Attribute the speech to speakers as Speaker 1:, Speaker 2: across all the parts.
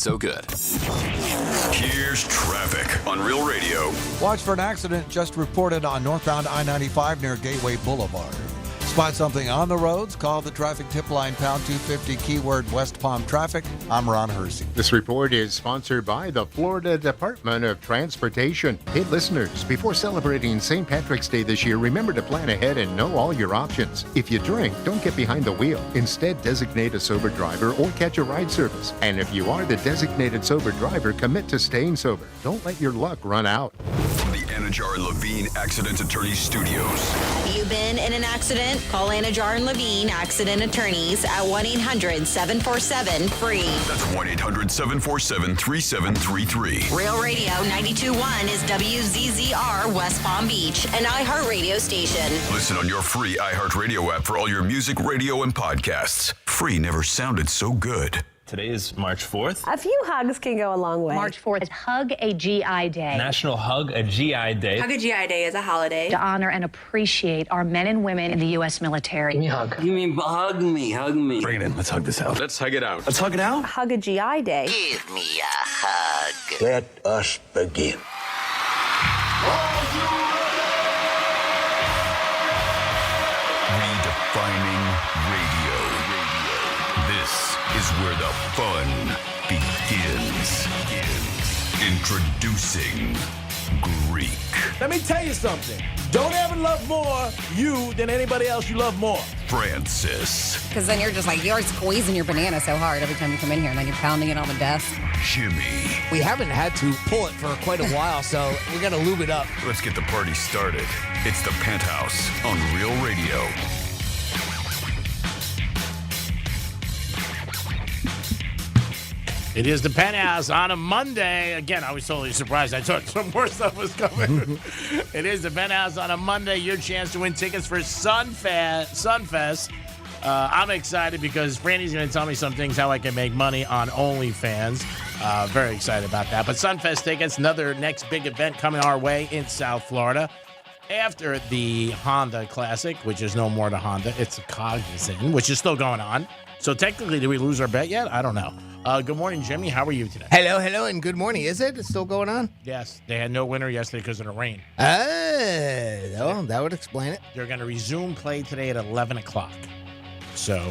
Speaker 1: so good.
Speaker 2: Here's traffic on Real Radio.
Speaker 3: Watch for an accident just reported on northbound I-95 near Gateway Boulevard. Spot something on the roads? Call the traffic tip line pound 250 keyword West Palm Traffic. I'm Ron Hersey.
Speaker 4: This report is sponsored by the Florida Department of Transportation. Hey, listeners, before celebrating St. Patrick's Day this year, remember to plan ahead and know all your options. If you drink, don't get behind the wheel. Instead, designate a sober driver or catch a ride service. And if you are the designated sober driver, commit to staying sober. Don't let your luck run out.
Speaker 2: From the Anajar and Levine Accident Attorney Studios.
Speaker 5: Have you been in an accident? Call Anajar and Levine Accident Attorneys at 1-800-747-FREE.
Speaker 2: That's 1-800-747-3733.
Speaker 5: Real Radio 92.1 is WZZR West Palm Beach, an iHeartRadio station.
Speaker 2: Listen on your free iHeartRadio app for all your music, radio, and podcasts. Free never sounded so good.
Speaker 6: Today is March 4th.
Speaker 7: A few hugs can go a long way.
Speaker 8: March 4th is Hug a GI Day.
Speaker 6: National Hug a GI Day.
Speaker 9: Hug a GI Day is a holiday
Speaker 8: to honor and appreciate our men and women in the U.S. military.
Speaker 10: Give me a hug. You mean hug me, hug me.
Speaker 6: Bring it in. Let's hug this out. Let's hug it out.
Speaker 10: Let's hug it out.
Speaker 7: Hug a GI Day.
Speaker 11: Give me a hug.
Speaker 12: Let us begin.
Speaker 2: Redefining radio. This is where the fun begins. Introducing Greek.
Speaker 13: Let me tell you something. Don't ever love more you than anybody else you love more.
Speaker 2: Francis.
Speaker 14: Because then you're squeezing your banana so hard every time you come in here, and then you're pounding it on the desk.
Speaker 2: Jimmy.
Speaker 15: We haven't had to pull it for quite a while, so we got to lube it up.
Speaker 2: Let's get the party started. It's the Penthouse on Real Radio.
Speaker 16: It is the Penthouse on a Monday. Again, I was totally surprised. I thought some more stuff was coming. It is the Penthouse on a Monday. Your chance to win tickets for Sunfest. I'm excited because Brandy's going to tell me some things how I can make money on OnlyFans. Very excited about that. But Sunfest tickets, another next big event coming our way in South Florida. After the Honda Classic, which is no more the Honda, it's a Cognizant, which is still going on. So technically, did we lose our bet yet? I don't know. Good morning, Jimmy. How are you today?
Speaker 15: Hello, and good morning. Is it? It's still going on?
Speaker 16: Yes. They had no winner yesterday because of the rain.
Speaker 15: Well, that would explain it.
Speaker 16: They're going to resume play today at 11 o'clock. So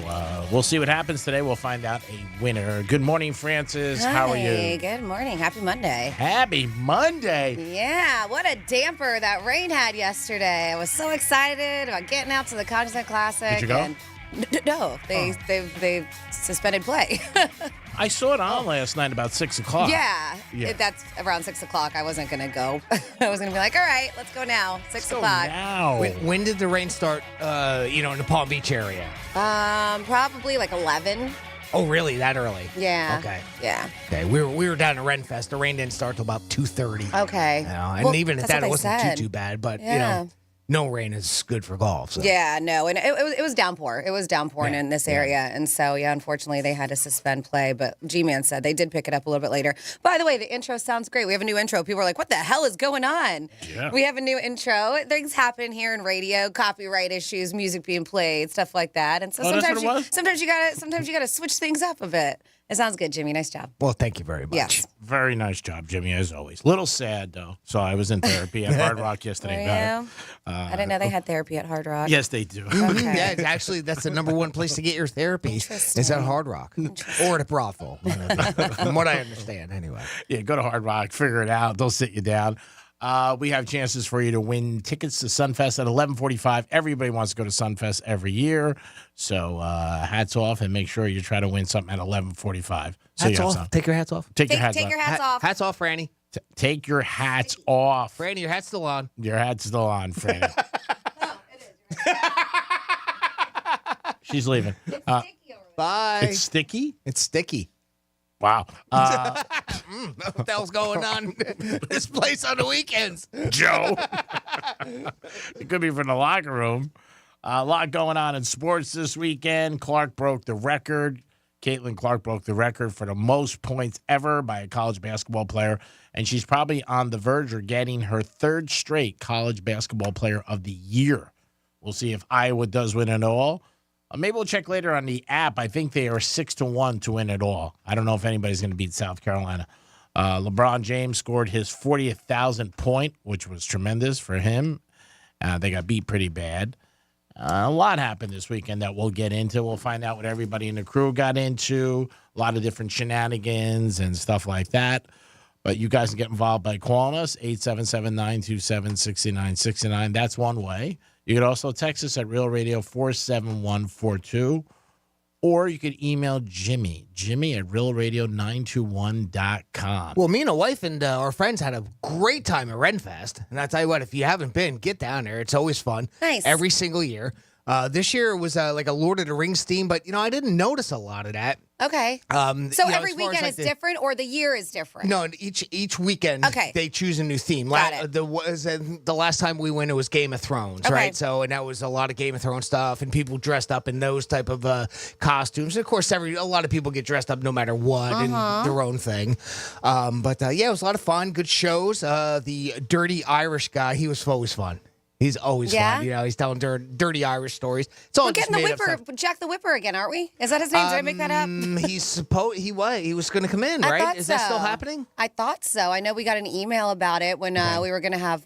Speaker 16: we'll see what happens today. We'll find out a winner. Good morning, Francis.
Speaker 14: Hi,
Speaker 16: how are you?
Speaker 14: Good morning. Happy Monday.
Speaker 16: Happy Monday.
Speaker 14: Yeah, what a damper that rain had yesterday. I was so excited about getting out to the Cognizant Classic.
Speaker 16: Did you go?
Speaker 14: And no, they suspended play.
Speaker 16: I saw it on last night about 6 o'clock.
Speaker 14: Yeah. That's around 6 o'clock. I wasn't going to go. I was going to be like, all right, let's go now. 6 o'clock.
Speaker 16: Now.
Speaker 15: When did the rain start, in the Palm Beach area?
Speaker 14: Probably like 11.
Speaker 15: Oh, really? That early?
Speaker 14: Yeah.
Speaker 15: Okay.
Speaker 14: Yeah.
Speaker 15: Okay. We were down at Renfest. The rain didn't start till about 2:30.
Speaker 14: Okay.
Speaker 15: And even at that, it wasn't too bad. But,
Speaker 14: yeah.
Speaker 15: No rain is good for golf. So.
Speaker 14: Yeah, no, and it was downpour. It was downpouring in this area, and so unfortunately they had to suspend play. But G-Man said they did pick it up a little bit later. By the way, the intro sounds great. We have a new intro. People are like, "What the hell is going on?"
Speaker 16: Yeah.
Speaker 14: We have a new intro. Things happen here in radio, copyright issues, music being played, stuff like that. And so sometimes you gotta switch things up a bit. It sounds good, Jimmy. Nice job.
Speaker 15: Well, thank you very much.
Speaker 14: Yes.
Speaker 16: Very nice job, Jimmy, as always. Little sad, though. So I was in therapy at Hard Rock yesterday.
Speaker 14: Yeah. I didn't know they had therapy at Hard Rock.
Speaker 16: Yes, they do.
Speaker 14: Okay.
Speaker 15: Yeah, actually, that's the number one place to get your therapy. Is at Hard Rock or at a brothel, from what I understand, anyway.
Speaker 16: Yeah, go to Hard Rock, figure it out. They'll sit you down. We have chances for you to win tickets to Sunfest at 11:45. Everybody wants to go to Sunfest every year. So hats off, and make sure you try to win something at 11:45. So
Speaker 15: hats off. Take your hats off.
Speaker 16: Take your hats
Speaker 14: off.
Speaker 15: Hats off, Franny.
Speaker 16: Take your hats off.
Speaker 15: Franny, your hat's still on.
Speaker 16: Your hat's still on, Franny.
Speaker 14: Oh, it is.
Speaker 16: She's leaving.
Speaker 14: It's sticky over there.
Speaker 15: Bye.
Speaker 16: It's sticky?
Speaker 15: It's sticky.
Speaker 16: Wow.
Speaker 15: What the hell's going on this place on the weekends?
Speaker 16: Joe. It could be from the locker room. A lot going on in sports this weekend. Clark broke the record. Caitlin Clark broke the record for the most points ever by a college basketball player, and she's probably on the verge of getting her third straight college basketball player of the year. We'll see if Iowa does win it all. Maybe we'll check later on the app. I think they are 6-1 to win it all. I don't know if anybody's going to beat South Carolina. LeBron James scored his 40,000th point, which was tremendous for him. They got beat pretty bad. A lot happened this weekend that we'll get into. We'll find out what everybody in the crew got into, a lot of different shenanigans and stuff like that. But you guys can get involved by calling us, 877-927-6969. That's one way. You could also text us at Real Radio 47142. Or you could email Jimmy at realradio921.com.
Speaker 15: Well, me and a wife and our friends had a great time at Renfest. And I tell you what, if you haven't been, get down there. It's always fun.
Speaker 14: Nice.
Speaker 15: Every single year. This year was like a Lord of the Rings theme, but, I didn't notice a lot of that.
Speaker 14: Okay. So every weekend is different, or the year is different?
Speaker 15: No, each weekend they choose a new theme.
Speaker 14: Got it.
Speaker 15: The last time we went, it was Game of Thrones, right? So, and that was a lot of Game of Thrones stuff, and people dressed up in those type of costumes. And of course, a lot of people get dressed up no matter what in their own thing. But it was a lot of fun, good shows. The Dirty Irish guy, he was always fun. He's always fun. He's telling dirty Irish stories. It's all
Speaker 14: We're getting the Whipper, Jack the Whipper again, aren't we? Is that his name? Did I make that up?
Speaker 15: He was going to come in, right? Is that still happening?
Speaker 14: I thought so. I know we got an email about it when we were going to have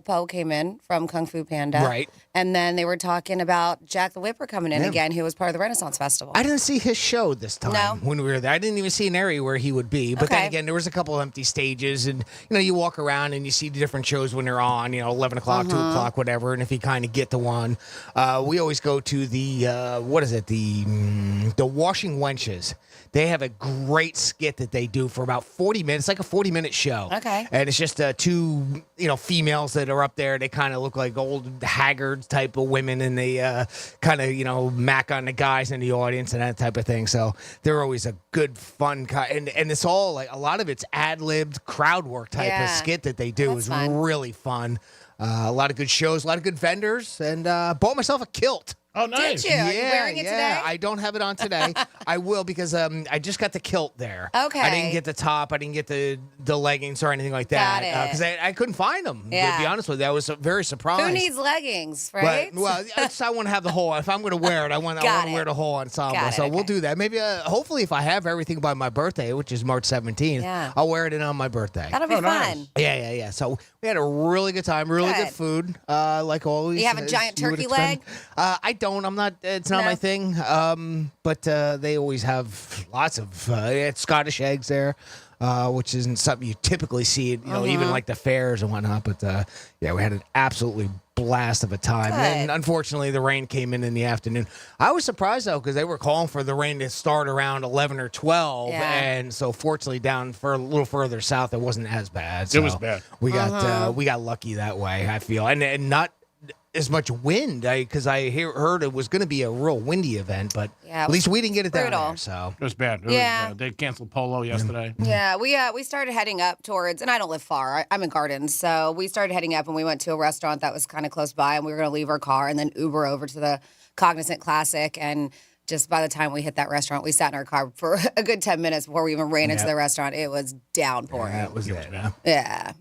Speaker 14: Poe came in from Kung Fu Panda.
Speaker 15: Right.
Speaker 14: And then they were talking about Jack the Whipper coming in again, who was part of the Renaissance Festival.
Speaker 15: I didn't see his show this time when we were there. I didn't even see an area where he would be. But then again, there was a couple of empty stages. And, you walk around and you see the different shows when they're on, 11 o'clock, 2 o'clock, whatever. And if you kind of get to one, we always go to the, the Washing Wenches. They have a great skit that they do for about 40 minutes. It's like a 40-minute show.
Speaker 14: Okay.
Speaker 15: And it's just two, females that are up there. They kind of look like old haggard type of women, and they kind of, mac on the guys in the audience and that type of thing. So they're always a good, fun and it's all like a lot of it's ad-libbed crowd work type of skit that they do. Is really fun. A lot of good shows, a lot of good vendors, and bought myself a kilt.
Speaker 16: Oh, nice.
Speaker 14: Did you? Are you wearing it today?
Speaker 15: I don't have it on today. I will because I just got the kilt there.
Speaker 14: Okay.
Speaker 15: I didn't get the top. I didn't get the leggings or anything like that.
Speaker 14: Got it.
Speaker 15: Because I couldn't find them, to be honest with you. I was very surprised.
Speaker 14: Who needs leggings, right?
Speaker 15: But, well, I want to have the whole. If I'm going to wear it, I want to wear the whole ensemble. So we'll do that. Maybe, hopefully, if I have everything by my birthday, which is March 17th, I'll wear it in on my birthday.
Speaker 14: That'll be fun.
Speaker 16: Nice.
Speaker 15: Yeah. So we had a really good time, really good food, like always.
Speaker 14: You have a giant turkey leg?
Speaker 15: I don't. I'm not. It's not my thing. But they always have lots of Scottish eggs there, which isn't something you typically see. Even like the fairs and whatnot. But we had an absolutely blast of a time. And unfortunately, the rain came in the afternoon. I was surprised though because they were calling for the rain to start around 11 or 12, and so fortunately down for a little further south, it wasn't as bad. So
Speaker 16: it was bad.
Speaker 15: We got lucky that way. I feel and not as much wind because I heard it was going to be a real windy event, but at least we didn't get it down there. So
Speaker 16: it was bad. It was bad. They canceled polo yesterday.
Speaker 14: Yeah, we started heading up towards, and I don't live far. I'm in Gardens, so we started heading up, and we went to a restaurant that was kind of close by, and we were going to leave our car and then Uber over to the Cognizant Classic. And just by the time we hit that restaurant, we sat in our car for a good 10 minutes before we even ran into the restaurant. It was downpouring.
Speaker 15: That was it.
Speaker 14: Yeah.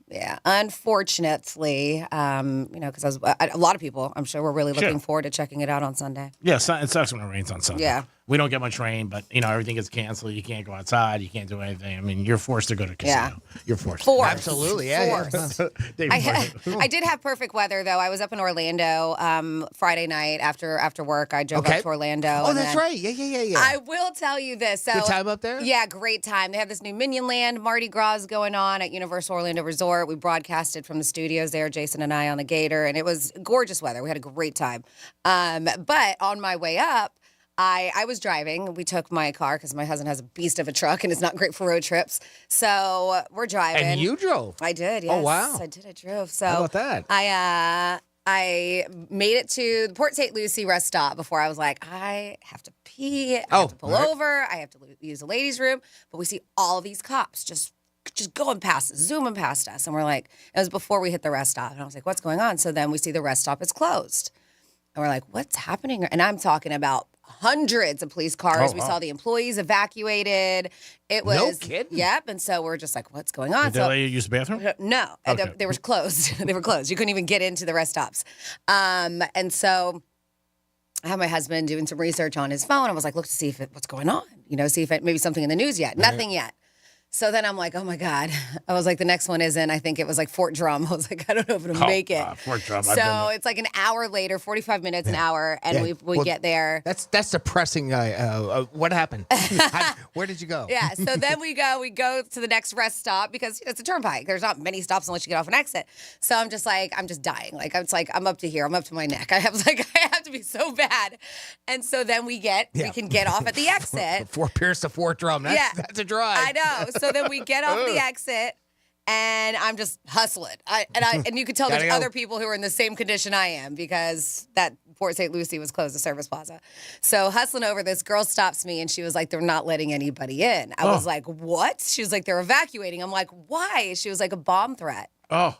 Speaker 14: Unfortunately, because a lot of people, I'm sure, were really looking forward to checking it out on Sunday.
Speaker 16: Yeah, it sucks when it rains on Sunday.
Speaker 14: Yeah.
Speaker 16: We don't get much rain, but, everything gets canceled. You can't go outside. You can't do anything. I mean, you're forced to go to casino.
Speaker 14: Yeah.
Speaker 16: You're forced.
Speaker 15: Absolutely,
Speaker 14: Forced. I did have perfect weather, though. I was up in Orlando Friday night after work. I drove up to Orlando.
Speaker 15: Oh, that's right. Yeah.
Speaker 14: I will tell you this. So,
Speaker 15: good time up there?
Speaker 14: Yeah, great time. They have this new Minion Land Mardi Gras going on at Universal Orlando Resort. We broadcasted from the studios there, Jason and I on the Gator, and it was gorgeous weather. We had a great time. But on my way up, I was driving. We took my car because my husband has a beast of a truck and it's not great for road trips. So we're driving.
Speaker 15: And you drove?
Speaker 14: I did, yes.
Speaker 15: Oh, wow.
Speaker 14: I did. I drove. So
Speaker 15: how about that?
Speaker 14: I made it to the Port St. Lucie rest stop before I was like, I have to pee. I have to pull over. I have to use the ladies' room. But we see all of these cops just going past us, zooming past us. And we're like, it was before we hit the rest stop. And I was like, what's going on? So then we see the rest stop is closed. And we're like, what's happening? And I'm talking about hundreds of police cars. We saw the employees evacuated. It was
Speaker 15: no kidding.
Speaker 14: Yep. And so we're just like, what's going on?
Speaker 16: Did they let you use the bathroom?
Speaker 14: No,
Speaker 16: Okay.
Speaker 14: they were closed. They were closed. You couldn't even get into the rest stops. And so I had my husband doing some research on his phone. I was like, look to see if what's going on. See if maybe something in the news yet. Right. Nothing yet. So then I'm like, oh my God. I was like, the next one isn't. I think it was like Fort Drum. I was like, I don't know if it'll make it.
Speaker 16: Fort Drum.
Speaker 14: So it's like an hour later, 45 minutes, an hour, and we get there.
Speaker 15: That's depressing. What happened? Where did you go?
Speaker 14: Yeah. So then we go to the next rest stop because it's a turnpike. There's not many stops unless you get off an exit. So I'm just dying. I'm up to here. I'm up to my neck. I have to be so bad. And so then we can get off at the exit.
Speaker 15: Fort Pierce to Fort Drum. That's a drive.
Speaker 14: I know. So then we get off the exit, and I'm just hustling. And you could tell there's other people who are in the same condition I am because that Port St. Lucie was closed, the service plaza. So hustling over, this girl stops me, and she was like, they're not letting anybody in. I was like, what? She was like, they're evacuating. I'm like, why? She was like, a bomb threat.
Speaker 16: Oh.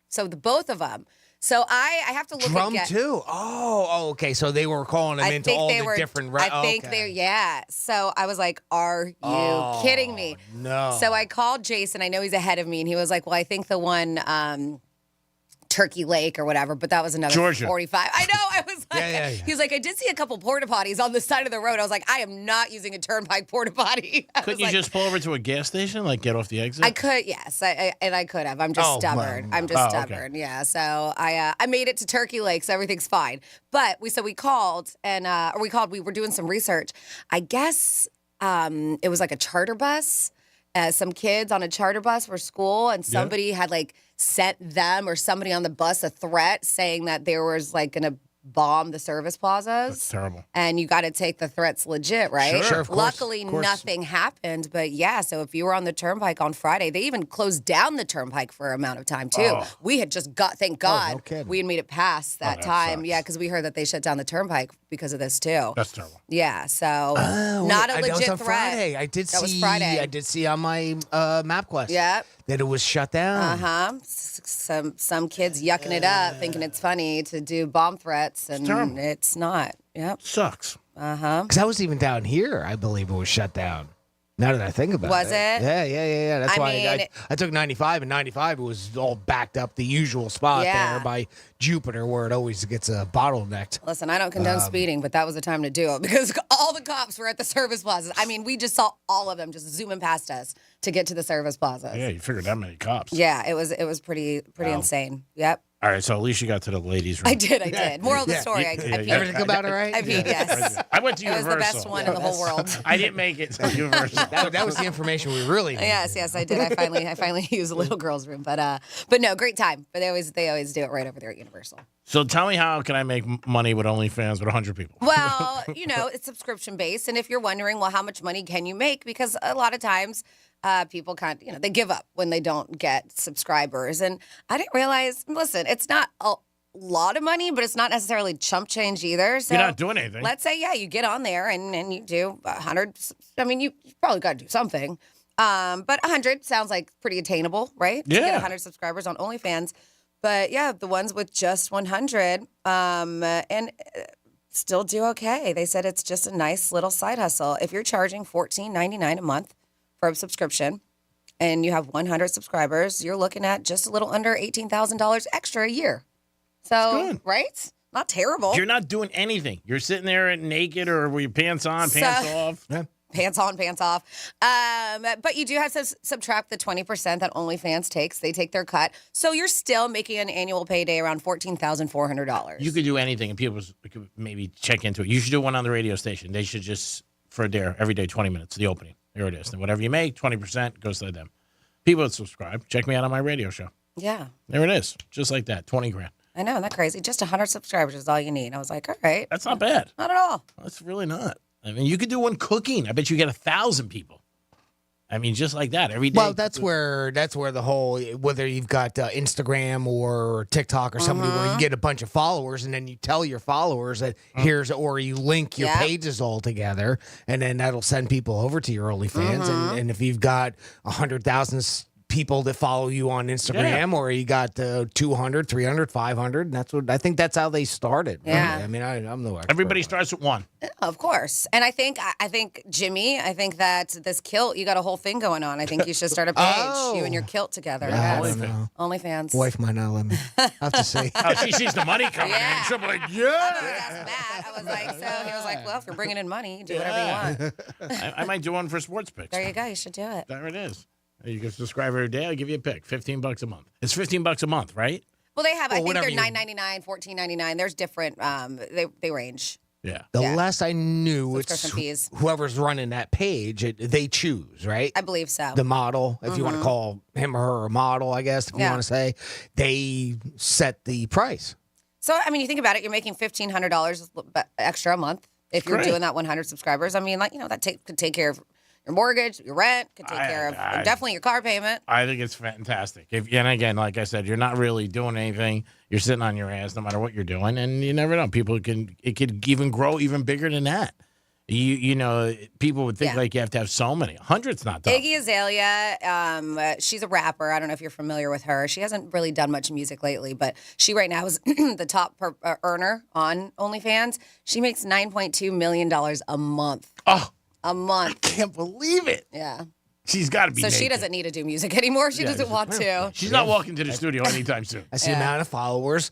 Speaker 14: So both of them. So I have to look at
Speaker 15: Drum too. Oh, okay. So they were calling them into all the different.
Speaker 14: I think they're So I was like, "Are you kidding me?"
Speaker 15: No.
Speaker 14: So I called Jason. I know he's ahead of me, and he was like, "Well, I think the one." Turkey Lake or whatever, but that was another
Speaker 16: Georgia.
Speaker 14: 45. I know. I was like,
Speaker 15: yeah.
Speaker 14: He was like, I did see a couple porta potties on the side of the road. I was like, I am not using a turnpike porta potty.
Speaker 16: Couldn't you just pull over to a gas station, like get off the exit?
Speaker 14: I could, yes, I could have. I'm just stubborn. I'm just stubborn. Okay. Yeah. So I made it to Turkey Lake, so everything's fine. But we called and we were doing some research. I guess it was like a charter bus. Some kids on a charter bus for school, and somebody had sent them or somebody on the bus a threat saying that there was going to bomb the service plazas.
Speaker 16: That's terrible.
Speaker 14: And you got to take the threats legit, right?
Speaker 15: Sure, of course.
Speaker 14: Luckily, nothing happened. But so if you were on the turnpike on Friday, they even closed down the turnpike for an amount of time, too. Oh. We had just thank God, we had made it past that time. Sucks. Yeah, because we heard that they shut down the turnpike because of this, too.
Speaker 16: That's terrible.
Speaker 14: Yeah, so not a legit
Speaker 15: that was on
Speaker 14: threat.
Speaker 15: Friday. I did see on my MapQuest that it was shut down.
Speaker 14: Some kids yucking it up, thinking it's funny to do bomb threats, and it's not. Yep.
Speaker 16: Sucks.
Speaker 15: Because I was even down here, I believe it was shut down. Now that I think about it.
Speaker 14: Was it?
Speaker 15: Yeah. That's why I took 95, and 95 it was all backed up the usual spot there by Jupiter where it always gets bottlenecked.
Speaker 14: Listen, I don't condone speeding, but that was the time to do it because all the cops were at the service plazas. I mean, we just saw all of them just zooming past us to get to the service plazas.
Speaker 16: Yeah, you figured that many cops.
Speaker 14: Yeah, it was pretty insane. Yep.
Speaker 16: All right, so at least you got to the ladies' room.
Speaker 14: I did. Moral of the story, I peed.
Speaker 15: Everything about it right?
Speaker 14: I peed, yes.
Speaker 16: I went to Universal.
Speaker 14: It was the best one in the whole world.
Speaker 16: I didn't make it to Universal.
Speaker 15: that was the information we really needed.
Speaker 14: Yes, I did. I finally used a little girl's room, but no, great time. But they always do it right over there at Universal.
Speaker 16: So tell me, how can I make money with OnlyFans with 100 people?
Speaker 14: Well, it's subscription based, and if you're wondering, well, how much money can you make? Because a lot of times. People they give up when they don't get subscribers. And I didn't realize, listen, it's not a lot of money, but it's not necessarily chump change either. So
Speaker 16: you're not doing anything.
Speaker 14: Let's say, you get on there and you do 100. I mean, you probably got to do something. But 100 sounds like pretty attainable, right?
Speaker 16: Yeah.
Speaker 14: To get 100 subscribers on OnlyFans. But the ones with just 100 and still do okay. They said it's just a nice little side hustle. If you're charging $14.99 a month, for a subscription, and you have 100 subscribers, you're looking at just a little under $18,000 extra a year. So, right? Not terrible.
Speaker 16: You're not doing anything. You're sitting there naked or with your pants on, pants off.
Speaker 15: Yeah.
Speaker 14: Pants on, pants off. But you do have to subtract the 20% that OnlyFans takes. They take their cut. So you're still making an annual payday around $14,400.
Speaker 16: You could do anything, and people could maybe check into it. You should do one on the radio station. They should just, for a dare, every day, 20 minutes, the opening. There it is. And whatever you make, 20% goes to them. People that subscribe, check me out on my radio show.
Speaker 14: Yeah.
Speaker 16: There it is. Just like that. 20 grand.
Speaker 14: I know. Isn't that crazy? Just 100 subscribers is all you need. I was like, all right.
Speaker 16: That's not bad.
Speaker 14: Not at all.
Speaker 16: That's really not. I mean, you could do one cooking. I bet you get 1,000 people. I mean, just like that every day.
Speaker 15: Well, that's where the whole, whether you've got Instagram or TikTok or somebody where you get a bunch of followers and then you tell your followers that or you link your pages all together and then that'll send people over to your OnlyFans. And if you've got 100,000 people that follow you on Instagram, or you got 200, 300, 500. And that's what I think. That's how they started.
Speaker 14: Yeah.
Speaker 15: Right? I mean, I'm no expert.
Speaker 16: Everybody starts with one.
Speaker 14: Of course. And I think Jimmy, I think that this kilt, you got a whole thing going on. I think you should start a page, you and your kilt together.
Speaker 15: Yeah,
Speaker 14: Yes.
Speaker 15: I don't know.
Speaker 14: OnlyFans.
Speaker 15: Wife might not let me. I have to say.
Speaker 16: Oh, she sees the money coming in. She'll be like,
Speaker 14: I asked Matt. I was like, so he was like, well, if you're bringing in money, do whatever you want.
Speaker 16: I might do one for sports picks.
Speaker 14: There you go. You should do it.
Speaker 16: There it is. You can subscribe every day. I'll give you a pick. $15 a month. It's $15 a month, right?
Speaker 14: Well, they have. I think they're
Speaker 15: you-
Speaker 14: $9.99, $14.99. There's different. They range.
Speaker 16: Yeah.
Speaker 15: The last I knew, it's
Speaker 14: Subscription fees.
Speaker 15: whoever's running that page, they choose, right?
Speaker 14: I believe so.
Speaker 15: The model, if you want to call him or her a model, I guess, if you want to say, they set the price.
Speaker 14: So, I mean, you think about it, you're making $1,500 extra a month if you're doing that 100 subscribers. I mean, like, that could take care of your mortgage, your rent, could take care of definitely your car payment.
Speaker 16: I think it's fantastic. And again, like I said, you're not really doing anything. You're sitting on your ass no matter what you're doing, and you never know. It could even grow even bigger than that. You know, people would think like you have to have so many. 100's not tough.
Speaker 14: Iggy Azalea, she's a rapper. I don't know if you're familiar with her. She hasn't really done much music lately, but she right now is the top earner on OnlyFans. She makes $9.2 million a month.
Speaker 16: Oh.
Speaker 14: A month.
Speaker 16: I can't believe it.
Speaker 14: Yeah.
Speaker 16: She's got to be
Speaker 14: So
Speaker 16: naked.
Speaker 14: she doesn't need to do music anymore. She doesn't want to.
Speaker 16: She's not walking to the studio anytime soon.
Speaker 15: I see the amount of followers,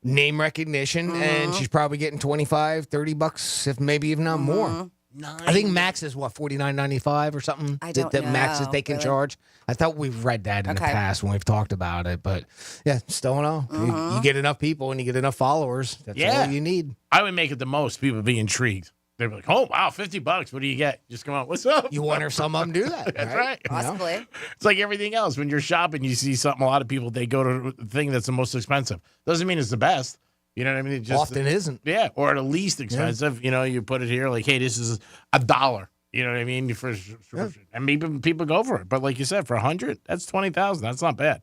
Speaker 15: name recognition, and she's probably getting $25, $30, if maybe even not more. I think max is what, $49.95 or something?
Speaker 14: I don't
Speaker 15: that
Speaker 14: know.
Speaker 15: max is they can charge. I thought we've read that in the past when we've talked about it, but yeah, still don't know. You get enough people and you get enough followers. That's all you need.
Speaker 16: I would make it the most. People be intrigued. They'd be like, oh, wow, $50. What do you get? Just come on. What's up?
Speaker 15: You wonder if some of them do that.
Speaker 16: That's right.
Speaker 14: Possibly.
Speaker 16: It's like everything else. When you're shopping, you see something, a lot of people, they go to the thing that's the most expensive. Doesn't mean it's the best. You know what I mean? It just,
Speaker 15: often isn't.
Speaker 16: Yeah, or the least expensive. You know, you put it here like, hey, this is $1. You know what I mean? And maybe people go for it. But like you said, for 100, that's 20,000. That's not bad.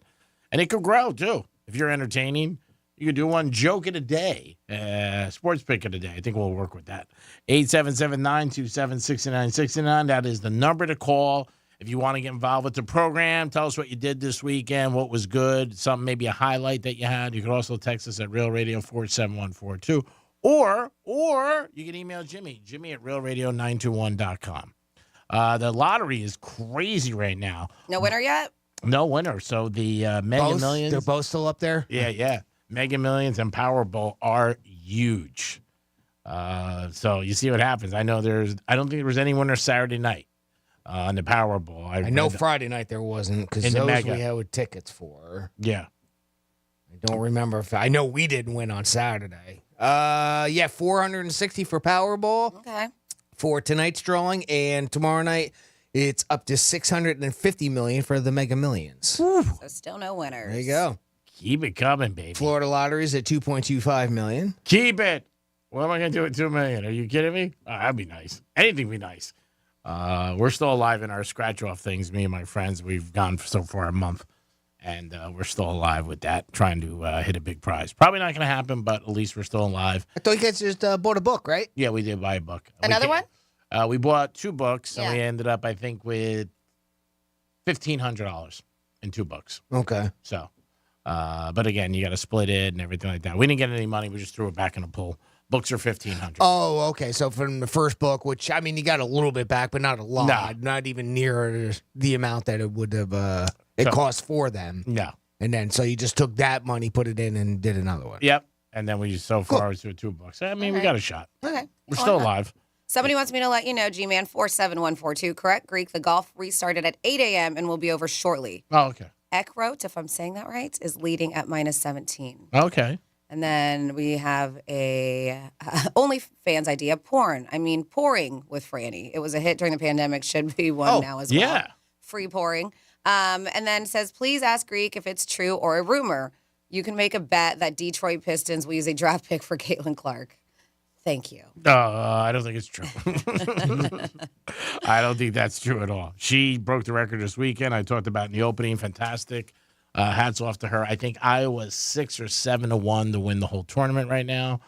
Speaker 16: And it could grow, too. If you're entertaining, you could do one joke of the day, sports pick of the day. I think we'll work with that. 877-927-6969. That is the number to call if you want to get involved with the program. Tell us what you did this weekend, what was good, something, maybe a highlight that you had. You can also text us at Real Radio 47142. Or you can email Jimmy at realradio921.com. The lottery is crazy right now.
Speaker 14: No winner yet?
Speaker 16: No winner. So the Mega Millions.
Speaker 15: They're both still up there?
Speaker 16: Yeah. Mega Millions and Powerball are huge. So you see what happens. I don't think there was any winner Saturday night on the Powerball.
Speaker 15: I know Friday night there wasn't because those we had tickets for.
Speaker 16: Yeah.
Speaker 15: I don't remember if I know we didn't win on Saturday. 460 for Powerball.
Speaker 14: Okay.
Speaker 15: For tonight's drawing, and tomorrow night it's up to 650 million for the Mega Millions.
Speaker 14: So still no winners.
Speaker 15: There you go.
Speaker 16: Keep it coming, baby.
Speaker 15: Florida Lottery's at 2.25 million.
Speaker 16: Keep it. What am I going to do with $2 million? Are you kidding me? Oh, that'd be nice. Anything would be nice. We're still alive in our scratch-off things. Me and my friends, we've gone for so far a month, and we're still alive with that, trying to hit a big prize. Probably not going to happen, but at least we're still alive.
Speaker 15: I thought you guys just bought a book, right?
Speaker 16: Yeah, we did buy a book.
Speaker 14: Another one?
Speaker 16: We bought 2 books, and we ended up, I think, with $1,500 in 2 books.
Speaker 15: Okay.
Speaker 16: So, but again, you got to split it and everything like that. We didn't get any money. We just threw it back in the pool. Books are $1,500.
Speaker 15: Oh, okay. So from the first book, which, I mean, you got a little bit back, but not a lot.
Speaker 16: No.
Speaker 15: Not even near the amount that it would have cost for them.
Speaker 16: No.
Speaker 15: And then, so you just took that money, put it in, and did another one.
Speaker 16: Yep. And then we so far it's with 2 books. I mean, we got a shot.
Speaker 14: Okay.
Speaker 16: We're still alive.
Speaker 14: Somebody wants me to let you know, G-Man 47142, correct? Greek, the golf restarted at 8 a.m. and will be over shortly.
Speaker 16: Oh, okay.
Speaker 14: Eckroat, if I'm saying that right, is leading at -17.
Speaker 16: Okay.
Speaker 14: And then we have a OnlyFans idea, porn. I mean, pouring with Franny. It was a hit during the pandemic. Should be one now as well.
Speaker 16: Yeah.
Speaker 14: Free pouring. And then says, please ask Greek if it's true or a rumor. You can make a bet that Detroit Pistons will use a draft pick for Caitlin Clark. Thank you.
Speaker 16: I don't think it's true. I don't think that's true at all. She broke the record this weekend. I talked about in the opening. Fantastic. Hats off to her. I think Iowa's 6 or 7-1 to win the whole tournament right now.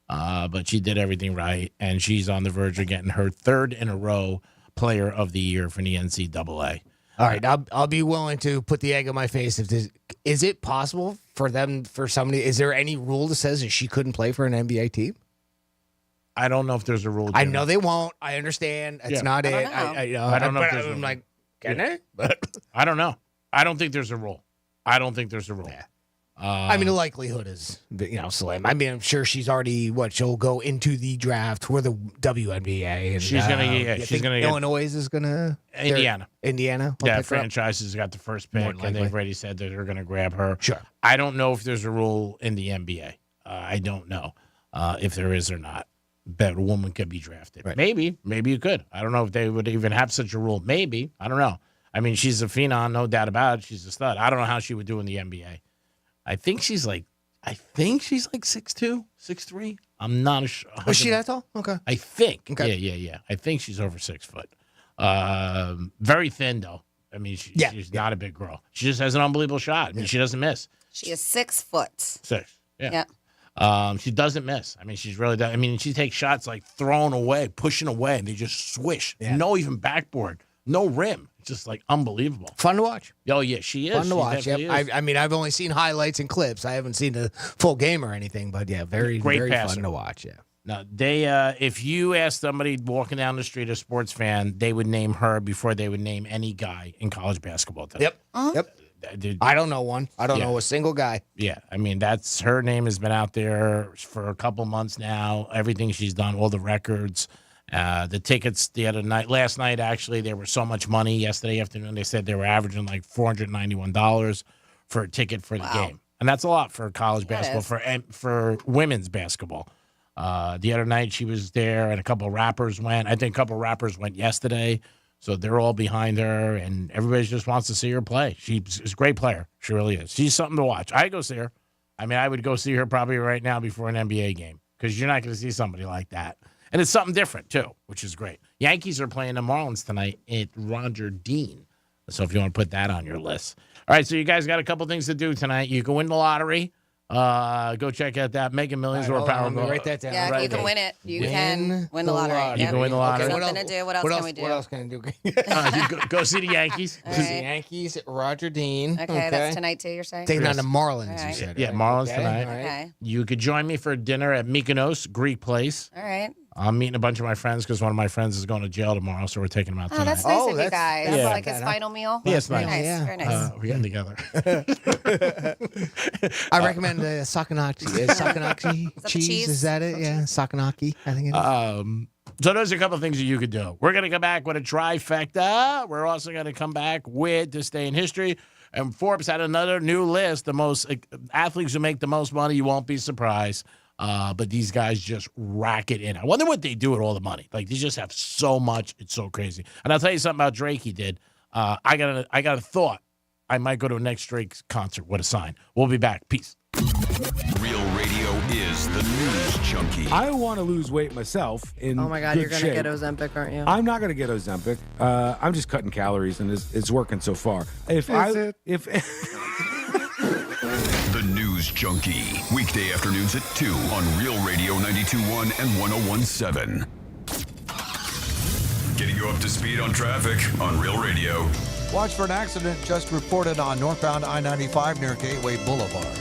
Speaker 16: But she did everything right, and she's on the verge of getting her 3rd in a row Player of the Year for the NCAA.
Speaker 15: All right, I'll be willing to put the egg on my face. Is it possible for somebody? Is there any rule that says that she couldn't play for an NBA team?
Speaker 16: I don't know if there's a rule.
Speaker 15: I know they won't. I understand. It's not it.
Speaker 16: I don't know. If there's
Speaker 15: I'm like, can it?
Speaker 16: But I don't know. I don't think there's a rule. Yeah.
Speaker 15: I mean, the likelihood is, slim. I mean, I'm sure she's already she'll go into the draft for the WNBA, and
Speaker 16: she's gonna.
Speaker 15: Illinois is gonna.
Speaker 16: Indiana.
Speaker 15: Yeah,
Speaker 16: franchise has got the first pick, and they've already said that they're going to grab her.
Speaker 15: Sure.
Speaker 16: I don't know if there's a rule in the NBA. I don't know if there is or not. That a woman could be drafted.
Speaker 15: Right.
Speaker 16: Maybe you could. I don't know if they would even have such a rule. Maybe. I don't know. I mean, she's a phenom, no doubt about it. She's a stud. I don't know how she would do in the NBA. I think she's like 6'2", 6'3". I'm not sure.
Speaker 15: Was she that tall? Okay.
Speaker 16: I think.
Speaker 15: Okay.
Speaker 16: Yeah. I think she's over 6 foot. Very thin though. I mean, she's not a big girl. She just has an unbelievable shot. I mean, she doesn't miss.
Speaker 14: She is 6 foot.
Speaker 16: 6. Yeah. She doesn't miss. I mean, she's really done. I mean, she takes shots like thrown away, pushing away, and they just swish. Yeah. No even backboard, no rim. It's just like unbelievable.
Speaker 15: Fun to watch.
Speaker 16: Oh yeah, she is.
Speaker 15: Fun to watch. Yep. I mean, I've only seen highlights and clips. I haven't seen the full game or anything, but yeah, very fun to watch. Yeah.
Speaker 16: Now if you ask somebody walking down the street, a sports fan, they would name her before they would name any guy in college basketball today.
Speaker 15: Yep. Yep. I don't know one. I don't know a single guy.
Speaker 16: Yeah, I mean, her name has been out there for a couple months now. Everything she's done, all the records, the tickets last night, actually, there was so much money. Yesterday afternoon, they said they were averaging like $491 for a ticket for the game. And that's a lot for college basketball, for women's basketball. The other night, she was there, and a couple of rappers went. I think a couple of rappers went yesterday. So they're all behind her, and everybody just wants to see her play. She's a great player. She really is. She's something to watch. I'd go see her. I mean, I would go see her probably right now before an NBA game because you're not going to see somebody like that. And it's something different, too, which is great. Yankees are playing the Marlins tonight at Roger Dean. So if you want to put that on your list. All right, so you guys got a couple things to do tonight. You can win the lottery. Go check out that Mega Millions or Powerball.
Speaker 15: Write that down.
Speaker 14: Yeah, you can win it. You can win the lottery.
Speaker 16: You can win the lottery.
Speaker 14: Something to do. What else can we do?
Speaker 15: What else can I do?
Speaker 16: You go see the Yankees.
Speaker 14: Right.
Speaker 15: The Yankees at Roger Dean.
Speaker 14: Okay, that's tonight too, you're saying?
Speaker 15: Taking on the Marlins,
Speaker 14: right.
Speaker 15: you said.
Speaker 16: Yeah, Marlins tonight.
Speaker 14: Okay.
Speaker 16: You could join me for dinner at Mykonos, Greek place.
Speaker 14: All right.
Speaker 16: I'm meeting a bunch of my friends because one of my friends is going to jail tomorrow, so we're taking him out tonight.
Speaker 14: Oh, that's nice of you guys.
Speaker 16: Yeah.
Speaker 14: Like his final meal?
Speaker 16: Yeah, it's
Speaker 14: very
Speaker 16: nice.
Speaker 14: nice. Very nice.
Speaker 16: We're getting together.
Speaker 15: I recommend the Sakanaki cheese.
Speaker 14: cheese?
Speaker 15: Is that it? Yeah, Sakanaki, I think it is.
Speaker 16: So those are a couple of things that you could do. We're going to come back with a trifecta. We're also going to come back with This Day in History. And Forbes had another new list, the most athletes who make the most money. You won't be surprised. But these guys just rack it in. I wonder what they do with all the money. Like, they just have so much. It's so crazy. And I'll tell you something about Drake he did. I got a thought. I might go to a next Drake concert. What a sign. We'll be back. Peace.
Speaker 2: Real Radio is the news junkie.
Speaker 1: I want to lose weight myself.
Speaker 7: Oh my God, you're going to get Ozempic, aren't you?
Speaker 1: I'm not going to get Ozempic. I'm just cutting calories, and it's working so far. If
Speaker 2: The News Junkie. Weekday afternoons at 2 on Real Radio 92.1 and 101.7. Getting you up to speed on traffic on Real Radio.
Speaker 3: Watch for an accident just reported on northbound I-95 near Gateway Boulevard.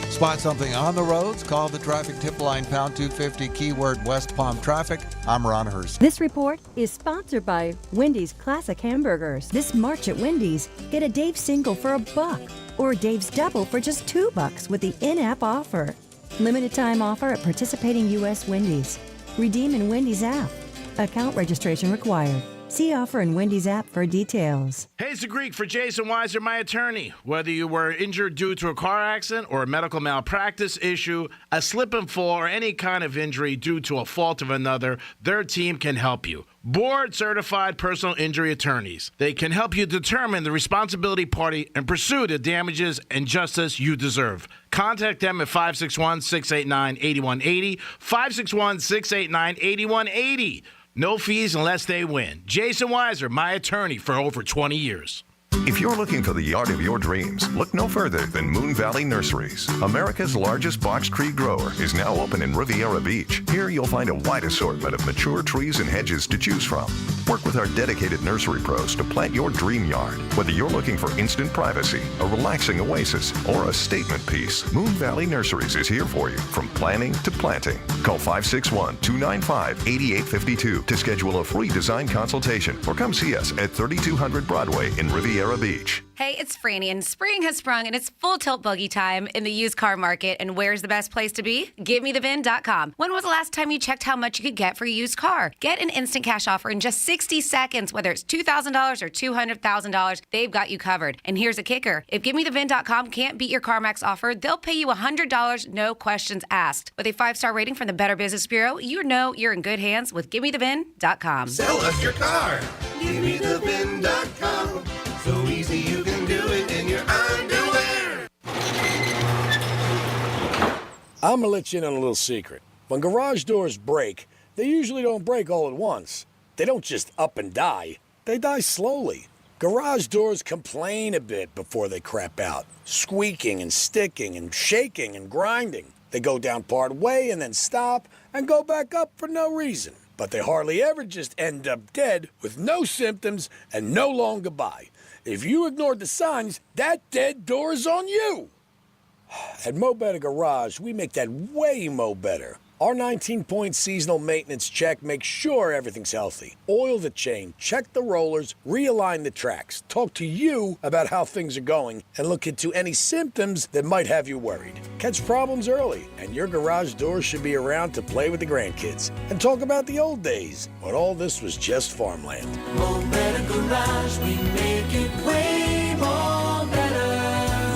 Speaker 3: Spot something on the roads? Call the traffic tip line pound 250 keyword West Palm Traffic. I'm Ron Hurst.
Speaker 9: This report is sponsored by Wendy's Classic Hamburgers. This March at Wendy's, get a Dave's single for $1 or Dave's double for just $2 with the in-app offer. Limited time offer at participating U.S. Wendy's. Redeem in Wendy's app. Account registration required. See offer in Wendy's app for details.
Speaker 16: Hey, it's the Greek for Jason Weiser, my attorney. Whether you were injured due to a car accident or a medical malpractice issue, a slip and fall, or any kind of injury due to a fault of another, their team can help you. Board-certified personal injury attorneys. They can help you determine the responsibility party and pursue the damages and justice you deserve. Contact them at 561-689-8180, 561-689-8180. No fees unless they win. Jason Weiser, my attorney for over 20 years.
Speaker 2: If you're looking for the yard of your dreams, look no further than Moon Valley Nurseries. America's largest box tree grower is now open in Riviera Beach. Here you'll find a wide assortment of mature trees and hedges to choose from. Work with our dedicated nursery pros to plant your dream yard. Whether you're looking for instant privacy, a relaxing oasis, or a statement piece, Moon Valley Nurseries is here for you from planning to planting. Call 561-295-8852 to schedule a free design consultation or come see us at 3200 Broadway in Riviera Beach.
Speaker 5: Hey, it's Franny, and spring has sprung, and it's full tilt buggy time in the used car market. And where's the best place to be? GiveMeTheVin.com. When was the last time you checked how much you could get for a used car? Get an instant cash offer in just 60 seconds, whether it's $2,000 or $200,000. They've got you covered. And here's a kicker: if GiveMeTheVin.com can't beat your CarMax offer, they'll pay you $100, no questions asked. With a 5-star rating from the Better Business Bureau, you know you're in good hands with GiveMeTheVin.com.
Speaker 12: Sell us your car. GiveMeTheVin.com. So easy you can do it in your underwear.
Speaker 13: I'm gonna let you in on a little secret. When garage doors break, they usually don't break all at once. They don't just up and die. They die slowly. Garage doors complain a bit before they crap out, squeaking and sticking and shaking and grinding. They go down part way and then stop and go back up for no reason. But they hardly ever just end up dead with no symptoms and no long goodbye. If you ignored the signs, that dead door is on you. At Mo Better Garage, we make that way mo better. Our 19-point seasonal maintenance check makes sure everything's healthy. Oil the chain, check the rollers, realign the tracks, talk to you about how things are going, and look into any symptoms that might have you worried. Catch problems early, and your garage doors should be around to play with the grandkids. And talk about the old days, when all this was just farmland.
Speaker 12: Mo Better Garage, we make it way more better.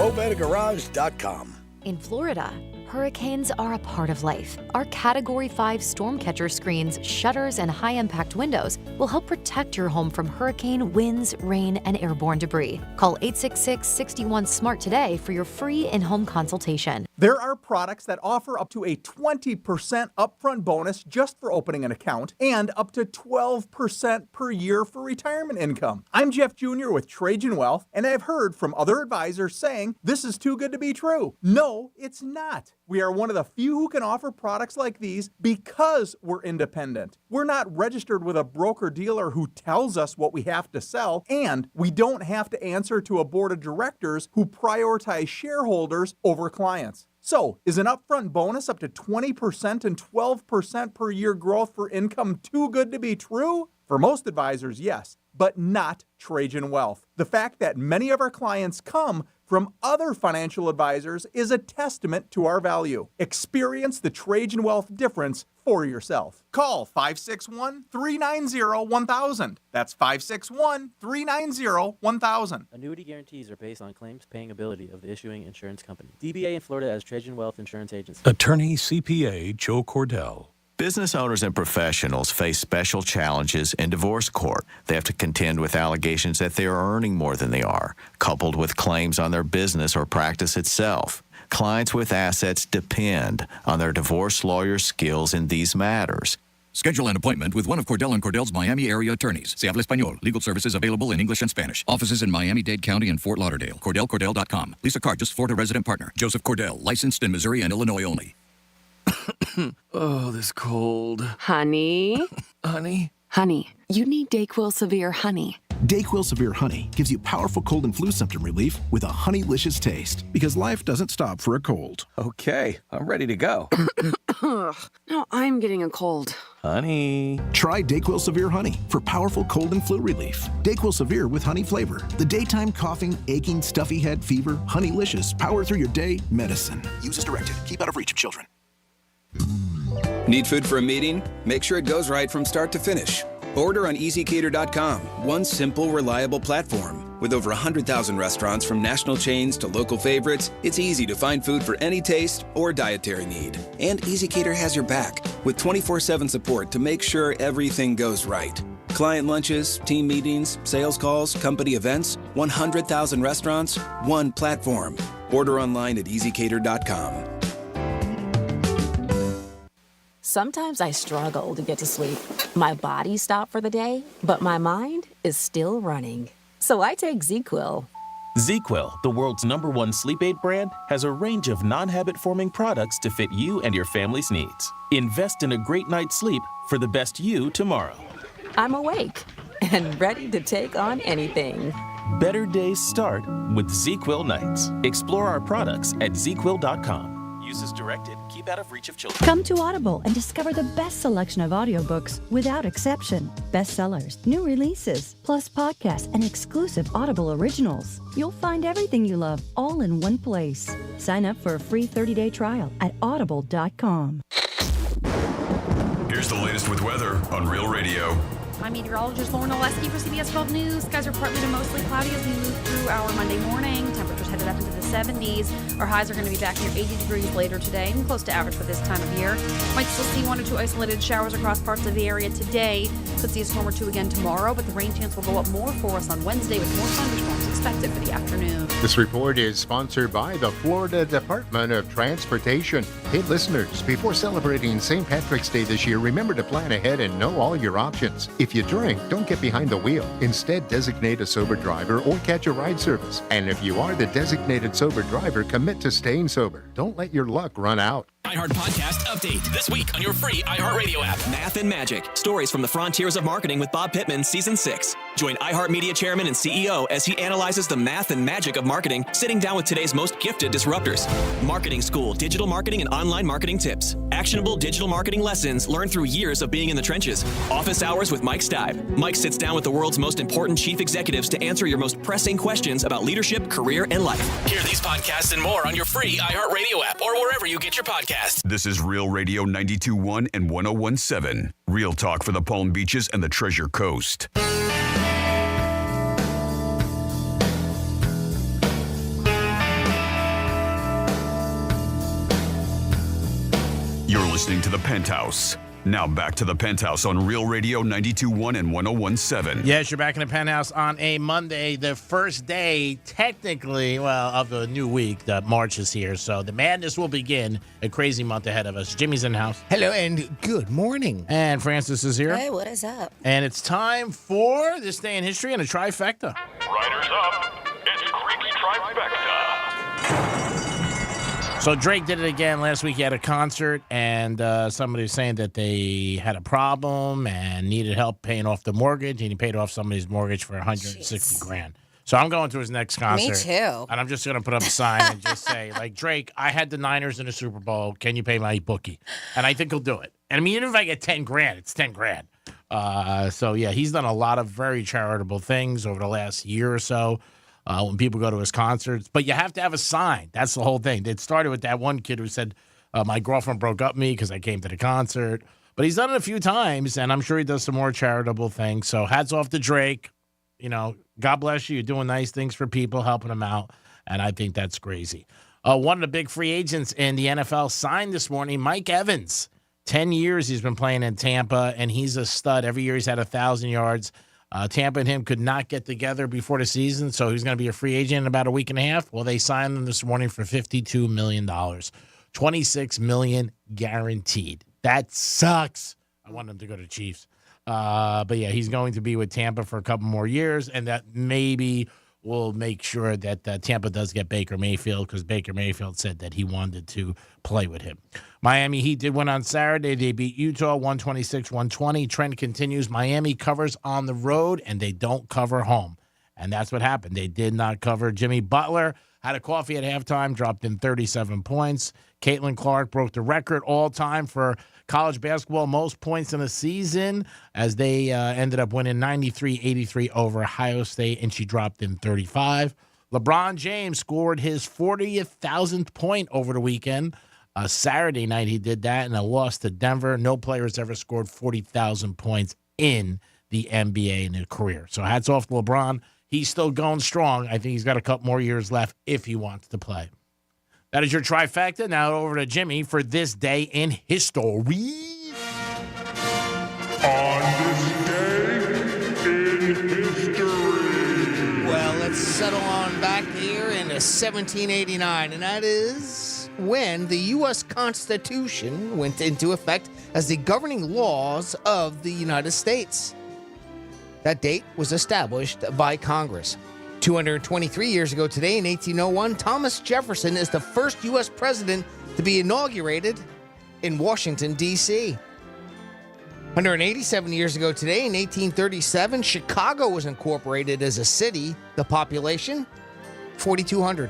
Speaker 13: MoBetterGarage.com.
Speaker 17: In Florida, hurricanes are a part of life. Our Category 5 storm catcher screens, shutters, and high-impact windows will help protect your home from hurricane winds, rain, and airborne debris. Call 866-61-SMART today for your free in-home consultation.
Speaker 18: There are products that offer up to a 20% upfront bonus just for opening an account and up to 12% per year for retirement income. I'm Jeff Jr. with Trajan Wealth, and I've heard from other advisors saying this is too good to be true. No, it's not. We are one of the few who can offer products like these because we're independent. We're not registered with a broker-dealer who tells us what we have to sell, and we don't have to answer to a board of directors who prioritize shareholders over clients. So, is an upfront bonus up to 20% and 12% per year growth for income too good to be true? For most advisors, yes, but not Trajan Wealth. The fact that many of our clients come from other financial advisors is a testament to our value. Experience the Trajan Wealth difference for yourself. Call 561-390-1000. That's 561-390-1000.
Speaker 19: Annuity guarantees are based on claims paying ability of the issuing insurance company. DBA in Florida as Trajan Wealth Insurance Agency.
Speaker 20: Attorney CPA Joe Cordell.
Speaker 21: Business owners and professionals face special challenges in divorce court. They have to contend with allegations that they are earning more than they are, coupled with claims on their business or practice itself. Clients with assets depend on their divorce lawyer's skills in these matters.
Speaker 22: Schedule an appointment with one of Cordell & Cordell's Miami area attorneys. Se habla español. Legal services available in English and Spanish. Offices in Miami-Dade County and Fort Lauderdale. CordellCordell.com. Lisa Cargis, Florida resident partner. Joseph Cordell, licensed in Missouri and Illinois only.
Speaker 23: Oh, this cold.
Speaker 24: Honey?
Speaker 23: Honey?
Speaker 24: Honey, you need DayQuil Severe Honey.
Speaker 25: DayQuil Severe Honey gives you powerful cold and flu symptom relief with a honeylicious taste, because life doesn't stop for a cold.
Speaker 23: Okay, I'm ready to go.
Speaker 24: Now I'm getting a cold.
Speaker 23: Honey.
Speaker 25: Try DayQuil Severe Honey for powerful cold and flu relief. DayQuil Severe with honey flavor. The daytime coughing, aching, stuffy head, fever, honeylicious, power through your day medicine. Use as directed. Keep out of reach of children.
Speaker 26: Need food for a meeting? Make sure it goes right from start to finish. Order on EasyCater.com, one simple, reliable platform. With over 100,000 restaurants from national chains to local favorites, it's easy to find food for any taste or dietary need. And EasyCater has your back with 24/7 support to make sure everything goes right. Client lunches, team meetings, sales calls, company events, 100,000 restaurants, one platform. Order online at EasyCater.com.
Speaker 27: Sometimes I struggle to get to sleep. My body stopped for the day, but my mind is still running. So I take ZQuil.
Speaker 4: ZQuil, the world's #1 sleep aid brand, has a range of non-habit-forming products to fit you and your family's needs. Invest in a great night's sleep for the best you tomorrow.
Speaker 27: I'm awake and ready to take on anything.
Speaker 4: Better days start with ZQuil nights. Explore our products at ZQuil.com. Use as directed. Keep out of reach of children.
Speaker 9: Come to Audible and discover the best selection of audiobooks without exception. Bestsellers, new releases, plus podcasts and exclusive Audible originals. You'll find everything you love all in one place. Sign up for a free 30-day trial at audible.com.
Speaker 2: Here's the latest with weather on Real Radio.
Speaker 6: I'm meteorologist Lauren Oleski for CBS 12 News. Skies are partly to mostly cloudy as we move through our Monday morning. Temperatures headed up into the 70s. Our highs are going to be back near 80 degrees later today and close to average for this time of year. Might still see 1 or 2 isolated showers across parts of the area today. Could see a storm or 2 again tomorrow, but the rain chance will go up more for us on Wednesday with more thunderstorms expected for the afternoon.
Speaker 8: This report is sponsored by the Florida Department of Transportation. Hey, listeners, before celebrating St. Patrick's Day this year, remember to plan ahead and know all your options. If you drink, don't get behind the wheel. Instead, designate a sober driver or catch a ride service. And if you are the designated sober driver, commit to staying sober. Don't let your luck run out.
Speaker 10: iHeart Podcast Update. This week on your free iHeartRadio app. Math and Magic. Stories from the frontiers of marketing with Bob Pittman, Season 6. Join iHeartMedia Chairman and CEO as he analyzes the math and magic of marketing, sitting down with today's most gifted disruptors. Marketing School, digital marketing and online marketing tips. Actionable digital marketing lessons learned through years of being in the trenches. Office Hours with Mike Stibe. Mike sits down with the world's most important chief executives to answer your most pressing questions about leadership, career, and life. Hear these podcasts and more on your free iHeartRadio app or wherever you get your podcasts.
Speaker 2: This is Real Radio 92.1 and 101.7. Real talk for the Palm Beaches and the Treasure Coast. You're listening to the Penthouse. Now back to the Penthouse on Real Radio 92.1 and 101.7.
Speaker 16: Yes, you're back in the Penthouse on a Monday, the first day, technically, of the new week. The March is here, so the madness will begin. A crazy month ahead of us. Jimmy's in the house.
Speaker 11: Hello, and good morning.
Speaker 16: And Francis is here.
Speaker 27: Hey, what is up?
Speaker 16: And it's time for this day in history and a trifecta.
Speaker 2: Riders up. It's Creaky Trifecta.
Speaker 16: So Drake did it again. Last week he had a concert, and somebody was saying that they had a problem and needed help paying off the mortgage, and he paid off somebody's mortgage for $160,000. So I'm going to his next concert.
Speaker 27: Me too.
Speaker 16: And I'm just going to put up a sign and just say, like, Drake, I had the Niners in the Super Bowl. Can you pay my bookie? And I think he'll do it. And I mean, even if I get $10,000, it's $10,000. So yeah, he's done a lot of very charitable things over the last year or so. When people go to his concerts. But you have to have a sign. That's the whole thing. It started with that one kid who said, my girlfriend broke up with me because I came to the concert. But he's done it a few times, and I'm sure he does some more charitable things. So hats off to Drake. You know, God bless you. You're doing nice things for people, helping them out, and I think that's crazy. One of the big free agents in the NFL signed this morning, Mike Evans. 10 years he's been playing in Tampa, and he's a stud. Every year he's had 1,000 yards. Tampa and him could not get together before the season, so he's going to be a free agent in about a week and a half. Well, they signed him this morning for $52 million. $26 million guaranteed. That sucks. I want him to go to Chiefs. But, yeah, he's going to be with Tampa for a couple more years, and that maybe will make sure that Tampa does get Baker Mayfield because Baker Mayfield said that he wanted to play with him. Miami Heat did win on Saturday. They beat Utah 126-120. Trend continues. Miami covers on the road, and they don't cover home. And that's what happened. They did not cover. Jimmy Butler had a coffee at halftime, dropped in 37 points. Caitlin Clark broke the record all-time for college basketball most points in a season as they ended up winning 93-83 over Ohio State, and she dropped in 35. LeBron James scored his 40,000th point over the weekend. Saturday night he did that in a loss to Denver. No player has ever scored 40,000 points in the NBA in their career. So hats off to LeBron. He's still going strong. I think he's got a couple more years left if he wants to play. That is your trifecta. Now over to Jimmy for this day in history.
Speaker 12: On this day in history.
Speaker 11: Well, let's settle on back here in 1789, and that is when the U.S. Constitution went into effect as the governing laws of the United States. That date was established by Congress. 223 years ago today, in 1801, Thomas Jefferson is the first U.S. president to be inaugurated in Washington, D.C. 187 years ago today, in 1837, Chicago was incorporated as a city. The population, 4,200.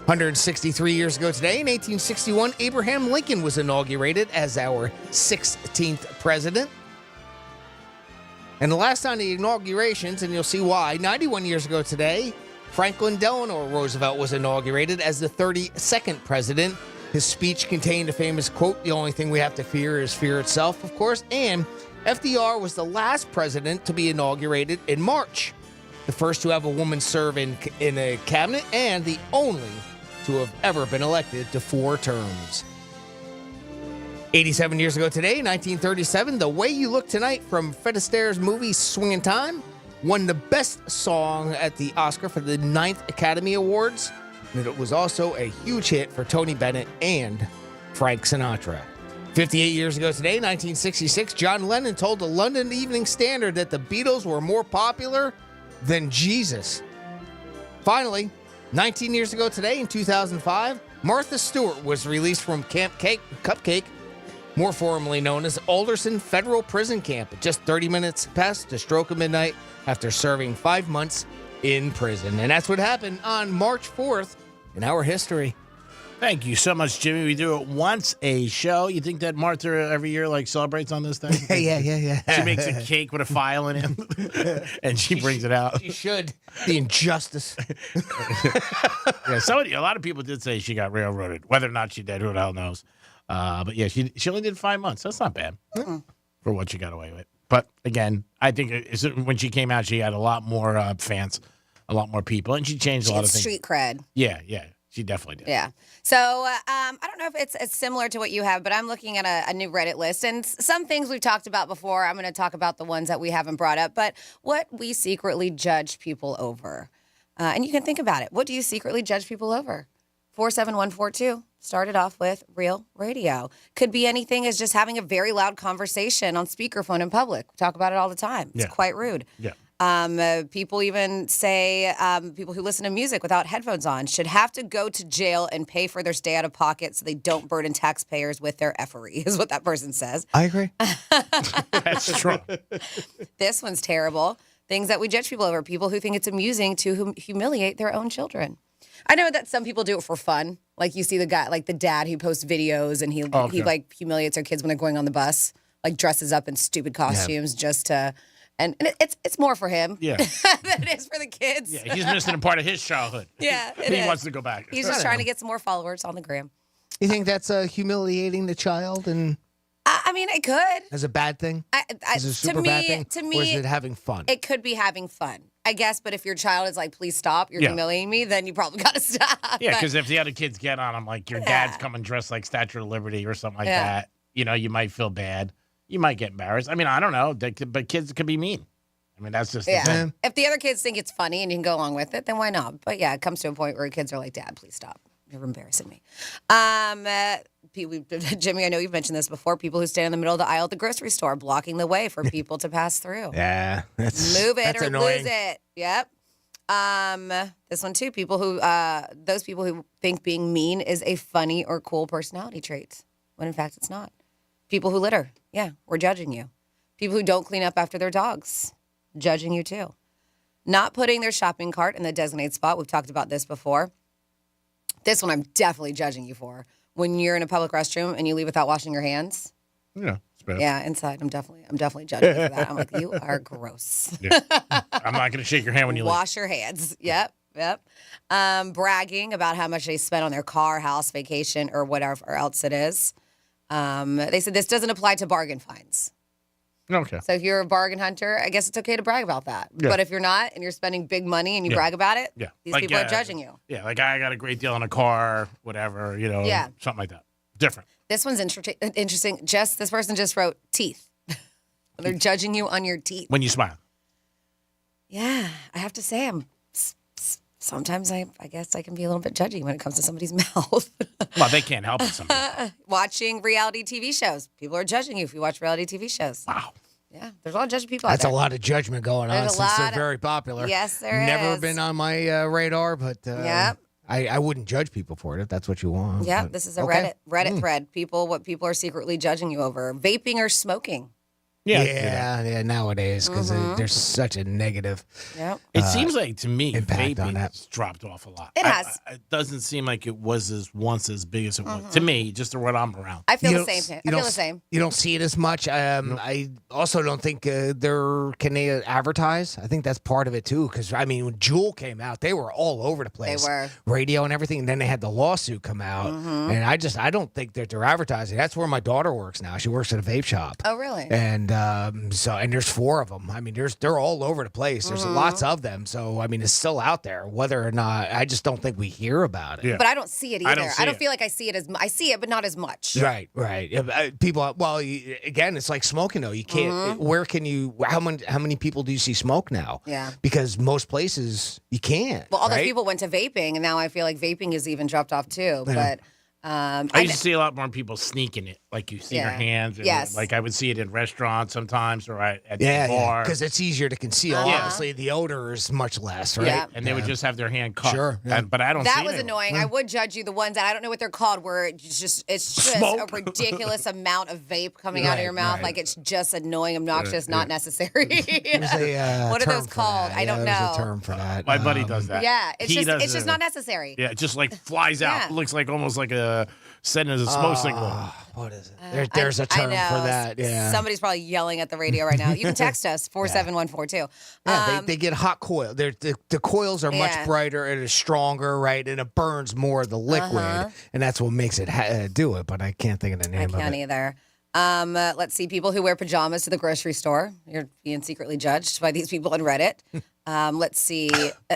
Speaker 11: 163 years ago today, in 1861, Abraham Lincoln was inaugurated as our 16th president. And the last on the inaugurations, and you'll see why, 91 years ago today, Franklin Delano Roosevelt was inaugurated as the 32nd president. His speech contained a famous quote, "The only thing we have to fear is fear itself," of course. And FDR was the last president to be inaugurated in March. The first to have a woman serve in a cabinet, and the only to have ever been elected to 4 terms. 87 years ago today, 1937, The Way You Look Tonight from Fred Astaire's movie Swingin' Time won the Best Song at the Oscar for the 9th Academy Awards. And it was also a huge hit for Tony Bennett and Frank Sinatra. 58 years ago today, 1966, John Lennon told the London Evening Standard that the Beatles were more popular than Jesus. Finally, 19 years ago today, in 2005, Martha Stewart was released from Camp Cupcake, more formally known as Alderson Federal Prison Camp, just 30 minutes past the stroke of midnight after serving 5 months in prison. And that's what happened on March 4th in our history.
Speaker 16: Thank you so much, Jimmy. We do it once a show. You think that Martha every year celebrates on this thing?
Speaker 11: Yeah.
Speaker 16: She makes a cake with a file in it, and she brings it out.
Speaker 11: She should. The injustice.
Speaker 16: Yeah, a lot of people did say she got railroaded. Whether or not she did, who the hell knows? But yeah, she only did 5 months. That's not bad for what she got away with. But again, I think when she came out, she had a lot more fans, a lot more people, and she changed a lot of things.
Speaker 1: Street cred.
Speaker 16: Yeah, she definitely did.
Speaker 1: Yeah. So I don't know if it's similar to what you have, but I'm looking at a new Reddit list, and some things we've talked about before. I'm going to talk about the ones that we haven't brought up, but what we secretly judge people over. And you can think about it. What do you secretly judge people over? 47142 started off with real radio. Could be anything as just having a very loud conversation on speakerphone in public. We talk about it all the time. It's quite rude.
Speaker 16: Yeah.
Speaker 1: People even say people who listen to music without headphones on should have to go to jail and pay for their stay out of pocket so they don't burden taxpayers with their effery, is what that person says.
Speaker 11: I agree.
Speaker 16: That's true.
Speaker 1: This one's terrible. Things that we judge people over. People who think it's amusing to humiliate their own children. I know that some people do it for fun. Like you see the guy, like the dad who posts videos and he like humiliates their kids when they're going on the bus, like dresses up in stupid costumes just to, and it's more for him than it is for the kids.
Speaker 16: Yeah, he's missing a part of his childhood.
Speaker 1: Yeah,
Speaker 16: he wants to go back.
Speaker 1: He's just trying to get some more followers on the gram.
Speaker 11: You think that's humiliating the child and?
Speaker 1: I mean, it could.
Speaker 11: As a bad thing? Is it a super bad thing?
Speaker 1: To me,
Speaker 11: or is it having fun?
Speaker 1: It could be having fun, I guess. But if your child is like, please stop, you're humiliating me, then you probably got to stop.
Speaker 16: Yeah, because if the other kids get on him, like your dad's coming dressed like Statue of Liberty or something like that, you might feel bad. You might get embarrassed. I mean, I don't know. But kids could be mean. I mean, that's just the thing.
Speaker 1: If the other kids think it's funny and you can go along with it, then why not? But yeah, it comes to a point where kids are like, Dad, please stop. You're embarrassing me. Jimmy, I know you've mentioned this before. People who stand in the middle of the aisle at the grocery store, blocking the way for people to pass through.
Speaker 11: Yeah,
Speaker 1: move it or
Speaker 11: annoying.
Speaker 1: lose it. Yep. This one too. Those people who think being mean is a funny or cool personality trait, when in fact it's not. People who litter, we're judging you. People who don't clean up after their dogs, judging you too. Not putting their shopping cart in the designated spot. We've talked about this before. This one I'm definitely judging you for. When you're in a public restroom and you leave without washing your hands.
Speaker 16: Yeah, it's bad.
Speaker 1: Yeah, inside I'm definitely judging you for that. I'm like, you are gross.
Speaker 16: Yeah. I'm not going to shake your hand when you leave.
Speaker 1: Wash your hands. Yep. Bragging about how much they spent on their car, house, vacation, or whatever else it is. They said this doesn't apply to bargain finds.
Speaker 16: Okay.
Speaker 1: So if you're a bargain hunter, I guess it's okay to brag about that.
Speaker 16: Yeah.
Speaker 1: But if you're not and you're spending big money and you brag about it, these people are judging you.
Speaker 16: Yeah, like I got a great deal on a car, whatever, something like that. Different.
Speaker 1: This one's interesting. This person just wrote teeth. They're judging you on your teeth.
Speaker 16: When you smile.
Speaker 1: Yeah, I have to say sometimes I guess I can be a little bit judgy when it comes to somebody's mouth.
Speaker 16: Well, they can't help it sometimes.
Speaker 1: Watching reality TV shows. People are judging you if you watch reality TV shows.
Speaker 16: Wow.
Speaker 1: Yeah, there's a lot of judgy people out
Speaker 11: That's a
Speaker 1: there.
Speaker 11: lot of judgment going on
Speaker 1: There's a
Speaker 11: since they're
Speaker 1: lot
Speaker 11: very popular.
Speaker 1: Yes, there
Speaker 11: Never
Speaker 1: is.
Speaker 11: been on my radar, but
Speaker 1: Yep.
Speaker 11: I wouldn't judge people for it if that's what you want.
Speaker 1: Yeah,
Speaker 11: but-
Speaker 1: this is a
Speaker 11: okay.
Speaker 1: Reddit thread. What people are secretly judging you over: vaping or smoking.
Speaker 11: Yeah, nowadays because
Speaker 1: Mhm.
Speaker 11: there's such a negative.
Speaker 1: Yep.
Speaker 16: It seems like to me
Speaker 11: impact on
Speaker 16: vaping
Speaker 11: that.
Speaker 16: has dropped off a lot.
Speaker 1: It has.
Speaker 16: It doesn't seem like it was once as big as it was to me. Just what I'm around.
Speaker 1: I feel
Speaker 11: You
Speaker 1: the
Speaker 11: don't-
Speaker 1: same.
Speaker 11: you
Speaker 1: I feel
Speaker 11: don't
Speaker 1: the
Speaker 11: s-
Speaker 1: same.
Speaker 11: You don't see it as much. I also don't think can they advertise. I think that's part of it too. Because I mean, when Juul came out, they were all over the place.
Speaker 1: were.
Speaker 11: Radio and everything. And then they had the lawsuit come out, and I don't think that they're advertising. That's where my daughter works now. She works at a vape shop.
Speaker 1: Oh, really?
Speaker 11: And and there's 4 of them. I mean, they're all over the place. There's lots of them. So I mean, it's still out there. Whether or not, I just don't think we hear about it.
Speaker 16: Yeah.
Speaker 1: But I don't see it either.
Speaker 16: I don't see it.
Speaker 1: feel like I see it I see it, but not as much.
Speaker 11: Right. People. Well, again, it's like smoking though. You can't. Where can you? How many people do you see smoke now?
Speaker 1: Yeah.
Speaker 11: Because most places you can't.
Speaker 1: Well, all those
Speaker 11: right?
Speaker 1: people went to vaping, and now I feel like vaping has even dropped off too.
Speaker 11: Yeah.
Speaker 1: But
Speaker 16: I used to see a lot more people sneaking it, like you see their
Speaker 1: Yeah.
Speaker 16: hands. And
Speaker 1: Yes.
Speaker 16: Like I would see it in restaurants sometimes, or at the
Speaker 11: Yeah,
Speaker 16: bar.
Speaker 11: because it's easier to conceal.
Speaker 1: Uh-huh.
Speaker 11: Obviously, the odor is much less, right?
Speaker 1: Yeah.
Speaker 16: And they would just have their hand cut.
Speaker 11: Sure, yeah.
Speaker 16: But I don't. see
Speaker 1: that was
Speaker 16: it anymore.
Speaker 1: annoying. I would judge you the ones that I don't know what they're called, where it's just
Speaker 16: Smoke.
Speaker 1: a ridiculous amount of vape coming out of
Speaker 11: Right,
Speaker 1: your mouth.
Speaker 11: right.
Speaker 1: Like it's just annoying, obnoxious, not necessary.
Speaker 11: There's a,
Speaker 1: What are
Speaker 11: term
Speaker 1: those
Speaker 11: for
Speaker 1: called?
Speaker 11: that.
Speaker 1: I don't
Speaker 11: There's
Speaker 1: know.
Speaker 11: a term for that.
Speaker 16: My buddy does that.
Speaker 1: Yeah, it's
Speaker 16: He does
Speaker 1: just
Speaker 16: it.
Speaker 1: not necessary.
Speaker 16: Yeah, it just like flies out.
Speaker 1: Yeah.
Speaker 16: Looks like almost like a sending as a smoke signal.
Speaker 11: What is it? There's a term
Speaker 1: I
Speaker 11: for
Speaker 1: know.
Speaker 11: that. Yeah.
Speaker 1: Somebody's probably yelling at the radio right now. You can text us 47142.
Speaker 11: Yeah, they get hot coil. The coils are
Speaker 1: Yeah.
Speaker 11: much brighter and it's stronger, right? And it burns more of the liquid, and that's what makes it do it. But I can't think of the
Speaker 1: I
Speaker 11: name of
Speaker 1: can't
Speaker 11: it.
Speaker 1: either. Let's see. People who wear pajamas to the grocery store. You're being secretly judged by these people on Reddit. Let's see.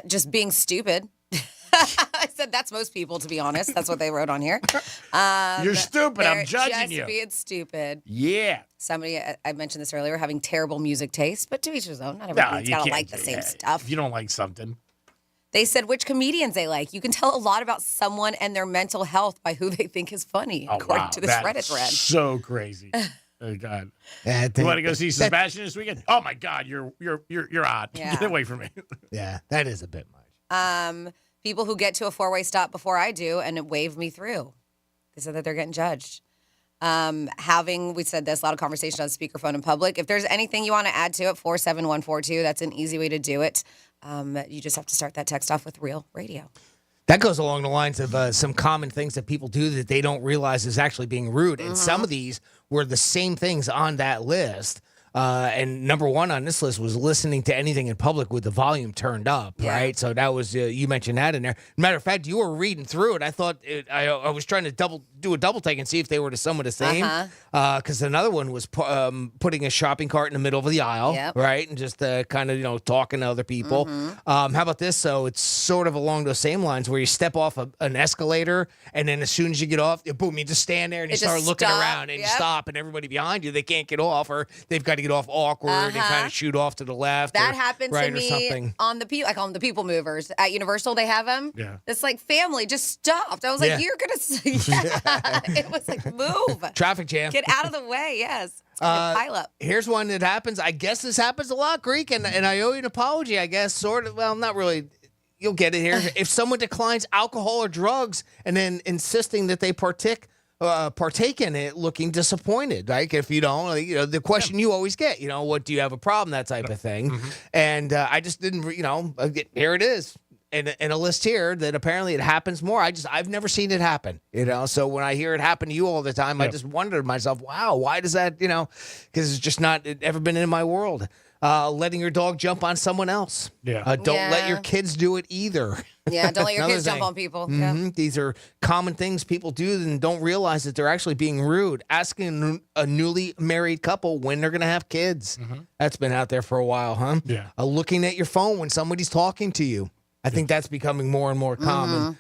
Speaker 1: Just being stupid. I said that's most people, to be honest. That's what they wrote on here.
Speaker 16: You're stupid. I'm
Speaker 1: they're
Speaker 16: judging
Speaker 1: just
Speaker 16: you.
Speaker 1: being stupid.
Speaker 16: Yeah.
Speaker 1: Somebody, I mentioned this earlier, having terrible music taste, but to each his own. Not
Speaker 16: No,
Speaker 1: everybody's
Speaker 16: you
Speaker 1: got to
Speaker 16: can't
Speaker 1: like the
Speaker 16: do
Speaker 1: same
Speaker 16: that.
Speaker 1: stuff.
Speaker 16: If you don't like something.
Speaker 1: They said which comedians they like. You can tell a lot about someone and their mental health by who they think is funny,
Speaker 16: Oh,
Speaker 1: according
Speaker 16: wow.
Speaker 1: to this
Speaker 16: That
Speaker 1: Reddit
Speaker 16: is
Speaker 1: thread.
Speaker 16: So crazy. Oh God.
Speaker 11: Yeah,
Speaker 16: You want to go see Sebastian this weekend? Oh my God, you're odd.
Speaker 1: Yeah.
Speaker 16: Get away from me.
Speaker 11: Yeah, that is a bit much.
Speaker 1: People who get to a four-way stop before I do and wave me through. They said that they're getting judged. We said this, a lot of conversation on speakerphone in public. If there's anything you want to add to it, 47142, that's an easy way to do it. You just have to start that text off with Real Radio.
Speaker 11: That goes along the lines of some common things that people do that they don't realize is actually being rude. And some of these were the same things on that list. And number one on this list was listening to anything in public with the volume turned up, right? So that was, you mentioned that in there. Matter of fact, you were reading through it. I thought, I was trying to do a double take and see if they were some of the same. Because another one was putting a shopping cart in the middle of the aisle, right? And just kind of, talking to other people. How about this? So it's sort of along those same lines where you step off an escalator and then as soon as you get off, boom, you just stand there and you start looking around and you stop and everybody behind you, they can't get off or they've got to get off awkward and kind of shoot off to the left.
Speaker 1: That
Speaker 11: or,
Speaker 1: happened
Speaker 11: right,
Speaker 1: to
Speaker 11: or
Speaker 1: me
Speaker 11: something.
Speaker 1: on I call them the people movers. At Universal, they have them.
Speaker 11: Yeah.
Speaker 1: It's like family just stopped. I was like,
Speaker 11: Yeah.
Speaker 1: you're going to, it was like, move.
Speaker 11: Traffic jam.
Speaker 1: Get out of the way, yes. It's like a pile up.
Speaker 11: Here's one that happens. I guess this happens a lot, Greek, and I owe you an apology, I guess, sort of. Well, not really. You'll get it here. If someone declines alcohol or drugs and then insisting that they partake in it, looking disappointed. Like if you don't, the question you always get, what do you have a problem? That type of thing. And I just didn't, here it is. In a list here that apparently it happens more. I've never seen it happen, So when I hear it happen to you all the time, I just wonder to myself, wow, why does that, because it's just not ever been in my world. Letting your dog jump on someone else.
Speaker 16: Yeah.
Speaker 11: Don't let
Speaker 1: Yeah.
Speaker 11: your kids do it either.
Speaker 1: Yeah, don't let your
Speaker 11: Another
Speaker 1: kids jump
Speaker 11: thing.
Speaker 1: on people.
Speaker 11: These are common things people do and don't realize that they're actually being rude. Asking a newly married couple when they're going to have kids. That's been out there for a while, huh?
Speaker 16: Yeah.
Speaker 11: Looking at your phone when somebody's talking to you. I think that's becoming more and more common.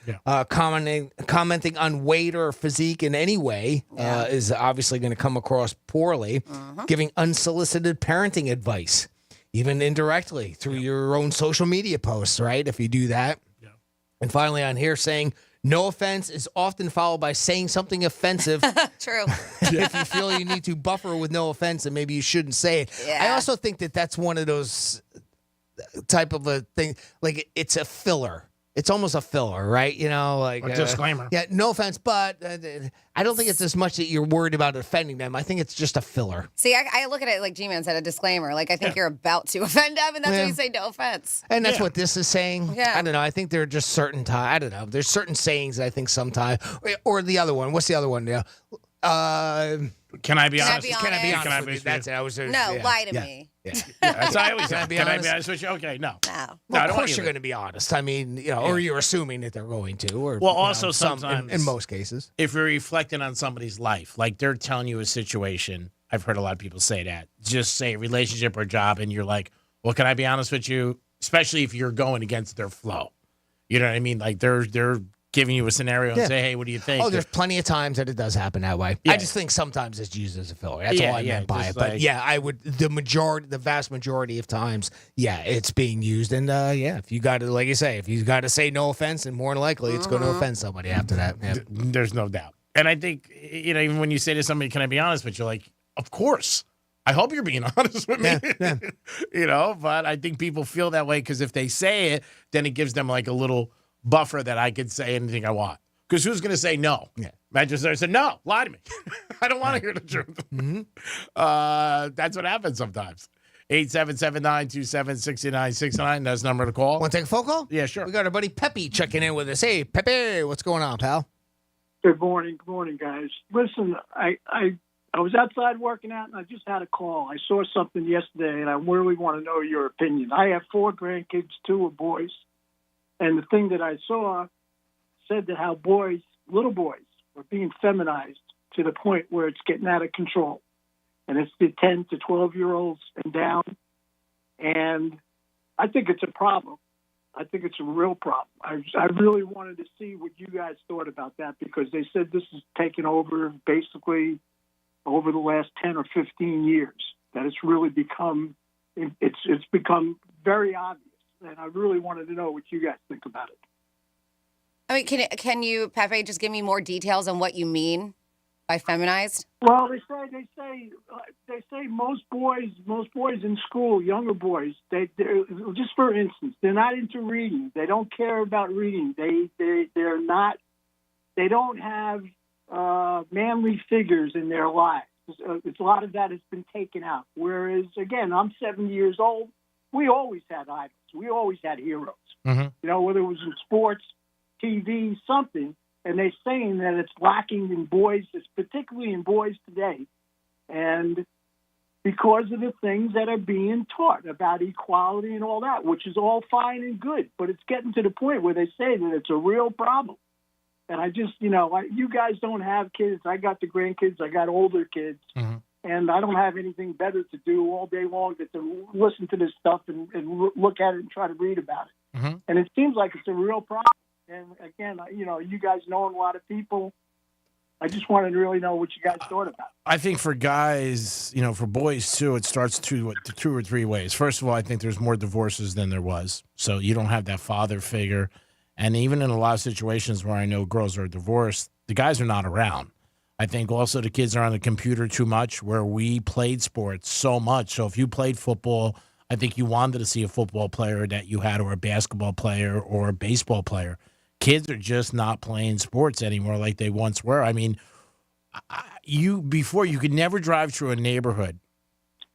Speaker 11: Commenting on weight or physique in any way is obviously going to come across poorly. Giving unsolicited parenting advice, even indirectly through your own social media posts, right? If you do that. And finally on here saying No offense is often followed by saying something offensive.
Speaker 1: True.
Speaker 11: If you feel you need to buffer with no offense, then maybe you shouldn't say it.
Speaker 1: Yeah.
Speaker 11: I also think that that's one of those type of a thing. Like it's a filler. It's almost a filler, right? You know, like
Speaker 16: A disclaimer.
Speaker 11: Yeah, no offense, but I don't think it's as much that you're worried about offending them. I think it's just a filler.
Speaker 1: See, I look at it like G-Man said, a disclaimer. Like, I think you're about to offend them, and that's why you say no offense.
Speaker 11: And that's what this is saying.
Speaker 1: Yeah.
Speaker 11: I don't know. I think there are just certain times. I don't know. There's certain sayings that I think sometimes. Or the other one. What's the other one? Yeah.
Speaker 16: Can I be
Speaker 1: Can I
Speaker 16: honest?
Speaker 1: be
Speaker 11: Can I be
Speaker 1: honest?
Speaker 11: honest
Speaker 16: Can I
Speaker 11: with
Speaker 16: be
Speaker 11: you?
Speaker 16: honest
Speaker 11: That's it. I was.
Speaker 1: No, lie to me.
Speaker 11: Yeah.
Speaker 16: That's how I always say.
Speaker 11: Can I be
Speaker 16: Can I
Speaker 11: honest?
Speaker 16: be honest with you? Okay, no.
Speaker 1: No.
Speaker 11: Well,
Speaker 16: No, I
Speaker 11: of
Speaker 16: don't want
Speaker 11: course
Speaker 16: you
Speaker 11: you're
Speaker 16: to.
Speaker 11: going to be honest. I mean, or you're assuming that they're going to. Or
Speaker 16: Well,
Speaker 11: you know,
Speaker 16: also sometimes
Speaker 11: in most cases,
Speaker 16: if you're reflecting on somebody's life, like they're telling you a situation, I've heard a lot of people say that. Just say relationship or job, and you're like, well, can I be honest with you? Especially if you're going against their flow. You know what I mean? Like they're giving you a scenario and say, hey, what do you think?
Speaker 11: Oh, there's plenty of times that it does happen that way.
Speaker 16: Yeah.
Speaker 11: I just think sometimes it's used as a filler. That's all I meant by it.
Speaker 16: just
Speaker 11: But
Speaker 16: like-
Speaker 11: yeah, I would the vast majority of times, yeah, it's being used. And if you got to, like you say, if you got to say no offense, and more than likely it's going to offend somebody after that. Yeah.
Speaker 16: There's no doubt. And I think, even when you say to somebody, can I be honest with you? Like, of course. I hope you're being honest with me.
Speaker 11: Yeah.
Speaker 16: But I think people feel that way because if they say it, then it gives them like a little buffer that I could say anything I want. Because who's going to say no?
Speaker 11: Yeah.
Speaker 16: Manchester said, no, lie to me. I don't want to hear the truth.
Speaker 11: Mm-hmm.
Speaker 16: That's what happens sometimes. 877-927-6969. That's the number to call.
Speaker 11: Want to take a phone call?
Speaker 16: Yeah, sure.
Speaker 11: We got our buddy Peppy checking in with us. Hey, Pepe, what's going on, pal?
Speaker 3: Good morning, guys. Listen, I was outside working out, and I just had a call. I saw something yesterday, and I really want to know your opinion. I have 4 grandkids, 2 are boys, and the thing that I saw said that how little boys, are being feminized to the point where it's getting out of control, and it's the 10 to 12-year-olds and down, and I think it's a problem. I think it's a real problem. I really wanted to see what you guys thought about that because they said this is taken over basically over the last 10 or 15 years, that it's really become very obvious. And I really wanted to know what you guys think about it.
Speaker 1: I mean, can you, Pepe, just give me more details on what you mean by feminized?
Speaker 3: Well, they say most boys in school, younger boys, they're just for instance, they're not into reading. They don't care about reading. They don't have manly figures in their lives. It's a lot of that has been taken out. Whereas, again, I'm 70 years old. We always had idols. We always had heroes.
Speaker 16: Mm-hmm.
Speaker 3: Whether it was in sports, TV, something. And they're saying that it's lacking in boys, it's particularly in boys today. And because of the things that are being taught about equality and all that, which is all fine and good. But it's getting to the point where they say that it's a real problem. And I just, you guys don't have kids. I got the grandkids. I got older kids.
Speaker 16: Mm-hmm.
Speaker 3: And I don't have anything better to do all day long than to listen to this stuff and look at it and try to read about it.
Speaker 16: Mm-hmm.
Speaker 3: And it seems like it's a real problem. And again, you guys knowing a lot of people, I just wanted to really know what you guys thought about it.
Speaker 16: I think for guys, for boys too, it starts two or three ways. First of all, I think there's more divorces than there was. So you don't have that father figure. And even in a lot of situations where I know girls are divorced, the guys are not around. I think also the kids are on the computer too much where we played sports so much. So if you played football, I think you wanted to see a football player that you had or a basketball player or a baseball player. Kids are just not playing sports anymore like they once were. I mean, before you could never drive through a neighborhood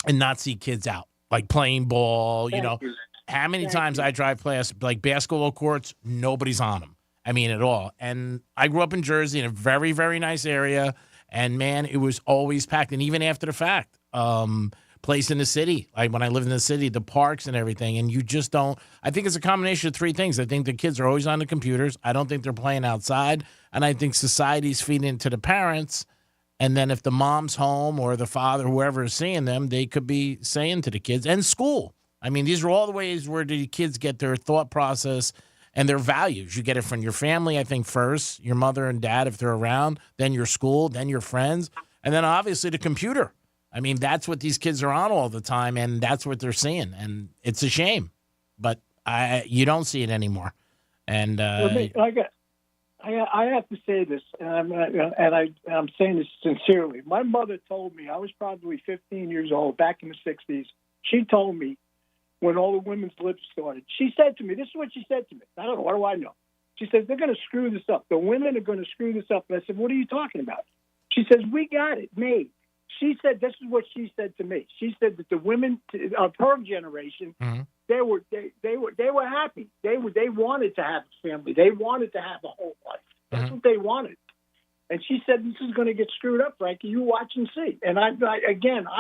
Speaker 16: and not see kids out, like playing ball, How many times I drive past like basketball courts, nobody's on them. I mean, at all. And I grew up in Jersey in a very, very nice area. And, man, it was always packed. And even after the fact, place in the city, like when I lived in the city, the parks and everything. And you just don't – I think it's a combination of 3 things. I think the kids are always on the computers. I don't think they're playing outside. And I think society's feeding into the parents. And then if the mom's home or the father, whoever is seeing them, they could be saying to the kids – and school. I mean, these are all the ways where the kids get their thought process and their values. You get it from your family, I think, first, your mother and dad, if they're around, then your school, then your friends, and then obviously the computer. I mean, that's what these kids are on all the time, and that's what they're seeing, and it's a shame. But you don't see it anymore. And
Speaker 3: I I have to say this, and I'm saying this sincerely. My mother told me, I was probably 15 years old back in the 60s. She told me when all the women's libs started. She said to me, this is what she said to me. I don't know, what do I know? She says, they're going to screw this up. The women are going to screw this up. And I said, what are you talking about? She says, we got it made. She said, this is what she said to me. She said that the women of her generation, they were happy. They wanted to have a family. They wanted to have a whole life. That's what they wanted. And she said, this is going to get screwed up, Frankie. You watch and see. And I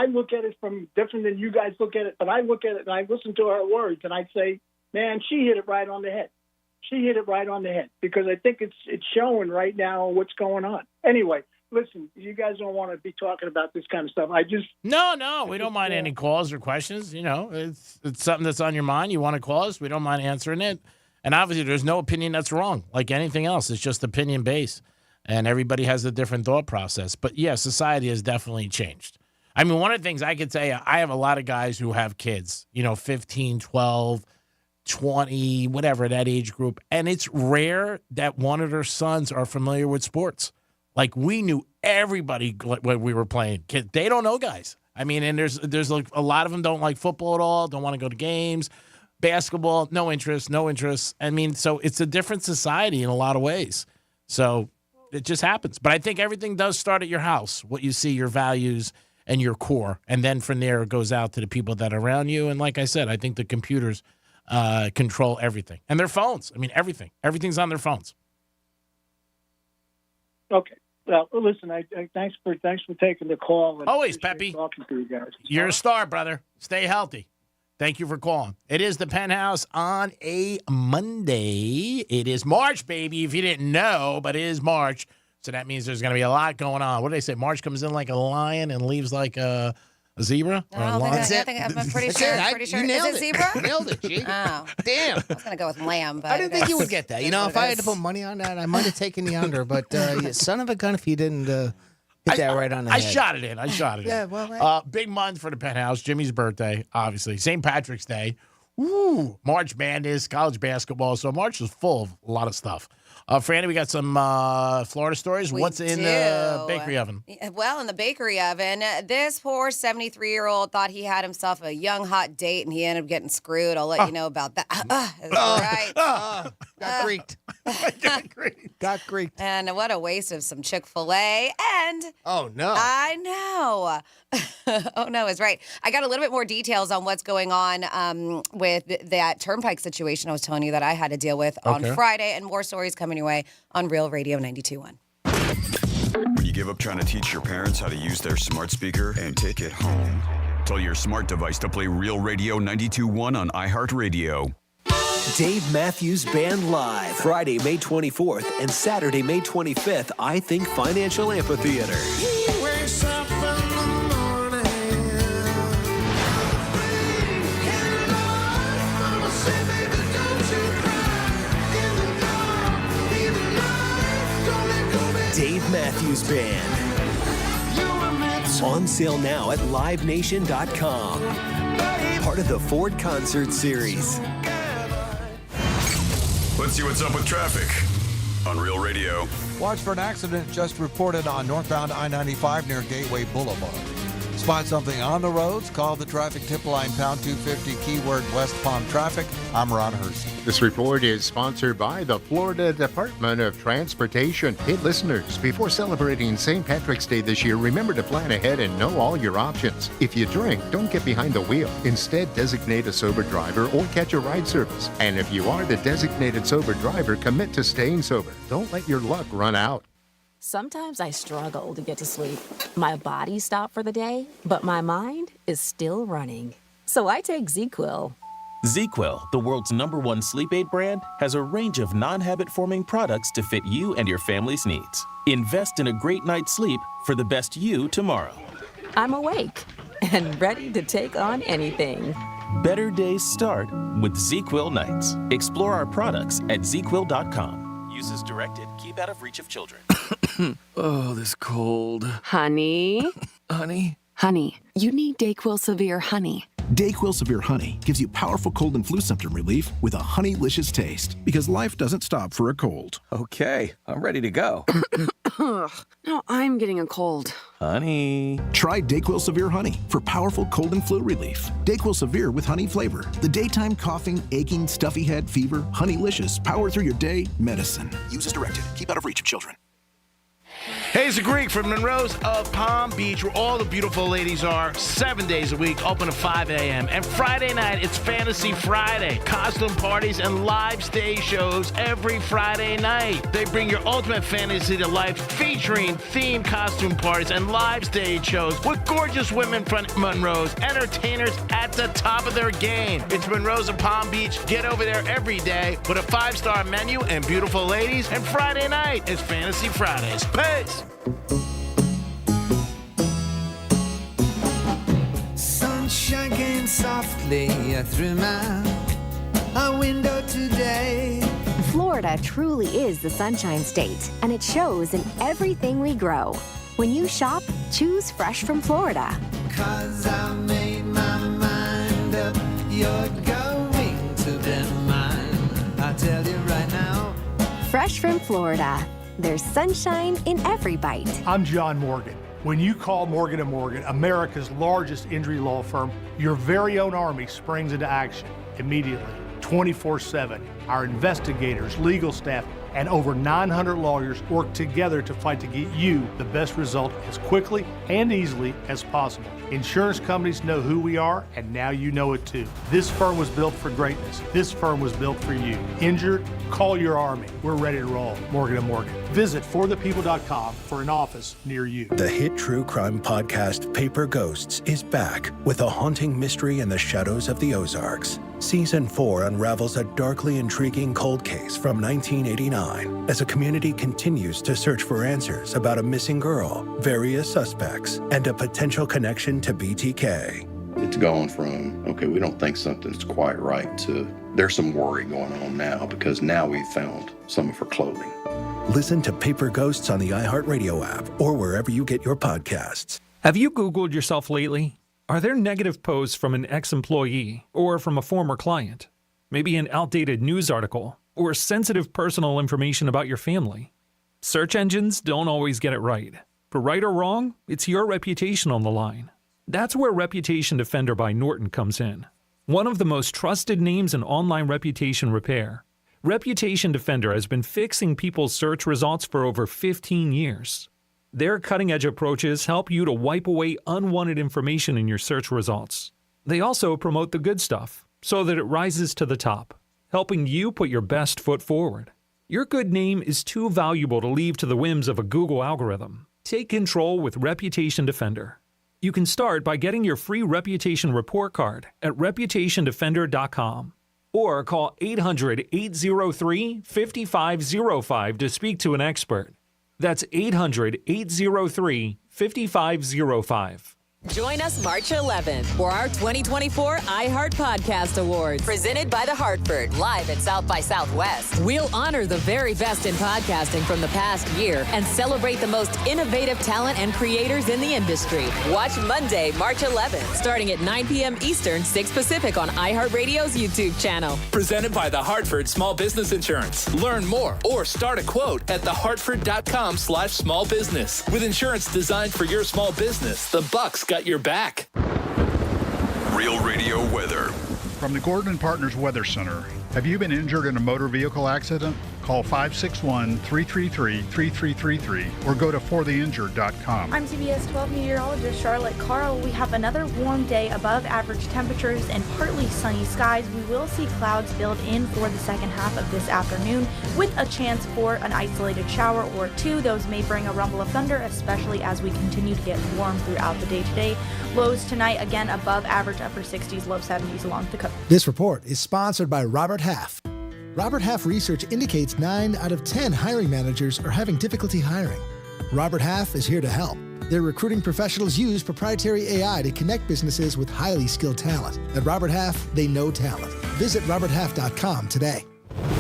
Speaker 3: look at it from different than you guys look at it. But I look at it and I listen to her words and I say, man, she hit it right on the head. She hit it right on the head because I think it's showing right now what's going on. Anyway, listen, you guys don't want to be talking about this kind of stuff.
Speaker 16: No, we don't mind any calls or questions. You know, it's something that's on your mind. You want to call us, we don't mind answering it. And obviously, there's no opinion that's wrong. Like anything else, it's just opinion based, and everybody has a different thought process. But yeah, society has definitely changed. I mean, one of the things I could tell you, I have a lot of guys who have kids. 15, 12, 20, whatever, that age group, and it's rare that one of their sons are familiar with sports. Like, we knew everybody when we were playing. They don't know guys. I mean, and there's like a lot of them don't like football at all, don't want to go to games. Basketball, no interest. I mean, so it's a different society in a lot of ways. So it just happens. But I think everything does start at your house, what you see, your values, and your core. And then from there, it goes out to the people that are around you. And like I said, I think the computers control everything. And their phones. I mean, everything. Everything's on their phones.
Speaker 3: Okay. Well, listen, thanks for taking the call. And
Speaker 16: always, Peppy.
Speaker 3: Talking to you guys.
Speaker 16: You're a star, brother. Stay healthy. Thank you for calling. It is the Penthouse on a Monday. It is March, baby, if you didn't know, but it is March. So that means there's going to be a lot going on. What do they say? March comes in like a lion and leaves like a zebra? Or a lion?
Speaker 1: I'm pretty sure.
Speaker 11: You nailed
Speaker 1: Is it zebra?
Speaker 11: Nailed it, G.
Speaker 1: Oh.
Speaker 11: Damn.
Speaker 1: I was going to go with lamb. But
Speaker 11: I didn't think you would get that. If I had to put money on that, I might have taken the under. But you son of a gun if you didn't hit that right on the head.
Speaker 16: I shot it in.
Speaker 11: Yeah, well.
Speaker 16: Big month for the Penthouse. Jimmy's birthday, obviously. St. Patrick's Day. Ooh, March Madness, college basketball. So March is full of a lot of stuff. Franny, we got some Florida stories. What's in the bakery oven?
Speaker 1: Well, in the bakery oven, this poor 73-year-old thought he had himself a young, hot date, and he ended up getting screwed. I'll let you know about that. Right.
Speaker 11: Got greeked. Got greeked.
Speaker 1: And what a waste of some Chick-fil-A. And
Speaker 11: oh, no.
Speaker 1: I know. Oh, no, is right. I got a little bit more details on what's going on with that turnpike situation I was telling you that I had to deal with on Friday, and more stories coming your way on Real Radio 92.1.
Speaker 5: When you give up trying to teach your parents how to use their smart speaker and take it home, tell your smart device to play Real Radio 92.1 on iHeartRadio.
Speaker 7: Dave Matthews Band Live, Friday, May 24th and Saturday, May 25th, I Think Financial Amphitheater. Dave Matthews Band. On sale now at livenation.com. Part of the Ford Concert Series.
Speaker 5: Let's see what's up with traffic on Real Radio.
Speaker 13: Watch for an accident just reported on northbound I-95 near Gateway Boulevard. Spot something on the roads? Call the traffic tip line pound 250 keyword West Palm Traffic. I'm Ron Hurst.
Speaker 8: This report is sponsored by the Florida Department of Transportation. Hey, listeners, before celebrating St. Patrick's Day this year, remember to plan ahead and know all your options. If you drink, don't get behind the wheel. Instead, designate a sober driver or catch a ride service. And if you are the designated sober driver, commit to staying sober. Don't let your luck run out.
Speaker 27: Sometimes I struggle to get to sleep. My body stopped for the day, but my mind is still running. So I take ZzzQuil.
Speaker 4: ZzzQuil, the world's #1 sleep aid brand, has a range of non-habit-forming products to fit you and your family's needs. Invest in a great night's sleep for the best you tomorrow.
Speaker 27: I'm awake and ready to take on anything.
Speaker 4: Better days start with ZzzQuil nights. Explore our products at ZzzQuil.com. Use as directed. Keep out of reach of children.
Speaker 23: Oh, this cold.
Speaker 24: Honey?
Speaker 23: Honey?
Speaker 24: Honey, you need DayQuil Severe Honey.
Speaker 25: DayQuil Severe Honey gives you powerful cold and flu symptom relief with a honeylicious taste, because life doesn't stop for a cold.
Speaker 23: Okay, I'm ready to go.
Speaker 24: Now I'm getting a cold.
Speaker 23: Honey.
Speaker 25: Try DayQuil Severe Honey for powerful cold and flu relief. DayQuil Severe with honey flavor. The daytime coughing, aching, stuffy head, fever, honeylicious, power through your day medicine. Use as directed. Keep out of reach of children.
Speaker 16: Hey, it's the Greek from Monroe's of Palm Beach, where all the beautiful ladies are 7 days a week, open at 5 a.m. And Friday night, it's Fantasy Friday. Costume parties and live stage shows every Friday night. They bring your ultimate fantasy to life, featuring themed costume parties and live stage shows with gorgeous women from Monroe's, entertainers at the top of their game. It's Monroe's of Palm Beach. Get over there every day with a 5-star menu and beautiful ladies. And Friday night, it's Fantasy Fridays. Peace!
Speaker 12: Sunshine came softly through my window today.
Speaker 14: Florida truly is the Sunshine State, and it shows in everything we grow. When you shop, choose fresh from Florida.
Speaker 12: 'Cause I made my mind up, you're going to be mine. I tell you right now.
Speaker 14: Fresh from Florida. There's sunshine in every bite.
Speaker 15: I'm John Morgan. When you call Morgan & Morgan, America's largest injury law firm, your very own army springs into action immediately, 24/7. Our investigators, legal staff, and over 900 lawyers work together to fight to get you the best result as quickly and easily as possible. Insurance companies know who we are, and now you know it too. This firm was built for greatness. This firm was built for you. Injured? Call your army. We're ready to roll. Morgan & Morgan. Visit forthepeople.com for an office near you.
Speaker 17: The hit true crime podcast Paper Ghosts is back with a haunting mystery in the shadows of the Ozarks. Season 4 unravels a darkly intriguing cold case from 1989 as a community continues to search for answers about a missing girl, various suspects, and a potential connection to BTK.
Speaker 18: It's gone from, okay, we don't think something's quite right, to there's some worry going on now because now we've found some of her clothing.
Speaker 17: Listen to Paper Ghosts on the iHeartRadio app or wherever you get your podcasts.
Speaker 19: Have you Googled yourself lately? Are there negative posts from an ex-employee or from a former client? Maybe an outdated news article or sensitive personal information about your family? Search engines don't always get it right. For right or wrong, it's your reputation on the line. That's where Reputation Defender by Norton comes in. One of the most trusted names in online reputation repair. Reputation Defender has been fixing people's search results for over 15 years. Their cutting-edge approaches help you to wipe away unwanted information in your search results. They also promote the good stuff so that it rises to the top, helping you put your best foot forward. Your good name is too valuable to leave to the whims of a Google algorithm. Take control with Reputation Defender. You can start by getting your free reputation report card at reputationdefender.com or call 800-803-5505 to speak to an expert. That's 800-803-5505.
Speaker 27: Join us March 11th for our 2024 iHeart Podcast Awards, presented by The Hartford, live at South by Southwest. We'll honor the very best in podcasting from the past year and celebrate the most innovative talent and creators in the industry. Watch Monday, March 11th, starting at 9 p.m. Eastern, 6 Pacific on iHeartRadio's YouTube channel.
Speaker 20: Presented by The Hartford Small Business Insurance. Learn more or start a quote at thehartford.com/small business. With insurance designed for your small business, the Bucks got your back.
Speaker 5: Real Radio weather.
Speaker 21: From the Gordon & Partners Weather Center. Have you been injured in a motor vehicle accident? Call 561-333-3333 or go to fortheinjured.com.
Speaker 28: I'm CBS 12 meteorologist Charlotte Carl. We have another warm day above average temperatures and partly sunny skies. We will see clouds build in for the second half of this afternoon with a chance for an isolated shower or two. Those may bring a rumble of thunder, especially as we continue to get warm throughout the day today. Lows tonight, again, above average, upper 60s, low 70s along the coast.
Speaker 29: This report is sponsored by Robert Half. Robert Half research indicates 9 out of 10 hiring managers are having difficulty hiring. Robert Half is here to help. Their recruiting professionals use proprietary AI to connect businesses with highly skilled talent. At Robert Half, they know talent. Visit roberthalf.com today.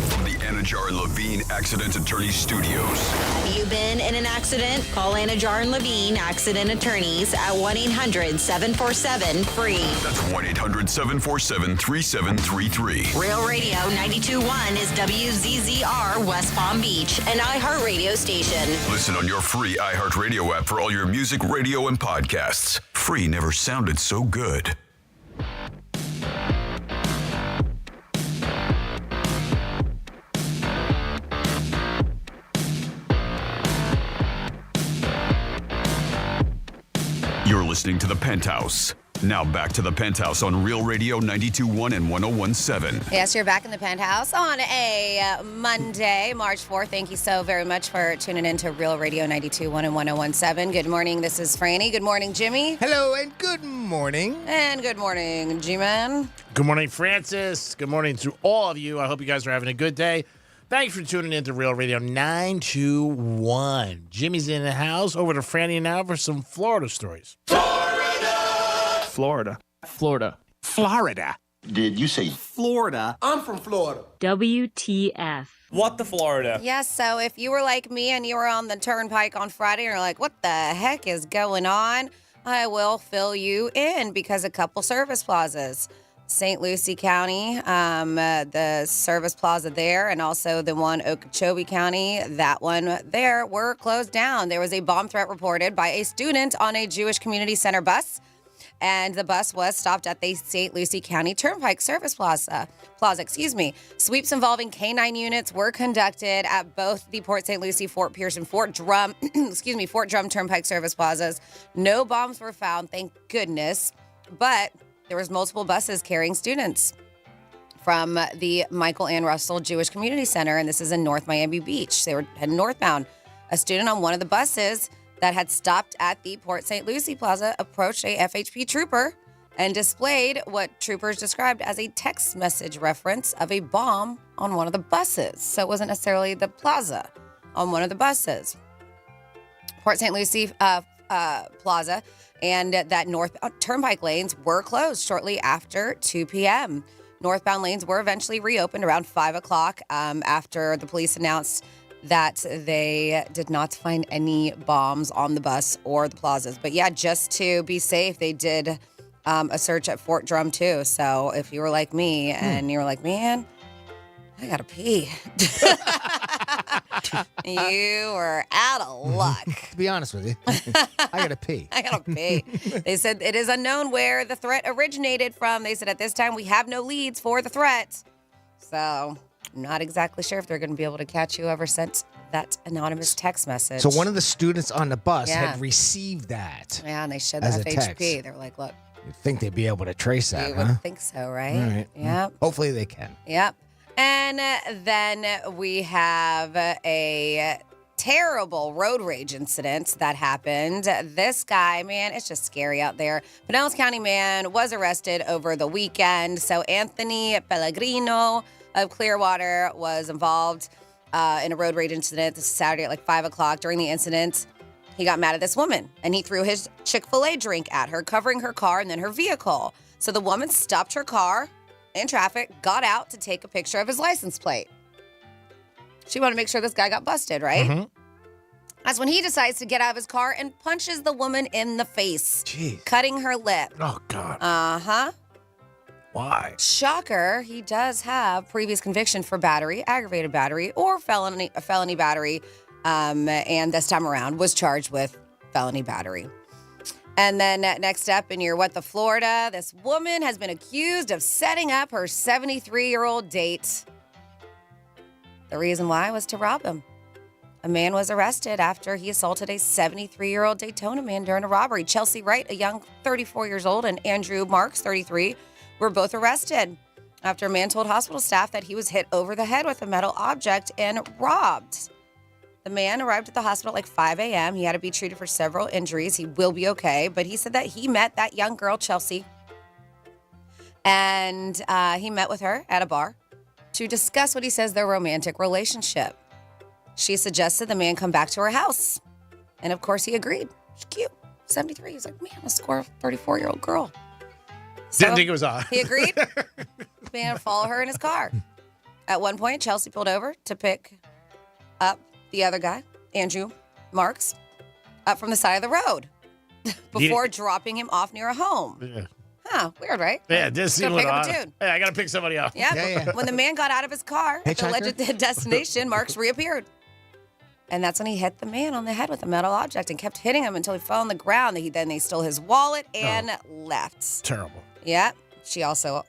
Speaker 5: From the Anajar and Levine Accident Attorney Studios.
Speaker 1: Have you been in an accident? Call Anajar and Levine Accident Attorneys at 1-800-747-FREE.
Speaker 5: That's 1-800-747-3733.
Speaker 1: Real Radio 92.1 is WZZR West Palm Beach, an iHeartRadio station.
Speaker 5: Listen on your free iHeartRadio app for all your music, radio, and podcasts. Free never sounded so good. You're listening to The Penthouse. Now back to The Penthouse on Real Radio 92.1 and 101.7.
Speaker 2: Yes, you're back in The Penthouse on a Monday, March 4th. Thank you so very much for tuning in to Real Radio 92.1 and 101.7. Good morning. This is Franny. Good morning, Jimmy.
Speaker 3: Hello, and good morning.
Speaker 2: And good morning, G-Man.
Speaker 16: Good morning, Francis. Good morning to all of you. I hope you guys are having a good day. Thanks for tuning in to Real Radio 921. Jimmy's in the house. Over to Franny now for some Florida stories.
Speaker 23: Florida.
Speaker 3: Florida.
Speaker 23: Did you say Florida?
Speaker 3: I'm from Florida.
Speaker 6: WTF.
Speaker 23: What the Florida?
Speaker 2: Yes, so if you were like me and you were on the turnpike on Friday and you're like, what the heck is going on? I will fill you in because a couple service plazas. St. Lucie County, the service plaza there, and also the one Okeechobee County, that one there, were closed down. There was a bomb threat reported by a student on a Jewish Community Center bus, and the bus was stopped at the St. Lucie County Turnpike Service Plaza. Sweeps involving K-9 units were conducted at both the Port St. Lucie, Fort Pierce, and Fort Drum Turnpike Service Plazas. No bombs were found, thank goodness, but there was multiple buses carrying students from the Michael Ann Russell Jewish Community Center, and this is in North Miami Beach. They were heading northbound. A student on one of the buses that had stopped at the Port St. Lucie Plaza approached a FHP trooper and displayed what troopers described as a text message reference of a bomb on one of the buses. So it wasn't necessarily the plaza, on one of the buses. Port St. Lucie Plaza and that north turnpike lanes were closed shortly after 2 p.m. Northbound lanes were eventually reopened around 5 o'clock after the police announced that they did not find any bombs on the bus or the plazas. But yeah, just to be safe, they did a search at Fort Drum too. So if you were like me and you were like, man, I gotta pee. You were out of luck.
Speaker 3: To be honest with you, I gotta pee.
Speaker 2: I gotta pee. They said it is unknown where the threat originated from. They said at this time we have no leads for the threat. So I'm not exactly sure if they're going to be able to catch whoever sent that anonymous text message.
Speaker 3: So one of the students on the bus had received that.
Speaker 2: Yeah, and they showed
Speaker 3: as
Speaker 2: the
Speaker 3: a
Speaker 2: FHP.
Speaker 3: text.
Speaker 2: They were like, look.
Speaker 3: You'd think they'd be able to trace that,
Speaker 2: You
Speaker 3: huh?
Speaker 2: would think so, right?
Speaker 3: All right.
Speaker 2: Yep.
Speaker 3: Hopefully they can.
Speaker 2: Yep. And then we have a terrible road rage incident that happened. This guy, man, it's just scary out there. Pinellas County man was arrested over the weekend. So Anthony Pellegrino of Clearwater was involved in a road rage incident this Saturday at like 5 o'clock. During the incident, he got mad at this woman and he threw his Chick-fil-A drink at her, covering her car and then her vehicle. So the woman stopped her car in traffic, got out to take a picture of his license plate. She wanted to make sure this guy got busted, right?
Speaker 3: Mm-hmm.
Speaker 2: That's when he decides to get out of his car and punches the woman in the face, cutting her lip.
Speaker 3: Oh, God.
Speaker 2: Uh-huh.
Speaker 3: Why?
Speaker 2: Shocker, he does have previous conviction for battery, aggravated battery, or felony battery, and this time around was charged with felony battery. And then next up in your What the Florida, this woman has been accused of setting up her 73-year-old date. The reason why was to rob him. A man was arrested after he assaulted a 73-year-old Daytona man during a robbery. Chelsea Wright, a young 34 years old, and Andrew Marks, 33, were both arrested after a man told hospital staff that he was hit over the head with a metal object and robbed. The man arrived at the hospital at like 5 a.m. He had to be treated for several injuries. He will be okay, but he said that he met that young girl, Chelsea, and he met with her at a bar to discuss what he says their romantic relationship. She suggested the man come back to her house, and of course he agreed. She's cute, 73. He's like, man, a score 34-year-old girl. So
Speaker 16: Didn't think it was on.
Speaker 2: He agreed. The man followed her in his car. At one point, Chelsea pulled over to pick up the other guy, Andrew Marks, up from the side of the road before dropping him off near a home.
Speaker 16: Yeah.
Speaker 2: Huh, weird, right?
Speaker 16: Yeah, just seemed a
Speaker 2: pick
Speaker 16: little
Speaker 2: up a
Speaker 16: odd.
Speaker 2: dude.
Speaker 16: Hey, I got to pick somebody up.
Speaker 2: Yeah. When the man got out of his car at the alleged destination, Marks reappeared. And that's when he hit the man on the head with a metal object and kept hitting him until he fell on the ground. Then they stole his wallet and left.
Speaker 16: Terrible.
Speaker 2: Yeah. She also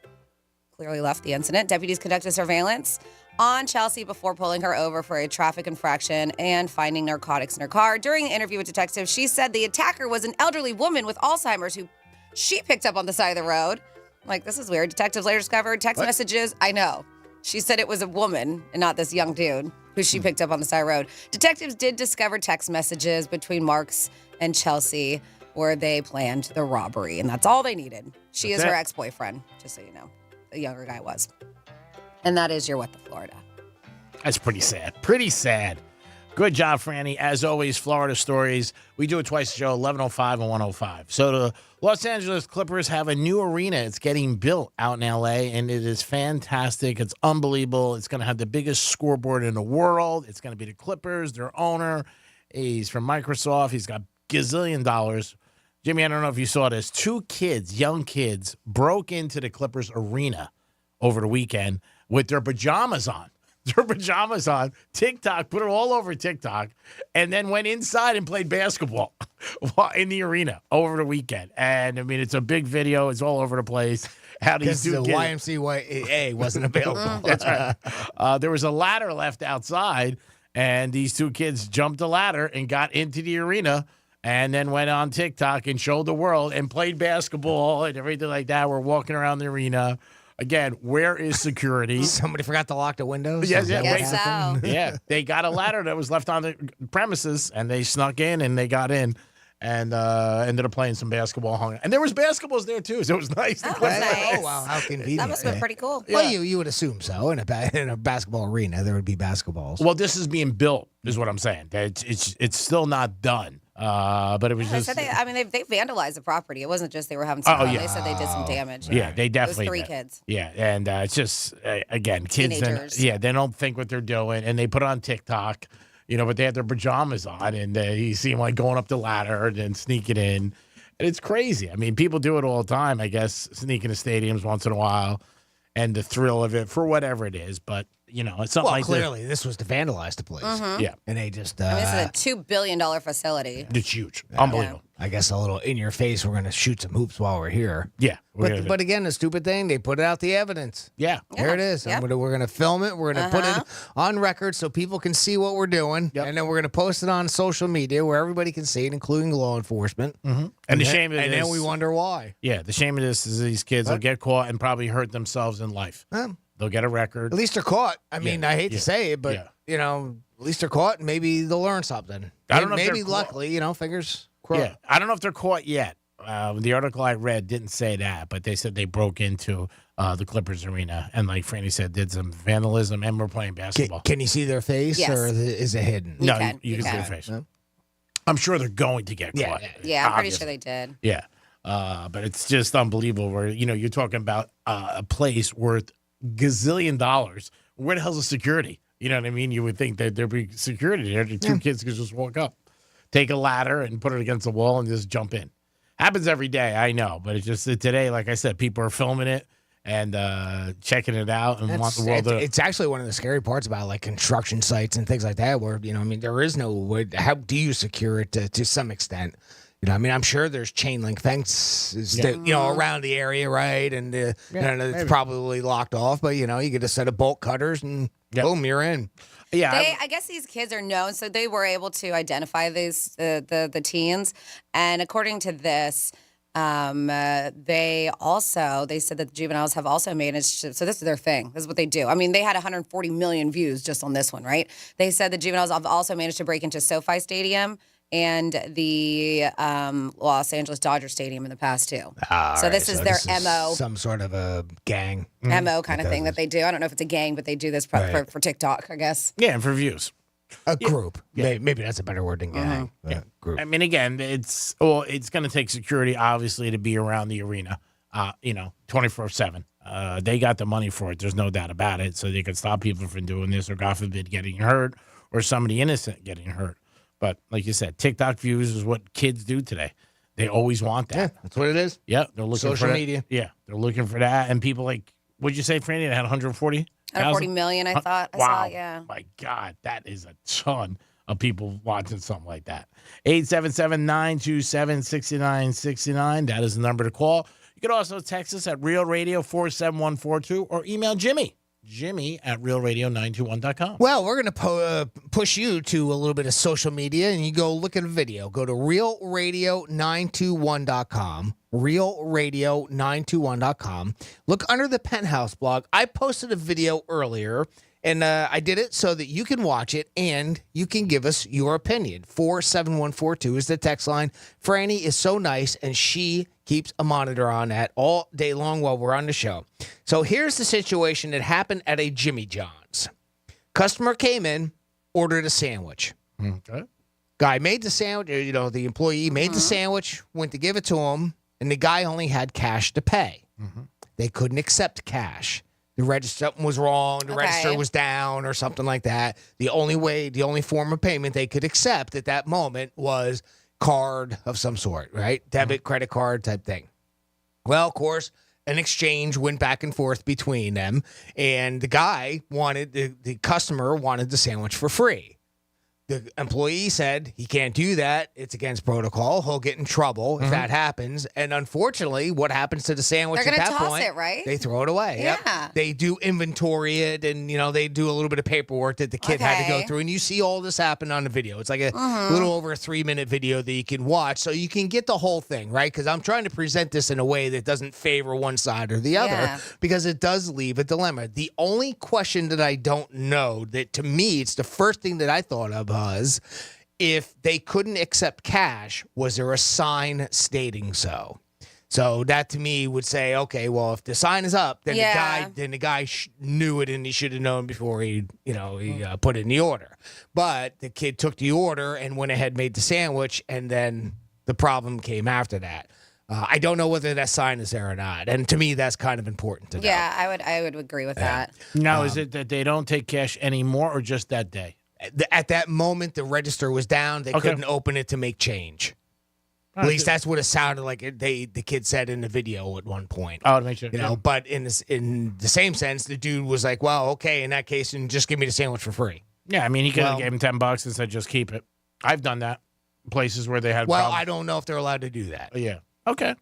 Speaker 2: clearly left the incident. Deputies conducted surveillance on Chelsea before pulling her over for a traffic infraction and finding narcotics in her car. During the interview with detectives, she said the attacker was an elderly woman with Alzheimer's who she picked up on the side of the road. Like, this is weird. Detectives later discovered text messages. I know. She said it was a woman and not this young dude who she picked up on the side of the road. Detectives did discover text messages between Marks and Chelsea where they planned the robbery, and that's all they needed. She is her ex-boyfriend, just so you know. The younger guy was. And that is your What the Florida.
Speaker 16: That's pretty sad. Pretty sad. Good job, Franny. As always, Florida stories. We do it twice a show, 11:05 and 1:05. So the Los Angeles Clippers have a new arena. It's getting built out in L.A., and it is fantastic. It's unbelievable. It's going to have the biggest scoreboard in the world. It's going to be the Clippers, their owner. He's from Microsoft. He's got gazillion dollars. Jimmy, I don't know if you saw this. 2 kids, young kids, broke into the Clippers arena over the weekend with their pajamas on. TikTok, put it all over TikTok, and then went inside and played basketball in the arena over the weekend. And, I mean, it's a big video. It's all over the place. How these
Speaker 3: the
Speaker 16: two kids...
Speaker 3: YMCA wasn't available.
Speaker 16: That's right. There was a ladder left outside, and these 2 kids jumped the ladder and got into the arena and then went on TikTok and showed the world and played basketball and everything like that. We're walking around the arena. Again, where is security?
Speaker 3: Somebody forgot to lock the windows?
Speaker 16: Yes,
Speaker 2: so.
Speaker 16: Yeah, they got a ladder that was left on the premises, and they snuck in, and they got in, and ended up playing some basketball. And there was basketballs there, too, so it was nice.
Speaker 2: Oh, nice.
Speaker 3: Oh, wow, how convenient.
Speaker 2: That must have been pretty cool.
Speaker 3: Well, you would assume so. In a basketball arena, there would be basketballs.
Speaker 16: Well, this is being built, is what I'm saying. It's still not done. But it was
Speaker 2: They
Speaker 16: just.
Speaker 2: said they vandalized the property. It wasn't just they were having some fun.
Speaker 16: yeah.
Speaker 2: They said they did some damage.
Speaker 16: Yeah, they definitely
Speaker 2: It was 3
Speaker 16: did.
Speaker 2: kids.
Speaker 16: Yeah, and it's just, again, kids.
Speaker 2: Teenagers.
Speaker 16: They don't think what they're doing, and they put on TikTok, but they had their pajamas on, and you see them like going up the ladder and then sneaking in. And it's crazy. I mean, people do it all the time, I guess, sneak into stadiums once in a while, and the thrill of it for whatever it is. But, it's something like
Speaker 3: clearly, this was to vandalize the place.
Speaker 2: Mm-hmm.
Speaker 16: Yeah.
Speaker 3: And they just.
Speaker 2: This is a $2 billion facility.
Speaker 16: It's huge. Unbelievable.
Speaker 3: I guess a little in your face, we're going to shoot some hoops while we're here.
Speaker 16: Yeah.
Speaker 3: But again, the stupid thing, they put out the evidence.
Speaker 16: Yeah.
Speaker 3: There it is.
Speaker 2: Yeah.
Speaker 3: We're going to film it. We're going to put it on record so people can see what we're doing.
Speaker 16: Yep.
Speaker 3: And then we're going to post it on social media where everybody can see it, including law enforcement.
Speaker 16: Mm-hmm. And the shame of this.
Speaker 3: And then we wonder why.
Speaker 16: Yeah. The shame of this is these kids will get caught and probably hurt themselves in life. They'll get a record.
Speaker 3: At least they're caught. I mean, I hate to say it, but,
Speaker 16: Yeah.
Speaker 3: at least they're caught and maybe they'll learn something.
Speaker 16: I don't know if
Speaker 3: Maybe
Speaker 16: they're
Speaker 3: luckily, fingers crossed.
Speaker 16: Yeah, I don't know if they're caught yet. The article I read didn't say that, but they said they broke into the Clippers arena and, like Franny said, did some vandalism and were playing basketball.
Speaker 3: Can you see their face or is it hidden?
Speaker 16: No, you can see their face.
Speaker 3: No?
Speaker 16: I'm sure they're going to get caught.
Speaker 2: Yeah, I'm pretty sure they did.
Speaker 16: Yeah, but it's just unbelievable where, you're talking about a place worth gazillion dollars. Where the hell's the security? You know what I mean? You would think that there'd be security there. The 2 kids could just walk up, take a ladder and put it against the wall and just jump in. Happens every day, I know. But it's just that today, like I said, people are filming it and checking it out and want the world to...
Speaker 3: It's actually one of the scary parts about like construction sites and things like that where, there is no way. How do you secure it to some extent? I'm sure there's chain link fences, around the area, right? And, it's probably locked off, but, you get a set of bolt cutters and boom, you're in.
Speaker 16: Yeah,
Speaker 2: I guess these kids are known, so they were able to identify these the teens. And according to this, they said that the juveniles have also managed to, so this is their thing. This is what they do. I mean, they had 140 million views just on this one, right? They said the juveniles have also managed to break into SoFi Stadium and the Los Angeles Dodger Stadium in the past, too. So this is their MO.
Speaker 3: Some sort of a gang.
Speaker 2: MO kind of thing that they do. I don't know if it's a gang, but they do this for TikTok, I guess.
Speaker 16: Yeah, and for views.
Speaker 3: A group. Yeah. Maybe that's a better word than gang. Group.
Speaker 16: I mean, again, it's going to take security, obviously, to be around the arena, 24/7. They got the money for it. There's no doubt about it. So they could stop people from doing this or, God forbid, getting hurt or somebody innocent getting hurt. But like you said, TikTok views is what kids do today. They always want that.
Speaker 3: Yeah, that's what it is.
Speaker 16: Yeah, they're looking
Speaker 3: Social
Speaker 16: for
Speaker 3: media.
Speaker 16: Yeah, they're looking for that. And people like, what'd you say, Franny? They had 140?
Speaker 2: 140 million, I thought. I
Speaker 16: Wow.
Speaker 2: saw, yeah.
Speaker 16: My God, that is a ton of people watching something like that. 877-927-6969. That is the number to call. You can also text us at Real Radio 47142 or email Jimmy at realradio921.com.
Speaker 3: Well, we're going to push you to a little bit of social media, and you go look at a video. Go to realradio921.com, realradio921.com. Look under the Penthouse blog. I posted a video earlier, and I did it so that you can watch it, and you can give us your opinion. 47142 is the text line. Franny is so nice, and she keeps a monitor on that all day long while we're on the show. So here's the situation that happened at a Jimmy John's. Customer came in, ordered a sandwich.
Speaker 16: Okay.
Speaker 3: Guy made the sandwich, the employee made the sandwich, went to give it to him, and the guy only had cash to pay. They couldn't accept cash. The register something was wrong, the register was down or something like that. The only form of payment they could accept at that moment was card of some sort, right? Debit, credit card type thing. Well, of course, an exchange went back and forth between them, and the customer wanted the sandwich for free. The employee said he can't do that. It's against protocol. He'll get in trouble if that happens. And unfortunately, what happens to the sandwich
Speaker 2: They're
Speaker 3: at
Speaker 2: gonna
Speaker 3: that
Speaker 2: toss
Speaker 3: point?
Speaker 2: it, right?
Speaker 3: They throw it away.
Speaker 2: Yeah.
Speaker 3: Yep. They do inventory it, and they do a little bit of paperwork that the kid had to go through. And you see all this happen on the video. It's like a little over a 3-minute video that you can watch, so you can get the whole thing, right? Because I'm trying to present this in a way that doesn't favor one side or the other, because it does leave a dilemma. The only question that I don't know, that to me, it's the first thing that I thought of was, if they couldn't accept cash, was there a sign stating so? So that to me would say, okay, well, if the sign is up, then the guy knew it, and he should have known before he put in the order. But the kid took the order and went ahead and made the sandwich, and then the problem came after that. I don't know whether that sign is there or not, and to me, that's kind of important to know.
Speaker 2: Yeah, I would agree with that.
Speaker 16: Now, is it that they don't take cash anymore, or just that day?
Speaker 3: At that moment, the register was down. They couldn't open it to make change. At least that's what it sounded like. The kid said in the video at one point.
Speaker 16: Oh, to make sure.
Speaker 3: But in the same sense, the dude was like, "Well, okay, in that case, and just give me the sandwich for free."
Speaker 16: Yeah, I mean, he could have gave him $10 and said, "Just keep it." I've done that. Places where they had.
Speaker 3: Well,
Speaker 16: problems.
Speaker 3: I don't know if they're allowed to do that.
Speaker 16: Yeah. Okay.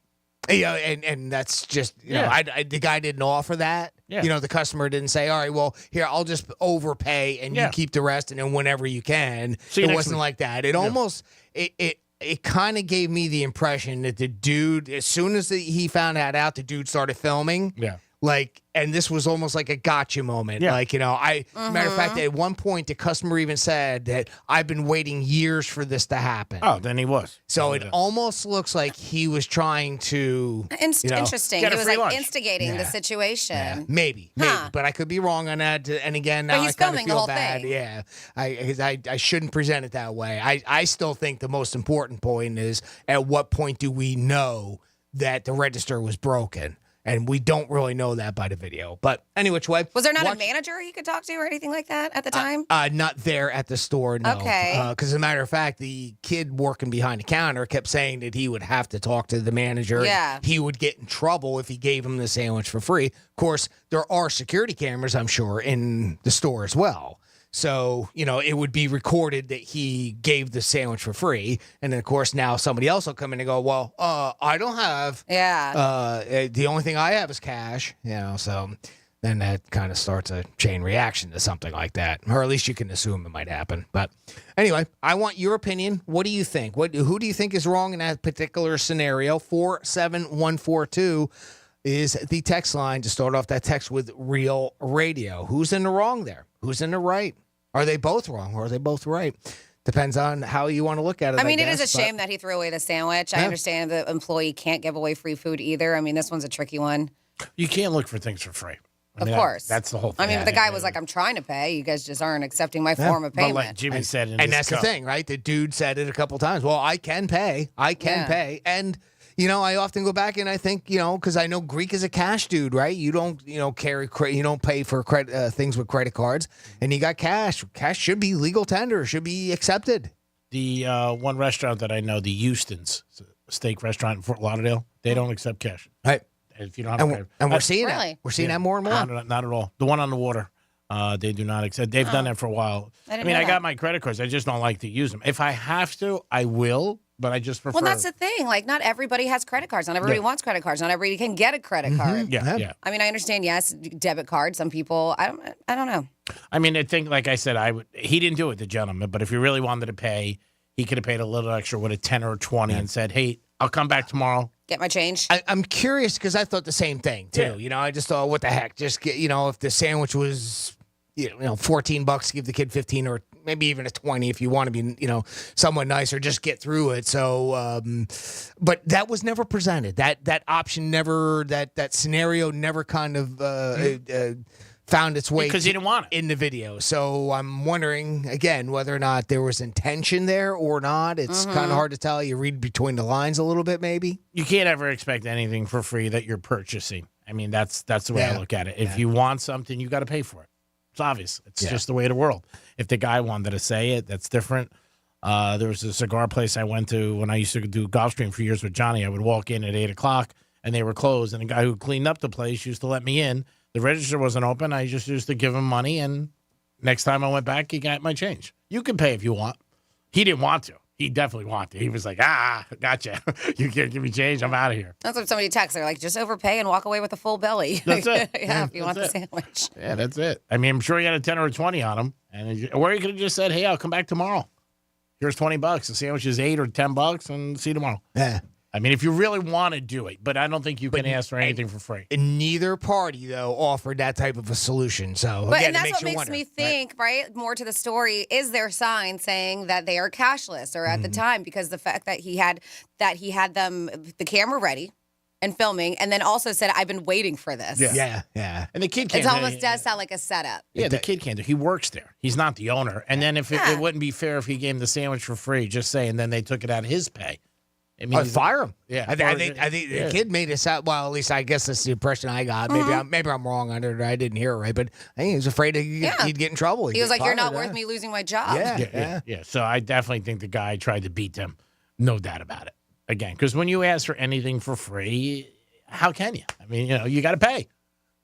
Speaker 3: Yeah, and that's just the guy didn't offer that.
Speaker 16: Yeah.
Speaker 3: The customer didn't say, "All right, well, here, I'll just overpay and you keep the rest, and then whenever you can." It wasn't like that. It almost it kind of gave me the impression that the dude, as soon as he found that out, the dude started filming.
Speaker 16: Yeah.
Speaker 3: And this was almost like a gotcha moment.
Speaker 16: Yeah.
Speaker 3: Matter of fact, at one point, the customer even said that I've been waiting years for this to happen.
Speaker 16: Oh, then he was.
Speaker 3: So it almost looks like he was trying to,
Speaker 2: Interesting.
Speaker 16: get
Speaker 2: He
Speaker 16: a
Speaker 2: was
Speaker 16: free
Speaker 2: like
Speaker 16: lunch.
Speaker 2: instigating the situation.
Speaker 3: Yeah, maybe, but I could be wrong on that. And again,
Speaker 2: But
Speaker 3: now I
Speaker 2: he's
Speaker 3: kind of
Speaker 2: filming the
Speaker 3: feel
Speaker 2: whole
Speaker 3: bad.
Speaker 2: thing.
Speaker 3: Yeah, I shouldn't present it that way. I still think the most important point is, at what point do we know that the register was broken? And we don't really know that by the video. But anyway, which way?
Speaker 2: Was there not a manager he could talk to or anything like that at the time?
Speaker 3: Not there at the store, no.
Speaker 2: Okay.
Speaker 3: Because as a matter of fact, the kid working behind the counter kept saying that he would have to talk to the manager.
Speaker 2: Yeah.
Speaker 3: He would get in trouble if he gave him the sandwich for free. Of course, there are security cameras, I'm sure, in the store as well. So, it would be recorded that he gave the sandwich for free. And then, of course, now somebody else will come in and go, well, I don't have.
Speaker 2: Yeah.
Speaker 3: The only thing I have is cash, so then that kind of starts a chain reaction to something like that. Or at least you can assume it might happen. But anyway, I want your opinion. What do you think? Who do you think is wrong in that particular scenario? 47142 is the text line to start off that text with Real Radio. Who's in the wrong there? Who's in the right? Are they both wrong or are they both right? Depends on how you want to look at it.
Speaker 2: I mean, it is a shame that he threw away the sandwich. I understand the employee can't give away free food either. I mean, this one's a tricky one.
Speaker 16: You can't look for things for free.
Speaker 2: Of course.
Speaker 16: That's the whole thing.
Speaker 2: I mean, but the guy was like, I'm trying to pay. You guys just aren't accepting my form of payment.
Speaker 16: But like Jimmy said,
Speaker 3: and that's the thing, right? The dude said it a couple times. Well, I can pay. I can pay. And, I often go back and I think, because I know Greek is a cash dude, right? You don't, you don't pay for credit things with credit cards, and you got cash. Cash should be legal tender, should be accepted.
Speaker 16: The one restaurant that I know, the Houston's steak restaurant in Fort Lauderdale, they don't accept cash.
Speaker 3: Right.
Speaker 16: If you don't have credit.
Speaker 3: And we're seeing that. We're seeing that more and more.
Speaker 16: Not at all. The one on the water, they do not accept. They've done that for a while. I got my credit cards. I just don't like to use them. If I have to, I will. But I just prefer.
Speaker 2: Well, that's the thing. Like, not everybody has credit cards. Not everybody wants credit cards. Not everybody can get a credit card.
Speaker 16: Yeah.
Speaker 2: I mean, I understand. Yes, debit card. Some people. I don't know.
Speaker 16: I mean, I think, like I said, he didn't do it, the gentleman. But if he really wanted to pay, he could have paid a little extra with a 10 or a 20 and said, "Hey, I'll come back tomorrow.
Speaker 2: Get my change."
Speaker 3: I'm curious because I thought the same thing too. I just thought, what the heck? Just get, if the sandwich was, $14, give the kid 15 or maybe even a 20 if you want to be, somewhat nicer. Just get through it. So, but that was never presented. That option never. That scenario never kind of found its way
Speaker 16: because he didn't want it
Speaker 3: in the video. So I'm wondering again whether or not there was intention there or not. It's kind of hard to tell. You read between the lines a little bit, maybe.
Speaker 16: You can't ever expect anything for free that you're purchasing. I mean, that's the way I look at it. If you want something, you got to pay for it. It's obvious. It's just the way of the world. If the guy wanted to say it, that's different. There was a cigar place I went to when I used to do Gulfstream for years with Johnny. I would walk in at 8 o'clock and they were closed. And the guy who cleaned up the place used to let me in. The register wasn't open. I just used to give him money. And next time I went back, he got my change. You can pay if you want. He didn't want to. He definitely wanted to. He was like, gotcha. You can't give me change. I'm out of here.
Speaker 2: That's what somebody texts. They're like, just overpay and walk away with a full belly.
Speaker 16: That's it.
Speaker 2: If you want the sandwich.
Speaker 16: Yeah, that's it. I mean, I'm sure he had a 10 or a 20 on him. Or he could have just said, hey, I'll come back tomorrow. Here's $20. The sandwich is $8 or $10 and see you tomorrow.
Speaker 3: Yeah.
Speaker 16: I mean, if you really want to do it, but I don't think you can ask for anything for free.
Speaker 3: And neither party, though, offered that type of a solution. So,
Speaker 2: But
Speaker 3: again,
Speaker 2: and that's
Speaker 3: it
Speaker 2: what makes
Speaker 3: wonder,
Speaker 2: me think, right? More to the story, is there sign saying that they are cashless or at the time, because the fact that he had them the camera ready and filming, and then also said, I've been waiting for this.
Speaker 3: Yeah.
Speaker 16: And the kid can't.
Speaker 2: It almost does sound like a setup.
Speaker 16: Yeah, the kid can't do. He works there. He's not the owner. And then if it wouldn't be fair if he gave him the sandwich for free, just say, and then they took it out of his pay. I mean,
Speaker 3: fire him.
Speaker 16: Yeah,
Speaker 3: I think the kid made us out. Well, at least I guess that's the impression I got. Maybe I'm wrong on it. I didn't hear it right, but I think he was afraid he'd get in trouble.
Speaker 2: He was like, "You're not worth me losing my job."
Speaker 16: Yeah. So I definitely think the guy tried to beat them. No doubt about it. Again, because when you ask for anything for free, how can you? I mean, you got to pay.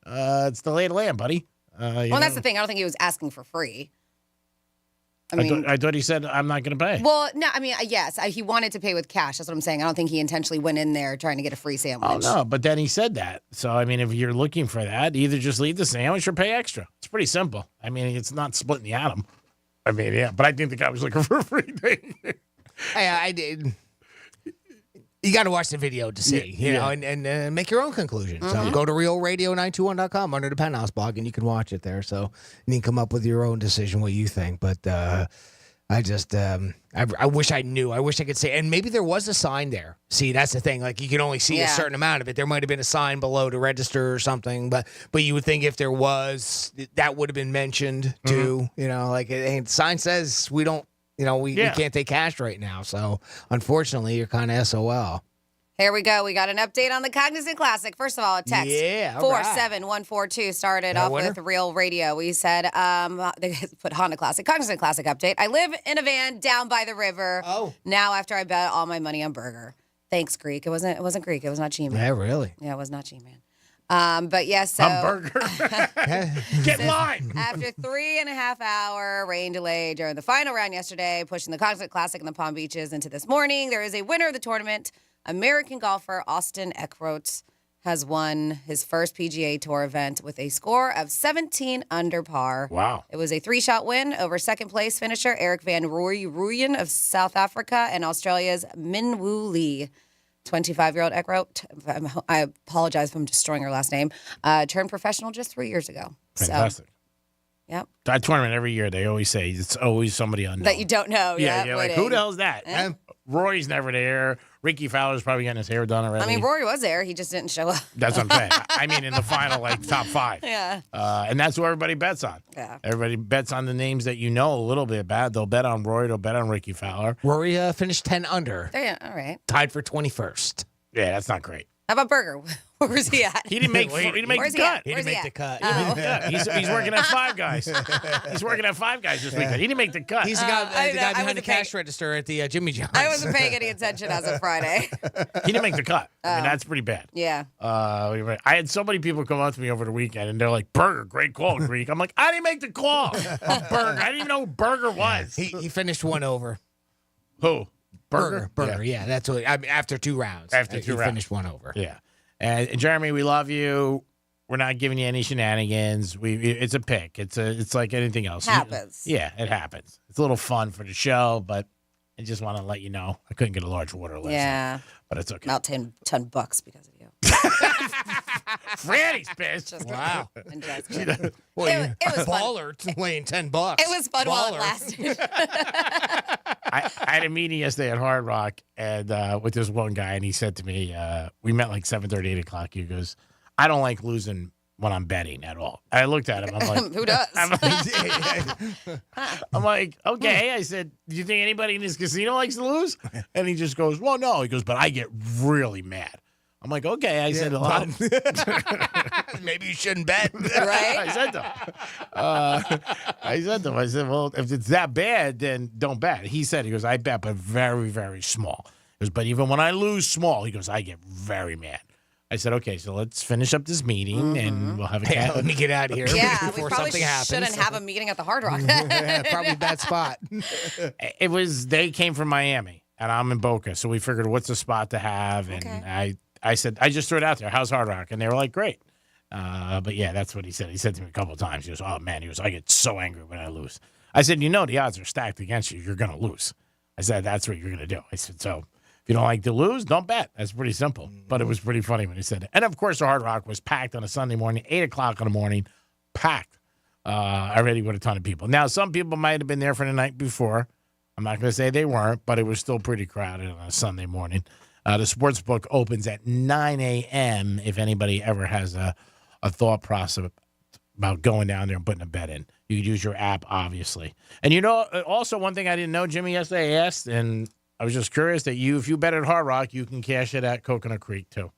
Speaker 16: It's the lay of the land, buddy.
Speaker 2: Well, that's the thing. I don't think he was asking for free.
Speaker 16: I thought he said, I'm not going to pay.
Speaker 2: Well, no, I mean, yes, he wanted to pay with cash. That's what I'm saying. I don't think he intentionally went in there trying to get a free sandwich.
Speaker 16: Oh, no, but then he said that. So, I mean, if you're looking for that, either just leave the sandwich or pay extra. It's pretty simple. I mean, it's not splitting the atom. I mean, yeah, but I think the guy was looking for a free thing.
Speaker 3: I did. You got to watch the video to see, you know, and make your own conclusion. So go to realradio921.com under the Penthouse blog, and you can watch it there. So you can come up with your own decision what you think. But I just, I wish I knew. I wish I could say. And maybe there was a sign there. See, that's the thing. Like, you can only see a certain amount of it. There might have been a sign below to register or something. But you would think if there was, that would have been mentioned too. You know, like, the sign says we don't. You know, we can't take cash right now. So, unfortunately, you're kind of SOL.
Speaker 2: Here we go. We got an update on the Cognizant Classic. First of all, a text.
Speaker 3: Yeah,
Speaker 2: 47142 started off with Real Radio. We said, they put Honda Classic, Cognizant Classic update. I live in a van down by the river.
Speaker 3: Oh.
Speaker 2: Now after I bet all my money on burger. Thanks, Greek. It wasn't Greek. It was not G-Man.
Speaker 3: Yeah, really?
Speaker 2: Yeah, it was not G-Man. But yes, so
Speaker 16: burger. Get in line.
Speaker 2: After 3.5 hour rain delay during the final round yesterday, pushing the Cognizant Classic in the Palm Beaches into this morning, there is a winner of the tournament. American golfer Austin Eckroat has won his first PGA Tour event with a score of 17 under par.
Speaker 16: Wow.
Speaker 2: It was a 3-shot win over second place finisher Eric van Rooyen of South Africa and Australia's Min Woo Lee. 25-year-old Eckroat, I apologize if I'm destroying her last name, turned professional just 3 years ago.
Speaker 16: Fantastic.
Speaker 2: So, yep.
Speaker 16: That tournament every year, they always say it's always somebody unknown.
Speaker 2: That you don't know.
Speaker 16: Yeah,
Speaker 2: you're
Speaker 16: like, who the hell's that?
Speaker 2: Eh?
Speaker 16: Rory's never there. Ricky Fowler's probably getting his hair done already.
Speaker 2: I mean, Rory was there. He just didn't show up.
Speaker 16: That's what I'm saying. I mean, in the final, top 5.
Speaker 2: Yeah.
Speaker 16: And that's what everybody bets on.
Speaker 2: Yeah.
Speaker 16: Everybody bets on the names that you know a little bit about. They'll bet on Rory. They'll bet on Ricky Fowler.
Speaker 3: Rory finished 10 under.
Speaker 2: Yeah, all right.
Speaker 3: Tied for 21st.
Speaker 16: Yeah, that's not great.
Speaker 2: How about Burger? Where was he at?
Speaker 16: He didn't make the cut.
Speaker 3: He didn't make the cut.
Speaker 16: He's working at Five Guys. He's working at Five Guys this weekend. He didn't make the cut.
Speaker 3: He's the guy behind the cash register at the Jimmy John's.
Speaker 2: I wasn't paying any attention as of Friday.
Speaker 16: He didn't make the cut. I mean, that's pretty bad.
Speaker 2: Yeah.
Speaker 16: I had so many people come up to me over the weekend, and they're like, "Burger, great call, Greek." I'm like, I didn't make the call. Burger. I didn't even know who Burger was.
Speaker 3: He finished one over.
Speaker 16: Who? Burger.
Speaker 3: Yeah, that's what. I mean, after 2 rounds.
Speaker 16: After 2
Speaker 3: he
Speaker 16: rounds.
Speaker 3: finished one over.
Speaker 16: Yeah. And Jeremy, we love you. We're not giving you any shenanigans. It's a pick. It's like anything else.
Speaker 2: Happens.
Speaker 16: Yeah, it happens. It's a little fun for the show, but I just want to let you know I couldn't get a large water last night, but it's okay.
Speaker 2: About $10 because of you.
Speaker 16: Franny's pissed.
Speaker 3: Wow.
Speaker 2: And just
Speaker 3: Well,
Speaker 2: it was fun.
Speaker 3: baller weighing $10.
Speaker 2: It was fun while it lasted.
Speaker 16: I had a meeting yesterday at Hard Rock and with this one guy, and he said to me, we met like 7:30, 8 o'clock. He goes, I don't like losing when I'm betting at all. I looked at him. I'm like,
Speaker 2: who does?
Speaker 16: I'm like, okay. I said, do you think anybody in this casino likes to lose? And he just goes, well, no. He goes, but I get really mad. I'm like, okay. I said a lot.
Speaker 3: Maybe you shouldn't bet.
Speaker 2: Right?
Speaker 16: I said to him, I said, well, if it's that bad, then don't bet. He said, he goes, I bet, but very, very small. He goes, but even when I lose small, he goes, I get very mad. I said, okay, so let's finish up this meeting and we'll have a cat.
Speaker 3: Let me get out of here
Speaker 2: Yeah, we
Speaker 3: before
Speaker 2: probably
Speaker 3: something happens.
Speaker 2: shouldn't have a meeting at the Hard Rock.
Speaker 3: Yeah, probably bad spot.
Speaker 16: They came from Miami and I'm in Boca. So we figured what's a spot to have. And I said, I just threw it out there. How's Hard Rock? And they were like, great. But yeah, that's what he said. He said to me a couple of times, he goes, oh man, I get so angry when I lose. I said, the odds are stacked against you. You're going to lose. I said, that's what you're going to do. I said, so if you don't like to lose, don't bet. That's pretty simple. But it was pretty funny when he said it. And of course, the Hard Rock was packed on a Sunday morning, 8 o'clock in the morning, packed already with a ton of people. Now, some people might have been there for the night before. I'm not going to say they weren't, but it was still pretty crowded on a Sunday morning. The sports book opens at 9 a.m. if anybody ever has a thought process about going down there and putting a bet in. You could use your app, obviously. And also one thing I didn't know, Jimmy, yesterday I asked, and I was just curious that if you bet at Hard Rock, you can cash it at Coconut Creek, too,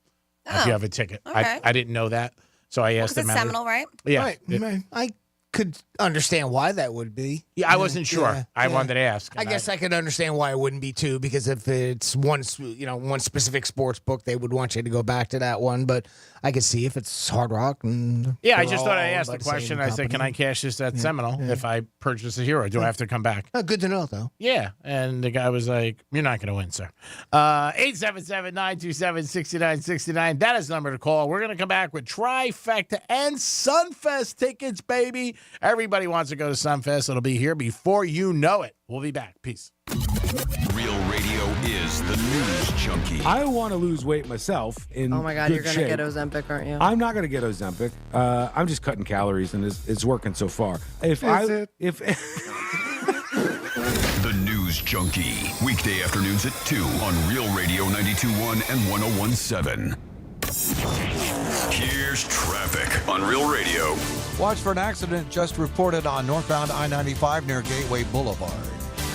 Speaker 16: if you have a ticket.
Speaker 2: Okay.
Speaker 16: I didn't know that, so I asked
Speaker 2: It's
Speaker 16: them.
Speaker 2: Seminole, right?
Speaker 16: Yeah.
Speaker 3: Right. I could understand why that would be.
Speaker 16: Yeah, I wasn't sure. I wanted to ask.
Speaker 3: I guess I could understand why it wouldn't be too, because if it's one specific sports book, they would want you to go back to that one. But I could see if it's Hard Rock. And
Speaker 16: I just thought I asked the question. I said, can I cash this at Seminole if I purchase it here, or do I have to come back?
Speaker 3: Good to know, though.
Speaker 16: Yeah. And the guy was like, you're not going to win, sir. 877-927-6969. That is the number to call. We're going to come back with Trifecta and Sunfest tickets, baby. Everybody wants to go to Sunfest. It'll be here before you know it. We'll be back. Peace.
Speaker 5: Real radio is the news junkie.
Speaker 6: I want to lose weight myself.
Speaker 7: Oh my God, you're going to get Ozempic, aren't you?
Speaker 6: I'm not going to get Ozempic. I'm just cutting calories, and it's working so far.
Speaker 5: The News Junkie, weekday afternoons at 2 on Real Radio 92.1 and 101.7. Here's traffic on Real Radio.
Speaker 8: Watch for an accident just reported on northbound I-95 near Gateway Boulevard.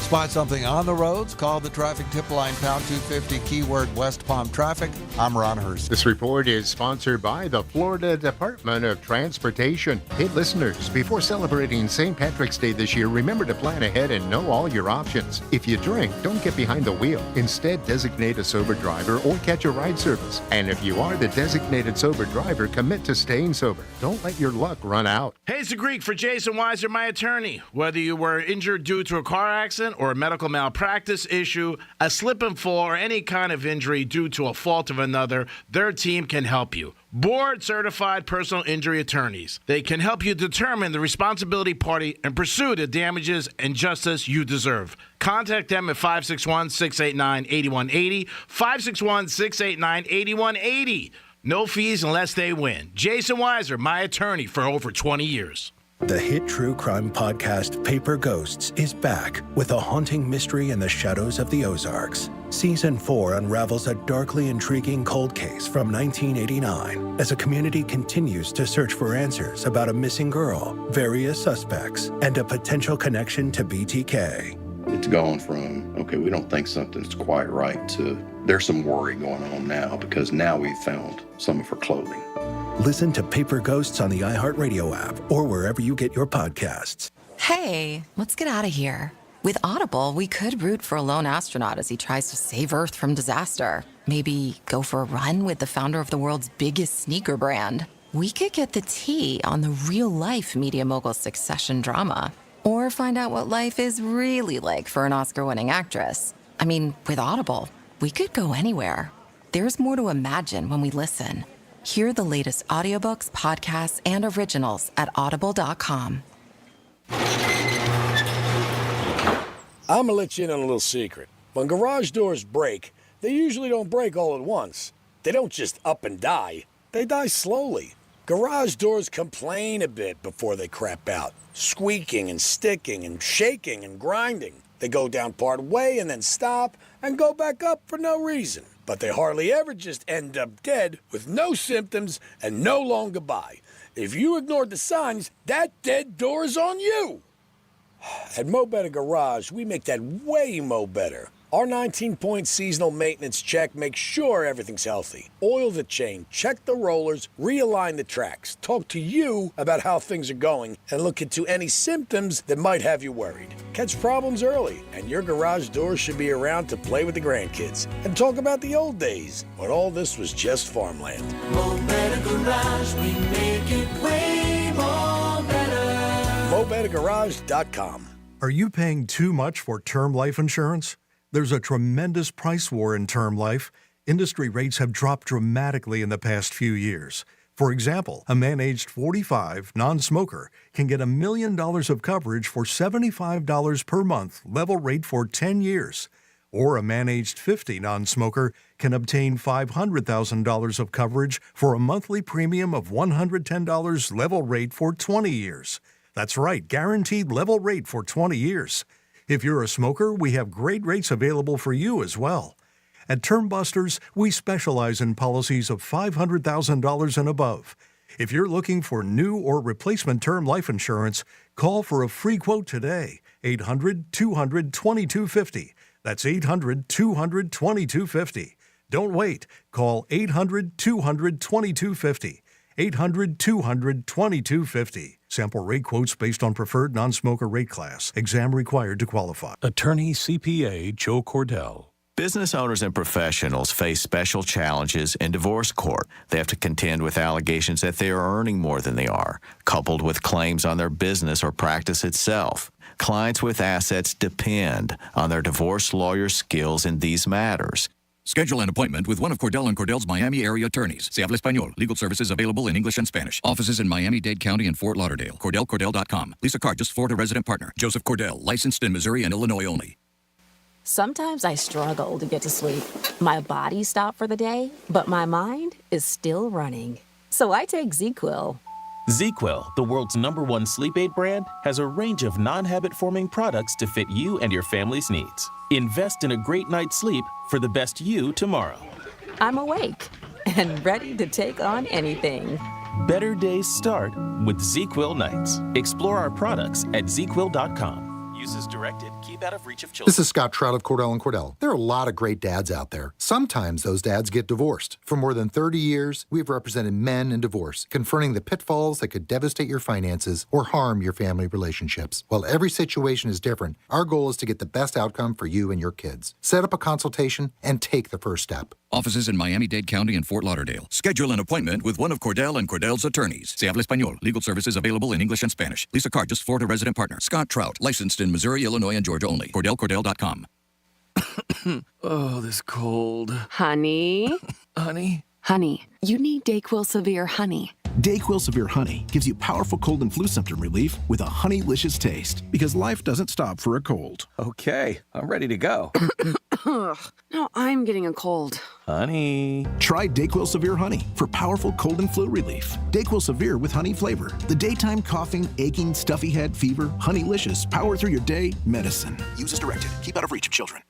Speaker 8: Spot something on the roads? Call the traffic tip line pound 250 keyword West Palm Traffic. I'm Ron Hurst.
Speaker 9: This report is sponsored by the Florida Department of Transportation. Hey listeners, before celebrating St. Patrick's Day this year, remember to plan ahead and know all your options. If you drink, don't get behind the wheel. Instead, designate a sober driver or catch a ride service. And if you are the designated sober driver, commit to staying sober. Don't let your luck run out.
Speaker 16: Hey, it's the Greek for Jason Weiser, my attorney. Whether you were injured due to a car accident or a medical malpractice issue, a slip and fall, or any kind of injury due to a fault of another, their team can help you. Board-certified personal injury attorneys. They can help you determine the responsibility party and pursue the damages and justice you deserve. Contact them at 561-689-8180, 561-689-8180. No fees unless they win. Jason Weiser, my attorney for over 20 years.
Speaker 17: The hit true crime podcast Paper Ghosts is back with a haunting mystery in the shadows of the Ozarks. Season 4 unravels a darkly intriguing cold case from 1989 as a community continues to search for answers about a missing girl, various suspects, and a potential connection to BTK.
Speaker 18: It's gone from, okay, we don't think something's quite right, to there's some worry going on now because now we've found some of her clothing.
Speaker 17: Listen to Paper Ghosts on the iHeartRadio app or wherever you get your podcasts.
Speaker 4: Hey, let's get out of here. With Audible, we could root for a lone astronaut as he tries to save Earth from disaster. Maybe go for a run with the founder of the world's biggest sneaker brand. We could get the tea on the real-life media mogul succession drama. Or find out what life is really like for an Oscar-winning actress. I mean, with Audible, we could go anywhere. There's more to imagine when we listen. Hear the latest audiobooks, podcasts, and originals at audible.com.
Speaker 10: I'm gonna let you in on a little secret. When garage doors break, they usually don't break all at once. They don't just up and die. They die slowly. Garage doors complain a bit before they crap out, squeaking and sticking and shaking and grinding. They go down part way and then stop and go back up for no reason. But they hardly ever just end up dead with no symptoms and no long goodbye. If you ignored the signs, that dead door is on you. At Mo Better Garage, we make that way mo better. Our 19-point seasonal maintenance check makes sure everything's healthy. Oil the chain, check the rollers, realign the tracks, talk to you about how things are going, and look into any symptoms that might have you worried. Catch problems early, and your garage door should be around to play with the grandkids and talk about the old days when all this was just farmland.
Speaker 11: Mo Better Garage, we make it way more better.
Speaker 10: MoBetterGarage.com.
Speaker 12: Are you paying too much for term life insurance? There's a tremendous price war in term life. Industry rates have dropped dramatically in the past few years. For example, a man aged 45, non-smoker, can get $1 million of coverage for $75 per month, level rate for 10 years. Or a man aged 50, non-smoker, can obtain $500,000 of coverage for a monthly premium of $110, level rate for 20 years. That's right, guaranteed level rate for 20 years. If you're a smoker, we have great rates available for you as well. At Term Busters, we specialize in policies of $500,000 and above. If you're looking for new or replacement term life insurance, call for a free quote today. 800-200-2250. That's 800-200-2250. Don't wait. Call 800-200-2250. 800-200-2250. Sample rate quotes based on preferred non-smoker rate class. Exam required to qualify.
Speaker 13: Attorney CPA Joe Cordell.
Speaker 22: Business owners and professionals face special challenges in divorce court. They have to contend with allegations that they are earning more than they are, coupled with claims on their business or practice itself. Clients with assets depend on their divorce lawyer's skills in these matters.
Speaker 24: Schedule an appointment with one of Cordell & Cordell's Miami area attorneys. Se habla español. Legal services available in English and Spanish. Offices in Miami-Dade County and Fort Lauderdale. CordellCordell.com. Lisa Cargis, Florida resident partner. Joseph Cordell, licensed in Missouri and Illinois only.
Speaker 25: Sometimes I struggle to get to sleep. My body stopped for the day, but my mind is still running. So I take ZQuil.
Speaker 26: ZQuil, the world's #1 sleep aid brand, has a range of non-habit-forming products to fit you and your family's needs. Invest in a great night's sleep for the best you tomorrow.
Speaker 25: I'm awake and ready to take on anything.
Speaker 26: Better days start with ZQuil nights. Explore our products at ZQuil.com. Use as directed. Keep out of reach of children.
Speaker 30: This is Scott Trout of Cordell & Cordell. There are a lot of great dads out there. Sometimes those dads get divorced. For more than 30 years, we've represented men in divorce, confronting the pitfalls that could devastate your finances or harm your family relationships. While every situation is different, our goal is to get the best outcome for you and your kids. Set up a consultation and take the first step.
Speaker 24: Offices in Miami-Dade County and Fort Lauderdale. Schedule an appointment with one of Cordell & Cordell's attorneys. Se habla español. Legal services available in English and Spanish. Lisa Cargis, Florida resident partner. Scott Trout, licensed in Missouri, Illinois, and Georgia only. CordellCordell.com.
Speaker 31: Oh, this cold.
Speaker 25: Honey?
Speaker 31: Honey?
Speaker 25: Honey, you need DayQuil Severe Honey.
Speaker 32: DayQuil Severe Honey gives you powerful cold and flu symptom relief with a honeylicious taste. Because life doesn't stop for a cold.
Speaker 31: Okay, I'm ready to go.
Speaker 25: Now I'm getting a cold.
Speaker 31: Honey.
Speaker 32: Try DayQuil Severe Honey for powerful cold and flu relief. DayQuil Severe with honey flavor. The daytime coughing, aching, stuffy head, fever, honeylicious, power through your day medicine. Use as directed. Keep out of reach of children.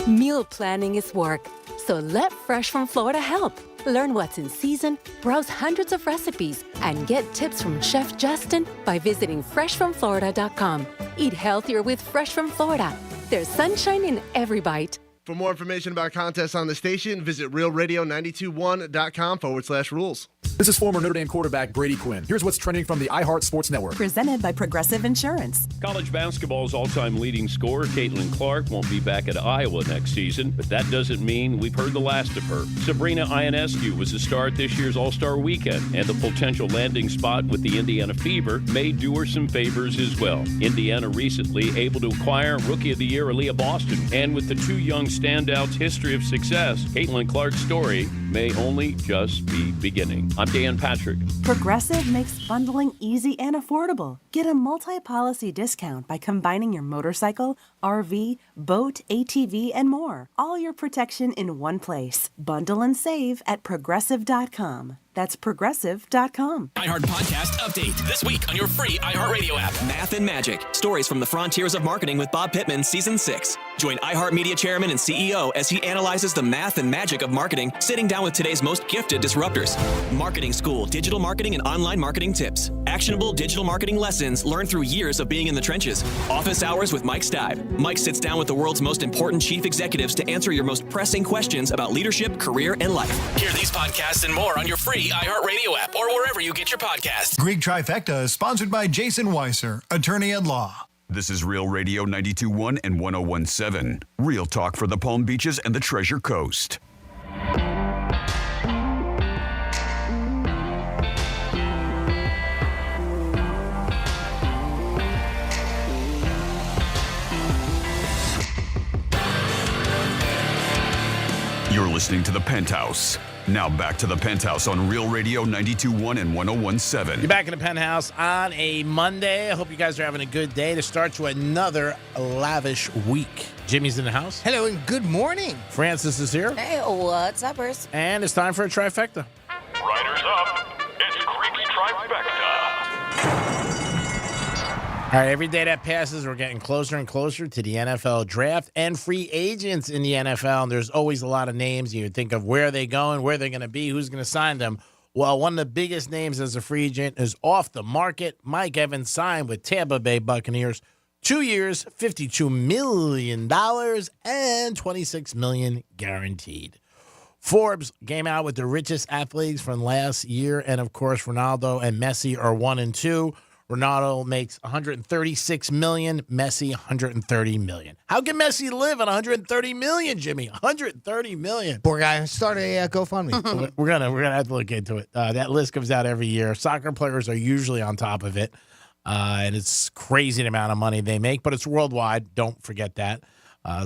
Speaker 27: Meal planning is work, so let Fresh from Florida help. Learn what's in season, browse hundreds of recipes, and get tips from Chef Justin by visiting freshfromflorida.com. Eat healthier with Fresh from Florida.
Speaker 1: There's sunshine in every bite.
Speaker 2: For more information about contests on the station, visit realradio921.com/rules.
Speaker 3: This is former Notre Dame quarterback Brady Quinn. Here's what's trending from the iHeart Sports Network.
Speaker 7: Presented by Progressive Insurance.
Speaker 14: College basketball's all-time leading scorer, Caitlin Clark, won't be back at Iowa next season, but that doesn't mean we've heard the last of her. Sabrina Ionescu was a star at this year's All-Star Weekend, and the potential landing spot with the Indiana Fever may do her some favors as well. Indiana recently able to acquire Rookie of the Year Aaliyah Boston, and with the two young standouts' history of success, Caitlin Clark's story may only just be beginning. I'm Dan Patrick.
Speaker 7: Progressive makes bundling easy and affordable. Get a multi-policy discount by combining your motorcycle, RV, boat, ATV, and more. All your protection in one place. Bundle and save at Progressive.com. That's Progressive.com.
Speaker 15: iHeart Podcast Update. This week on your free iHeartRadio app. Math and Magic. Stories from the frontiers of marketing with Bob Pittman, Season 6. Join iHeartMedia Chairman and CEO as he analyzes the math and magic of marketing, sitting down with today's most gifted disruptors. Marketing School, digital marketing and online marketing tips. Actionable digital marketing lessons learned through years of being in the trenches. Office Hours with Mike Stibe. Mike sits down with the world's most important chief executives to answer your most pressing questions about leadership, career, and life. Hear these podcasts and more on your free iHeartRadio app or wherever you get your podcasts.
Speaker 19: Greek Trifecta is sponsored by Jason Weiser, attorney at law.
Speaker 5: This is Real Radio 92.1 and 101.7. Real talk for the Palm Beaches and the Treasure Coast. You're listening to The Penthouse. Now back to The Penthouse on Real Radio 92.1 and 101.7.
Speaker 16: You're back in The Penthouse on a Monday. I hope you guys are having a good day to start to another lavish week. Jimmy's in the house.
Speaker 19: Hello and good morning.
Speaker 16: Francis is here.
Speaker 20: Hey, what's up, Bruce?
Speaker 16: And it's time for a trifecta.
Speaker 21: Riders up. It's Creaky Trifecta.
Speaker 16: All right, every day that passes, we're getting closer and closer to the NFL draft and free agents in the NFL. And there's always a lot of names. You think of where they're going, where they're going to be, who's going to sign them. Well, one of the biggest names as a free agent is off the market. Mike Evans signed with Tampa Bay Buccaneers. 2 years, $52 million, and $26 million guaranteed. Forbes came out with the richest athletes from last year. And, of course, Ronaldo and Messi are 1 and 2. Ronaldo makes $136 million, Messi $130 million. How can Messi live on $130 million, Jimmy? $130 million.
Speaker 19: Poor guy. Start a GoFundMe.
Speaker 16: We're gonna have to look into it. That list comes out every year. Soccer players are usually on top of it, and it's crazy the amount of money they make. But it's worldwide. Don't forget that.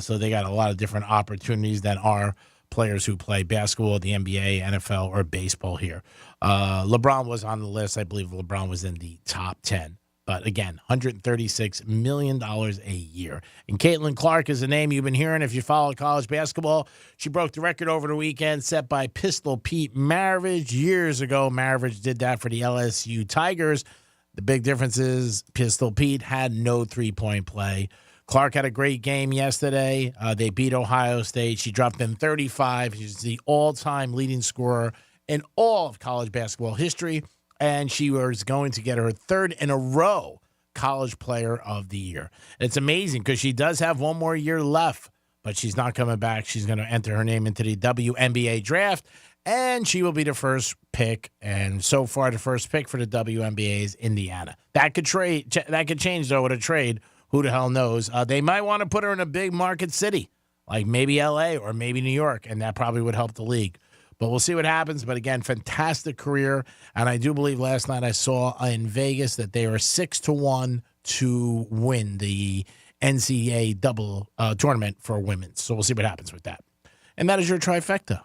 Speaker 16: So they got a lot of different opportunities than our players who play basketball, the NBA, NFL, or baseball here. LeBron was on the list. I believe LeBron was in the top 10. But again, $136 million a year. And Caitlin Clark is a name you've been hearing if you follow college basketball. She broke the record over the weekend set by Pistol Pete Maravich. Years ago, Maravich did that for the LSU Tigers. The big difference is Pistol Pete had no three-point play. Clark had a great game yesterday. They beat Ohio State. She dropped in 35. She's the all-time leading scorer in all of college basketball history, and she was going to get her third in a row College Player of the Year. It's amazing because she does have one more year left, but she's not coming back. She's going to enter her name into the WNBA draft, and she will be the first pick. And so far, the first pick for the WNBA is Indiana. That could change, though, with a trade. Who the hell knows? They might want to put her in a big market city, like maybe L.A. or maybe New York, and that probably would help the league. But we'll see what happens. But again, fantastic career. And I do believe last night I saw in Vegas that they are 6-1 to win the NCAA double tournament for women. So we'll see what happens with that. And that is your trifecta.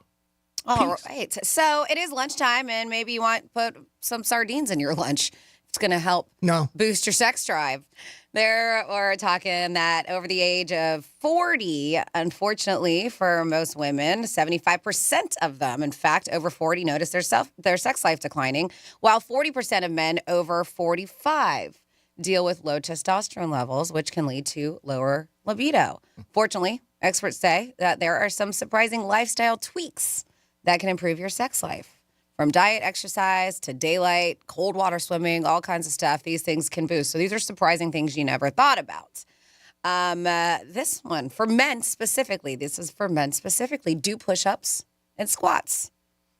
Speaker 20: All right. So it is lunchtime, and maybe you want to put some sardines in your lunch. It's going to help boost your sex drive. We're talking that over the age of 40, unfortunately, for most women, 75% of them, in fact, over 40, notice their sex life declining, while 40% of men over 45 deal with low testosterone levels, which can lead to lower libido. Fortunately, experts say that there are some surprising lifestyle tweaks that can improve your sex life. From diet, exercise, to daylight, cold water swimming, all kinds of stuff, these things can boost. So these are surprising things you never thought about. This one for men specifically. This is for men specifically. Do push-ups and squats.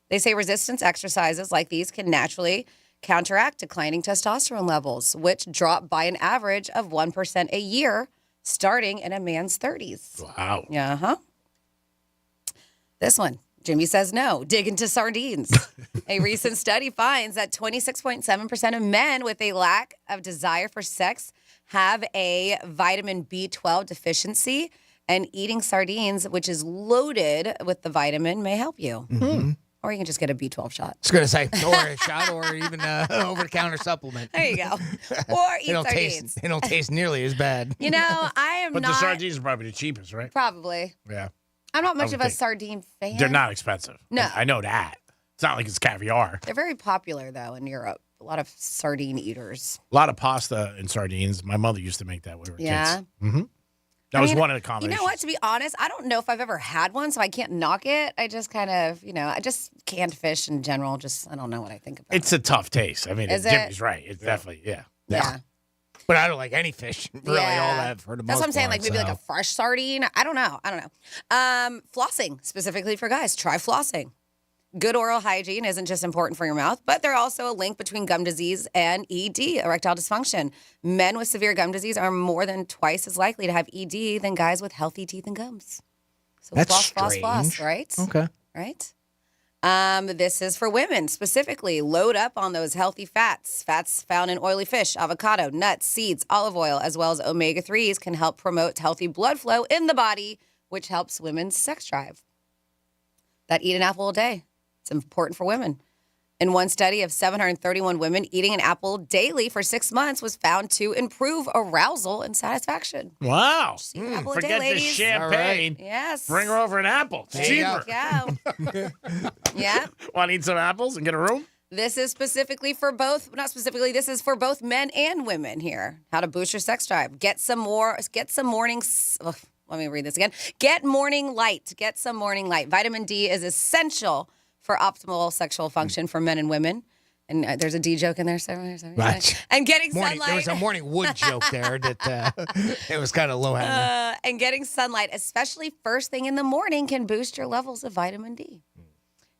Speaker 20: They say resistance exercises like these can naturally counteract declining testosterone levels, which drop by an average of 1% a year, starting in a man's 30s.
Speaker 16: Wow.
Speaker 20: Uh-huh. This one, Jimmy says no. Dig into sardines. A recent study finds that 26.7% of men with a lack of desire for sex have a vitamin B12 deficiency, and eating sardines, which is loaded with the vitamin, may help you.
Speaker 4: Mhm.
Speaker 20: Or you can just get a B12 shot.
Speaker 4: I was going to say, or a shot, or even over-the-counter supplement.
Speaker 20: There you go. Or eat sardines.
Speaker 4: They don't taste nearly as bad.
Speaker 20: You know, I am
Speaker 16: But
Speaker 20: not.
Speaker 16: the sardines are probably the cheapest, right?
Speaker 20: Probably.
Speaker 16: Yeah.
Speaker 20: I'm not
Speaker 16: I
Speaker 20: much
Speaker 16: would
Speaker 20: of a
Speaker 16: think.
Speaker 20: sardine fan.
Speaker 16: They're not expensive.
Speaker 20: No.
Speaker 16: I know that. It's not like it's caviar.
Speaker 20: They're very popular, though, in Europe. A lot of sardine eaters.
Speaker 16: A lot of pasta and sardines. My mother used to make that when we were
Speaker 20: Yeah?
Speaker 16: kids. Mm-hmm. That
Speaker 20: I
Speaker 16: was
Speaker 20: mean,
Speaker 16: one of the
Speaker 20: You
Speaker 16: combinations.
Speaker 20: know what? To be honest, I don't know if I've ever had one, so I can't knock it. I just kind of, I just canned fish in general. I don't know what I think about.
Speaker 16: It's a tough taste. I mean,
Speaker 20: Is
Speaker 16: Jimmy's
Speaker 20: it?
Speaker 16: right. It's definitely, yeah.
Speaker 20: Yeah.
Speaker 4: But I don't like any fish, really,
Speaker 20: Yeah.
Speaker 4: all that for the
Speaker 20: That's
Speaker 4: most
Speaker 20: what I'm saying.
Speaker 4: part,
Speaker 20: Like maybe like
Speaker 4: so.
Speaker 20: a fresh sardine. I don't know. Flossing, specifically for guys. Try flossing. Good oral hygiene isn't just important for your mouth, but there's also a link between gum disease and ED, erectile dysfunction. Men with severe gum disease are more than twice as likely to have ED than guys with healthy teeth and gums. So
Speaker 4: That's
Speaker 20: floss,
Speaker 4: strange.
Speaker 20: right?
Speaker 4: Okay.
Speaker 20: Right? This is for women specifically. Load up on those healthy fats. Fats found in oily fish, avocado, nuts, seeds, olive oil, as well as omega-3s can help promote healthy blood flow in the body, which helps women's sex drive. That eat an apple a day. It's important for women. In one study of 731 women, eating an apple daily for 6 months was found to improve arousal and satisfaction.
Speaker 16: Wow.
Speaker 20: Eat an apple a day,
Speaker 16: Forget the
Speaker 20: ladies.
Speaker 16: champagne.
Speaker 20: Yes.
Speaker 16: Bring her over an apple. It's cheaper.
Speaker 20: There you go. Yeah.
Speaker 16: Want to eat some apples and get a room?
Speaker 20: This is specifically for both, not specifically, this is for both men and women here. How to boost your sex drive. Get some mornings. Let me read this again. Get morning light. Get some morning light. Vitamin D is essential for optimal sexual function for men and women. And there's a D joke in there, Sarah.
Speaker 4: Right.
Speaker 20: And getting
Speaker 4: Morning,
Speaker 20: sunlight.
Speaker 4: there was a morning wood joke there that it was kind of low hanging.
Speaker 20: And getting sunlight, especially first thing in the morning, can boost your levels of vitamin D.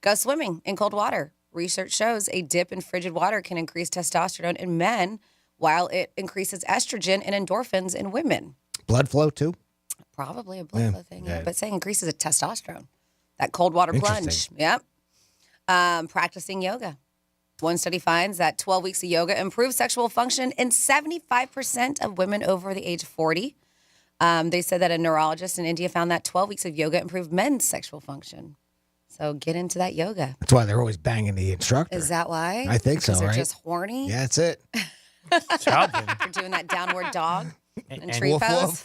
Speaker 20: Go swimming in cold water. Research shows a dip in frigid water can increase testosterone in men, while it increases estrogen and endorphins in women.
Speaker 4: Blood flow, too?
Speaker 20: Probably a blood flow thing,
Speaker 4: yeah.
Speaker 20: but saying increases the testosterone. That cold water plunge.
Speaker 4: Interesting.
Speaker 20: Yep. Practicing yoga. One study finds that 12 weeks of yoga improves sexual function in 75% of women over the age of 40. They said that a neurologist in India found that 12 weeks of yoga improved men's sexual function. So get into that yoga.
Speaker 4: That's why they're always banging the instructor.
Speaker 20: Is that why?
Speaker 4: I think so,
Speaker 20: Because they're
Speaker 4: right?
Speaker 20: just horny?
Speaker 4: Yeah, that's it.
Speaker 16: It's helping.
Speaker 20: They're doing that downward dog and
Speaker 16: And
Speaker 20: tree
Speaker 16: woof,
Speaker 20: pose.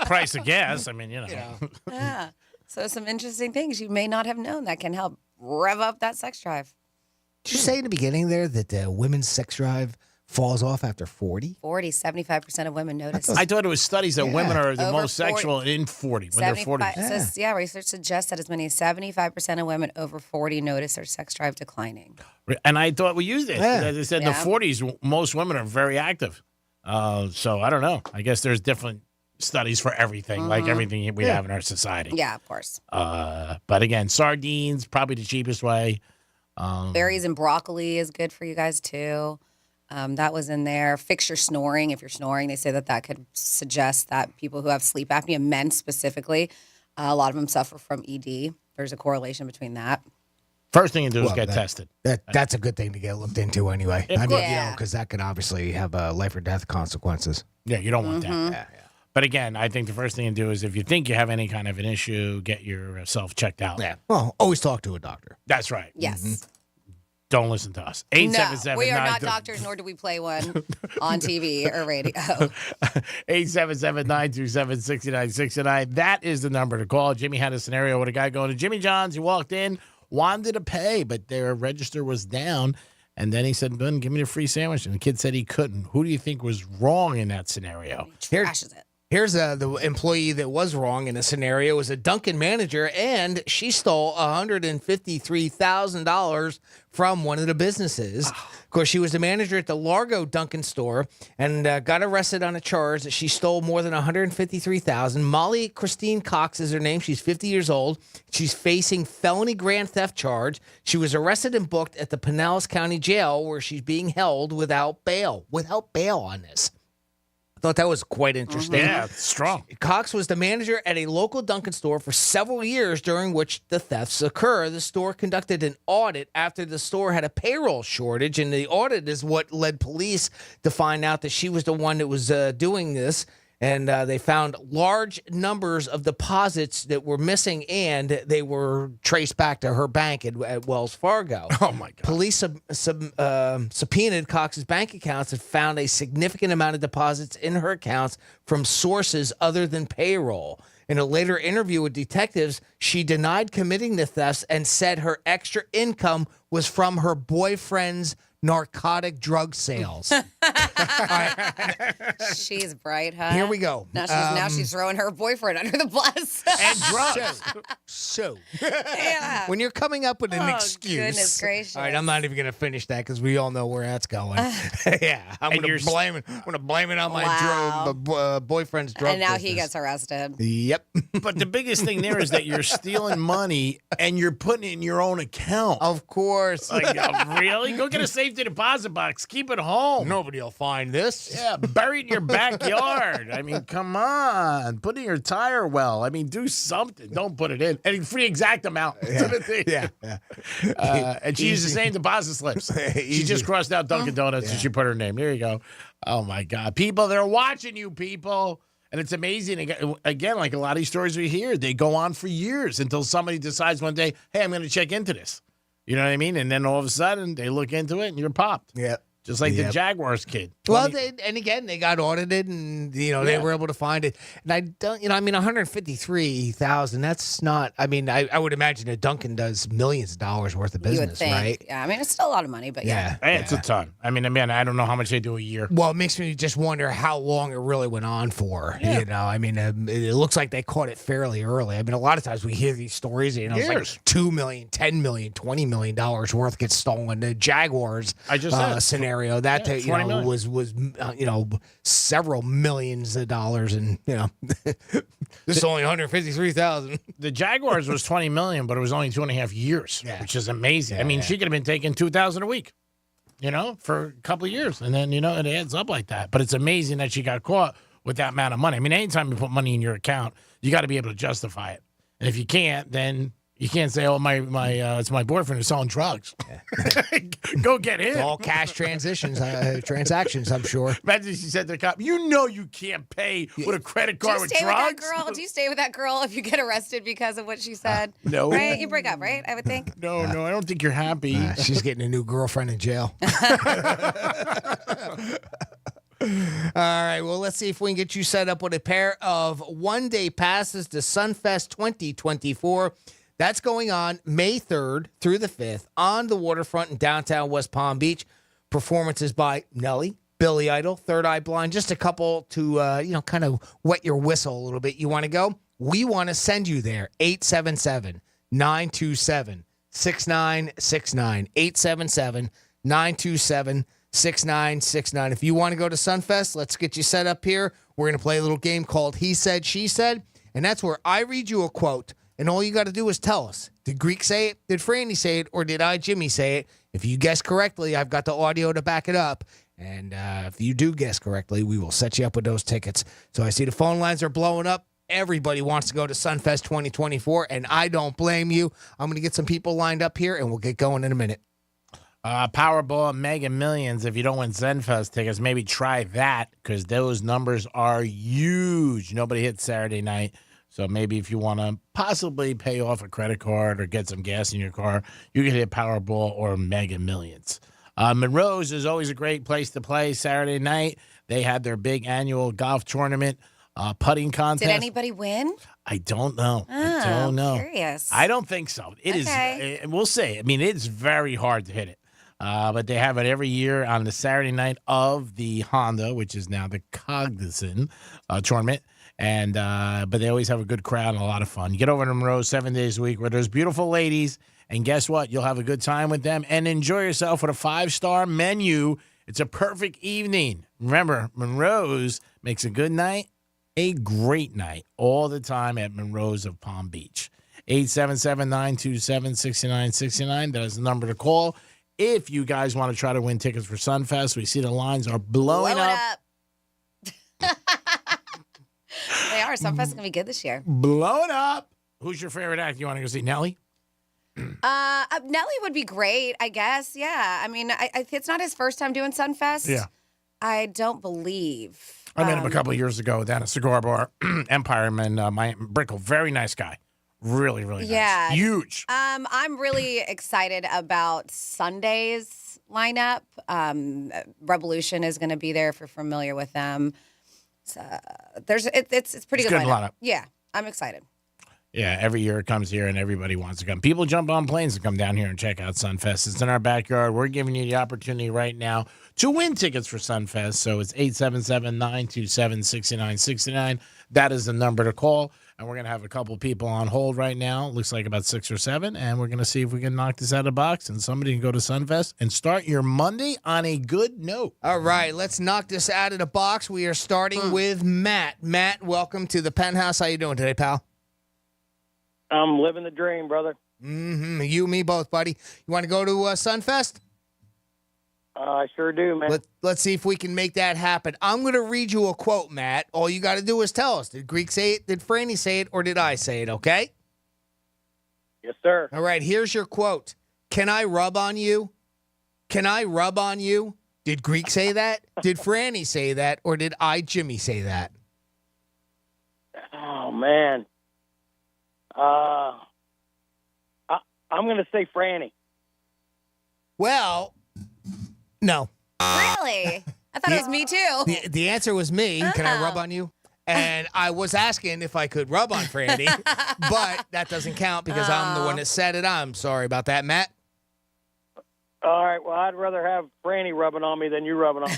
Speaker 16: Price of gas. I mean, you know.
Speaker 20: Yeah. So some interesting things you may not have known that can help rev up that sex drive.
Speaker 4: Did you say in the beginning there that women's sex drive falls off after 40?
Speaker 20: 75% of women notice.
Speaker 16: I thought it was studies that women are the
Speaker 20: Over
Speaker 16: most
Speaker 20: 40.
Speaker 16: sexual in 40, when they're 40.
Speaker 20: Research suggests that as many as 75% of women over 40 notice their sex drive declining.
Speaker 16: And I thought we used it.
Speaker 20: Yeah.
Speaker 16: They said
Speaker 20: Yeah.
Speaker 16: in the 40s, most women are very active. So I don't know. I guess there's different studies for everything, like everything we have in our society.
Speaker 20: Yeah, of course.
Speaker 16: But again, sardines, probably the cheapest way.
Speaker 20: Berries and broccoli is good for you guys too. That was in there. Fix your snoring. If you're snoring, they say that could suggest that people who have sleep apnea, men specifically, a lot of them suffer from ED. There's a correlation between that.
Speaker 16: First thing you do is get tested.
Speaker 4: That's a good thing to get looked into anyway.
Speaker 16: Of
Speaker 4: I mean,
Speaker 16: course.
Speaker 4: you know, because that could obviously have life or death consequences.
Speaker 16: Yeah, you don't want that.
Speaker 20: Mm-hmm.
Speaker 16: Yeah. But again, I think the first thing to do is if you think you have any kind of an issue, get yourself checked out.
Speaker 4: Yeah. Well, always talk to a doctor.
Speaker 16: That's right.
Speaker 20: Yes.
Speaker 16: Don't listen to us.
Speaker 20: No,
Speaker 16: 877
Speaker 20: we are not doctors, nor do we play one on TV or radio.
Speaker 16: 877-927-6969. That is the number to call. Jimmy had a scenario with a guy going to Jimmy John's. He walked in, wanted to pay, but their register was down. And then he said, "Ben, give me a free sandwich." And the kid said he couldn't. Who do you think was wrong in that scenario?
Speaker 20: Trashes it.
Speaker 4: Here's the employee that was wrong in a scenario. It was a Dunkin' manager, and she stole $153,000 from one of the businesses. Of course, she was the manager at the Largo Dunkin' store and got arrested on a charge that she stole more than $153,000. Molly Christine Cox is her name. She's 50 years old. She's facing felony grand theft charge. She was arrested and booked at the Pinellas County Jail, where she's being held without bail. Without bail on this. Thought that was quite interesting.
Speaker 16: Yeah, it's strong.
Speaker 4: Cox was the manager at a local Dunkin' store for several years, during which the thefts occur. The store conducted an audit after the store had a payroll shortage, and the audit is what led police to find out that she was the one that was doing this. And they found large numbers of deposits that were missing, and they were traced back to her bank at Wells Fargo.
Speaker 16: Oh, my God.
Speaker 4: Police subpoenaed Cox's bank accounts and found a significant amount of deposits in her accounts from sources other than payroll. In a later interview with detectives, she denied committing the thefts and said her extra income was from her boyfriend's narcotic drug sales.
Speaker 20: She's bright, huh?
Speaker 4: Here we go.
Speaker 20: Now she's throwing her boyfriend under the bus.
Speaker 16: And drugs.
Speaker 4: So,
Speaker 20: Yeah.
Speaker 4: when you're coming up with an excuse.
Speaker 20: Goodness gracious.
Speaker 4: All right, I'm not even going to finish that because we all know where that's going. Yeah, I'm going to blame it on my boyfriend's drug
Speaker 20: And now
Speaker 4: business.
Speaker 20: he gets arrested.
Speaker 4: Yep.
Speaker 16: But the biggest thing there is that you're stealing money and you're putting it in your own account.
Speaker 4: Of course.
Speaker 16: Like, really? Go get a safety deposit box. Keep it home.
Speaker 4: Nobody will find this.
Speaker 16: Yeah, bury it in your backyard. I mean, come on. Put it in your tire well. I mean, do something. Don't put it in. And for the exact amount.
Speaker 4: Yeah.
Speaker 16: And she used the same deposit slips. She just crossed out Dunkin' Donuts and she put her name. There you go. Oh, my God. People, they're watching you, people. And it's amazing. Again, like a lot of these stories we hear, they go on for years until somebody decides one day, hey, I'm going to check into this. You know what I mean? And then all of a sudden, they look into it and you're popped.
Speaker 4: Yeah.
Speaker 16: Just like the Jaguars kid.
Speaker 4: Well, they got audited, and they were able to find it. And I don't, $153,000. That's not. I mean, I would imagine that Dunkin' does millions of dollars worth of business,
Speaker 20: You would think.
Speaker 4: right?
Speaker 20: Yeah, I mean, it's still a lot of money, but yeah.
Speaker 16: It's a ton. I mean, I don't know how much they do a year.
Speaker 4: Well, it makes me just wonder how long it really went on for.
Speaker 16: Yeah.
Speaker 4: I mean, it looks like they caught it fairly early. I mean, a lot of times we hear these stories, it's like $2 million, $10 million, $20 million worth gets stolen. The Jaguars scenario, that was several millions of dollars, and this is only $153,000.
Speaker 16: The Jaguars was $20 million, but it was only 2.5 years, which is amazing. I mean, she could have been taking $2,000 a week, for a couple of years, and then it adds up like that. But it's amazing that she got caught with that amount of money. I mean, anytime you put money in your account, you got to be able to justify it, and if you can't, then you can't say, "Oh, it's my boyfriend who's selling drugs." Go get him.
Speaker 4: It's all cash transactions, I'm sure.
Speaker 16: Imagine she said to the cop, you can't pay with a credit card with drugs.
Speaker 20: Do you stay with that girl if you get arrested because of what she said?
Speaker 16: No.
Speaker 20: Right? You break up, right? I would think.
Speaker 16: No, I don't think you're happy.
Speaker 4: She's getting a new girlfriend in jail. All right, well, let's see if we can get you set up with a pair of one-day passes to Sunfest 2024. That's going on May 3rd through the 5th on the waterfront in downtown West Palm Beach. Performances by Nelly, Billy Idol, Third Eye Blind, just a couple to, kind of wet your whistle a little bit. You want to go? We want to send you there. 877-927-6969. 877-927-6969. If you want to go to Sunfest, let's get you set up here. We're going to play a little game called He Said, She Said, and that's where I read you a quote, and all you got to do is tell us. Did Greek say it? Did Franny say it? Or did I, Jimmy, say it? If you guess correctly, I've got the audio to back it up. And if you do guess correctly, we will set you up with those tickets. So I see the phone lines are blowing up. Everybody wants to go to Sunfest 2024, and I don't blame you. I'm going to get some people lined up here, and we'll get going in a minute.
Speaker 16: Powerball and Mega Millions. If you don't win Zenfest tickets, maybe try that because those numbers are huge. Nobody hit Saturday night. So maybe if you want to possibly pay off a credit card or get some gas in your car, you can hit Powerball or Mega Millions. Monroe's is always a great place to play Saturday night. They had their big annual golf tournament, putting contest.
Speaker 20: Did anybody win?
Speaker 16: I don't know. I don't know.
Speaker 20: Curious.
Speaker 16: I don't think so. It is. We'll see. I mean, it's very hard to hit it. But they have it every year on the Saturday night of the Honda, which is now the Cognizant tournament. And but they always have a good crowd and a lot of fun. You get over to Monroe's 7 days a week where there's beautiful ladies, and guess what? You'll have a good time with them and enjoy yourself with a 5-star menu. It's a perfect evening. Remember, Monroe's makes a good night a great night all the time at Monroe's of Palm Beach. 877-927-6969. That is the number to call if you guys want to try to win tickets for Sunfest. We see the lines are blowing up.
Speaker 20: They are. Sunfest is going to be good this year.
Speaker 16: Blowing up. Who's your favorite act? You want to go see Nelly?
Speaker 20: Nelly would be great, I guess. Yeah. I mean, it's not his first time doing Sunfest.
Speaker 16: Yeah.
Speaker 20: I don't believe.
Speaker 16: I met him a couple of years ago down at Cigar Bar Empire in Brickell. Very nice guy. Really, really
Speaker 20: Yeah.
Speaker 16: nice. Huge.
Speaker 20: I'm really excited about Sunday's lineup. Revolution is going to be there if you're familiar with them. So it's pretty
Speaker 16: It's
Speaker 20: good
Speaker 16: good
Speaker 20: lineup.
Speaker 16: lineup.
Speaker 20: Yeah, I'm excited.
Speaker 16: Yeah, every year it comes here and everybody wants to come. People jump on planes to come down here and check out Sunfest. It's in our backyard. We're giving you the opportunity right now to win tickets for Sunfest. So it's 877-927-6969. That is the number to call. And we're going to have a couple people on hold right now. Looks like about 6 or 7. And we're going to see if we can knock this out of the box and somebody can go to Sunfest and start your Monday on a good note.
Speaker 4: All right, let's knock this out of the box. We are starting with Matt. Matt, welcome to the Penthouse. How you doing today, pal?
Speaker 6: I'm living the dream, brother.
Speaker 4: Mm-hmm. You and me both, buddy. You want to go to Sunfest?
Speaker 6: I sure do, man.
Speaker 4: Let's see if we can make that happen. I'm going to read you a quote, Matt. All you got to do is tell us. Did Greek say it? Did Franny say it? Or did I say it? Okay?
Speaker 6: Yes, sir.
Speaker 4: All right, here's your quote. Can I rub on you? Can I rub on you? Did Greek say that? Did Franny say that? Or did Jimmy, say that?
Speaker 6: Oh, man. I'm going to say Franny.
Speaker 4: Well, no.
Speaker 20: Really? I thought it was me too.
Speaker 4: The answer was me. Can I rub on you? And I was asking if I could rub on Franny, but that doesn't count because I'm the one that said it. I'm sorry about that, Matt.
Speaker 6: All right, well, I'd rather have Franny rubbing on me than you rubbing on me.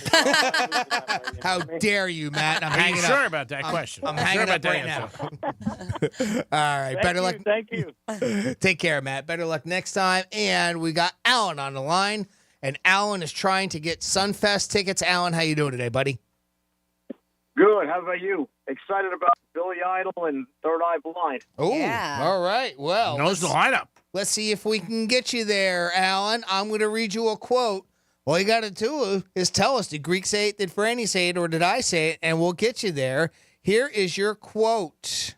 Speaker 4: How dare you, Matt? I'm
Speaker 16: Are you
Speaker 4: hanging
Speaker 16: sure
Speaker 4: up.
Speaker 16: about that question?
Speaker 4: I'm
Speaker 16: Sure
Speaker 4: hanging
Speaker 16: about
Speaker 4: up
Speaker 16: that
Speaker 4: right now.
Speaker 16: answer?
Speaker 4: All right, better luck.
Speaker 6: Thank you.
Speaker 4: Take care, Matt. Better luck next time. And we got Alan on the line, and Alan is trying to get Sunfest tickets. Alan, how you doing today, buddy?
Speaker 8: Good. How about you? Excited about Billy Idol and Third Eye Blind.
Speaker 4: Oh,
Speaker 20: Yeah.
Speaker 4: all right. Well,
Speaker 16: Knows the lineup.
Speaker 4: let's see if we can get you there, Alan. I'm going to read you a quote. All you got to do is tell us, did Greek say it, did Franny say it, or did I say it? And we'll get you there. Here is your quote.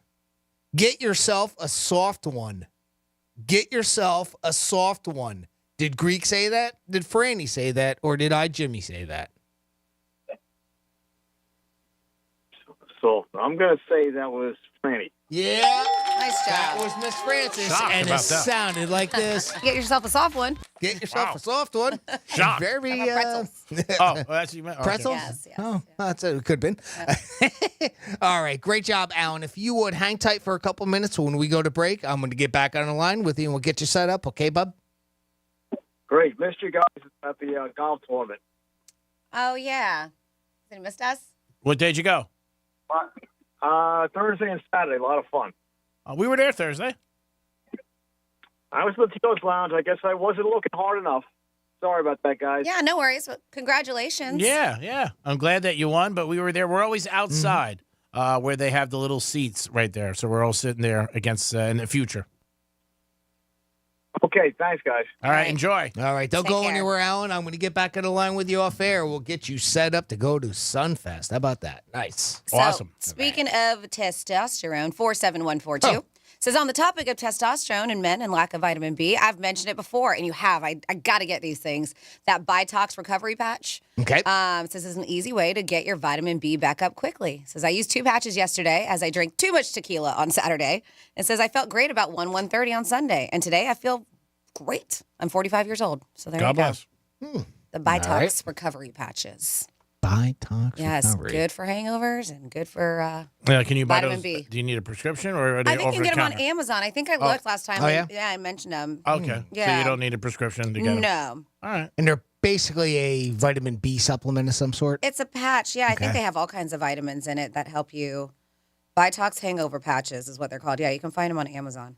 Speaker 4: Get yourself a soft one. Get yourself a soft one. Did Greek say that? Did Franny say that? Or did Jimmy say that?
Speaker 8: So I'm going to say that was Franny.
Speaker 4: Yeah.
Speaker 20: Nice job.
Speaker 4: That was Miss Francis.
Speaker 16: Shocked
Speaker 4: and it
Speaker 16: about that.
Speaker 4: sounded like this.
Speaker 20: Get yourself a soft one.
Speaker 4: Get yourself a soft one.
Speaker 16: Shocked.
Speaker 4: Very
Speaker 20: Pretzels.
Speaker 16: Oh, that's you meant. Okay.
Speaker 4: pretzels.
Speaker 20: Yes, yes,
Speaker 4: Oh, that's it. Could have been. All right, great job, Alan. If you would hang tight for a couple minutes when we go to break, I'm going to get back on the line with you and we'll get you set up. Okay, bub?
Speaker 8: Great. Missed you guys at the golf tournament.
Speaker 20: Oh, yeah. Did you missed us?
Speaker 16: What day'd you go?
Speaker 8: Thursday and Saturday. A lot of fun.
Speaker 16: We were there Thursday.
Speaker 8: I was in the Tito's Lounge. I guess I wasn't looking hard enough. Sorry about that, guys.
Speaker 20: Yeah, no worries. But congratulations.
Speaker 16: Yeah. I'm glad that you won, but we were there. We're always outside where they have the little seats right there. So we're all sitting there against in the future.
Speaker 8: Okay, thanks, guys.
Speaker 16: All right, enjoy.
Speaker 4: All right, don't
Speaker 20: Take
Speaker 4: go
Speaker 20: care.
Speaker 4: anywhere, Alan. I'm going to get back on the line with you off air. We'll get you set up to go to Sunfest. How about that? Nice.
Speaker 20: So,
Speaker 16: Awesome.
Speaker 20: Speaking of testosterone, 47142 says on the topic of testosterone in men and lack of vitamin B, I've mentioned it before, and you have. I got to get these things. That Bitox recovery patch.
Speaker 4: Okay.
Speaker 20: Says this is an easy way to get your vitamin B back up quickly. Says I used 2 patches yesterday as I drank too much tequila on Saturday. And says I felt great about 1:30 on Sunday, and today I feel great. I'm 45 years old, so there
Speaker 16: God
Speaker 20: you go.
Speaker 16: bless.
Speaker 20: The Bitox
Speaker 4: All right.
Speaker 20: recovery patches.
Speaker 4: Bitox
Speaker 20: Yes,
Speaker 4: recovery.
Speaker 20: good for hangovers and good for.
Speaker 16: Can you buy
Speaker 20: Vitamin
Speaker 16: those?
Speaker 20: B.
Speaker 16: Do you need a prescription or are they
Speaker 20: I think you
Speaker 16: over
Speaker 20: can get
Speaker 16: the
Speaker 20: them on
Speaker 16: counter?
Speaker 20: Amazon. I think I looked last time.
Speaker 4: Oh, yeah?
Speaker 20: I mentioned them.
Speaker 16: Okay. So
Speaker 20: Yeah.
Speaker 16: you don't need a prescription to get them.
Speaker 20: No,
Speaker 16: All right.
Speaker 4: And they're basically a vitamin B supplement of some sort.
Speaker 20: it's a patch. Yeah, I think
Speaker 4: Okay.
Speaker 20: they have all kinds of vitamins in it that help you Vitox hangover patches is what they're called. Yeah, you can find them on Amazon.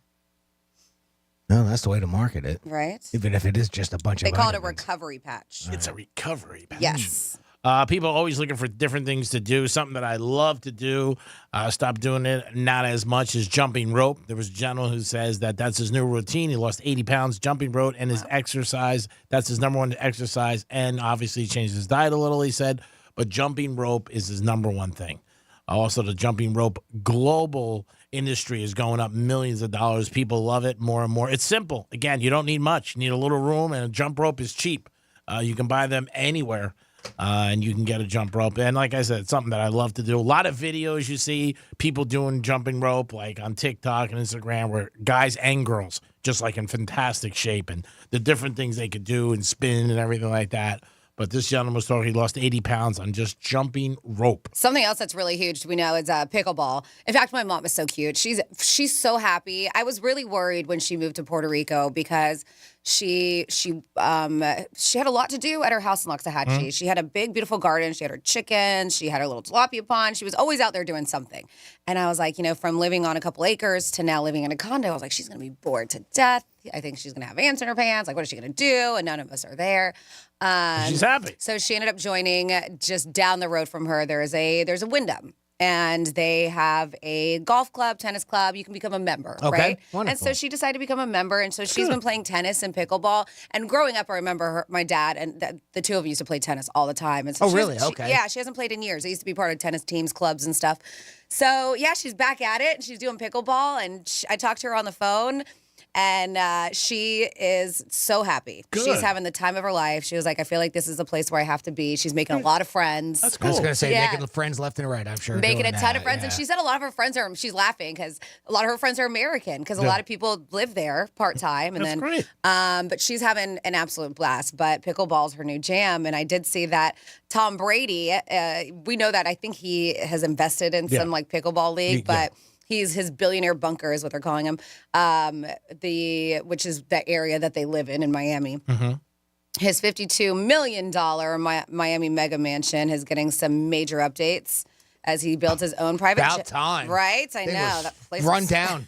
Speaker 4: No, that's the way to market it.
Speaker 20: Right.
Speaker 4: Even if it is just a bunch
Speaker 20: They
Speaker 4: of
Speaker 20: call it a
Speaker 4: vitamins.
Speaker 20: recovery patch.
Speaker 16: It's a recovery patch.
Speaker 20: Yes.
Speaker 16: People are always looking for different things to do. Something that I love to do. Stop doing it. Not as much as jumping rope. There was a gentleman who says that that's his new routine. He lost 80 pounds jumping rope and his exercise. That's his number one exercise. And obviously he changed his diet a little, he said. But jumping rope is his number one thing. Also, the jumping rope global industry is going up millions of dollars. People love it more and more. It's simple. Again, you don't need much. You need a little room, and a jump rope is cheap. You can buy them anywhere, and you can get a jump rope. And like I said, it's something that I love to do. A lot of videos you see people doing jumping rope, like on TikTok and Instagram, where guys and girls just like in fantastic shape, and the different things they could do and spin and everything like that. But this gentleman was talking he lost 80 pounds on just jumping rope.
Speaker 20: Something else that's really huge we know is pickleball. In fact, my mom is so cute. She's so happy. I was really worried when she moved to Puerto Rico because she had a lot to do at her house in Loxahatchee. She had a big, beautiful garden. She had her chickens. She had her little tilapia pond. She was always out there doing something. And I was like, from living on a couple acres to now living in a condo, I was like, she's going to be bored to death. I think she's going to have ants in her pants. Like, what is she going to do? And none of us are there.
Speaker 16: She's happy.
Speaker 20: So she ended up joining just down the road from her. There's a Wyndham. And they have a golf club, tennis club. You can become a member, right?
Speaker 4: Wonderful.
Speaker 20: And so she decided to become a member. And so she's been playing tennis and pickleball. And growing up, I remember my dad and the two of them used to play tennis all the time. And so
Speaker 4: really? Okay.
Speaker 20: Yeah, she hasn't played in years. I used to be part of tennis teams, clubs, and stuff. So, yeah, she's back at it. And she's doing pickleball. And I talked to her on the phone. And she is so happy.
Speaker 4: Good.
Speaker 20: She's having the time of her life. She was like, I feel like this is the place where I have to be. She's making a lot of friends.
Speaker 16: That's cool.
Speaker 4: I was going to say,
Speaker 20: Yeah.
Speaker 4: making friends left and right, I'm sure.
Speaker 20: Making
Speaker 4: doing
Speaker 20: a ton
Speaker 4: that,
Speaker 20: of friends. And
Speaker 4: yeah.
Speaker 20: she said a lot of her friends she's laughing because a lot of her friends are American because a lot of people live there part-time. And
Speaker 16: That's great.
Speaker 20: But she's having an absolute blast. But pickleball's her new jam. And I did see that Tom Brady, we know that I think he has invested in some like pickleball league, but he's his billionaire bunker is what they're calling him, which is the area that they live in Miami.
Speaker 16: Mm-hmm.
Speaker 20: His $52 million Miami mega mansion is getting some major updates as he builds his own private
Speaker 4: About time.
Speaker 20: Right? I
Speaker 4: They
Speaker 20: know.
Speaker 4: was
Speaker 20: That place
Speaker 4: run
Speaker 20: is-
Speaker 4: down.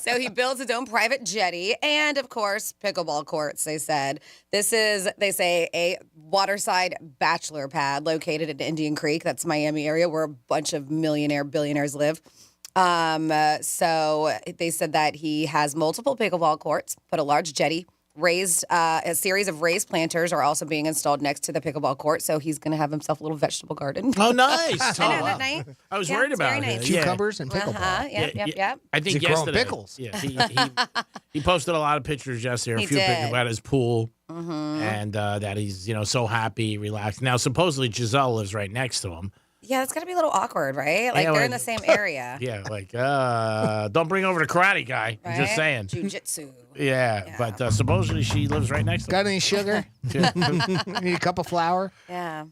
Speaker 20: So he builds his own private jetty and, of course, pickleball courts, they said. This is, they say, a waterside bachelor pad located in Indian Creek. That's Miami area where a bunch of billionaires live. So they said that he has multiple pickleball courts, put a large jetty, a series of raised planters are also being installed next to the pickleball court. So he's going to have himself a little vegetable garden.
Speaker 16: Oh, nice.
Speaker 20: I know, that nice.
Speaker 16: I was worried about
Speaker 20: very
Speaker 16: it.
Speaker 20: nice.
Speaker 4: Cucumbers and pickleball.
Speaker 20: Yep.
Speaker 16: I think
Speaker 4: Is he growing
Speaker 16: yesterday.
Speaker 4: pickles?
Speaker 16: Yeah, he posted a lot of pictures yesterday,
Speaker 20: He
Speaker 16: a few
Speaker 20: did.
Speaker 16: pictures about his pool,
Speaker 20: Mm-hmm.
Speaker 16: and that he's so happy, relaxed. Now, supposedly Giselle lives right next to him.
Speaker 20: Yeah, it's got to be a little awkward, right? Like
Speaker 16: Yeah,
Speaker 20: they're
Speaker 16: like-
Speaker 20: in the same area.
Speaker 16: Yeah, like don't bring over the karate guy. I'm just saying.
Speaker 20: Jiu-jitsu.
Speaker 16: Yeah, but supposedly she lives right next to him.
Speaker 4: Got any sugar? Need a cup of flour?
Speaker 20: Yeah.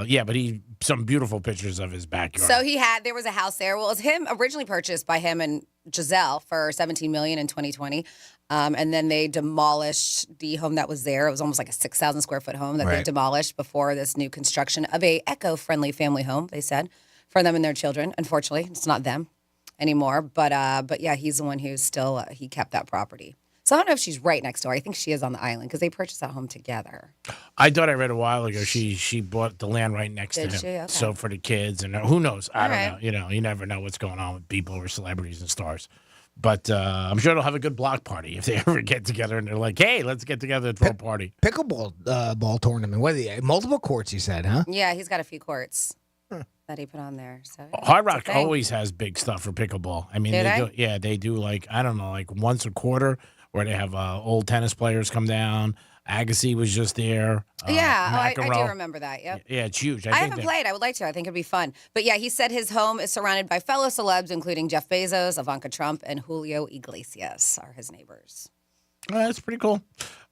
Speaker 16: Yeah, but some beautiful pictures of his backyard.
Speaker 20: So there was a house there. Well, it was him originally purchased by him and Giselle for $17 million in 2020. And then they demolished the home that was there. It was almost like a 6,000 square foot home that they demolished before this new construction of a eco-friendly family home, they said, for them and their children. Unfortunately, it's not them anymore. But yeah, he's the one who's still, he kept that property. So I don't know if she's right next door. I think she is on the island because they purchased that home together.
Speaker 16: I thought I read a while ago she bought the land right next to
Speaker 20: Did
Speaker 16: him.
Speaker 20: she? Okay.
Speaker 16: So for the kids and who knows? I
Speaker 20: All
Speaker 16: don't know. You never know what's going on with people or celebrities and stars. But I'm sure they'll have a good block party if they ever get together and they're like, hey, let's get together and throw a party.
Speaker 4: Pickleball ball tournament. What are they? Multiple courts, you said, huh?
Speaker 20: Yeah, he's got a few courts that he put on there. So
Speaker 16: Hard
Speaker 20: it's a
Speaker 16: Rock
Speaker 20: thing.
Speaker 16: always has big stuff for pickleball. I mean,
Speaker 20: Do they?
Speaker 16: do. Yeah, they do like once a quarter where they have old tennis players come down. Agassi was just there.
Speaker 20: I do
Speaker 16: McEnroe.
Speaker 20: remember that. Yep.
Speaker 16: Yeah, it's huge.
Speaker 20: I haven't played. I would like to. I think it'd be fun. But yeah, he said his home is surrounded by fellow celebs, including Jeff Bezos, Ivanka Trump, and Julio Iglesias are his neighbors.
Speaker 16: That's pretty cool.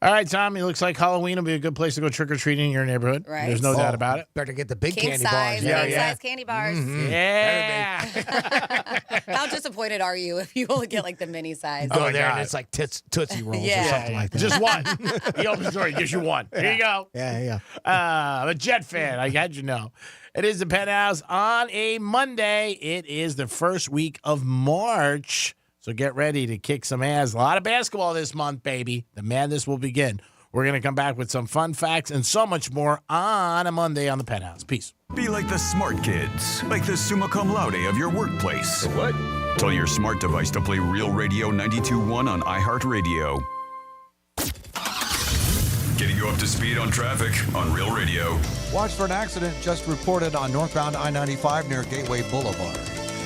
Speaker 16: All right, Tommy, looks like Halloween will be a good place to go trick-or-treating in your neighborhood.
Speaker 20: Right.
Speaker 16: There's no doubt about it.
Speaker 4: Better get the big
Speaker 20: King
Speaker 4: candy
Speaker 20: size,
Speaker 4: bars.
Speaker 20: big size candy bars.
Speaker 16: Mm-hmm. Yeah.
Speaker 20: How disappointed are you if you only get like the mini size?
Speaker 4: Go there and it's like Tootsie Rolls or something like that.
Speaker 16: Just one. The open story gives you one. Here you go.
Speaker 4: Yeah.
Speaker 16: I'm a Jet fan. I had you know. It is the Penthouse on a Monday. It is the first week of March. So get ready to kick some ass. A lot of basketball this month, baby. The madness will begin. We're going to come back with some fun facts and so much more on a Monday on the Penthouse. Peace.
Speaker 5: Be like the smart kids, like the summa cum laude of your workplace.
Speaker 14: What?
Speaker 5: Tell your smart device to play Real Radio 92.1 on iHeartRadio. Getting you up to speed on traffic on Real Radio.
Speaker 9: Watch for an accident just reported on northbound I-95 near Gateway Boulevard.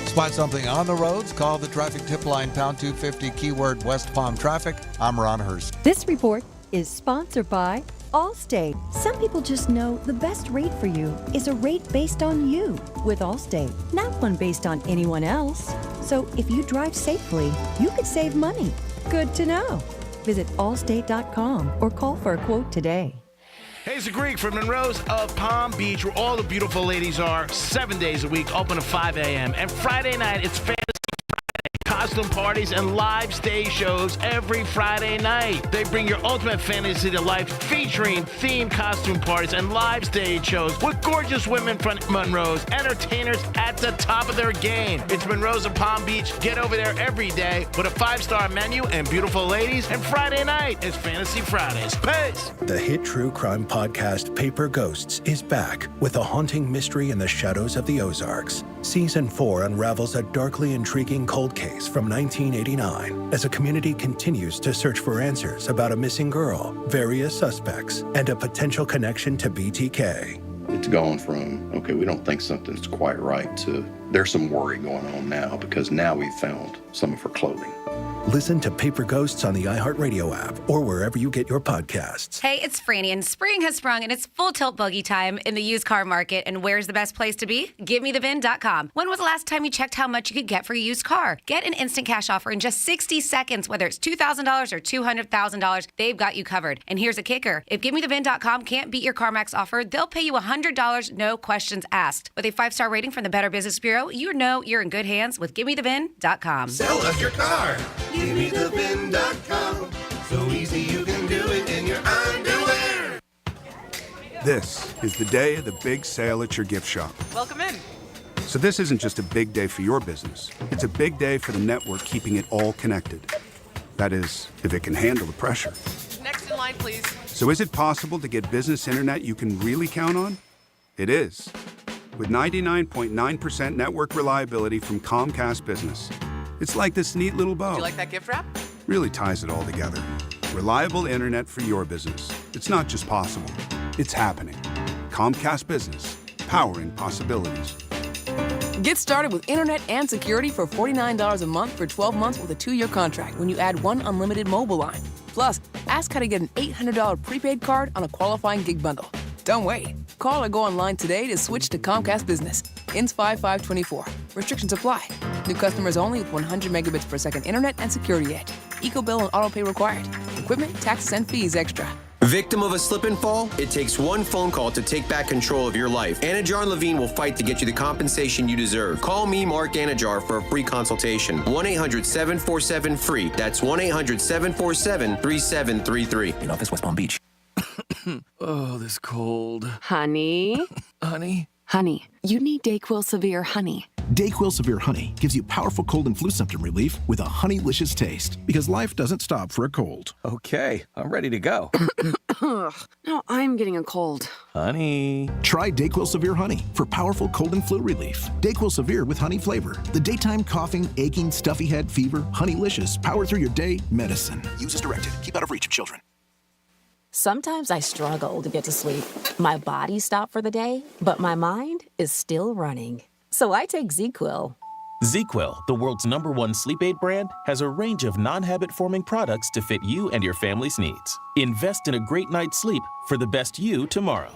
Speaker 9: Spot something on the roads? Call the traffic tip line pound 250 keyword West Palm Traffic. I'm Ron Hurst.
Speaker 10: This report is sponsored by Allstate. Some people just know the best rate for you is a rate based on you with Allstate, not one based on anyone else. So if you drive safely, you could save money. Good to know. Visit allstate.com or call for a quote today.
Speaker 11: Hey, it's the Greek from Monroe's of Palm Beach, where all the beautiful ladies are 7 days a week, open at 5 a.m. And Friday night, it's Fantasy Friday. Costume parties and live stage shows every Friday night. They bring your ultimate fantasy to life, featuring themed costume parties and live stage shows with gorgeous women from Monroe's, entertainers at the top of their game. It's Monroe's of Palm Beach. Get over there every day with a 5-star menu and beautiful ladies. And Friday night, it's Fantasy Fridays. Peace!
Speaker 12: The hit true crime podcast Paper Ghosts is back with a haunting mystery in the shadows of the Ozarks. Season 4 unravels a darkly intriguing cold case from 1989 as a community continues to search for answers about a missing girl, various suspects, and a potential connection to BTK.
Speaker 13: It's gone from, okay, we don't think something's quite right, to there's some worry going on now because now we've found some of her clothing.
Speaker 12: Listen to Paper Ghosts on the iHeartRadio app or wherever you get your podcasts.
Speaker 20: Hey, it's Franny, and spring has sprung, and it's full tilt buggy time in the used car market. And where's the best place to be? GiveMeTheVin.com. When was the last time you checked how much you could get for a used car? Get an instant cash offer in just 60 seconds, whether it's $2,000 or $200,000. They've got you covered. And here's a kicker: if GiveMeTheVin.com can't beat your CarMax offer, they'll pay you $100, no questions asked. With a 5-star rating from the Better Business Bureau, you know you're in good hands with GiveMeTheVin.com.
Speaker 17: Sell us your car. GiveMeTheVin.com. So easy you can do it in your underwear.
Speaker 18: This is the day of the big sale at your gift shop.
Speaker 22: Welcome in.
Speaker 18: So this isn't just a big day for your business. It's a big day for the network keeping it all connected. That is, if it can handle the pressure.
Speaker 22: Next in line, please.
Speaker 18: So is it possible to get business internet you can really count on? It is. With 99.9% network reliability from Comcast Business. It's like this neat little bow.
Speaker 22: Do you like that gift wrap?
Speaker 18: Really ties it all together. Reliable internet for your business. It's not just possible, it's happening. Comcast Business, powering possibilities.
Speaker 23: Get started with internet and security for $49 a month for 12 months with a 2-year contract when you add one unlimited mobile line. Plus, ask how to get an $800 prepaid card on a qualifying gig bundle. Don't wait. Call or go online today to switch to Comcast Business. Ends 5/5/24. Restrictions apply. New customers only with 100 megabits per second internet and security edge. EcoBill and autopay required. Equipment, taxes, and fees extra.
Speaker 26: Victim of a slip and fall? It takes one phone call to take back control of your life. Anajar and Levine will fight to get you the compensation you deserve. Call me, Mark Anajar, for a free consultation. 1-800-747-FREE. That's 1-800-747-3733.
Speaker 31: In office, West Palm Beach. Oh, this cold.
Speaker 25: Honey?
Speaker 31: Honey?
Speaker 25: Honey, you need DayQuil Severe Honey.
Speaker 32: DayQuil Severe Honey gives you powerful cold and flu symptom relief with a honeylicious taste, because life doesn't stop for a cold.
Speaker 31: Okay, I'm ready to go.
Speaker 25: Now I'm getting a cold.
Speaker 31: Honey.
Speaker 32: Try DayQuil Severe Honey for powerful cold and flu relief. DayQuil Severe with honey flavor. The daytime coughing, aching, stuffy head, fever, honeylicious, power through your day medicine. Use as directed. Keep out of reach of children.
Speaker 25: Sometimes I struggle to get to sleep. My body stopped for the day, but my mind is still running. So I take ZQuil.
Speaker 28: ZQuil, the world's #1 sleep aid brand, has a range of non-habit-forming products to fit you and your family's needs. Invest in a great night's sleep for the best you tomorrow.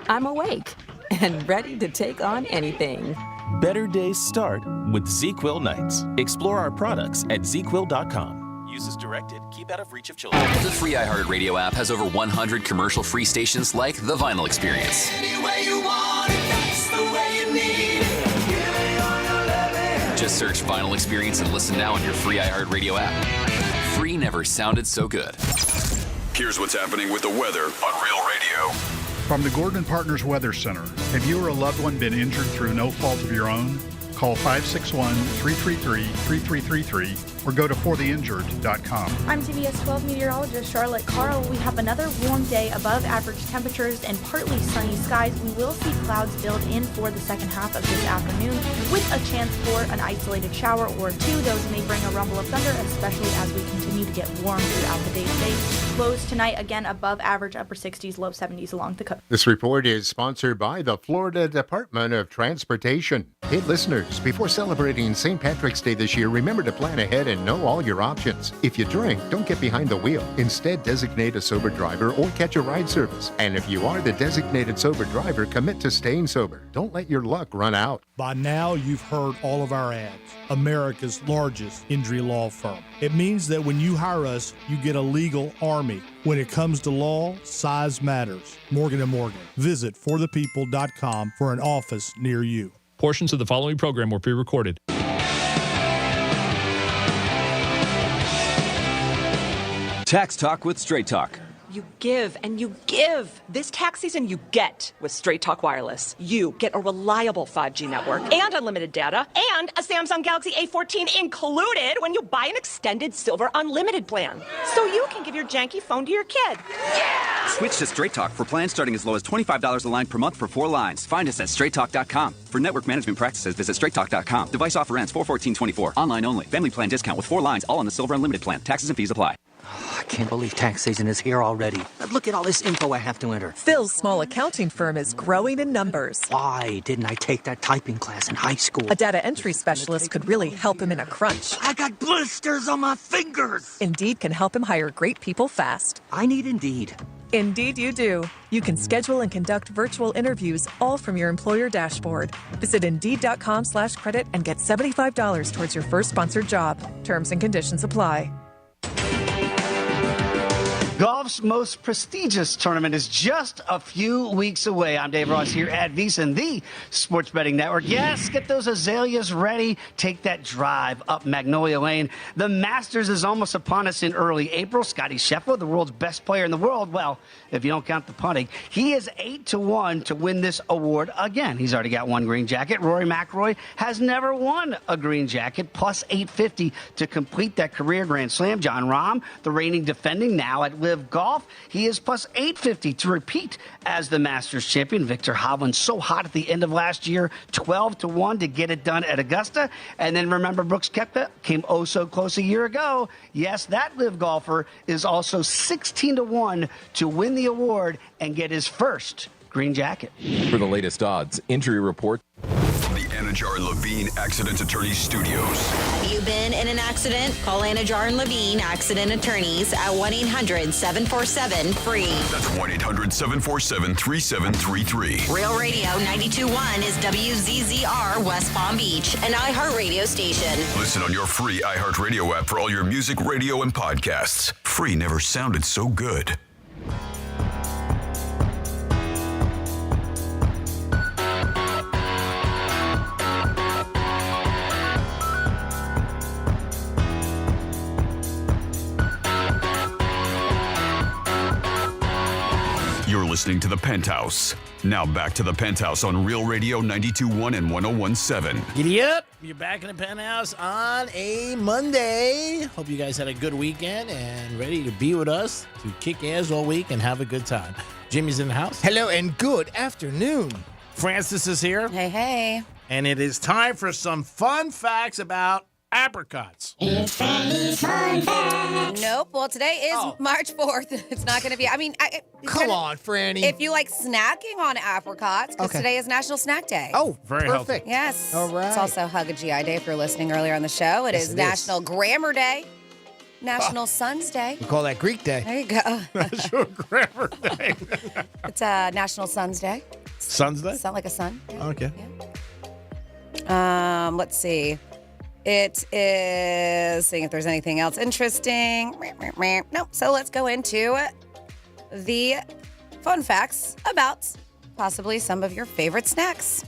Speaker 25: I'm awake and ready to take on anything.
Speaker 28: Better days start with ZQuil nights. Explore our products at ZQuil.com. Use as directed. Keep out of reach of children.
Speaker 1: The free iHeartRadio app has over 100 commercial-free stations like The Vinyl Experience.
Speaker 17: Any way you want it, that's the way you need it.
Speaker 1: Just search Vinyl Experience and listen now on your free iHeartRadio app. Free never sounded so good.
Speaker 5: Here's what's happening with the weather on Real Radio.
Speaker 2: From the Gordon Partners Weather Center, have you or a loved one been injured through no fault of your own? Call 561-333-3333 or go to fortheinjured.com.
Speaker 3: I'm TVS 12 meteorologist Charlotte Carl. We have another warm day, above average temperatures and partly sunny skies. We will see clouds build in for the second half of this afternoon with a chance for an isolated shower or two. Those may bring a rumble of thunder, especially as we continue to get warm throughout the day today. Lows tonight, again, above average, upper 60s, low 70s along the coast.
Speaker 6: This report is sponsored by the Florida Department of Transportation. Hey, listeners, before celebrating St. Patrick's Day this year, remember to plan ahead and know all your options. If you drink, don't get behind the wheel. Instead, designate a sober driver or catch a ride service. And if you are the designated sober driver, commit to staying sober. Don't let your luck run out.
Speaker 7: By now, you've heard all of our ads. America's largest injury law firm. It means that when you hire us, you get a legal army. When it comes to law, size matters. Morgan & Morgan. Visit forthepeople.com for an office near you.
Speaker 15: Portions of the following program were pre-recorded.
Speaker 19: Tax Talk with Straight Talk.
Speaker 21: You give and you give. This tax season, you get with Straight Talk Wireless. You get a reliable 5G network and unlimited data and a Samsung Galaxy A14 included when you buy an extended Silver Unlimited plan. So you can give your janky phone to your kid. Yeah!
Speaker 19: Switch to Straight Talk for plans starting as low as $25 a line per month for 4 lines. Find us at straighttalk.com. For network management practices, visit straighttalk.com. Device offer ends 4/14/24. Online only. Family plan discount with 4 lines, all on the Silver Unlimited plan. Taxes and fees apply.
Speaker 24: I can't believe tax season is here already. Look at all this info I have to enter.
Speaker 27: Phil's small accounting firm is growing in numbers.
Speaker 24: Why didn't I take that typing class in high school?
Speaker 27: A data entry specialist could really help him in a crunch.
Speaker 24: I got blisters on my fingers.
Speaker 27: Indeed can help him hire great people fast.
Speaker 24: I need Indeed.
Speaker 27: Indeed you do. You can schedule and conduct virtual interviews all from your employer dashboard. Visit Indeed.com/credit and get $75 towards your first sponsored job. Terms and conditions apply.
Speaker 29: Golf's most prestigious tournament is just a few weeks away. I'm Dave Ross here at VSiN, the Sports Betting Network. Yes, get those azaleas ready. Take that drive up Magnolia Lane. The Masters is almost upon us in early April. Scottie Scheffler, the world's best player in the world, well, if you don't count the putting, he is 8-1 to win this award again. He's already got 1 green jacket. Rory McIlroy has never won a green jacket, plus 850 to complete that career Grand Slam. John Rahm, the reigning defending, now at Live Golf, he is plus 850 to repeat as the Masters champion. Victor Hovland, so hot at the end of last year, 12-1 to get it done at Augusta. And then remember, Brooks Koepka came oh so close a year ago. Yes, that Live golfer is also 16-1 to win the award and get his first green jacket.
Speaker 30: For the latest odds, injury report.
Speaker 5: From the Anajar Levine Accident Attorney Studios.
Speaker 33: You've been in an accident? Call Anajar and Levine Accident Attorneys at 1-800-747-FREE.
Speaker 5: That's 1-800-747-3733.
Speaker 33: Real Radio 92.1 is WZZR West Palm Beach, an iHeartRadio station.
Speaker 5: Listen on your free iHeartRadio app for all your music, radio, and podcasts. Free never sounded so good. You're listening to The Penthouse. Now back to The Penthouse on Real Radio 92.1 and 101.7.
Speaker 16: Giddy up. You're back in The Penthouse on a Monday. Hope you guys had a good weekend and ready to be with us to kick ass all week and have a good time. Jimmy's in the house.
Speaker 4: Hello and good afternoon.
Speaker 16: Francis is here.
Speaker 20: Hey, hey.
Speaker 16: And it is time for some fun facts about apricots.
Speaker 20: It's Fanny's Fun Facts. Nope. Well, today is March 4th. It's not going to be. I mean,
Speaker 4: come on, Franny.
Speaker 20: If you like snacking on apricots, because today is National Snack Day.
Speaker 4: Oh,
Speaker 16: very
Speaker 4: perfect.
Speaker 16: Healthy.
Speaker 20: Yes.
Speaker 4: All right.
Speaker 20: It's also Hug a GI Day if you're listening earlier on the show. It is National Grammar Day, National Sons Day.
Speaker 4: We call that Greek Day.
Speaker 20: There you go.
Speaker 16: National Grammar Day.
Speaker 20: It's National Sons Day.
Speaker 16: Sons Day?
Speaker 20: Sound like a son.
Speaker 16: Okay.
Speaker 20: Yeah. Let's see. It is seeing if there's anything else interesting. Nope. So let's go into the fun facts about possibly some of your favorite snacks.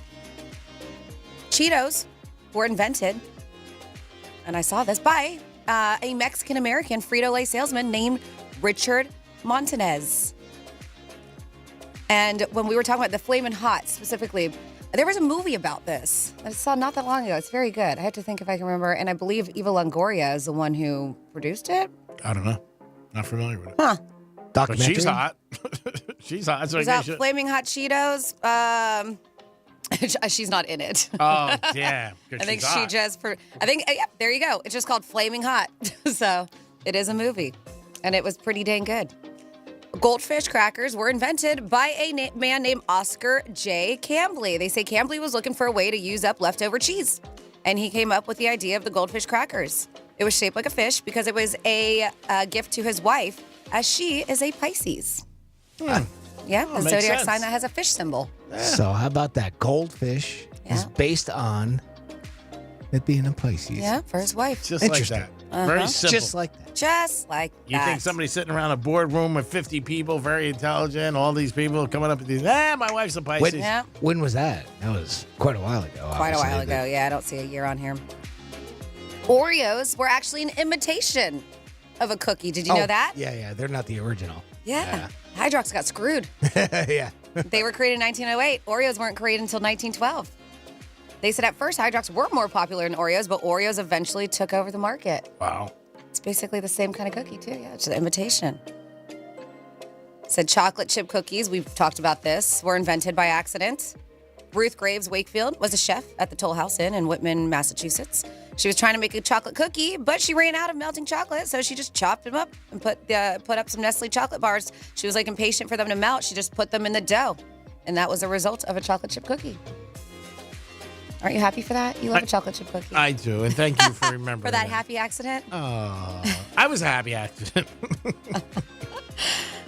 Speaker 20: Cheetos were invented, and I saw this, by a Mexican-American Frito-Lay salesman named Richard Montanez. And when we were talking about the Flamin' Hot specifically, there was a movie about this I saw not that long ago. It's very good. I have to think if I can remember. And I believe Eva Longoria is the one who produced it.
Speaker 16: I don't know. Not familiar with it.
Speaker 20: Huh.
Speaker 16: But she's hot. She's hot. So
Speaker 20: Is that Flaming Hot Cheetos? She's not in it.
Speaker 16: Oh, damn.
Speaker 20: I think she just, yeah, there you go. It's just called Flaming Hot. So it is a movie. And it was pretty dang good. Goldfish crackers were invented by a man named Oscar J. Cambly. They say Cambly was looking for a way to use up leftover cheese, and he came up with the idea of the goldfish crackers. It was shaped like a fish because it was a gift to his wife, as she is a Pisces. Yeah, the zodiac sign that has a fish symbol.
Speaker 4: So how about that? Goldfish is based on it being a Pisces.
Speaker 20: Yeah, for his wife.
Speaker 16: Just like that. Very simple.
Speaker 4: Just like that.
Speaker 20: Just like
Speaker 16: You
Speaker 20: that.
Speaker 16: think somebody sitting around a boardroom with 50 people, very intelligent, all these people coming up with these, my wife's a Pisces.
Speaker 4: When was that? That was quite a while ago.
Speaker 20: Quite a
Speaker 4: obviously,
Speaker 20: while ago. Yeah, I don't see a year on here. Oreos were actually an imitation of a cookie. Did you know that?
Speaker 4: Yeah. They're not the original.
Speaker 20: Yeah. Hydrox got screwed.
Speaker 4: Yeah.
Speaker 20: They were created in 1908. Oreos weren't created until 1912. They said at first Hydrox were more popular than Oreos, but Oreos eventually took over the market.
Speaker 16: Wow.
Speaker 20: It's basically the same kind of cookie, too. Yeah, it's an imitation. Said chocolate chip cookies, we've talked about this, were invented by accident. Ruth Graves Wakefield was a chef at the Toll House Inn in Whitman, Massachusetts. She was trying to make a chocolate cookie, but she ran out of melting chocolate, so she just chopped them up and put up some Nestle chocolate bars. She was like impatient for them to melt. She just put them in the dough, and that was a result of a chocolate chip cookie. Aren't you happy for that? You love a chocolate chip cookie.
Speaker 16: I do, and thank you for remembering
Speaker 20: For that happy accident?
Speaker 16: Oh, I was a happy accident.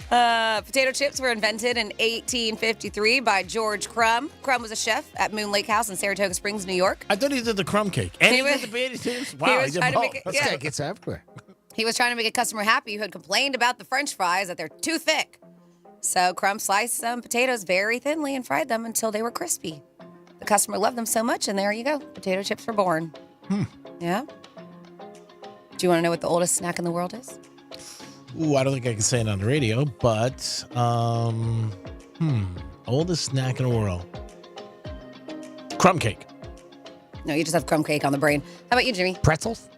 Speaker 20: Potato chips were invented in 1853 by George Crumb. Crumb was a chef at Moon Lake House in Saratoga Springs, New York.
Speaker 16: I thought he did the crumb cake. And he did the potato chips? Wow, he did both.
Speaker 4: This guy gets everywhere.
Speaker 20: He was trying to make a customer happy who had complained about the French fries, that they're too thick. So Crumb sliced some potatoes very thinly and fried them until they were crispy. The customer loved them so much, and there you go. Potato chips were born. Yeah? Do you want to know what the oldest snack in the world is?
Speaker 16: Ooh, I don't think I can say it on the radio, but oldest snack in the world. Crumb cake.
Speaker 20: No, you just have crumb cake on the brain. How about you, Jimmy?
Speaker 4: Pretzels?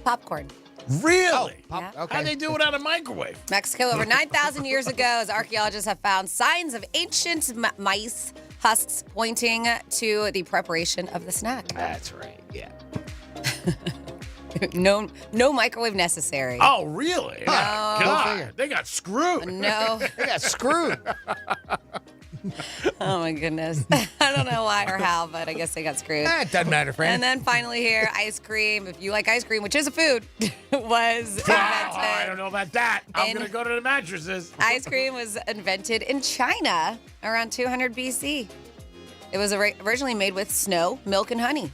Speaker 20: Popcorn.
Speaker 16: Really?
Speaker 20: Yeah.
Speaker 16: How'd they do it on a microwave?
Speaker 20: Mexico, over 9,000 years ago, as archaeologists have found signs of ancient maize husks pointing to the preparation of the snack.
Speaker 4: That's right, yeah.
Speaker 20: No microwave necessary.
Speaker 16: Oh, really?
Speaker 20: No.
Speaker 16: God, they got screwed.
Speaker 20: No.
Speaker 4: They got screwed.
Speaker 20: Oh, my goodness. I don't know why or how, but I guess they got screwed.
Speaker 4: It doesn't matter, friend.
Speaker 20: And then finally here, ice cream. If you like ice cream, which is a food, was invented.
Speaker 16: I don't know about that. I'm going to go to the mattresses.
Speaker 20: Ice cream was invented in China around 200 BC. It was originally made with snow, milk, and honey.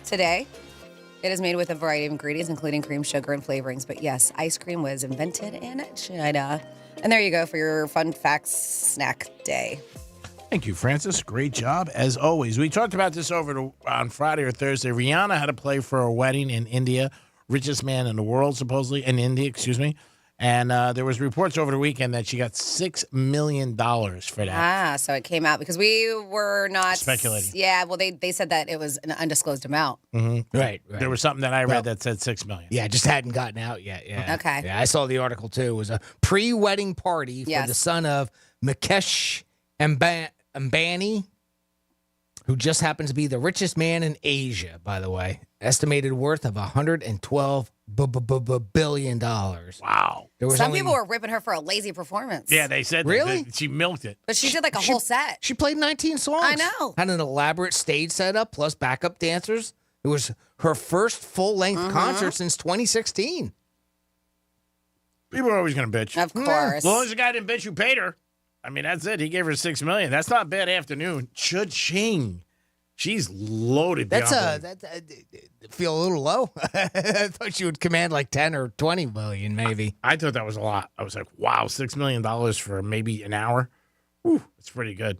Speaker 20: Today, it is made with a variety of ingredients, including cream, sugar, and flavorings. But yes, ice cream was invented in China. And there you go for your fun facts snack day.
Speaker 16: Thank you, Francis. Great job, as always. We talked about this on Friday or Thursday. Rihanna had to play for a wedding in India, richest man in the world, supposedly, in India, excuse me. And there was reports over the weekend that she got $6 million for that.
Speaker 20: So it came out because we were not
Speaker 16: speculating.
Speaker 20: Yeah, well, they said that it was an undisclosed amount.
Speaker 16: Mm-hmm.
Speaker 4: Right.
Speaker 16: There was something that I read that said $6 million.
Speaker 4: Yeah, just hadn't gotten out yet. Yeah.
Speaker 20: Okay.
Speaker 4: Yeah, I saw the article too. It was a pre-wedding party for the son of Mukesh Ambani, who just happens to be the richest man in Asia, by the way. Estimated worth of $112 billion.
Speaker 16: Wow.
Speaker 20: Some people were ripping her for a lazy performance.
Speaker 16: Yeah, they said
Speaker 4: Really?
Speaker 16: that she milked it.
Speaker 20: But she did like a whole set.
Speaker 4: She played 19 songs.
Speaker 20: I know.
Speaker 4: Had an elaborate stage setup plus backup dancers. It was her first full-length concert since 2016.
Speaker 16: People are always going to bitch.
Speaker 20: Of course.
Speaker 16: As long as the guy didn't bitch who paid her. I mean, that's it. He gave her $6 million. That's not a bad afternoon. Cha-ching. She's loaded.
Speaker 4: That's
Speaker 16: beyond
Speaker 4: feel a little low. I thought she would command like 10 or 20 million, maybe.
Speaker 16: I thought that was a lot. I was like, wow, $6 million for maybe an hour. Whew, it's pretty good.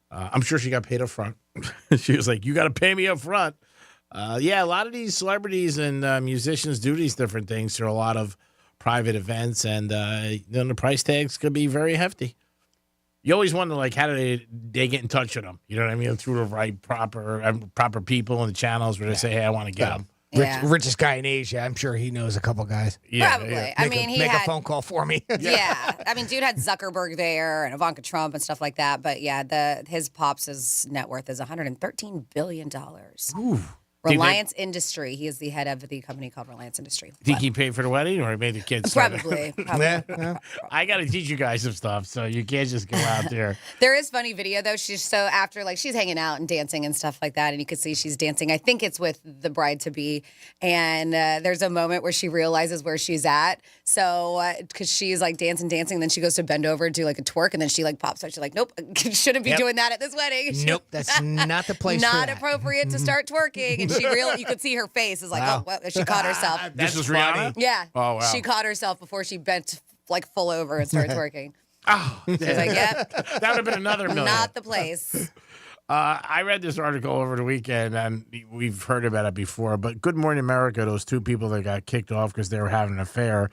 Speaker 16: I'm sure she got paid up front. She was like, you got to pay me up front. Yeah, a lot of these celebrities and musicians do these different things through a lot of private events, and then the price tags could be very hefty. You always wonder, like, how do they get in touch with them? You know what I mean? Through the right proper people and the channels where they say, hey, I want to get them.
Speaker 20: Yeah.
Speaker 4: Richest guy in Asia. I'm sure he knows a couple guys.
Speaker 16: Yeah,
Speaker 20: Probably.
Speaker 16: yeah.
Speaker 20: I mean, he
Speaker 4: make
Speaker 20: had
Speaker 4: a phone call for me.
Speaker 20: Yeah. I mean, dude had Zuckerberg there and Ivanka Trump and stuff like that. But yeah, his pops' net worth is $113 billion.
Speaker 16: Ooh.
Speaker 20: Reliance Industry. He is the head of the company called Reliance Industry.
Speaker 16: Think he paid for the wedding, or he made the kids?
Speaker 20: Probably.
Speaker 16: I got to teach you guys some stuff, so you can't just go out there.
Speaker 20: There is funny video though. She's after she's hanging out and dancing and stuff like that, and you can see she's dancing. I think it's with the bride to be, and there's a moment where she realizes where she's at. So because she's like dancing, then she goes to bend over and do like a twerk, and then she like pops out. She's like, nope, shouldn't be doing that at this wedding.
Speaker 4: Nope, that's not the place.
Speaker 20: Not
Speaker 4: for that.
Speaker 20: appropriate to start twerking. And you could see her face is like,
Speaker 4: Wow.
Speaker 20: oh, well, she caught herself.
Speaker 16: This was Rihanna?
Speaker 20: Yeah.
Speaker 16: Oh, wow.
Speaker 20: She caught herself before she bent like full over and started twerking.
Speaker 16: Oh,
Speaker 20: She's like, yep.
Speaker 16: That would have been another million.
Speaker 20: Not the place.
Speaker 16: I read this article over the weekend, and we've heard about it before, but Good Morning America, those two people that got kicked off because they were having an affair,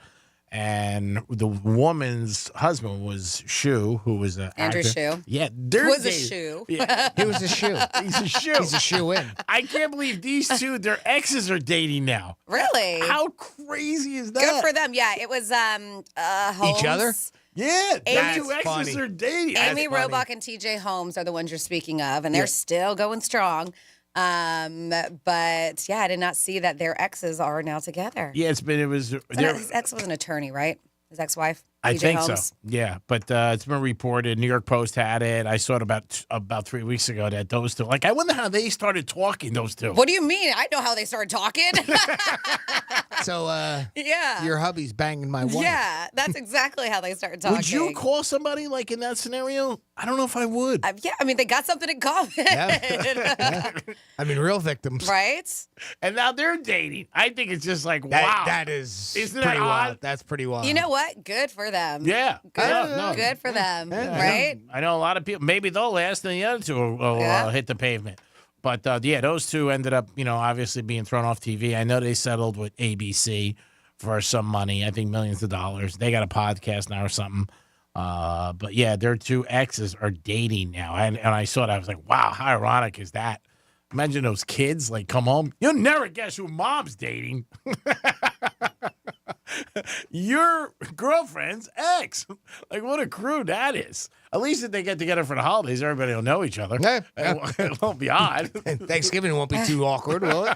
Speaker 16: and the woman's husband was Shu, who was an
Speaker 20: Andrew
Speaker 16: actor.
Speaker 20: Shu.
Speaker 16: Yeah, they're
Speaker 20: Was a
Speaker 16: dating.
Speaker 20: shoe.
Speaker 16: Yeah.
Speaker 4: He was a shoe.
Speaker 16: He's a shoe.
Speaker 4: He's a shoe in.
Speaker 16: I can't believe these two, their exes are dating now.
Speaker 20: Really?
Speaker 16: How crazy is that?
Speaker 20: Good for them. Yeah, it was Holmes.
Speaker 4: Each other?
Speaker 16: Yeah,
Speaker 20: Amy-
Speaker 16: two exes are dating.
Speaker 20: Amy
Speaker 16: That's funny.
Speaker 20: Robach and TJ Holmes are the ones you're speaking of, and they're still going strong. But yeah, I did not see that their exes are now together.
Speaker 16: Yeah, it was.
Speaker 20: His ex was an attorney, right? His ex-wife.
Speaker 16: I
Speaker 20: TJ
Speaker 16: think
Speaker 20: Holmes.
Speaker 16: so. Yeah, but it's been reported. New York Post had it. I saw it about 3 weeks ago that those two. Like, I wonder how they started talking. Those two.
Speaker 20: What do you mean? I know how they started talking.
Speaker 4: So,
Speaker 20: yeah.
Speaker 4: your hubby's banging my wife.
Speaker 20: Yeah, that's exactly how they started talking.
Speaker 16: Would you call somebody like in that scenario? I don't know if I would.
Speaker 20: Yeah, I mean, they got something in common.
Speaker 4: Yeah. I mean, real victims.
Speaker 20: Right?
Speaker 16: And now they're dating. I think it's just like, wow.
Speaker 4: That is
Speaker 16: Isn't
Speaker 4: pretty
Speaker 16: that
Speaker 4: wild.
Speaker 16: odd?
Speaker 4: That's pretty wild.
Speaker 20: You know what? Good for them.
Speaker 16: Yeah.
Speaker 20: Good,
Speaker 16: No.
Speaker 20: good for them.
Speaker 16: Yeah.
Speaker 20: Right?
Speaker 16: I know a lot of people. Maybe they'll last, and the other two will hit the pavement. But yeah, those two ended up, obviously being thrown off TV. I know they settled with ABC for some money. I think millions of dollars. They got a podcast now or something. But yeah, their two exes are dating now. And I saw it. I was like, wow, how ironic is that? Imagine those kids like come home. You'll never guess who mom's dating. Your girlfriend's ex. Like, what a crew that is. At least if they get together for the holidays, everybody will know each other.
Speaker 4: Yeah.
Speaker 16: It won't be odd.
Speaker 4: Thanksgiving won't be too awkward, will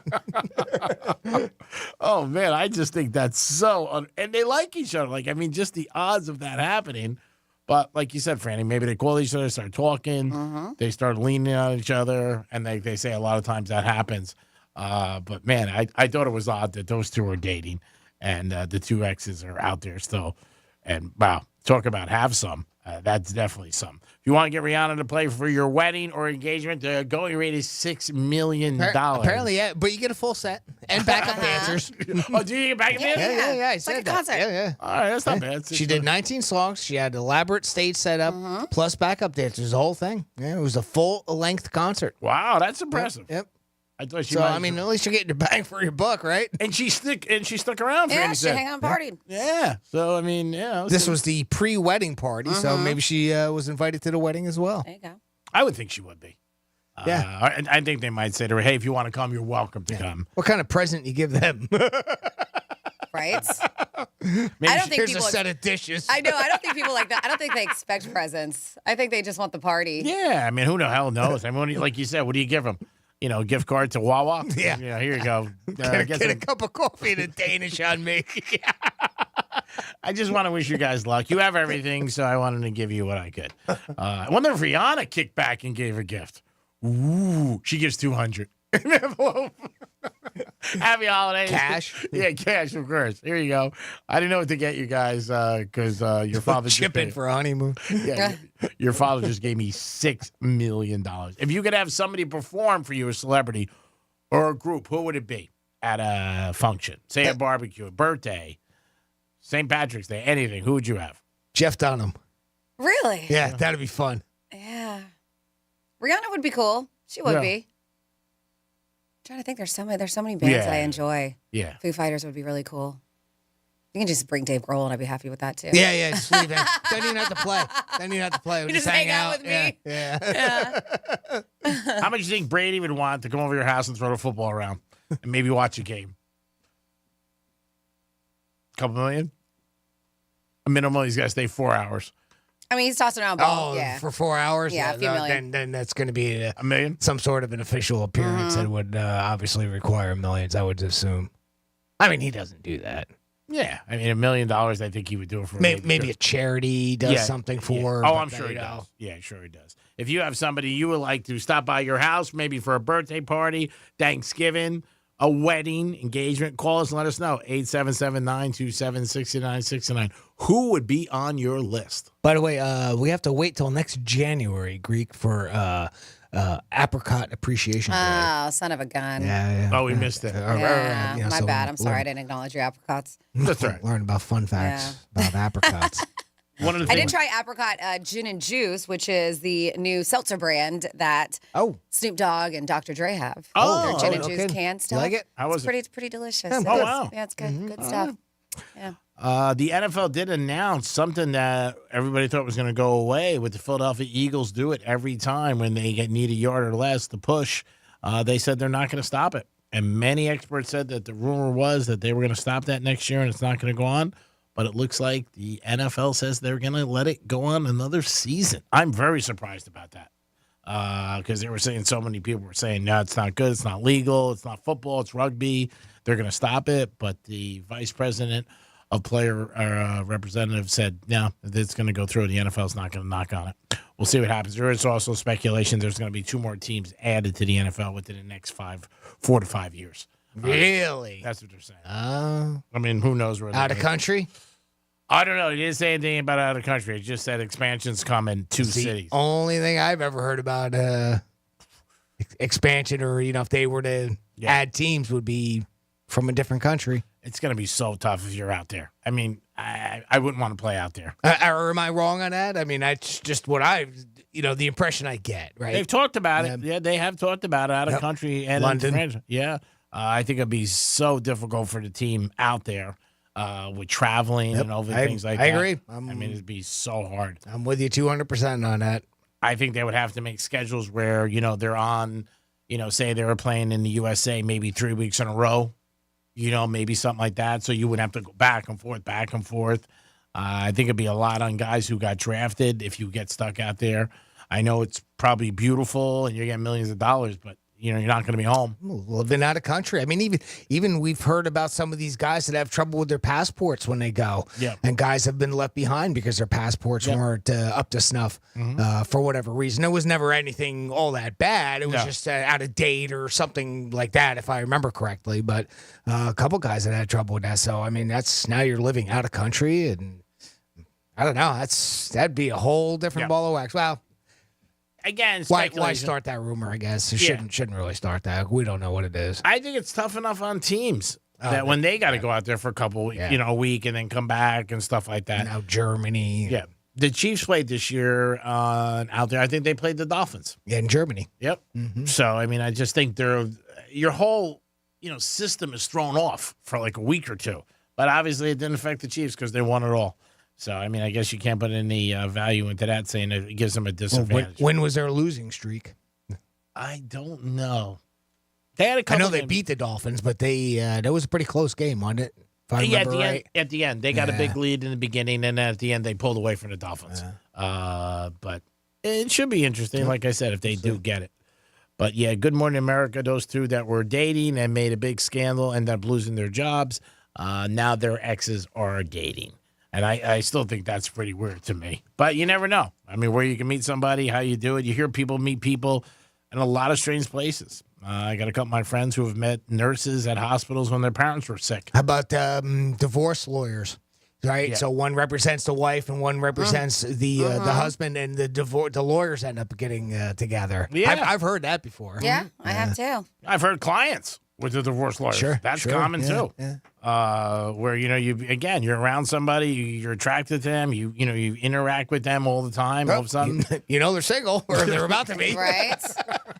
Speaker 4: it?
Speaker 16: Oh, man, I just think that's so... and they like each other. Like, I mean, just the odds of that happening. But like you said, Franny, maybe they call each other, start talking. They start leaning on each other, and they say a lot of times that happens. But, man, I thought it was odd that those two are dating. And the two exes are out there still. And, wow, talk about have some. That's definitely some. If you want to get Rihanna to play for your wedding or engagement, the going rate is $6 million.
Speaker 4: Apparently, yeah. But you get a full set and backup dancers.
Speaker 16: Oh, do you get backup dancers?
Speaker 4: Yeah. I
Speaker 20: It's
Speaker 4: said
Speaker 20: like a
Speaker 4: that.
Speaker 20: concert.
Speaker 4: Yeah.
Speaker 16: All right, that's not bad.
Speaker 4: She did 19 songs. She had elaborate stage setup plus backup dancers, the whole thing. Yeah, it was a full-length concert.
Speaker 16: Wow, that's impressive.
Speaker 4: Yep.
Speaker 16: I thought she
Speaker 4: So,
Speaker 16: might
Speaker 4: I mean, at least you're getting your bang for your buck, right?
Speaker 16: and she stuck around for
Speaker 20: Yeah,
Speaker 16: any
Speaker 20: she
Speaker 16: second.
Speaker 20: hang out and partied.
Speaker 16: Yeah. So I mean, yeah.
Speaker 4: This was the pre-wedding party, so maybe she was invited to the wedding as well.
Speaker 20: There you go.
Speaker 16: I would think she would be.
Speaker 4: Yeah.
Speaker 16: I think they might say to her, "Hey, if you want to come, you're welcome to come."
Speaker 4: What kind of present you give them?
Speaker 20: Right?
Speaker 16: Maybe
Speaker 20: I don't think
Speaker 4: Here's
Speaker 20: people.
Speaker 4: a set of dishes.
Speaker 20: I know. I don't think people like that. I don't think they expect presents. I think they just want the party.
Speaker 16: Yeah. I mean, who the hell knows? I mean, like you said, what do you give them? Gift card to Wawa?
Speaker 4: Yeah.
Speaker 16: Here you go.
Speaker 4: Get a cup of coffee and a Danish on me.
Speaker 16: I just want to wish you guys luck. You have everything, so I wanted to give you what I could. I wonder if Rihanna kicked back and gave a gift. Ooh, she gives $200 in an envelope. Happy holidays.
Speaker 4: Cash?
Speaker 16: Yeah, cash, of course. Here you go. I didn't know what to get you guys because your father
Speaker 4: chip in for a honeymoon.
Speaker 16: Yeah, your father just gave me $6 million. If you could have somebody perform for you, a celebrity or a group, who would it be at a function? Say a barbecue, a birthday, St. Patrick's Day, anything. Who would you have?
Speaker 4: Jeff Dunham.
Speaker 20: Really?
Speaker 4: Yeah, that'd be fun.
Speaker 20: Yeah. Rihanna would be cool. She would
Speaker 16: Yeah.
Speaker 20: be. I'm trying to think. There's so many bands that I enjoy.
Speaker 16: Yeah.
Speaker 20: Foo Fighters would be really cool. You can just bring Dave Grohl, and I'd be happy with that too.
Speaker 4: Yeah, just leave him. Don't even have to play. We'll
Speaker 20: You just hang out with me.
Speaker 4: Yeah.
Speaker 16: How much do you think Brady would want to come over your house and throw the football around and maybe watch a game? Couple million? A minimum, he's got to stay 4 hours.
Speaker 20: I mean, he's tossing around balls.
Speaker 4: Oh,
Speaker 20: Yeah.
Speaker 4: for 4 hours?
Speaker 20: Yeah, a few million.
Speaker 4: Then that's going to be
Speaker 16: $1 million?
Speaker 4: some sort of an official appearance that would obviously require millions, I would assume. I mean, he doesn't do that.
Speaker 16: Yeah. I mean, $1 million, I think he would do it for
Speaker 4: Maybe a charity does something for.
Speaker 16: Oh, I'm sure he does. Yeah, sure he does. If you have somebody you would like to stop by your house, maybe for a birthday party, Thanksgiving, a wedding, engagement, call us and let us know. 877-927-6969. Who would be on your list?
Speaker 4: By the way, we have to wait till next January, Greek, for Apricot Appreciation Day.
Speaker 20: Oh, son of a gun.
Speaker 4: Yeah.
Speaker 16: Oh, we missed it.
Speaker 20: Yeah, my bad. I'm sorry I didn't acknowledge your apricots.
Speaker 16: That's right.
Speaker 4: Learn about fun facts about apricots.
Speaker 16: One of the
Speaker 20: I did try apricot gin and juice, which is the new seltzer brand that Snoop Dogg and Dr. Dre have.
Speaker 16: Oh,
Speaker 20: their gin and
Speaker 16: okay.
Speaker 20: juice can stuff.
Speaker 4: You like it?
Speaker 16: How was
Speaker 20: It's pretty delicious.
Speaker 16: Yeah,
Speaker 20: It
Speaker 16: oh,
Speaker 20: is.
Speaker 16: wow.
Speaker 20: Yeah, it's good. Good stuff. Yeah.
Speaker 16: The NFL did announce something that everybody thought was going to go away with the Philadelphia Eagles do it every time when they need a yard or less to push. They said they're not going to stop it. And many experts said that the rumor was that they were going to stop that next year and it's not going to go on. But it looks like the NFL says they're going to let it go on another season. I'm very surprised about that because they were saying so many people were saying, no, it's not good. It's not legal. It's not football. It's rugby. They're going to stop it. But the vice president of player representative said, no, it's going to go through. The NFL's not going to knock on it. We'll see what happens. There is also speculation there's going to be 2 more teams added to the NFL within the next 4 to 5 years.
Speaker 4: Really?
Speaker 16: That's what they're saying. I mean, who knows where
Speaker 4: Out of country?
Speaker 16: I don't know. It didn't say anything about out of country. It just said expansions come in 2 cities.
Speaker 4: Only thing I've ever heard about expansion or, if they were to add teams would be from a different country.
Speaker 16: It's going to be so tough if you're out there. I mean, I wouldn't want to play out there.
Speaker 4: Or am I wrong on that? I mean, that's just what the impression I get, right?
Speaker 16: They've talked about it. Yeah, they have talked about it out of country and
Speaker 4: London.
Speaker 16: In France. Yeah. I think it'd be so difficult for the team out there with traveling and over things like that.
Speaker 4: I agree.
Speaker 16: I mean, it'd be so hard.
Speaker 4: I'm with you 200% on that.
Speaker 16: I think they would have to make schedules where, they're on, say they were playing in the USA maybe 3 weeks in a row, maybe something like that. So you would have to go back and forth. I think it'd be a lot on guys who got drafted if you get stuck out there. I know it's probably beautiful and you're getting millions of dollars, but you're not going to be home.
Speaker 4: Living out of country. I mean, even we've heard about some of these guys that have trouble with their passports when they go.
Speaker 16: Yeah.
Speaker 4: And guys have been left behind because their passports weren't up to snuff for whatever reason. It was never anything all that bad. It was just out of date or something like that, if I remember correctly. But a couple guys that had trouble with that. So, I mean, that's now you're living out of country. And I don't know. That'd be a whole different ball of wax. Well,
Speaker 16: again,
Speaker 4: why start that rumor? I guess it shouldn't really start that. We don't know what it is.
Speaker 16: I think it's tough enough on teams that when they got to go out there for a couple, a week and then come back and stuff like that.
Speaker 4: Now Germany,
Speaker 16: the Chiefs played this year out there. I think they played the Dolphins.
Speaker 4: Yeah, in Germany.
Speaker 16: Yep. Mm-hmm. So I mean, I just think your whole system is thrown off for like a week or two. But obviously, it didn't affect the Chiefs because they won it all. So, I mean, I guess you can't put any value into that, saying it gives them a disadvantage.
Speaker 4: When was their losing streak?
Speaker 16: I don't know. They had a couple.
Speaker 4: I know they beat the Dolphins, but that was a pretty close game, wasn't it? If I remember right.
Speaker 16: At the end, they got a big lead in the beginning, and then at the end, they pulled away from the Dolphins. But it should be interesting, like I said, if they do get it. But, yeah, Good Morning America, those two that were dating and made a big scandal, ended up losing their jobs. Now their exes are dating. And I still think that's pretty weird to me. But you never know. I mean, where you can meet somebody, how you do it. You hear people meet people in a lot of strange places. I got a couple of my friends who have met nurses at hospitals when their parents were sick.
Speaker 4: How about divorce lawyers? Right,
Speaker 16: Yeah.
Speaker 4: so one represents the wife and one represents the husband, and the lawyers end up getting together.
Speaker 16: Yeah.
Speaker 4: I've heard that before.
Speaker 20: Yeah, I have too.
Speaker 16: I've heard clients with the divorce lawyers.
Speaker 4: Sure,
Speaker 16: That's
Speaker 4: sure,
Speaker 16: common
Speaker 4: yeah,
Speaker 16: too.
Speaker 4: yeah.
Speaker 16: Where you're around somebody, you're attracted to them, you interact with them all the time. All of a sudden,
Speaker 4: they're single or they're about to be.
Speaker 20: Right.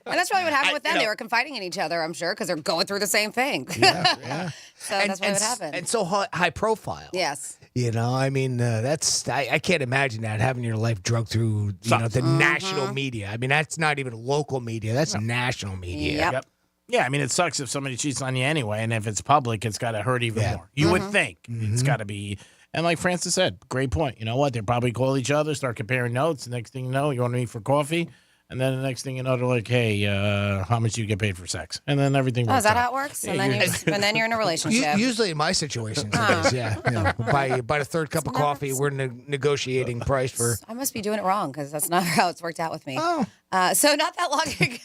Speaker 20: And that's probably what happened with them. They were confiding in each other, I'm sure, because they're going through the same thing.
Speaker 4: Yeah.
Speaker 20: So that's what would happen.
Speaker 4: And so high profile.
Speaker 20: Yes.
Speaker 4: I mean, I can't imagine that, having your life drugged through the national media. I mean, that's not even local media. That's national media.
Speaker 20: Yep.
Speaker 16: Yeah, I mean, it sucks if somebody cheats on you anyway, and if it's public, it's got to hurt even more. You would think it's got to be. And like Francis said, great point. You know what? They probably call each other, start comparing notes. The next thing you know, you want to meet for coffee. And then the next thing you know, they're like, hey, how much do you get paid for sex? And then everything works
Speaker 20: Oh, is that
Speaker 16: out.
Speaker 20: how it works?
Speaker 16: Yeah,
Speaker 20: And then you're in a relationship.
Speaker 4: Usually in my situations, it is, yeah. By the third cup of coffee, we're negotiating price for.
Speaker 20: I must be doing it wrong because that's not how it's worked out with me.
Speaker 4: Oh.
Speaker 20: So not that long ago,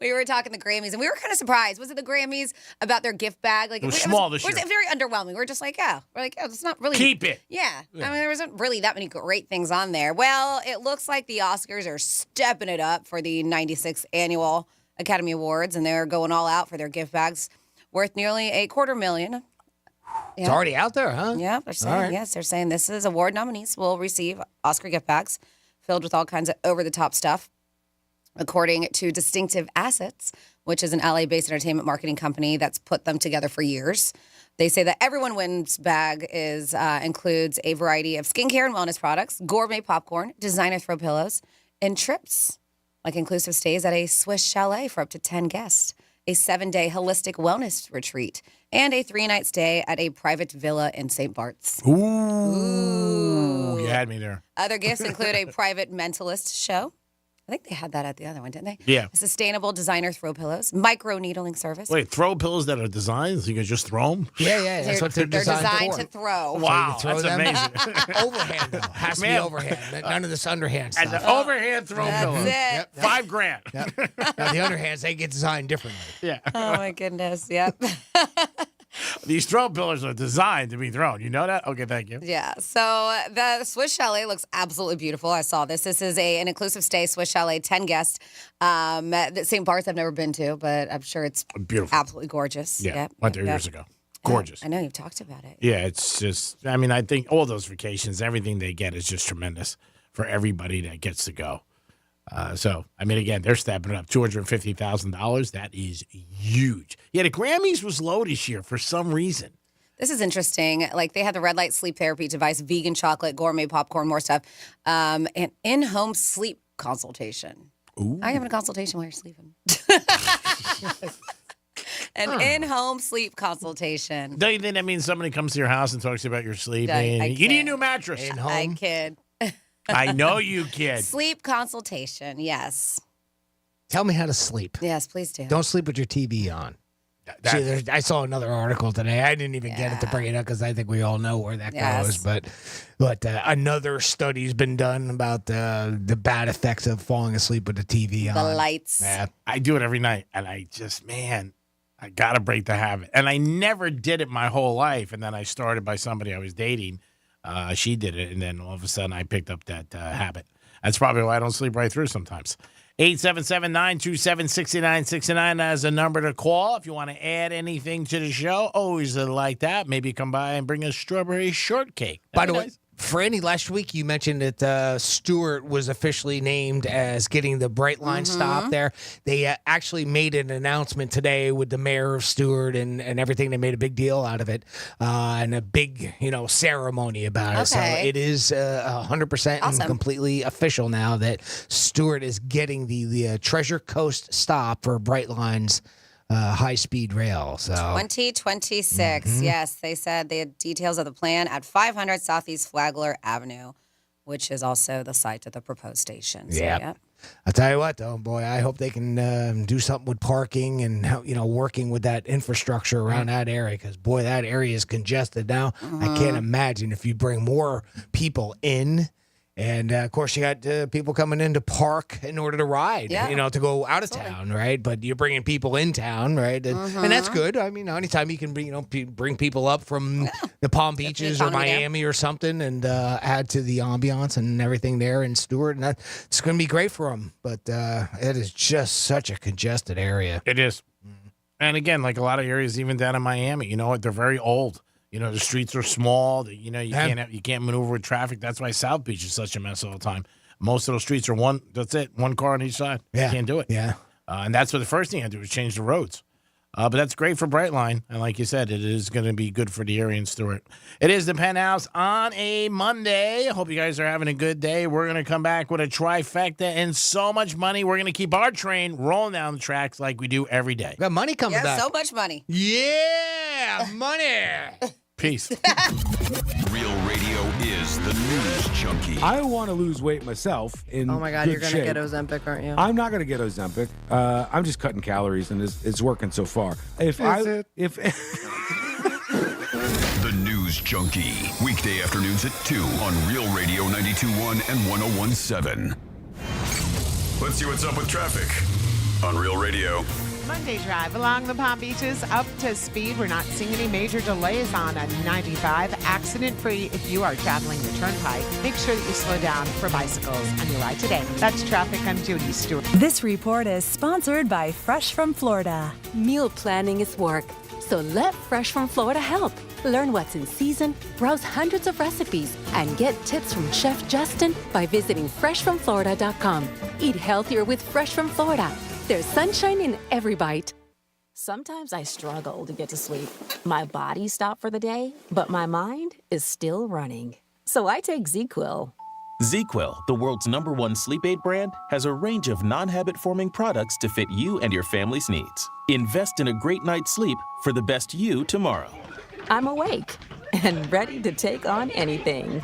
Speaker 20: we were talking the Grammys, and we were kind of surprised. Was it the Grammys about their gift bag? Like
Speaker 16: It was small this
Speaker 20: was
Speaker 16: year.
Speaker 20: it very underwhelming. We were just like, it's not really.
Speaker 16: Keep it.
Speaker 20: Yeah. I mean, there wasn't really that many great things on there. Well, it looks like the Oscars are stepping it up for the 96th Annual Academy Awards, and they're going all out for their gift bags worth nearly $250,000.
Speaker 4: It's already out there, huh?
Speaker 20: Yeah, they're saying, yes, they're saying this is award nominees will receive Oscar gift bags filled with all kinds of over-the-top stuff. According to Distinctive Assets, which is an LA-based entertainment marketing company that's put them together for years, they say that Everyone Wins bag includes a variety of skincare and wellness products, gourmet popcorn, designer throw pillows, and trips, like inclusive stays at a Swiss chalet for up to 10 guests, a 7-day holistic wellness retreat, and a 3-night stay at a private villa in St. Bart's.
Speaker 16: Ooh. You had me there.
Speaker 20: Other gifts include a private mentalist show. I think they had that at the other one, didn't they?
Speaker 16: Yeah.
Speaker 20: A sustainable designer throw pillows, micro needling service.
Speaker 16: Wait, throw pillows that are designed so you can just throw them?
Speaker 4: Yeah. That's what they're designed for.
Speaker 20: to throw.
Speaker 16: Wow,
Speaker 4: So you
Speaker 16: that's
Speaker 4: throw them.
Speaker 16: amazing.
Speaker 4: Overhand, though. Has to be overhand. None of this underhand
Speaker 16: And
Speaker 4: stuff.
Speaker 16: the overhand throw
Speaker 20: That's
Speaker 16: pillow.
Speaker 20: it.
Speaker 4: Yep.
Speaker 16: $5,000.
Speaker 4: Yep. Now, the underhands, they get designed differently.
Speaker 16: Yeah.
Speaker 20: Oh, my goodness. Yep.
Speaker 16: These throw pillows are designed to be thrown. You know that? Okay, thank you.
Speaker 20: Yeah. So the Swiss Chalet looks absolutely beautiful. I saw this. This is an inclusive stay Swiss Chalet, 10 guests. St. Bart's I've never been to, but I'm sure it's
Speaker 16: Beautiful.
Speaker 20: absolutely gorgeous.
Speaker 16: Yeah,
Speaker 20: Yep.
Speaker 16: went there years ago. Gorgeous.
Speaker 20: I know you've talked about it.
Speaker 16: Yeah, it's just, I mean, I think all those vacations, everything they get is just tremendous for everybody that gets to go. So, I mean, again, they're stepping it up. $250,000. That is huge. Yeah, the Grammys was low this year for some reason.
Speaker 20: This is interesting. Like they had the red light sleep therapy device, vegan chocolate, gourmet popcorn, more stuff, and in-home sleep consultation.
Speaker 16: Ooh.
Speaker 20: I have a consultation while you're sleeping. An in-home sleep consultation.
Speaker 16: Don't you think that means somebody comes to your house and talks to you about your sleep?
Speaker 20: I
Speaker 16: You need a
Speaker 20: kid.
Speaker 16: new mattress.
Speaker 20: I kid.
Speaker 16: I know you kid.
Speaker 20: Sleep consultation, yes.
Speaker 4: Tell me how to sleep.
Speaker 20: Yes, please do.
Speaker 4: Don't sleep with your TV on. See, I saw another article today. I didn't even get it to bring it up because I think we all know where that goes. But another study's been done about the bad effects of falling asleep with the TV on.
Speaker 20: The lights.
Speaker 16: Yeah, I do it every night, and I just, man, I got to break the habit. And I never did it my whole life, and then I started by somebody I was dating. She did it, and then all of a sudden I picked up that habit. That's probably why I don't sleep right through sometimes. 877-927-6969 as a number to call if you want to add anything to the show. Always like that. Maybe come by and bring a strawberry shortcake.
Speaker 4: By the way, Franny, last week you mentioned that Stewart was officially named as getting the Bright Line stop there. They actually made an announcement today with the mayor of Stewart and everything. They made a big deal out of it and a big, ceremony about it. So it is 100% and completely official now that Stewart is getting the Treasure Coast stop for Bright Line's high-speed rail. So
Speaker 20: 2026. Yes, they said the details of the plan at 500 Southeast Flagler Avenue, which is also the site of the proposed station. So,
Speaker 4: I'll tell you what, though, boy, I hope they can do something with parking and working with that infrastructure around that area because, boy, that area is congested now. I can't imagine if you bring more people in And, of course, you got people coming in to park in order to ride, to go out of town, right? But you're bringing people in town, right? And that's good. I mean, anytime you can bring people up from the Palm Beaches or Miami or something and add to the ambiance and everything there in Stewart, and it's going to be great for them. But it is just such a congested area.
Speaker 16: It is. And, again, like a lot of areas, even down in Miami, they're very old. The streets are small. You can't maneuver with traffic. That's why South Beach is such a mess all the time. Most of those streets are one car on each side.
Speaker 4: Yeah.
Speaker 16: You can't do it.
Speaker 4: Yeah.
Speaker 16: And that's what the first thing I do is change the roads. But that's great for Brightline. And like you said, it is going to be good for the area in Stewart. It is the Penthouse on a Monday. I hope you guys are having a good day. We're going to come back with a trifecta and so much money. We're going to keep our train rolling down the tracks like we do every day.
Speaker 4: We got money coming back.
Speaker 20: So much money.
Speaker 4: Yeah, money.
Speaker 16: Peace.
Speaker 5: Real radio is the news junkie.
Speaker 8: I want to lose weight myself.
Speaker 9: Oh my God, you're going to get Ozempic, aren't you?
Speaker 8: I'm not going to get Ozempic. I'm just cutting calories, and it's working so far. If
Speaker 5: The News Junkie, weekday afternoons at 2 on Real Radio 92.1 and 101.7. Let's see what's up with traffic on Real Radio.
Speaker 10: Monday drive along the Palm Beaches up to speed. We're not seeing any major delays on a 95. Accident-free if you are traveling the Turnpike. Make sure that you slow down for bicycles on your ride today. That's traffic. I'm Judy Stewart.
Speaker 11: This report is sponsored by Fresh from Florida.
Speaker 25: Meal planning is work, so let Fresh from Florida help. Learn what's in season, browse hundreds of recipes, and get tips from Chef Justin by visiting freshfromflorida.com. Eat healthier with Fresh from Florida. There's sunshine in every bite. Sometimes I struggle to get to sleep. My body stopped for the day, but my mind is still running. So I take ZzzQuil.
Speaker 28: ZzzQuil, the world's #1 sleep aid brand, has a range of non-habit-forming products to fit you and your family's needs. Invest in a great night's sleep for the best you tomorrow.
Speaker 25: I'm awake and ready to take on anything.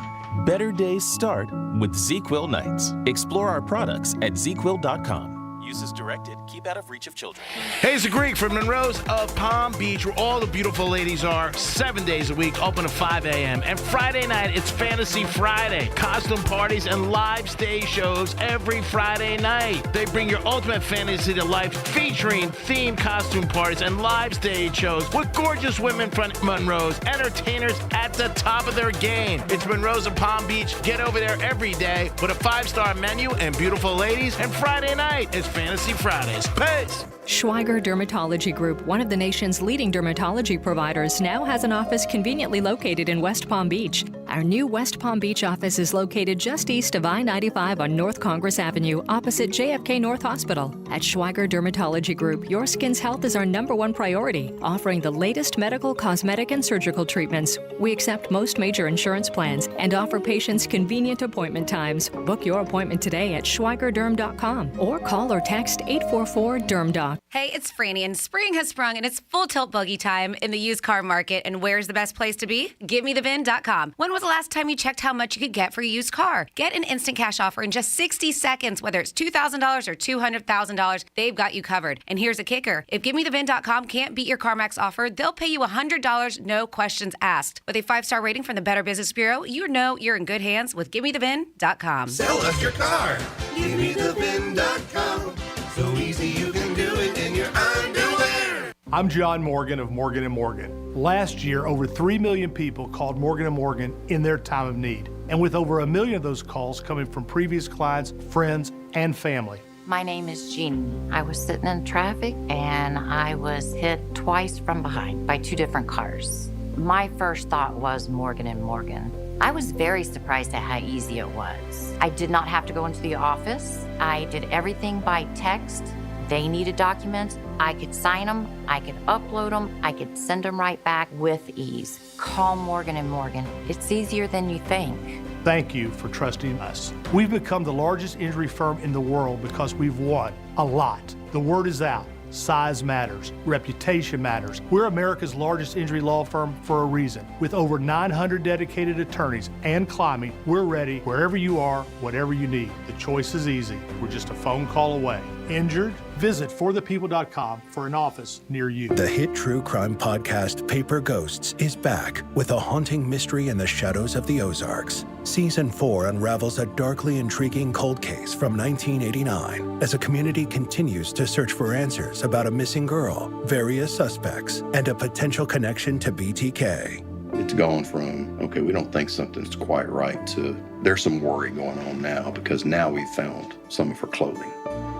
Speaker 28: Better days start with ZzzQuil nights. Explore our products at ZzzQuil.com. Use as directed. Keep out of reach of children.
Speaker 16: Hey, it's the Greek from Monroe's of Palm Beach, where all the beautiful ladies are 7 days a week, open at 5 a.m. And Friday night, it's Fantasy Friday. Costume parties and live stage shows every Friday night. They bring your ultimate fantasy to life, featuring themed costume parties and live stage shows with gorgeous women from Monroe's, entertainers at the top of their game. It's Monroe's of Palm Beach. Get over there every day with a 5-star menu and beautiful ladies. And Friday night, it's Fantasy Fridays. Peace!
Speaker 12: Schweiger Dermatology Group, one of the nation's leading dermatology providers, now has an office conveniently located in West Palm Beach. Our new West Palm Beach office is located just east of I-95 on North Congress Avenue, opposite JFK North Hospital. At Schweiger Dermatology Group, your skin's health is our #1 priority, offering the latest medical, cosmetic, and surgical treatments. We accept most major insurance plans and offer patients convenient appointment times. Book your appointment today at schweigerderm.com or call or text 844-DERMDOC.
Speaker 20: Hey, it's Franny, and spring has sprung, and it's full tilt buggy time in the used car market. And where's the best place to be? GiveMeTheVin.com. When was the last time you checked how much you could get for a used car? Get an instant cash offer in just 60 seconds, whether it's $2,000 or $200,000. They've got you covered. And here's a kicker: if GiveMeTheVin.com can't beat your CarMax offer, they'll pay you $100, no questions asked. With a 5-star rating from the Better Business Bureau, you know you're in good hands with GiveMeTheVin.com.
Speaker 17: Sell us your car. GiveMeTheVin.com. So easy you can do it in your underwear.
Speaker 7: I'm John Morgan of Morgan & Morgan. Last year, over 3 million people called Morgan & Morgan in their time of need. And with over 1 million of those calls coming from previous clients, friends, and family.
Speaker 13: My name is Jeannie. I was sitting in traffic and I was hit twice from behind by 2 different cars. My first thought was Morgan & Morgan. I was very surprised at how easy it was. I did not have to go into the office. I did everything by text. They needed documents. I could sign them. I could upload them. I could send them right back with ease. Call Morgan & Morgan. It's easier than you think.
Speaker 7: Thank you for trusting us. We've become the largest injury firm in the world because we've won a lot. The word is out. Size matters. Reputation matters. We're America's largest injury law firm for a reason. With over 900 dedicated attorneys and climbing, we're ready wherever you are, whatever you need. The choice is easy. We're just a phone call away. Injured? Visit forthepeople.com for an office near you.
Speaker 1: The hit true crime podcast Paper Ghosts is back with a haunting mystery in the shadows of the Ozarks. Season 4 unravels a darkly intriguing cold case from 1989 as a community continues to search for answers about a missing girl, various suspects, and a potential connection to BTK.
Speaker 2: It's gone from, okay, we don't think something's quite right, to there's some worry going on now because now we've found some of her clothing.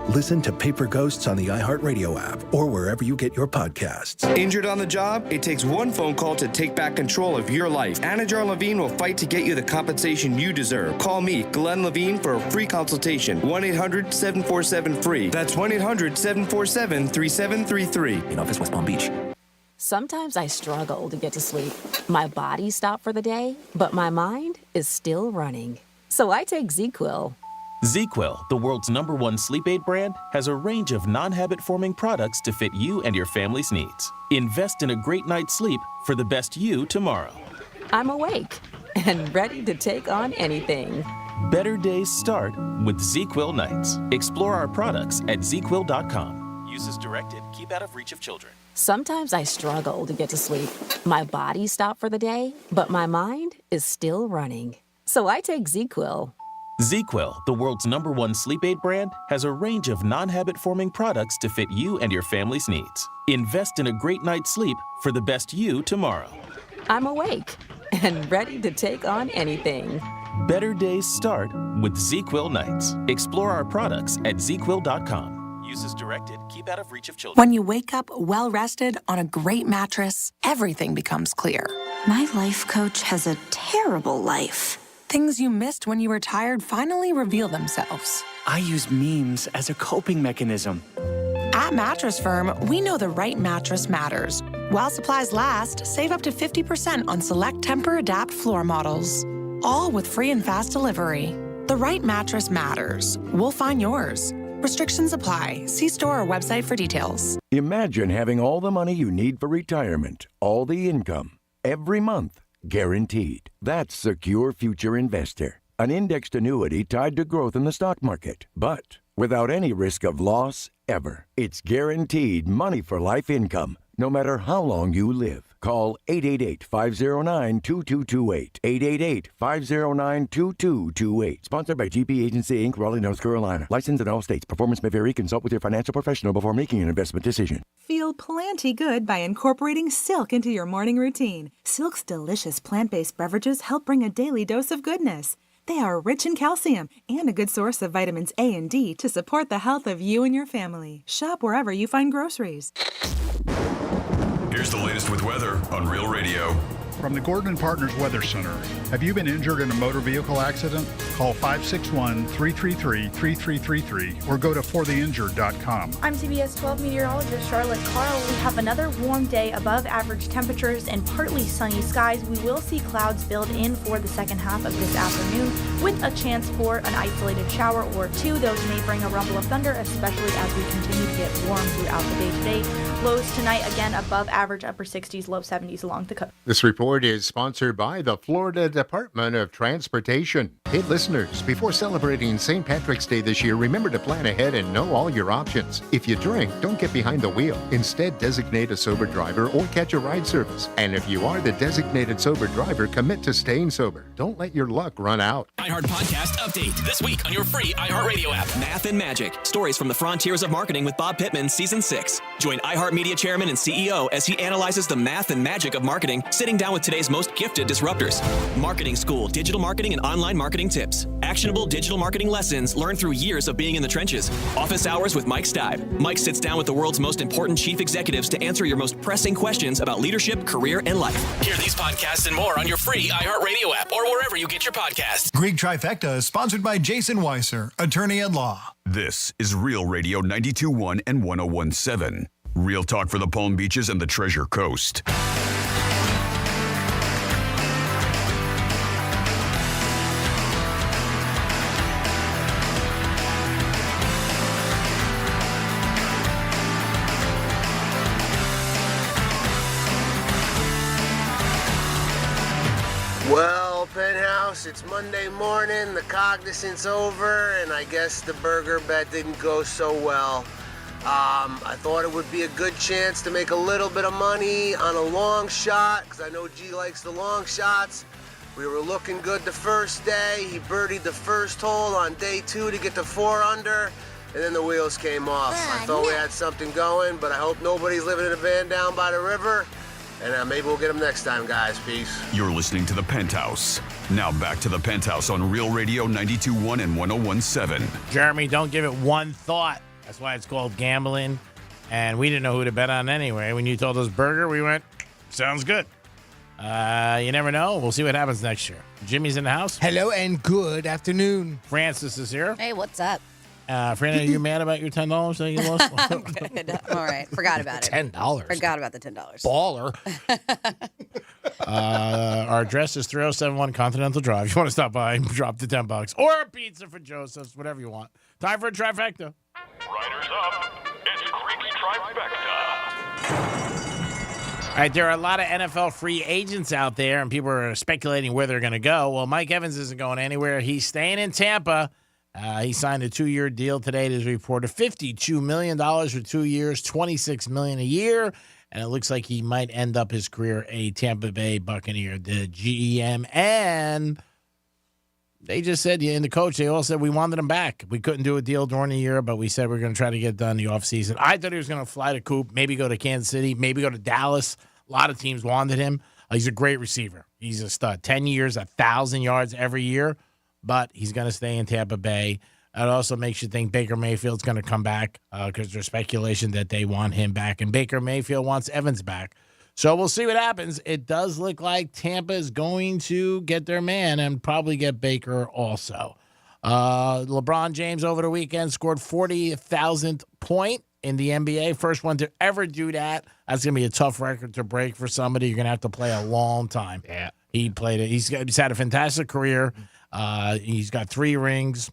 Speaker 1: Listen to Paper Ghosts on the iHeartRadio app or wherever you get your podcasts.
Speaker 3: Injured on the job? It takes one phone call to take back control of your life. Anajar Levine will fight to get you the compensation you deserve. Call me, Glenn Levine, for a free consultation. 1-800-747-FREE. That's 1-800-747-3733.
Speaker 6: In office, West Palm Beach.
Speaker 25: Sometimes I struggle to get to sleep. My body stopped for the day, but my mind is still running. So I take ZQuil.
Speaker 28: ZQuil, the world's #1 sleep aid brand, has a range of non-habit-forming products to fit you and your family's needs. Invest in a great night's sleep for the best you tomorrow.
Speaker 25: I'm awake and ready to take on anything.
Speaker 28: Better days start with ZQuil nights. Explore our products at ZQuil.com. Use as directed. Keep out of reach of children.
Speaker 25: Sometimes I struggle to get to sleep. My body stopped for the day, but my mind is still running. So I take ZQuil.
Speaker 28: ZQuil, the world's #1 sleep aid brand, has a range of non-habit-forming products to fit you and your family's needs. Invest in a great night's sleep for the best you tomorrow.
Speaker 25: I'm awake and ready to take on anything.
Speaker 28: Better days start with ZQuil nights. Explore our products at ZQuil.com. Use as directed. Keep out of reach of children.
Speaker 14: When you wake up well-rested on a great mattress, everything becomes clear.
Speaker 15: My life coach has a terrible life.
Speaker 14: Things you missed when you were tired finally reveal themselves.
Speaker 24: I use memes as a coping mechanism.
Speaker 14: At Mattress Firm, we know the right mattress matters. While supplies last, save up to 50% on select Tempur-Adapt floor models. All with free and fast delivery. The right mattress matters. We'll find yours. Restrictions apply. See store or website for details.
Speaker 18: Imagine having all the money you need for retirement, all the income, every month, guaranteed. That's Secure Future Investor, an indexed annuity tied to growth in the stock market, but without any risk of loss ever. It's guaranteed money for life income, no matter how long you live. Call 888-509-2228. 888-509-2228. Sponsored by GP Agency, Inc., Raleigh, North Carolina. Licensed in all states. Performance may vary. Consult with your financial professional before making an investment decision.
Speaker 21: Feel plenty good by incorporating Silk into your morning routine. Silk's delicious plant-based beverages help bring a daily dose of goodness. They are rich in calcium and a good source of vitamins A and D to support the health of you and your family. Shop wherever you find groceries.
Speaker 5: Here's the latest with weather on Real Radio.
Speaker 22: From the Gordon & Partners Weather Center. Have you been injured in a motor vehicle accident? Call 561-333-3333 or go to fortheinjured.com.
Speaker 23: I'm CBS 12 meteorologist Charlotte Carl. We have another warm day above average temperatures and partly sunny skies. We will see clouds build in for the second half of this afternoon with a chance for an isolated shower or two. Those may bring a rumble of thunder, especially as we continue to get warm throughout the day today. Lows tonight, again, above average, upper 60s, low 70s along the coast.
Speaker 22: This report is sponsored by the Florida Department of Transportation. Hey, listeners, before celebrating St. Patrick's Day this year, remember to plan ahead and know all your options. If you drink, don't get behind the wheel. Instead, designate a sober driver or catch a ride service. And if you are the designated sober driver, commit to staying sober. Don't let your luck run out.
Speaker 23: iHeart Podcast Update this week on your free iHeartRadio app. Math and Magic. Stories from the frontiers of marketing with Bob Pittman, Season 6. Join iHeart Media Chairman and CEO as he analyzes the math and magic of marketing, sitting down with today's most gifted disruptors. Marketing School, digital marketing and online marketing tips. Actionable digital marketing lessons learned through years of being in the trenches. Office Hours with Mike Stibe. Mike sits down with the world's most important chief executives to answer your most pressing questions about leadership, career, and life. Hear these podcasts and more on your free iHeartRadio app or wherever you get your podcasts.
Speaker 26: Greek Trifecta is sponsored by Jason Weiser, attorney at law.
Speaker 5: This is Real Radio 92.1 and 101.7. Real talk for the Palm Beaches and the Treasure Coast.
Speaker 31: Well,
Speaker 4: Penthouse. It's Monday morning, the cognizance over, and I guess the burger bet didn't go so well. I thought it would be a good chance to make a little bit of money on a long shot, because I know G likes the long shots. We were looking good the first day. He birdied the first hole on day 2 to get to 4 under, and then the wheels came off. I thought we had something going, but I hope nobody's living in a van down by the river. And maybe we'll get them next time, guys. Peace.
Speaker 5: You're listening to The Penthouse. Now back to The Penthouse on Real Radio 92.1 and 101.7.
Speaker 16: Jeremy, don't give it one thought. That's why it's called gambling. And we didn't know who to bet on anyway. When you told us burger, we went, sounds good. You never know. We'll see what happens next year. Jimmy's in the house.
Speaker 6: Hello and good afternoon.
Speaker 16: Francis is here.
Speaker 20: Hey, what's up?
Speaker 16: Fran, are you mad about your $10 that you lost?
Speaker 20: I'm good. All right. Forgot about it.
Speaker 6: $10.
Speaker 20: Forgot about the $10.
Speaker 6: Baller.
Speaker 16: Our address is 3071 Continental Drive. If you want to stop by, drop the $10. Or a pizza for Joseph's, whatever you want. Time for a trifecta.
Speaker 5: Riders up. It's Creek's Trifecta.
Speaker 16: All right, there are a lot of NFL free agents out there, and people are speculating where they're going to go. Well, Mike Evans isn't going anywhere. He's staying in Tampa. He signed a 2-year deal today. It is reported $52 million for 2 years, $26 million a year, and it looks like he might end up his career a Tampa Bay Buccaneer. The GM and they just said, and the coach, they all said we wanted him back. We couldn't do a deal during the year, but we said we're going to try to get it done in the offseason. I thought he was going to fly to Coop, maybe go to Kansas City, maybe go to Dallas. A lot of teams wanted him. He's a great receiver. He's a stud. 10 years, 1,000 yards every year. But he's going to stay in Tampa Bay. It also makes you think Baker Mayfield's going to come back because there's speculation that they want him back. And Baker Mayfield wants Evans back. So we'll see what happens. It does look like Tampa is going to get their man and probably get Baker also. LeBron James over the weekend scored 40,000th point in the NBA. First one to ever do that. That's going to be a tough record to break for somebody. You're going to have to play a long time.
Speaker 6: Yeah.
Speaker 16: He played it. He's had a fantastic career. He's got 4 rings,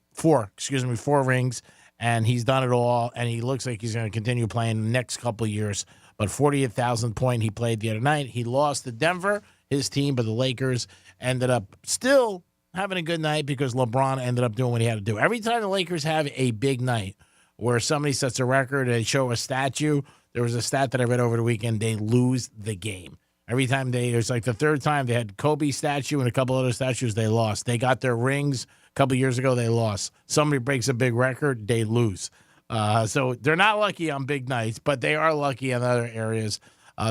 Speaker 16: and he's done it all, and he looks like he's going to continue playing the next couple of years. But 40,000th point he played the other night. He lost to Denver, his team, but the Lakers ended up still having a good night because LeBron ended up doing what he had to do. Every time the Lakers have a big night where somebody sets a record, they show a statue. There was a stat that I read over the weekend, they lose the game. Every time it was like the third time they had Kobe statue and a couple other statues, they lost. They got their rings a couple years ago, they lost. Somebody breaks a big record, they lose. So they're not lucky on big nights, but they are lucky in other areas.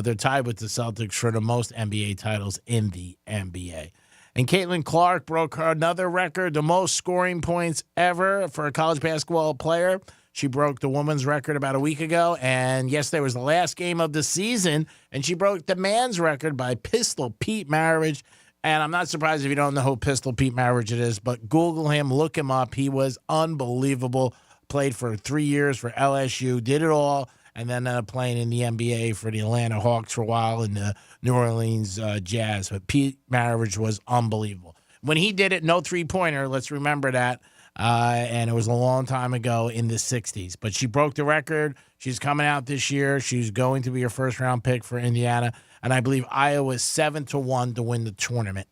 Speaker 16: They're tied with the Celtics for the most NBA titles in the NBA. And Caitlin Clark broke another record, the most scoring points ever for a college basketball player. She broke the women's record about a week ago, and yesterday was the last game of the season, and she broke the man's record by Pistol Pete Maravich. And I'm not surprised if you don't know who Pistol Pete Maravich is, but Google him, look him up. He was unbelievable. Played for 3 years for LSU, did it all, and then playing in the NBA for the Atlanta Hawks for a while and the New Orleans Jazz. But Pete Maravich was unbelievable. When he did it, no three-pointer, let's remember that. And it was a long time ago in the 60s. But she broke the record. She's coming out this year. She's going to be your first-round pick for Indiana. And I believe Iowa is 7-1 to win the tournament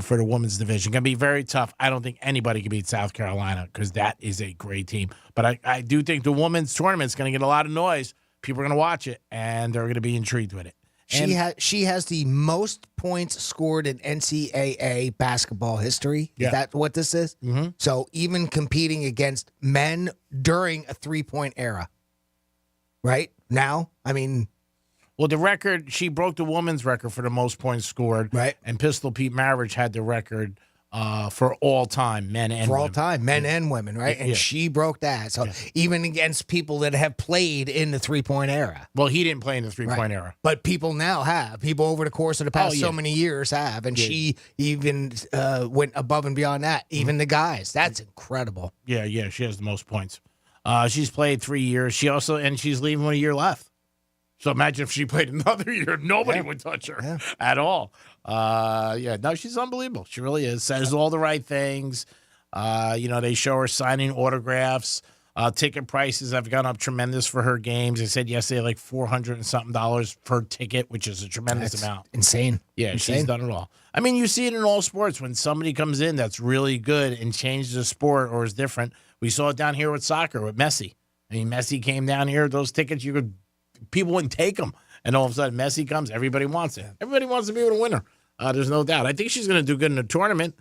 Speaker 16: for the women's division. Going to be very tough. I don't think anybody can beat South Carolina because that is a great team. But I do think the women's tournament is going to get a lot of noise. People are going to watch it, and they're going to be intrigued with it.
Speaker 6: She has the most points scored in NCAA basketball history. Is that what this is?
Speaker 16: Mm-hmm.
Speaker 6: So even competing against men during a 3-point era, right? Now, I mean...
Speaker 16: Well, the record, she broke the women's record for the most points scored.
Speaker 6: Right.
Speaker 16: And Pistol Pete Maravich had the record for all time, men and women.
Speaker 6: For all time, men and women, right? And she broke that. So even against people that have played in the 3-point era.
Speaker 16: Well, he didn't play in the 3-point era.
Speaker 6: But people now have. People over the course of the past so many years have. And she even went above and beyond that. Even the guys. That's incredible.
Speaker 16: Yeah, she has the most points. She's played 3 years. She's leaving with a year left. So imagine if she played another year, nobody would touch her at all. No, she's unbelievable. She really is. Says all the right things. They show her signing autographs. Ticket prices have gone up tremendous for her games. They said yesterday like $400 and something per ticket, which is a tremendous amount.
Speaker 6: Insane.
Speaker 16: Yeah, she's done it all. I mean, you see it in all sports when somebody comes in that's really good and changes the sport or is different. We saw it down here with soccer with Messi. I mean, Messi came down here. Those tickets, people wouldn't take them. And all of a sudden, Messi comes. Everybody wants it. Everybody wants to be able to win her. There's no doubt. I think she's going to do good in the tournament.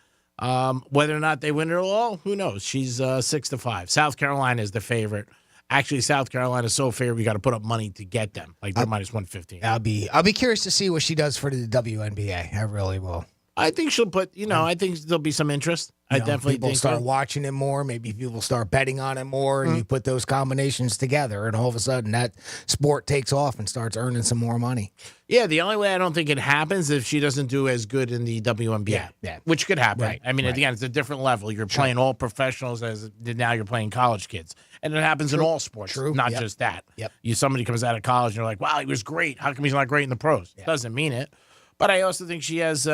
Speaker 16: Whether or not they win it all, who knows? She's 6-5. South Carolina is the favorite. Actually, South Carolina is so favorite, you got to put up money to get them. Like they're minus 115.
Speaker 6: I'll be curious to see what she does for the WNBA. I really will.
Speaker 16: I think she'll put, I think there'll be some interest. I definitely
Speaker 6: people
Speaker 16: think
Speaker 6: start
Speaker 16: so.
Speaker 6: watching it more. Maybe people start betting on it more, and you put those combinations together, and all of a sudden that sport takes off and starts earning some more money.
Speaker 16: Yeah, the only way I don't think it happens is if she doesn't do as good in the WNBA, which could happen. Right, I mean, at the end, it's a different level. You're playing all professionals as now you're playing college kids, and it happens in all sports, not just that. Somebody comes out of college and you're like, wow, he was great. How come he's not great in the pros? Doesn't mean it. But I also think she has,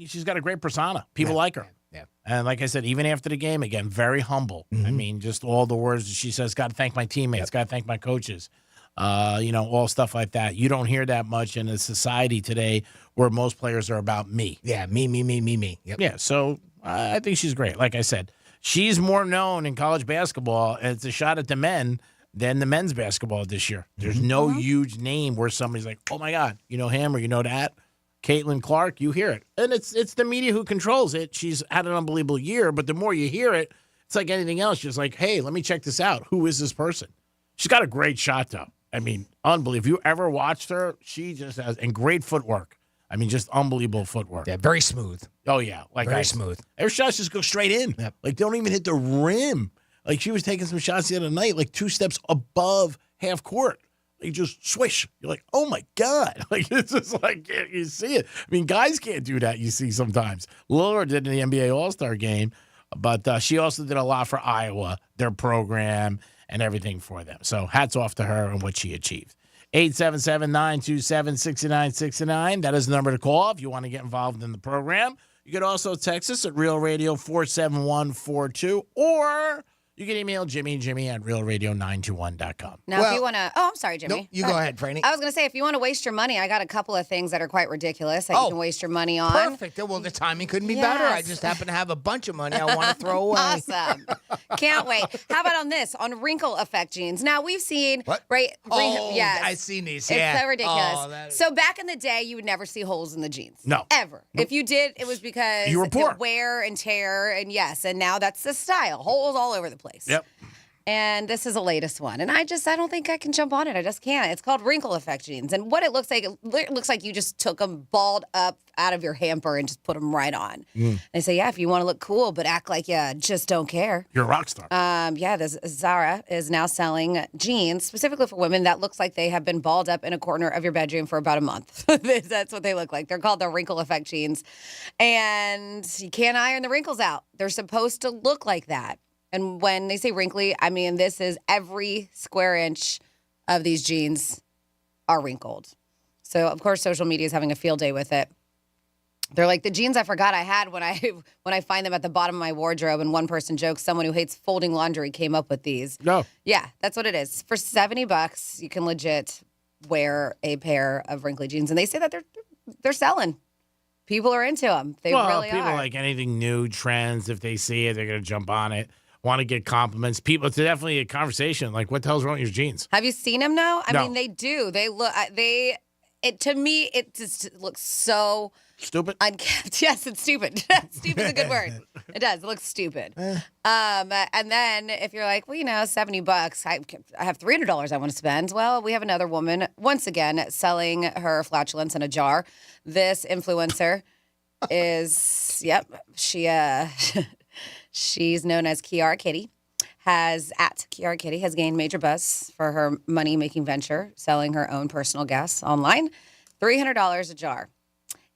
Speaker 16: she's got a great persona. People like her.
Speaker 6: Yeah.
Speaker 16: And like I said, even after the game, again, very humble. I mean, just all the words that she says, got to thank my teammates, got to thank my coaches, all stuff like that. You don't hear that much in a society today where most players are about me.
Speaker 6: Yeah, me. Yep.
Speaker 16: Yeah, so I think she's great. Like I said, she's more known in college basketball, and it's a shot at the men than the men's basketball this year. There's no huge name where somebody's like, oh, my God, you know him or you know that. Caitlin Clark, you hear it. And it's the media who controls it. She's had an unbelievable year, but the more you hear it, it's like anything else. Just like, hey, let me check this out. Who is this person? She's got a great shot, though. I mean, unbelievable. If you ever watched her, she just has, and great footwork. I mean, just unbelievable footwork.
Speaker 6: Yeah, very smooth.
Speaker 16: Oh, yeah.
Speaker 6: Very smooth.
Speaker 16: Her shots just go straight in.
Speaker 6: Yep.
Speaker 16: Like, they don't even hit the rim. Like, she was taking some shots the other night, like 2 steps above half court. Like, just swish. You're like, oh, my God. Like, it's just like, you see it. I mean, guys can't do that, you see sometimes. Lillard did in the NBA All-Star game, but she also did a lot for Iowa, their program, and everything for them. So hats off to her and what she achieved. 877-927-6969. That is the number to call if you want to get involved in the program. You could also text us at Real Radio 47142, or you can email Jimmy at realradio921.com.
Speaker 20: Now, if you want to... Oh, I'm sorry, Jimmy.
Speaker 6: Nope, you go ahead, Franny.
Speaker 20: I was going to say, if you want to waste your money, I got a couple of things that are quite ridiculous that you can waste your money on.
Speaker 6: Perfect. Well, the timing couldn't be better. I just happen to have a bunch of money I want to throw away.
Speaker 20: Awesome. Can't wait. How about on this? On wrinkle effect jeans. Now, we've seen...
Speaker 6: What?
Speaker 20: Right?
Speaker 6: Yes. I've seen these, yeah.
Speaker 20: It's so ridiculous. So back in the day, you would never see holes in the jeans.
Speaker 16: No.
Speaker 20: Ever. Nope. If you did, it was because
Speaker 16: you were poor.
Speaker 20: Wear and tear, and and now that's the style. Holes all over the place.
Speaker 16: Yep.
Speaker 20: And this is the latest one. And I don't think I can jump on it. I just can't. It's called wrinkle effect jeans. And what it looks like you just took them balled up out of your hamper and just put them right on. They say, if you want to look cool, but act like you just don't care.
Speaker 16: You're a rock star.
Speaker 20: This Zara is now selling jeans specifically for women that looks like they have been balled up in a corner of your bedroom for about a month. That's what they look like. They're called the wrinkle effect jeans. And you can't iron the wrinkles out. They're supposed to look like that. And when they say wrinkly, I mean, this is every square inch of these jeans are wrinkled. So, of course, social media is having a field day with it. They're like, the jeans I forgot I had when I find them at the bottom of my wardrobe. And one person jokes, someone who hates folding laundry came up with these.
Speaker 16: No.
Speaker 20: Yeah, that's what it is. For $70, you can legit wear a pair of wrinkly jeans. And they say that they're selling. People are into them. They really
Speaker 16: people
Speaker 20: are.
Speaker 16: like anything new, trends. If they see it, they're going to jump on it. Want to get compliments. People, it's definitely a conversation. Like, what the hell's wrong with your jeans?
Speaker 20: Have you seen them now? I
Speaker 16: No.
Speaker 20: mean, they do. They look, to me, it just looks so
Speaker 16: stupid.
Speaker 20: Unkept. Yes, it's stupid. Stupid is a good word. It does. It looks stupid. And then if you're like, well, $70, I have $300 I want to spend. Well, we have another woman, once again, selling her flatulence in a jar. This influencer is, she's known as Kiara Kitty. Kiara Kitty has gained major buzz for her money-making venture, selling her own personal gas online, $300 a jar.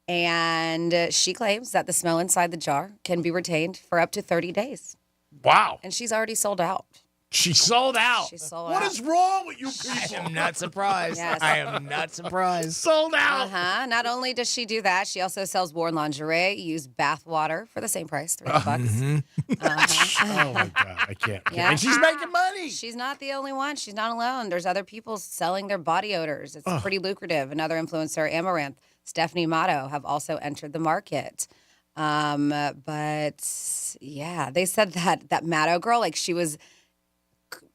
Speaker 20: And she claims that the smell inside the jar can be retained for up to 30 days.
Speaker 16: Wow.
Speaker 20: And she's already sold out.
Speaker 16: She sold out.
Speaker 20: She sold
Speaker 16: What
Speaker 20: out.
Speaker 16: is wrong with you people?
Speaker 6: I am not surprised.
Speaker 20: Yes.
Speaker 6: I am not surprised.
Speaker 16: Sold out.
Speaker 20: Not only does she do that, she also sells worn lingerie, used bath water for the same price, $300.
Speaker 16: Oh my God, I can't.
Speaker 20: Yeah.
Speaker 16: And she's making money.
Speaker 20: She's not the only one. She's not alone. There's other people selling their body odors. It's pretty lucrative. Another influencer, Amaranth, Stephanie Motto, have also entered the market. But yeah, they said that Matto girl, like she was,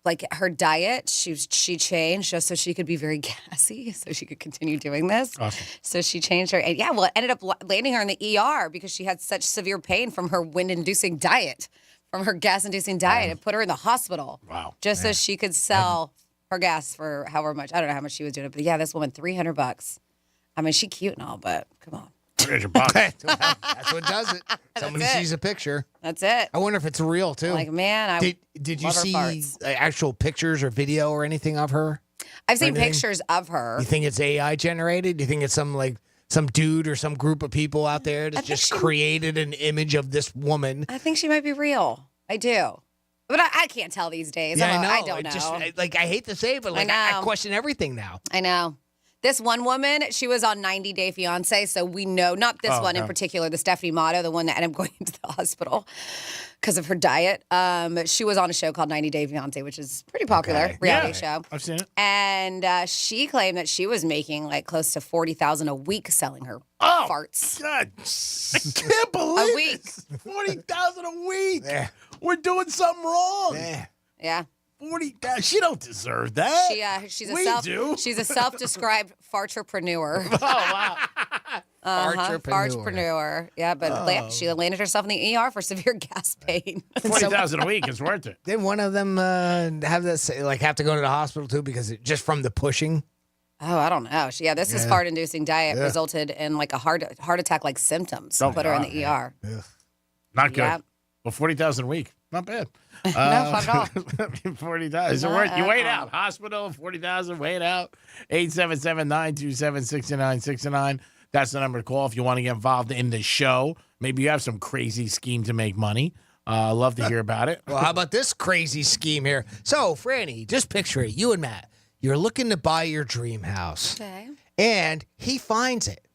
Speaker 20: like her diet, she changed just so she could be very gassy, so she could continue doing this.
Speaker 16: Awesome.
Speaker 20: So she changed her, and it ended up landing her in the ER because she had such severe pain from her wind-inducing diet, from her gas-inducing diet. It put her in the hospital.
Speaker 16: Wow.
Speaker 20: Just so she could sell her gas for however much. I don't know how much she was doing it, but yeah, this woman, $300. I mean, she's cute and all, but come on.
Speaker 16: $300.
Speaker 6: That's what does it. Somebody
Speaker 20: it.
Speaker 6: sees a picture.
Speaker 20: That's it.
Speaker 6: I wonder if it's real too.
Speaker 20: Like, man, I
Speaker 6: did you
Speaker 20: love her
Speaker 6: see
Speaker 20: farts.
Speaker 6: actual pictures or video or anything of her?
Speaker 20: I've seen
Speaker 6: Or anything?
Speaker 20: pictures of her.
Speaker 6: You think it's AI generated? Do you think it's some dude or some group of people out there that just created an image of this woman?
Speaker 20: I think she might be real. I do. But I can't tell these days.
Speaker 6: Yeah,
Speaker 20: I don't know.
Speaker 6: I hate to say it, but I question everything now.
Speaker 20: I know. This one woman, she was on 90 Day Fiance, so we know, not this one in particular, the Stephanie Motto, the one that ended up going into the hospital because of her diet. She was on a show called 90 Day Fiance, which is pretty popular reality show.
Speaker 16: I've seen it.
Speaker 20: And she claimed that she was making like close to $40,000 a week selling her farts.
Speaker 16: God, I can't believe
Speaker 20: A week.
Speaker 16: this. $40,000 a week.
Speaker 6: Yeah.
Speaker 16: We're doing something wrong.
Speaker 20: Yeah.
Speaker 16: 40,000. She don't deserve that.
Speaker 20: She's
Speaker 16: do.
Speaker 20: She's a self-described fartrepreneur.
Speaker 16: Oh wow.
Speaker 20: Fartrepreneur. Yeah, but she landed herself in the ER for severe gas pain.
Speaker 16: $40,000 a week is worth it.
Speaker 6: Did one of them have to go to the hospital too because just from the pushing?
Speaker 20: Oh, I don't know. This is fart-inducing diet resulted in like a heart attack-like symptoms.
Speaker 16: Oh,
Speaker 20: Put her in the
Speaker 16: God,
Speaker 20: ER.
Speaker 16: Not good.
Speaker 20: Yep.
Speaker 16: Well, $40,000 a week, not bad.
Speaker 20: No, not at all.
Speaker 16: $40,000. Is it
Speaker 20: Not
Speaker 16: worth? You
Speaker 20: at
Speaker 16: wait
Speaker 20: all.
Speaker 16: out. Hospital, $40,000. Wait out. 877-927-6969. That's the number to call if you want to get involved in the show. Maybe you have some crazy scheme to make money. Love to hear about it.
Speaker 6: Well, how about this crazy scheme here? So, Franny, just picture it. You and Matt, you're looking to buy your dream house.
Speaker 20: Okay.
Speaker 6: And he finds it.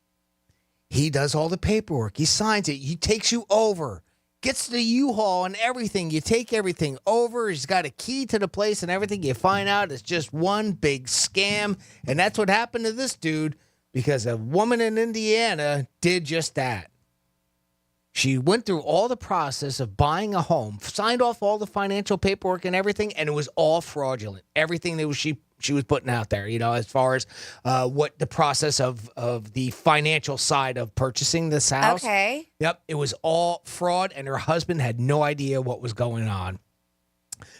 Speaker 6: He does all the paperwork. He signs it. He takes you over. Gets the U-Haul and everything. You take everything over. He's got a key to the place and everything. You find out it's just one big scam. And that's what happened to this dude because a woman in Indiana did just that. She went through all the process of buying a home, signed off all the financial paperwork and everything, and it was all fraudulent. Everything that she was putting out there, as far as what the process of the financial side of purchasing this house.
Speaker 20: Okay.
Speaker 6: Yep, it was all fraud, and her husband had no idea what was going on.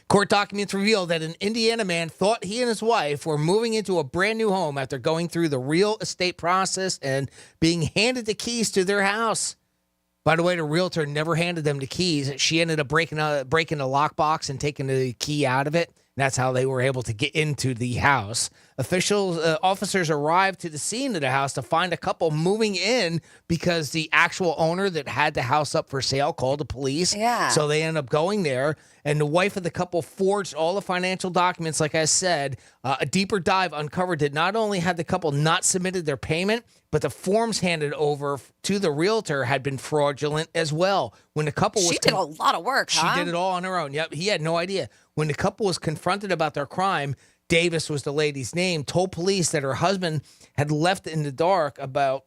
Speaker 6: Court documents reveal that an Indiana man thought he and his wife were moving into a brand new home after going through the real estate process and being handed the keys to their house. By the way, the realtor never handed them the keys. She ended up breaking the lockbox and taking the key out of it. That's how they were able to get into the house. Officers arrived to the scene of the house to find a couple moving in because the actual owner that had the house up for sale called the police.
Speaker 20: Yeah.
Speaker 6: So they ended up going there, and the wife of the couple forged all the financial documents. Like I said, a deeper dive uncovered that not only had the couple not submitted their payment, but the forms handed over to the realtor had been fraudulent as well. When the couple was
Speaker 20: She did a lot of work,
Speaker 6: She
Speaker 20: huh?
Speaker 6: did it all on her own. Yep, he had no idea. When the couple was confronted about their crime, Davis was the lady's name, told police that her husband had left in the dark about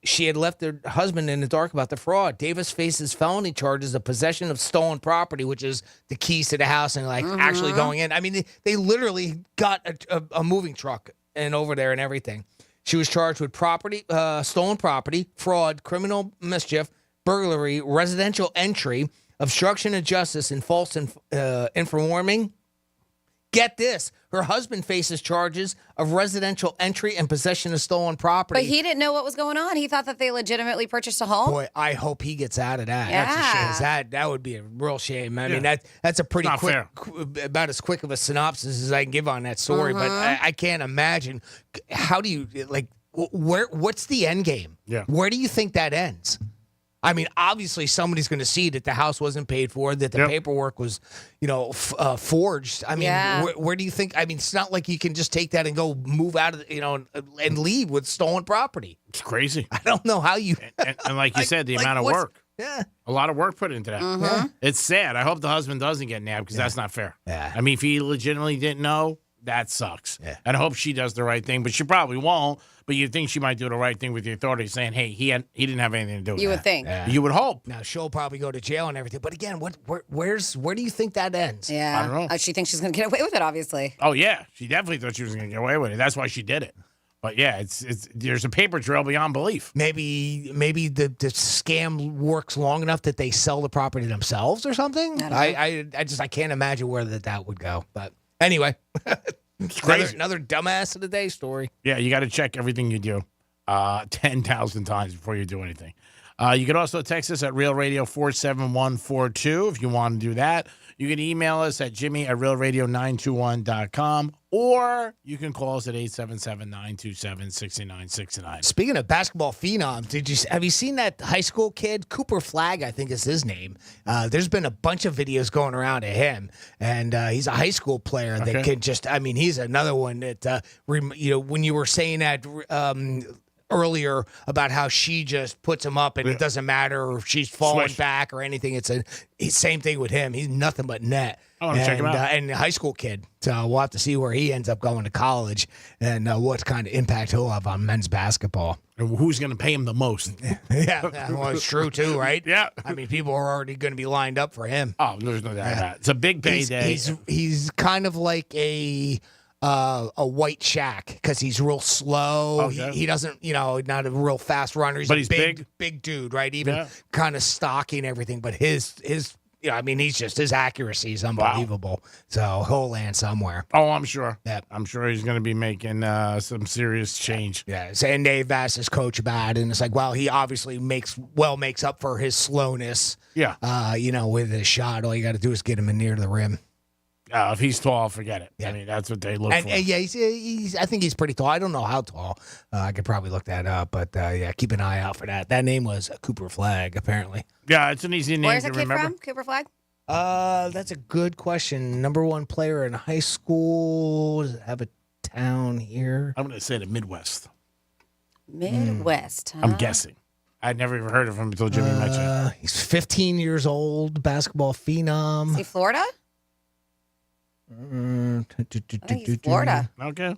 Speaker 6: she had left her husband in the dark about the fraud. Davis faces felony charges of possession of stolen property, which is the keys to the house and actually going in. I mean, they literally got a moving truck and over there and everything. She was charged with stolen property, fraud, criminal mischief, burglary, residential entry, obstruction of justice, and false informing. Get this. Her husband faces charges of residential entry and possession of stolen property.
Speaker 20: But he didn't know what was going on. He thought that they legitimately purchased a home.
Speaker 6: Boy, I hope he gets out of that.
Speaker 20: Yeah.
Speaker 6: That's a shame. That would be a real shame. I mean, that's a pretty
Speaker 16: Not
Speaker 6: quick,
Speaker 16: fair.
Speaker 6: about as quick of a synopsis as I can give on that story. But I can't imagine. How do you, what's the end game?
Speaker 16: Yeah.
Speaker 6: Where do you think that ends? I mean, obviously somebody's going to see that the house wasn't paid for, that the paperwork was, forged. I mean, where do you think? I mean, it's not like you can just take that and go move out of, and leave with stolen property.
Speaker 16: It's crazy.
Speaker 6: I don't know how you.
Speaker 16: And like you said, the amount of work.
Speaker 6: Yeah.
Speaker 16: A lot of work put into that.
Speaker 6: Mhm.
Speaker 16: It's sad. I hope the husband doesn't get nabbed because that's not fair.
Speaker 6: Yeah.
Speaker 16: I mean, if he legitimately didn't know, that sucks.
Speaker 6: Yeah.
Speaker 16: And I hope she does the right thing, but she probably won't. But you think she might do the right thing with the authorities saying, hey, he didn't have anything to do with
Speaker 20: You
Speaker 16: that.
Speaker 20: would think.
Speaker 6: Yeah.
Speaker 16: You would hope.
Speaker 6: Now she'll probably go to jail and everything. But again, where do you think that ends?
Speaker 20: Yeah.
Speaker 16: I don't know.
Speaker 20: She thinks she's going to get away with it, obviously.
Speaker 16: Oh, yeah. She definitely thought she was going to get away with it. That's why she did it. But, yeah, it's there's a paper trail beyond belief.
Speaker 6: Maybe the scam works long enough that they sell the property themselves or something. I can't imagine where that would go. But anyway,
Speaker 16: it's crazy.
Speaker 6: Another dumbass of the day story.
Speaker 16: Yeah, you got to check everything you do 10,000 times before you do anything. You can also text us at Real Radio 47142 if you want to do that. You can email us at jimmy@realradio921.com, or you can call us at 877-927-6969.
Speaker 6: Speaking of basketball phenoms, have you seen that high school kid, Cooper Flagg, I think is his name? There's been a bunch of videos going around of him, and he's a high school player that can he's another one that, when you were saying that earlier about how she just puts him up and it doesn't matter if she's falling back or anything. It's same thing with him. He's nothing but net.
Speaker 16: I want to check him out.
Speaker 6: And a high school kid. So we'll have to see where he ends up going to college and what kind of impact he'll have on men's basketball.
Speaker 16: And who's going to pay him the most?
Speaker 6: Yeah, well, it's true too, right?
Speaker 16: Yeah.
Speaker 6: I mean, people are already going to be lined up for him.
Speaker 16: Oh, there's no doubt about it. It's a big payday.
Speaker 6: He's kind of like a white Shaq because he's real slow.
Speaker 16: Okay.
Speaker 6: He doesn't, not a real fast runner.
Speaker 16: But
Speaker 6: a
Speaker 16: he's big
Speaker 6: dude, right? Even kind of stocky and everything. But his his accuracy is unbelievable. Wow. So he'll land somewhere.
Speaker 16: Oh, I'm sure.
Speaker 6: Yeah.
Speaker 16: I'm sure he's going to be making some serious change.
Speaker 6: Yeah. And Dave asked his coach about it, and it's like, well, he obviously makes up for his slowness.
Speaker 16: Yeah.
Speaker 6: With his shot. All you got to do is get him in near the rim.
Speaker 16: If he's tall, forget it. Yeah. I mean, that's what they look for.
Speaker 6: And he's I think he's pretty tall. I don't know how tall. I could probably look that up, but keep an eye out for that. That name was Cooper Flagg, apparently.
Speaker 16: Yeah, it's an easy name
Speaker 20: Where's
Speaker 16: to
Speaker 20: the kid
Speaker 16: remember.
Speaker 20: from? Cooper Flagg?
Speaker 6: That's a good question. Number one player in high school. Does it have a town here?
Speaker 16: I'm going to say the Midwest.
Speaker 20: Midwest, huh?
Speaker 16: I'm guessing. I'd never even heard of him until Jimmy mentioned it.
Speaker 6: He's 15 years old, basketball phenom.
Speaker 20: Is he Florida? I think he's Florida.
Speaker 16: Okay.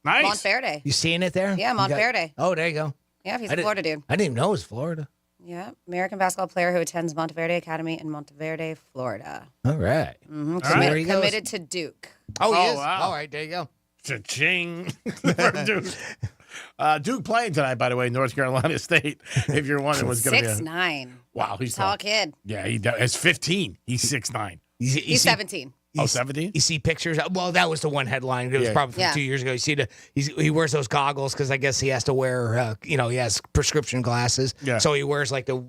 Speaker 16: Nice.
Speaker 20: Monteverde.
Speaker 6: You seeing it there?
Speaker 20: Yeah, Monteverde.
Speaker 6: Oh, there you go.
Speaker 20: Yeah, he's a Florida dude.
Speaker 6: I didn't even know it was Florida.
Speaker 20: Yeah, American basketball player who attends Monteverde Academy in Monteverde, Florida.
Speaker 6: All right.
Speaker 20: Mm-hmm.
Speaker 6: All right.
Speaker 20: Committed to Duke.
Speaker 6: Oh, he is?
Speaker 16: Wow.
Speaker 6: All right, there you go.
Speaker 16: Cha-ching. Duke. Duke playing tonight, by the way, North Carolina State, if you're wondering what's going to be.
Speaker 20: 6'9".
Speaker 16: Wow, he's
Speaker 20: tall
Speaker 16: tall.
Speaker 20: kid.
Speaker 16: Yeah, he's 15. He's 6'9".
Speaker 20: He's 17.
Speaker 16: Oh, 17?
Speaker 6: You see pictures? Well, that was the one headline. It was probably from 2 years ago. You see he wears those goggles because I guess he has to wear, he has prescription glasses.
Speaker 16: Yeah.
Speaker 6: So he wears like the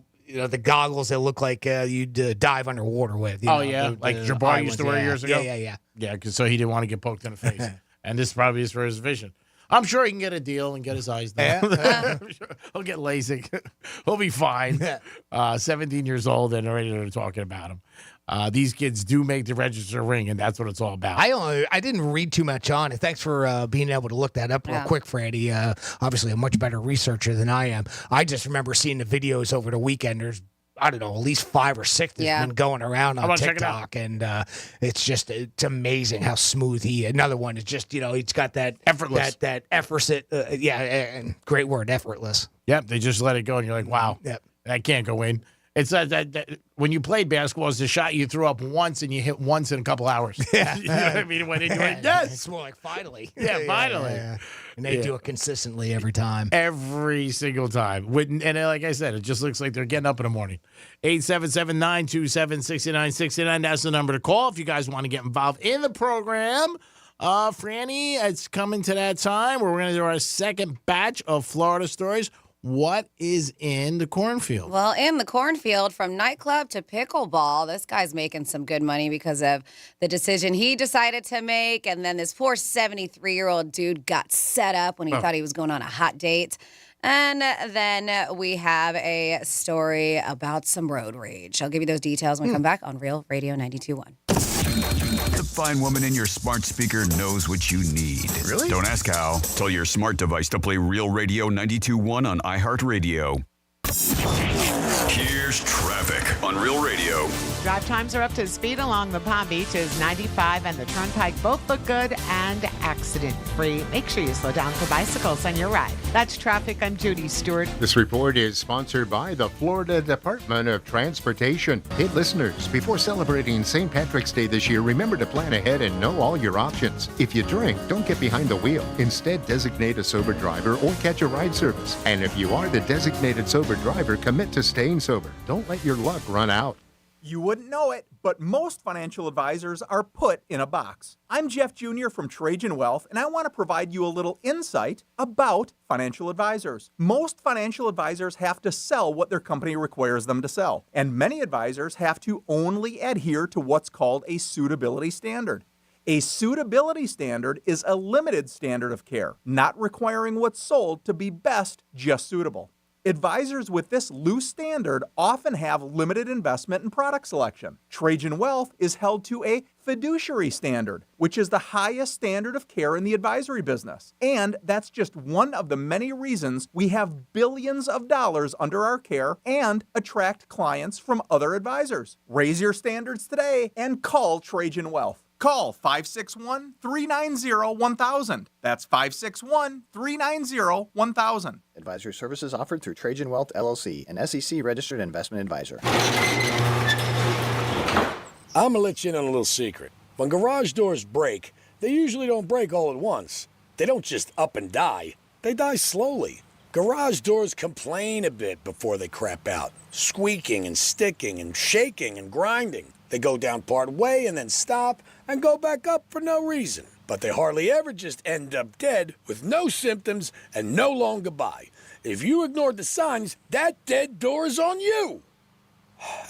Speaker 6: goggles that look like you'd dive underwater with.
Speaker 16: Like Jabbar used to wear years ago?
Speaker 6: Yeah.
Speaker 16: Yeah, so he didn't want to get poked in the face. And this probably is for his vision. I'm sure he can get a deal and get his eyes done. He'll get LASIK. He'll be fine. 17 years old and already they're talking about him. These kids do make the register ring, and that's what it's all about.
Speaker 6: I didn't read too much on it. Thanks for being able to look that up real quick, Freddie. Obviously, a much better researcher than I am. I just remember seeing the videos over the weekend. There's, I don't know, at least 5 or 6 that's been going around on TikTok, and it's amazing how smooth he. Another one is just he's got that
Speaker 16: effortless,
Speaker 6: that effortless, great word, effortless.
Speaker 16: Yep, they just let it go, and you're like, wow, that can't go in. It's that when you played basketball, it's the shot you threw up once and you hit once in a couple hours.
Speaker 6: Yeah.
Speaker 16: You know what I mean? When they do it, yes.
Speaker 6: It's more like finally.
Speaker 16: Yeah, finally.
Speaker 6: Yeah. And they do it consistently every time.
Speaker 16: Every single time. And like I said, it just looks like they're getting up in the morning. 877-927-6969. That's the number to call if you guys want to get involved in the program. Franny, it's coming to that time where we're going to do our second batch of Florida stories. What is in the cornfield?
Speaker 20: Well, in the cornfield, from nightclub to pickleball, this guy's making some good money because of the decision he decided to make. And then this poor 73-year-old dude got set up when he thought he was going on a hot date. And then we have a story about some road rage. I'll give you those details when we come back on Real Radio 92.1.
Speaker 5: The fine woman in your smart speaker knows what you need.
Speaker 8: Really?
Speaker 5: Don't ask how. Tell your smart device to play Real Radio 92.1 on iHeartRadio. Here's traffic on Real Radio.
Speaker 9: Drive times are up to speed along the Palm Beaches. 95 and the Turnpike both look good and accident-free. Make sure you slow down for bicycles on your ride. That's traffic. I'm Judy Stewart.
Speaker 22: This report is sponsored by the Florida Department of Transportation. Hey, listeners, before celebrating St. Patrick's Day this year, remember to plan ahead and know all your options. If you drink, don't get behind the wheel. Instead, designate a sober driver or catch a ride service. And if you are the designated sober driver, commit to staying sober. Don't let your luck run out.
Speaker 8: You wouldn't know it, but most financial advisors are put in a box. I'm Jeff Jr. from Trajan Wealth, and I want to provide you a little insight about financial advisors. Most financial advisors have to sell what their company requires them to sell, and many advisors have to only adhere to what's called a suitability standard. A suitability standard is a limited standard of care, not requiring what's sold to be best just suitable. Advisors with this loose standard often have limited investment and product selection. Trajan Wealth is held to a fiduciary standard, which is the highest standard of care in the advisory business. And that's just one of the many reasons we have billions of dollars under our care and attract clients from other advisors. Raise your standards today and call Trajan Wealth. Call 561-390-1000. That's 561-390-1000.
Speaker 10: Advisory services offered through Trajan Wealth, LLC, an SEC-registered investment advisor.
Speaker 11: I'm going to let you in on a little secret. When garage doors break, they usually don't break all at once. They don't just up and die. They die slowly. Garage doors complain a bit before they crap out, squeaking and sticking and shaking and grinding. They go down part way and then stop and go back up for no reason. But they hardly ever just end up dead with no symptoms and no long goodbye. If you ignored the signs, that dead door is on you.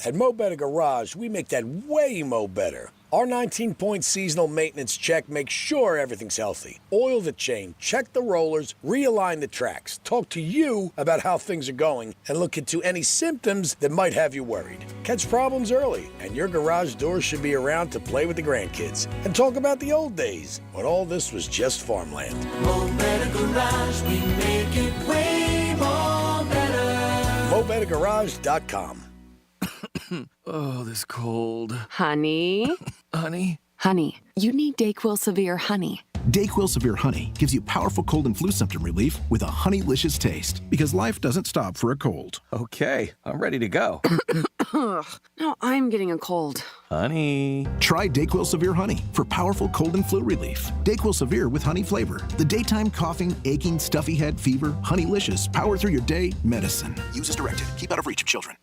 Speaker 11: At Mo Better Garage, we make that way mo better. Our 19-point seasonal maintenance check makes sure everything's healthy. Oil the chain, check the rollers, realign the tracks, talk to you about how things are going, and look into any symptoms that might have you worried. Catch problems early, and your garage doors should be around to play with the grandkids. And talk about the old days, when all this was just farmland.
Speaker 12: Mo Better Garage, we make it way more better.
Speaker 11: MoBetterGarage.com.
Speaker 17: Oh, this cold.
Speaker 19: Honey?
Speaker 17: Honey?
Speaker 19: Honey, you need DayQuil Severe Honey.
Speaker 27: DayQuil Severe Honey gives you powerful cold and flu symptom relief with a honeylicious taste, because life doesn't stop for a cold.
Speaker 17: Okay, I'm ready to go.
Speaker 19: Now I'm getting a cold.
Speaker 17: Honey.
Speaker 27: Try DayQuil Severe Honey for powerful cold and flu relief. DayQuil Severe with honey flavor. The daytime coughing, aching, stuffy head, fever, honeylicious, power through your day medicine. Use as directed. Keep out of reach of children.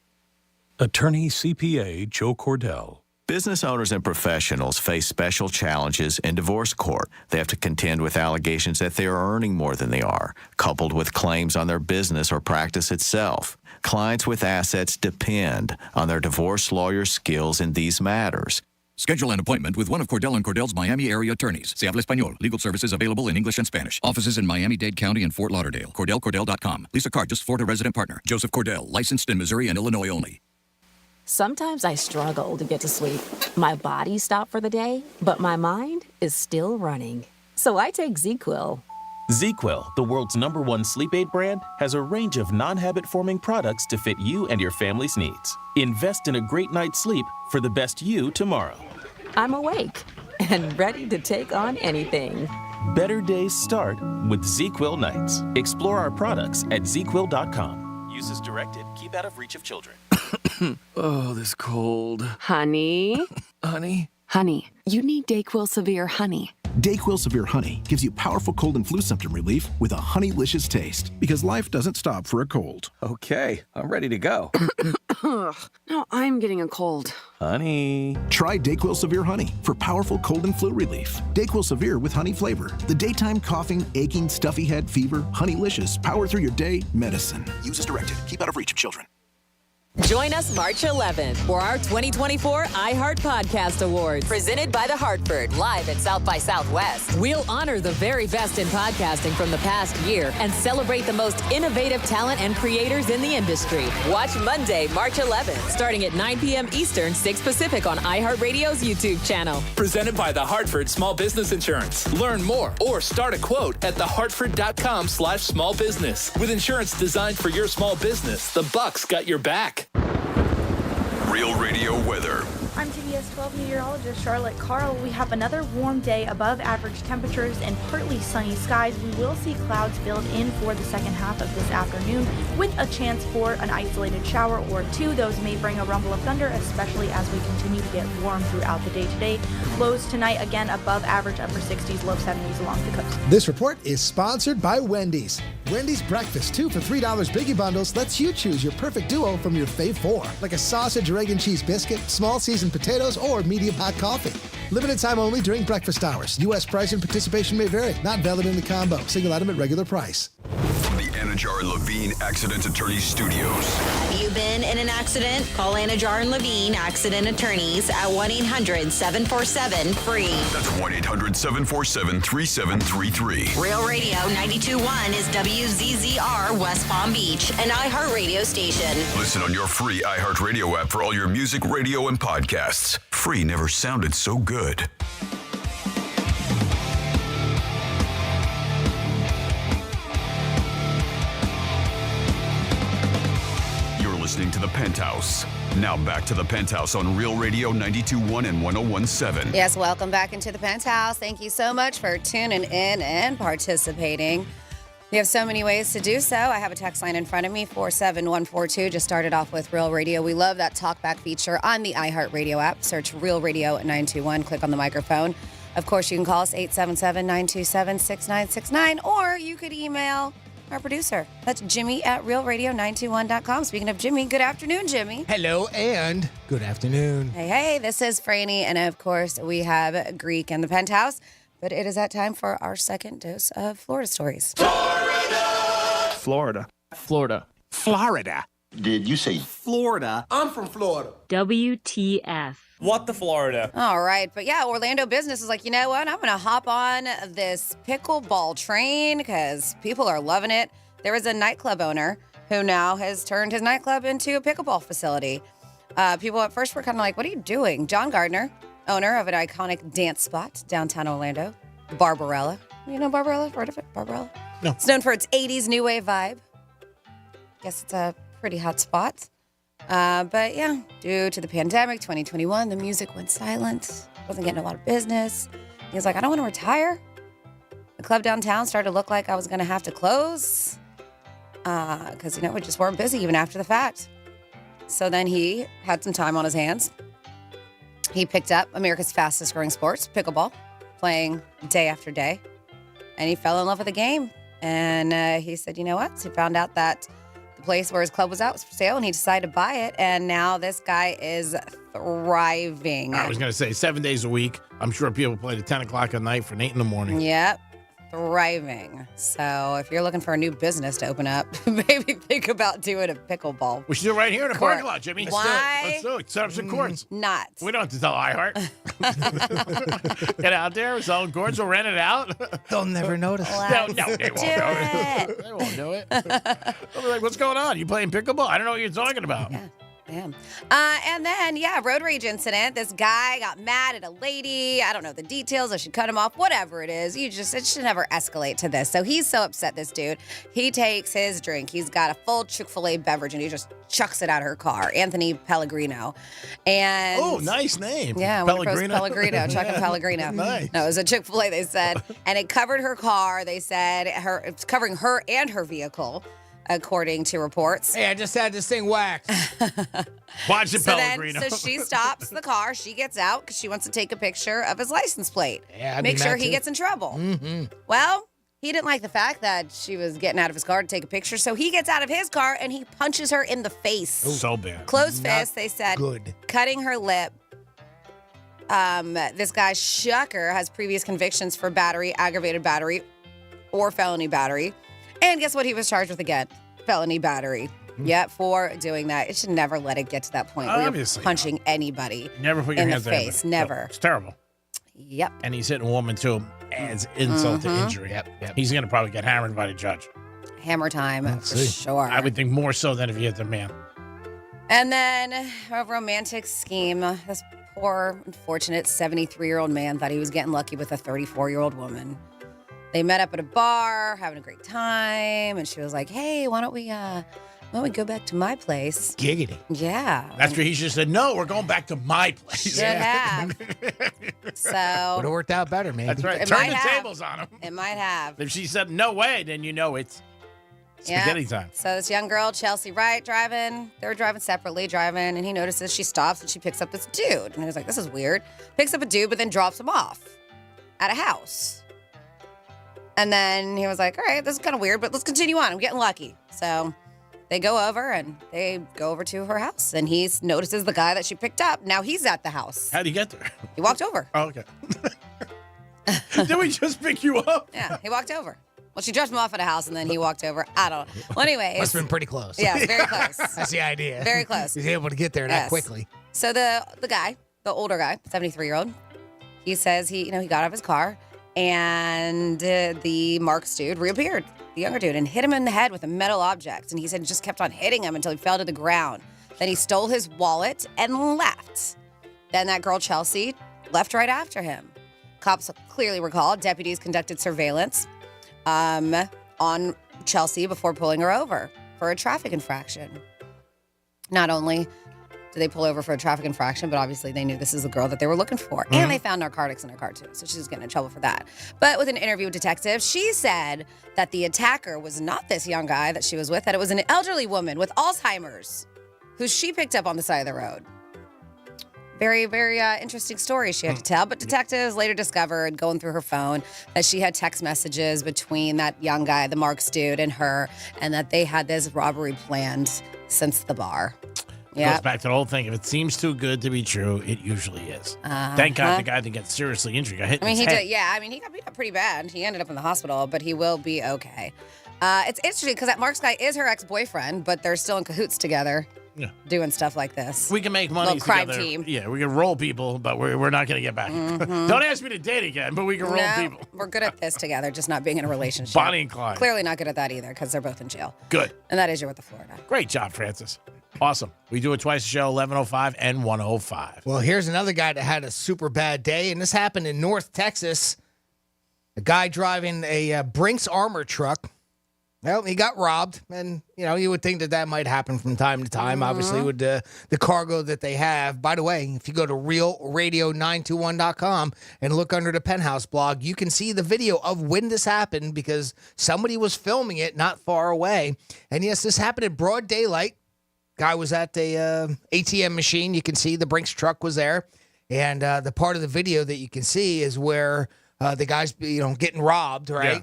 Speaker 29: Attorney CPA Joe Cordell.
Speaker 30: Business owners and professionals face special challenges in divorce court. They have to contend with allegations that they are earning more than they are, coupled with claims on their business or practice itself. Clients with assets depend on their divorce lawyer's skills in these matters.
Speaker 31: Schedule an appointment with one of Cordell & Cordell's Miami area attorneys. Se habla español. Legal services available in English and Spanish. Offices in Miami-Dade County and Fort Lauderdale. CordellCordell.com. Lisa Card, Florida resident partner. Joseph Cordell, licensed in Missouri and Illinois only.
Speaker 25: Sometimes I struggle to get to sleep. My body stopped for the day, but my mind is still running. So I take ZzzQuil.
Speaker 28: ZzzQuil, the world's #1 sleep aid brand, has a range of non-habit-forming products to fit you and your family's needs. Invest in a great night's sleep for the best you tomorrow.
Speaker 25: I'm awake and ready to take on anything.
Speaker 28: Better days start with ZzzQuil nights. Explore our products at ZzzQuil.com. Use as directed. Keep out of reach of children.
Speaker 17: Oh, this cold.
Speaker 19: Honey?
Speaker 17: Honey?
Speaker 19: Honey, you need DayQuil Severe Honey.
Speaker 27: DayQuil Severe Honey gives you powerful cold and flu symptom relief with a honeylicious taste, because life doesn't stop for a cold.
Speaker 17: Okay, I'm ready to go.
Speaker 19: Now I'm getting a cold.
Speaker 28: Honey.
Speaker 27: Try DayQuil Severe Honey for powerful cold and flu relief. DayQuil Severe with honey flavor. The daytime coughing, aching, stuffy head, fever, honeylicious, power through your day medicine. Use as directed. Keep out of reach of children.
Speaker 1: Join us March 11th for our 2024 iHeart Podcast Awards, presented by The Hartford, live at South by Southwest. We'll honor the very best in podcasting from the past year and celebrate the most innovative talent and creators in the industry. Watch Monday, March 11th, starting at 9 p.m. Eastern, 6 Pacific on iHeartRadio's YouTube channel.
Speaker 2: Presented by The Hartford Small Business Insurance. Learn more or start a quote at thehartford.com/small business. With insurance designed for your small business, the Bucks got your back.
Speaker 5: Real Radio weather.
Speaker 3: I'm TBS 12 meteorologist Charlotte Carl. We have another warm day above average temperatures and partly sunny skies. We will see clouds build in for the second half of this afternoon with a chance for an isolated shower or two. Those may bring a rumble of thunder, especially as we continue to get warm throughout the day today. Lows tonight, again, above average, upper 60s, low 70s along the coast.
Speaker 7: This report is sponsored by Wendy's. Wendy's Breakfast 2 for $3 Biggie Bundles lets you choose your perfect duo from your fave four, like a sausage or egg and cheese biscuit, small seasoned potatoes, or medium hot coffee. Limited time only during breakfast hours. U.S. price and participation may vary. Not valid in the combo. Single item at regular price.
Speaker 5: From the Anajar and Levine Accident Attorney Studios.
Speaker 13: Have you bbeen in an accident? Call Anajar and Levine Accident Attorneys at 1-800-747-FREE.
Speaker 5: That's 1-800-747-3733.
Speaker 13: Real Radio 92.1 is WZZR West Palm Beach, an iHeartRadio station.
Speaker 5: Listen on your free iHeartRadio app for all your music, radio, and podcasts. Free never sounded so good. Listening to the Penthouse. Now back to the Penthouse on Real Radio 92.1 and 101.7.
Speaker 20: Yes, welcome back into the Penthouse. Thank you so much for tuning in and participating. We have so many ways to do so. I have a text line in front of me, 47142. Just started off with Real Radio. We love that talkback feature on the iHeartRadio app. Search Real Radio 921. Click on the microphone. Of course, you can call us 877-927-6969, or you could email our producer. That's Jimmy at realradio921.com. Speaking of Jimmy, good afternoon, Jimmy.
Speaker 6: Hello and good afternoon.
Speaker 20: Hey, this is Franny, and of course, we have Greek in the Penthouse. But it is that time for our second dose of Florida stories.
Speaker 8: Florida.
Speaker 14: Florida.
Speaker 15: Did you say
Speaker 8: Florida?
Speaker 15: I'm from Florida.
Speaker 14: WTF.
Speaker 15: What the Florida?
Speaker 20: All right. But yeah, Orlando business is like, you know what? I'm going to hop on this pickleball train because people are loving it. There is a nightclub owner who now has turned his nightclub into a pickleball facility. People at first were kind of like, what are you doing? John Gardner, owner of an iconic dance spot downtown Orlando, Barbarella. You know Barbarella? Heard of it? Barbarella?
Speaker 16: No.
Speaker 20: It's known for its 80s new wave vibe. Guess it's a pretty hot spot. But yeah, due to the pandemic, 2021, the music went silent. Wasn't getting a lot of business. He was like, I don't want to retire. The club downtown started to look like I was going to have to close because, we just weren't busy even after the fact. So then he had some time on his hands. He picked up America's fastest growing sports, pickleball, playing day after day. And he fell in love with the game. And he said, you know what? So he found out that the place where his club was at was for sale, and he decided to buy it. And now this guy is thriving.
Speaker 16: I was going to say 7 days a week. I'm sure people play at 10 o'clock at night from 8 in the morning.
Speaker 20: Yep. Thriving. So if you're looking for a new business to open up, maybe think about doing a pickleball.
Speaker 16: We should do it right here in the parking lot, Jimmy.
Speaker 20: Why?
Speaker 16: Let's do it. Set up some courts.
Speaker 20: Not.
Speaker 16: We don't have to tell iHeart. Get out there, we're selling courts, we'll rent it out.
Speaker 6: They'll never notice.
Speaker 16: No, they won't do it. They won't do it. They'll be like, what's going on? You playing pickleball? I don't know what you're talking about.
Speaker 20: Yeah. Damn. And then, road rage incident. This guy got mad at a lady. I don't know the details. I should cut him off. Whatever it is. It should never escalate to this. So he's so upset, this dude. He takes his drink. He's got a full Chick-fil-A beverage, and he just chucks it out of her car. Anthony Pellegrino. And
Speaker 16: oh, nice name.
Speaker 20: Yeah, Pellegrino. Chuck and Pellegrino.
Speaker 16: Nice.
Speaker 20: No, it was a Chick-fil-A, they said. And it covered her car. They said it's covering her and her vehicle, according to reports.
Speaker 6: Hey, I just had this thing waxed.
Speaker 16: Watch it, Pellegrino.
Speaker 20: So she stops the car. She gets out because she wants to take a picture of his license plate.
Speaker 6: Yeah,
Speaker 20: make sure he gets in trouble.
Speaker 6: Mm-hmm.
Speaker 20: Well, he didn't like the fact that she was getting out of his car to take a picture. So he gets out of his car and he punches her in the face.
Speaker 16: Ooh, so bad.
Speaker 20: Closed fist, they said.
Speaker 6: Good.
Speaker 20: Cutting her lip. This guy, Shucker, has previous convictions for battery, aggravated battery, or felony battery. And guess what he was charged with again? Felony battery. Yep, for doing that. It should never let it get to that point where
Speaker 16: Obviously
Speaker 20: you're punching anybody
Speaker 16: Never put your
Speaker 20: in the
Speaker 16: hands on anybody.
Speaker 20: face. Never.
Speaker 16: No, it's terrible.
Speaker 20: Yep.
Speaker 16: And he's hitting a woman, too, as insult to injury.
Speaker 6: Yep.
Speaker 16: He's going to probably get hammered by the judge.
Speaker 20: Hammer time, for sure.
Speaker 16: I would think more so than if he hit the man.
Speaker 20: And then a romantic scheme. This poor, unfortunate 73-year-old man thought he was getting lucky with a 34-year-old woman. They met up at a bar, having a great time, and she was like, "Hey, why don't we go back to my place?"
Speaker 6: Giggity.
Speaker 20: Yeah.
Speaker 16: That's where he should have said, "No, we're going back to my place."
Speaker 20: Should have. So
Speaker 6: would have worked out better, maybe.
Speaker 16: That's right.
Speaker 20: It
Speaker 16: Turn
Speaker 20: might
Speaker 16: the
Speaker 20: have.
Speaker 16: tables on him.
Speaker 20: It might have.
Speaker 16: If she said no way, then you know it's spaghetti time.
Speaker 20: So this young girl, Chelsea Wright, driving. They were driving separately, and he notices she stops and she picks up this dude. And he was like, "This is weird." Picks up a dude, but then drops him off at a house. And then he was like, "All right, this is kind of weird, but let's continue on. I'm getting lucky." So they go over to her house, and he notices the guy that she picked up. Now he's at the house.
Speaker 16: How'd he get there?
Speaker 20: He walked over.
Speaker 16: Oh, okay. Did we just pick you up?
Speaker 20: Yeah, he walked over. Well, she dropped him off at a house, and then he walked over. I don't know. Well, anyways.
Speaker 6: Must have been pretty close.
Speaker 20: Yeah, very close.
Speaker 6: That's the idea.
Speaker 20: Very close.
Speaker 6: He's able to get there that quickly.
Speaker 20: So the guy, the older guy, 73-year-old, he says he got out of his car, and the Marks dude reappeared, the younger dude, and hit him in the head with a metal object. And he said he just kept on hitting him until he fell to the ground. Then he stole his wallet and left. Then that girl, Chelsea, left right after him. Cops clearly recalled deputies conducted surveillance on Chelsea before pulling her over for a traffic infraction. Not only did they pull over for a traffic infraction, but obviously they knew this is the girl that they were looking for. Mm-hmm. And they found narcotics in her car, too. So she's getting in trouble for that. But with an interview with detectives, she said that the attacker was not this young guy that she was with, that it was an elderly woman with Alzheimer's who she picked up on the side of the road. Very, very interesting story she had to tell. But detectives later discovered, going through her phone, that she had text messages between that young guy, the Marks dude, and her, and that they had this robbery planned since the bar.
Speaker 16: Yeah. Goes back to the whole thing. If it seems too good to be true, it usually is. Thank God the guy didn't get seriously injured. He got hit in his head.
Speaker 20: Did. Yeah, I mean, he got beat up pretty bad. He ended up in the hospital, but he will be okay. It's interesting because that Marks guy is her ex-boyfriend, but they're still in cahoots together.
Speaker 16: Yeah.
Speaker 20: Doing stuff like this.
Speaker 16: We can make money
Speaker 20: Little crime
Speaker 16: together.
Speaker 20: team.
Speaker 16: Yeah, we can roll people, but we're not going to get back.
Speaker 20: Mm-hmm.
Speaker 16: Don't ask me to date again, but we can roll people.
Speaker 20: We're good at this together, just not being in a relationship.
Speaker 16: Bonnie and Clyde.
Speaker 20: Clearly not good at that either because they're both in jail.
Speaker 16: Good.
Speaker 20: And that is You're with the Florida.
Speaker 16: Great job, Francis. Awesome. We do it twice a show, 11:05 and 1:05.
Speaker 6: Well, here's another guy that had a super bad day, and this happened in North Texas. A guy driving a Brinks armor truck. Well, he got robbed, and, you would think that might happen from time to time, obviously, with the cargo that they have. By the way, if you go to realradio921.com and look under the Penthouse blog, you can see the video of when this happened because somebody was filming it not far away. And, yes, this happened in broad daylight. Guy was at the ATM machine. You can see the Brinks truck was there. And the part of the video that you can see is where the guy's, getting robbed, right? Yeah.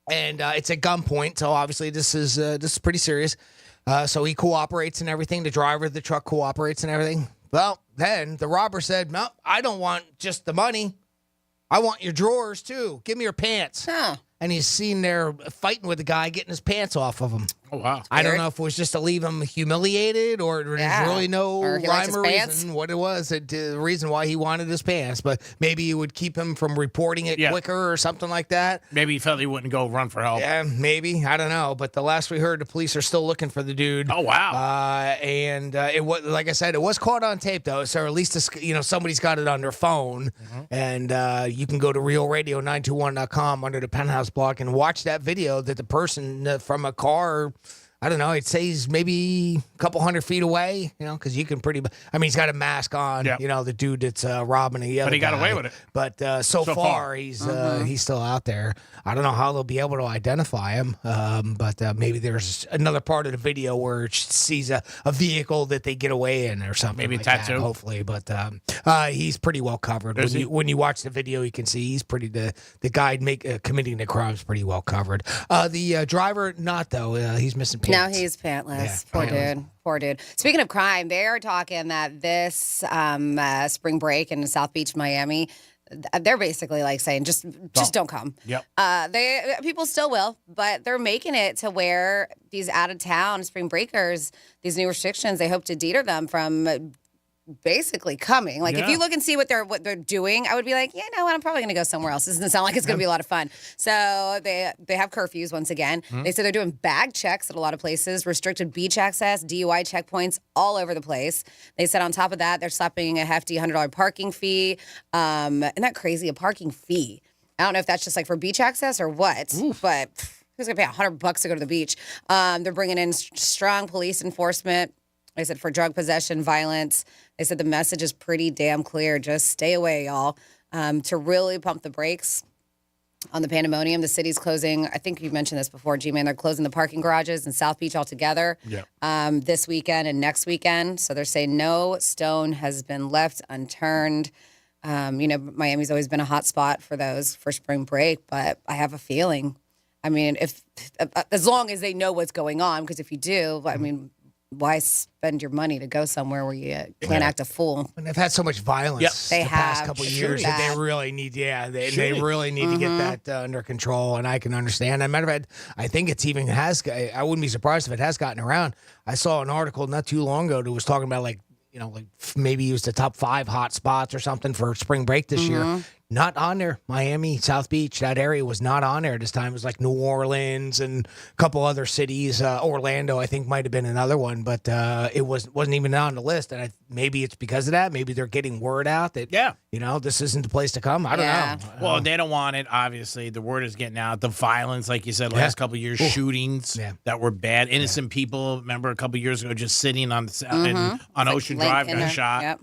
Speaker 6: And it's at gunpoint, so obviously this is pretty serious. So he cooperates and everything. The driver of the truck cooperates and everything. Well, then the robber said, "No, I don't want just the money. I want your drawers too. Give me your pants."
Speaker 20: Huh.
Speaker 6: And he's seen there fighting with the guy, getting his pants off of him.
Speaker 16: Oh, wow.
Speaker 6: I don't know if it was just to leave him humiliated or there's really no rhyme or reason what it was, the reason why he wanted his pants. But maybe it would keep him from reporting it quicker or something like that.
Speaker 16: Maybe he felt he wouldn't go run for help.
Speaker 6: Yeah, maybe. I don't know. But the last we heard, the police are still looking for the dude.
Speaker 16: Oh, wow.
Speaker 6: And it was, like I said, it was caught on tape, though. So at least, somebody's got it on their phone. Mm-hmm. And you can go to realradio921.com under the Penthouse blog and watch that video that the person from a car, I don't know, I'd say he's maybe a couple 100 feet away, because you can he's got a mask on, the dude that's robbing the other
Speaker 16: But he got
Speaker 6: guy.
Speaker 16: away with it.
Speaker 6: But so far, he's still out there. I don't know how they'll be able to identify him, but maybe there's another part of the video where it sees a vehicle that they get away in or something.
Speaker 16: Maybe
Speaker 6: like
Speaker 16: a tattoo.
Speaker 6: that, hopefully. But he's pretty well covered. When you watch the video, you can see he's the guy committing the crime's pretty well covered. The driver, not though. He's missing pants.
Speaker 20: Now he's pantless.
Speaker 6: Yeah,
Speaker 20: Poor dude. Speaking of crime, they are talking that this spring break in South Beach, Miami, they're basically like saying just don't come.
Speaker 16: Yep.
Speaker 20: People still will, but they're making it to where these out of town spring breakers, these new restrictions, they hope to deter them from basically coming. Like if you look and see what they're doing, I would be like, I'm probably going to go somewhere else. This doesn't sound like it's going to be a lot of fun. So they have curfews once again. They say they're doing bag checks at a lot of places, restricted beach access, DUI checkpoints all over the place. They said on top of that, they're slapping a hefty $100 parking fee. Isn't that crazy? A parking fee. I don't know if that's just like for beach access or what, but who's going to pay $100 to go to the beach? They're bringing in strong police enforcement. They said for drug possession, violence. They said the message is pretty damn clear. Just stay away, y'all. To really pump the brakes on the pandemonium, the city's closing. I think you've mentioned this before, G-Man. They're closing the parking garages in South Beach altogether this weekend and next weekend. So they're saying no stone has been left unturned. Miami's always been a hot spot for those for spring break, but I have a feeling. I mean, as long as they know what's going on, because if you do, I mean, why spend your money to go somewhere where you can't act a fool?
Speaker 6: And they've had so much violence
Speaker 20: they
Speaker 6: the past
Speaker 20: have.
Speaker 6: couple of years that they really need, they really need to get that under control, and I can understand. As a matter of fact, I think it's even I wouldn't be surprised if it has gotten around. I saw an article not too long ago that was talking about like maybe it was the top 5 hot spots or something for spring break this year. Not on there. Miami, South Beach, that area was not on there this time. It was like New Orleans and a couple other cities. Orlando, I think, might have been another one, but it wasn't even on the list. And maybe it's because of that. Maybe they're getting word out that this isn't the place to come. I don't know.
Speaker 16: Well, they don't want it. Obviously, the word is getting out. The violence, like you said, last couple of years, shootings that were bad. Innocent people. Remember a couple of years ago, just sitting on Ocean Drive, got shot.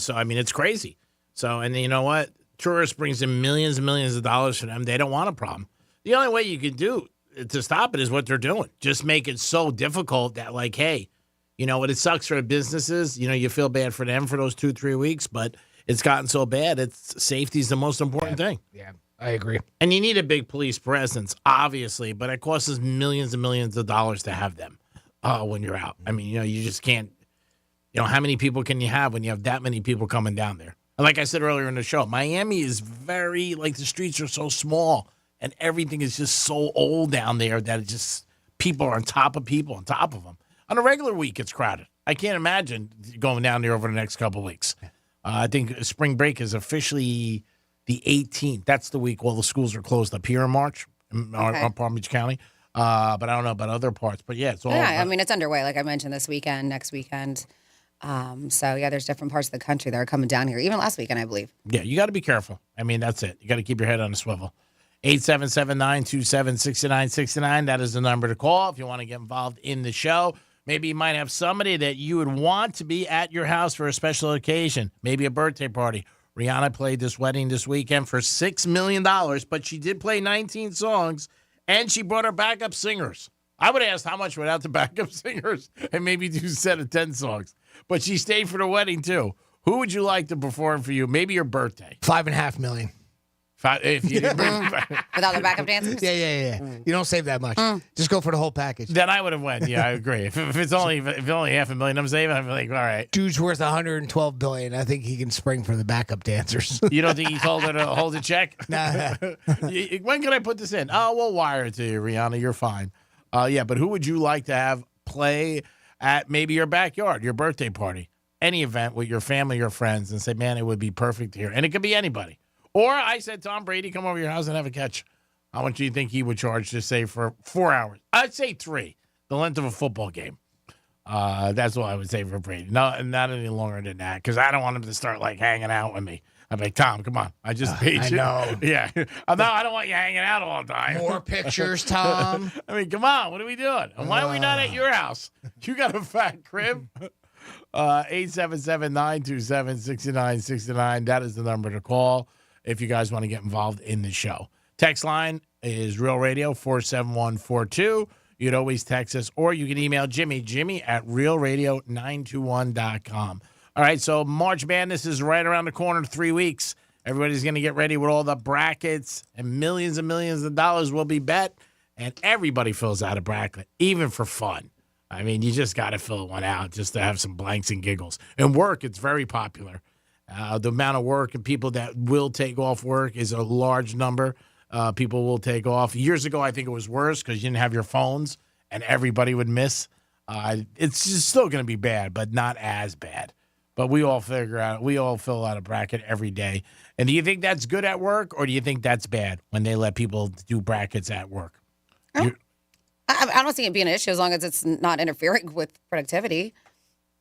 Speaker 16: So I mean, it's crazy. So and you know what? Tourists brings in millions and millions of dollars for them. They don't want a problem. The only way you can do to stop it is what they're doing. Just make it so difficult that, like, hey, you know what? It sucks for the businesses. You feel bad for them for those 2-3 weeks, but it's gotten so bad. Safety is the most important thing.
Speaker 6: Yeah, I agree.
Speaker 16: And you need a big police presence, obviously, but it costs us millions and millions of dollars to have them when you're out. I mean, you just can't. How many people can you have when you have that many people coming down there? Like I said earlier in the show, Miami is the streets are so small and everything is just so old down there that it just, people are on top of people, on top of them. On a regular week, it's crowded. I can't imagine going down there over the next couple of weeks. I think spring break is officially the 18th. That's the week all the schools are closed up here in March, in Palm Beach County. But I don't know about other parts. But yeah, it's all.
Speaker 20: Yeah, I mean, it's underway. Like I mentioned, this weekend, next weekend. There's different parts of the country that are coming down here, even last weekend, I believe.
Speaker 16: Yeah, you got to be careful. I mean, that's it. You got to keep your head on a swivel. 877-927-6969. That is the number to call if you want to get involved in the show. Maybe you might have somebody that you would want to be at your house for a special occasion, maybe a birthday party. Rihanna played this wedding this weekend for $6 million, but she did play 19 songs, and she brought her backup singers. I would ask how much without the backup singers and maybe do a set of 10 songs. But she stayed for the wedding, too. Who would you like to perform for you? Maybe your birthday.
Speaker 6: $5.5 million.
Speaker 16: If you didn't bring
Speaker 20: without the backup dancers?
Speaker 6: Yeah. You don't save that much. Just go for the whole package.
Speaker 16: Then I would have went. Yeah, I agree. If it's only $500,000 I'm saving, I'm like, all right.
Speaker 6: Dude's worth $112 billion. I think he can spring for the backup dancers.
Speaker 16: You don't think he told her to hold a check?
Speaker 6: Nah.
Speaker 16: When can I put this in? Oh, we'll wire it to you, Rihanna. You're fine. But who would you like to have play at maybe your backyard, your birthday party, any event with your family or friends, and say, man, it would be perfect here. And it could be anybody. Or I said, Tom Brady, come over to your house and have a catch. How much do you think he would charge to say for 4 hours? I'd say 3, the length of a football game. That's what I would say for Brady. No, not any longer than that, because I don't want him to start hanging out with me. I'm like, Tom, come on. I just paid you.
Speaker 6: I know.
Speaker 16: Yeah. No, I don't want you hanging out all the time.
Speaker 6: More pictures, Tom.
Speaker 16: I mean, come on. What are we doing? And why are we not at your house? You got a fat crib? 877-927-6969. That is the number to call if you guys want to get involved in the show. Text line is Real Radio 47142. You'd always text us, or you can email Jimmy at realradio921.com. All right, so March Madness is right around the corner, 3 weeks. Everybody's going to get ready with all the brackets, and millions of dollars will be bet, and everybody fills out a bracket, even for fun. I mean, you just got to fill one out just to have some blanks and giggles. In work, it's very popular. The amount of work and people that will take off work is a large number. People will take off. Years ago, I think it was worse because you didn't have your phones and everybody would miss. It's just still going to be bad, but not as bad. But we all fill out a bracket every day. And do you think that's good at work, or do you think that's bad when they let people do brackets at work?
Speaker 20: I don't see it being an issue as long as it's not interfering with productivity.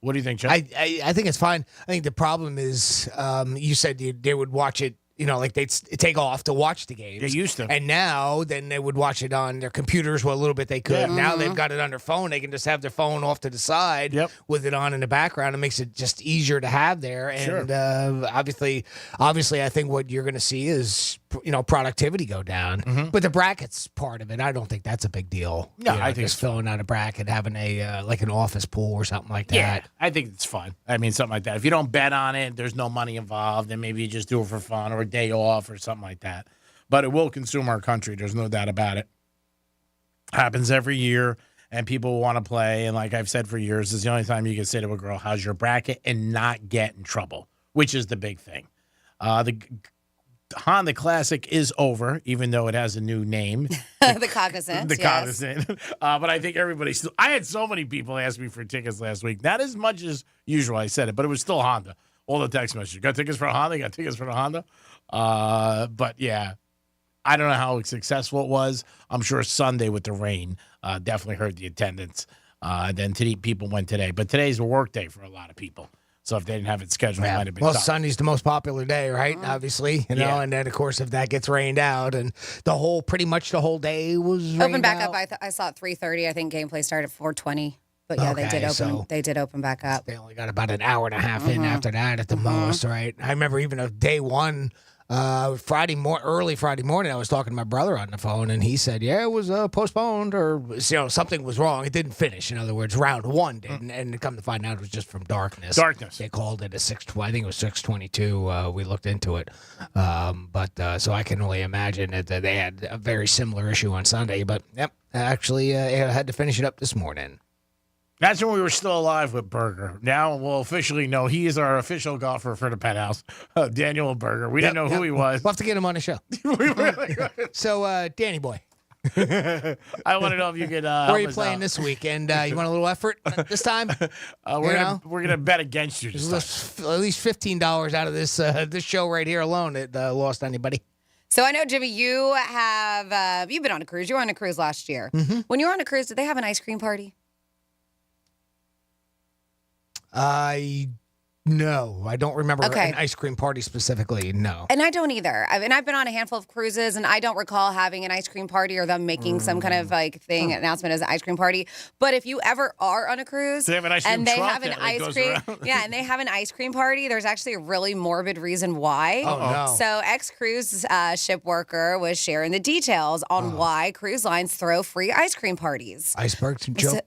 Speaker 16: What do you think, Chuck?
Speaker 6: I think it's fine. I think the problem is you said they would watch it, like they'd take off to watch the games.
Speaker 16: They used to.
Speaker 6: And now, then they would watch it on their computers a little bit they could.
Speaker 16: Yeah.
Speaker 6: Now they've got it on their phone. They can just have their phone off to the side with it on in the background. It makes it just easier to have there. And obviously, I think what you're going to see is, productivity go down. But the brackets part of it, I don't think that's a big deal.
Speaker 16: No, I think
Speaker 6: just filling out a bracket, having a like an office pool or something like that.
Speaker 16: Yeah, I think it's fun. I mean, something like that. If you don't bet on it, there's no money involved, then maybe you just do it for fun or a day off or something like that. But it will consume our country. There's no doubt about it. Happens every year, and people want to play. And like I've said for years, it's the only time you can say to a girl, how's your bracket, and not get in trouble, which is the big thing. The Honda Classic is over, even though it has a new name.
Speaker 20: The Cognizant.
Speaker 16: The Cognizant. But I think everybody still... I had so many people ask me for tickets last week. Not as much as usual, I said it, but it was still Honda. All the text messages. Got tickets for a Honda? Got tickets for the Honda? But, yeah, I don't know how successful it was. I'm sure Sunday with the rain definitely hurt the attendance. Then today, people went today. But today's a work day for a lot of people. So if they didn't have it scheduled, it might have been tough.
Speaker 6: Sunday's the most popular day, right? Obviously, and then of course if that gets rained out, and pretty much the whole day was
Speaker 20: open back
Speaker 6: out.
Speaker 20: up. I saw at 3:30. I think gameplay started at 4:20. But yeah, they did open. They did open back up.
Speaker 6: They only got about an hour and a half in after that at the most, right? I remember even a day one. Early Friday morning, I was talking to my brother on the phone, and he said, "Yeah, it was postponed, or something was wrong. It didn't finish. In other words, round one didn't." And come to find out, it was just from darkness. They called it a 6:20. I think it was 6:22. We looked into it, so I can only imagine that they had a very similar issue on Sunday. But actually, I had to finish it up this morning.
Speaker 16: That's when we were still alive with Berger. Now we'll officially know he is our official golfer for the Penthouse, Daniel Berger. We didn't know who he was.
Speaker 6: We'll have to get him on the show. So, Danny boy.
Speaker 16: I want to know if you could.
Speaker 6: Where are you playing this week? And you want a little effort this time?
Speaker 16: We're gonna bet against you this time.
Speaker 6: At least $15 out of this show right here alone. It lost anybody.
Speaker 20: So I know, Jimmy, you have you've been on a cruise. You were on a cruise last year. When you were on a cruise, did they have an ice cream party?
Speaker 6: No, I don't remember an ice cream party specifically. No.
Speaker 20: And I don't either. I've been on a handful of cruises, and I don't recall having an ice cream party or them making some kind of announcement as an ice cream party. But if you ever are on a cruise
Speaker 16: they have an ice cream
Speaker 20: and they
Speaker 16: truck
Speaker 20: have an
Speaker 16: that
Speaker 20: ice
Speaker 16: goes
Speaker 20: cream,
Speaker 16: around.
Speaker 20: and they have an ice cream party, there's actually a really morbid reason why.
Speaker 6: Oh, no.
Speaker 20: So ex-cruise ship worker was sharing the details on why cruise lines throw free ice cream parties.
Speaker 6: Iceberg joke.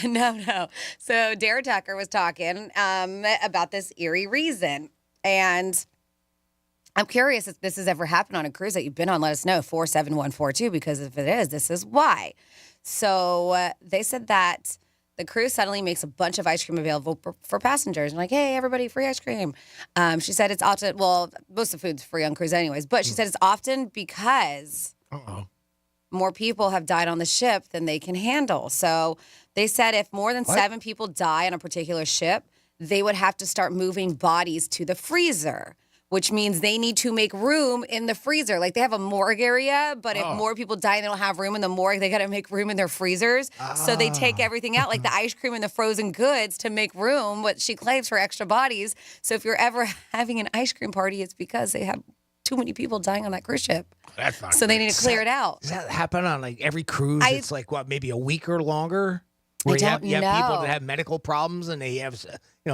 Speaker 20: No. So Dare Tucker was talking about this eerie reason. And I'm curious if this has ever happened on a cruise that you've been on. Let us know, 47142, because if it is, this is why. So they said that the cruise suddenly makes a bunch of ice cream available for passengers. And like, hey, everybody, free ice cream. She said it's often, well, most of the food's free on cruise anyways, but she said it's often because more people have died on the ship than they can handle. So they said if more than 7 people die on a particular ship, they would have to start moving bodies to the freezer, which means they need to make room in the freezer. Like they have a morgue area, but if more people die and they don't have room in the morgue, they got to make room in their freezers. So they take everything out, like the ice cream and the frozen goods, to make room, what she claims, for extra bodies. So if you're ever having an ice cream party, it's because they have too many people dying on that cruise ship.
Speaker 16: That's not
Speaker 20: so they need to clear it out.
Speaker 6: Does that happen on like every cruise? It's like, what, maybe a week or longer?
Speaker 20: I
Speaker 6: Where
Speaker 20: don't
Speaker 6: you have people
Speaker 20: know.
Speaker 6: that have medical problems and they have,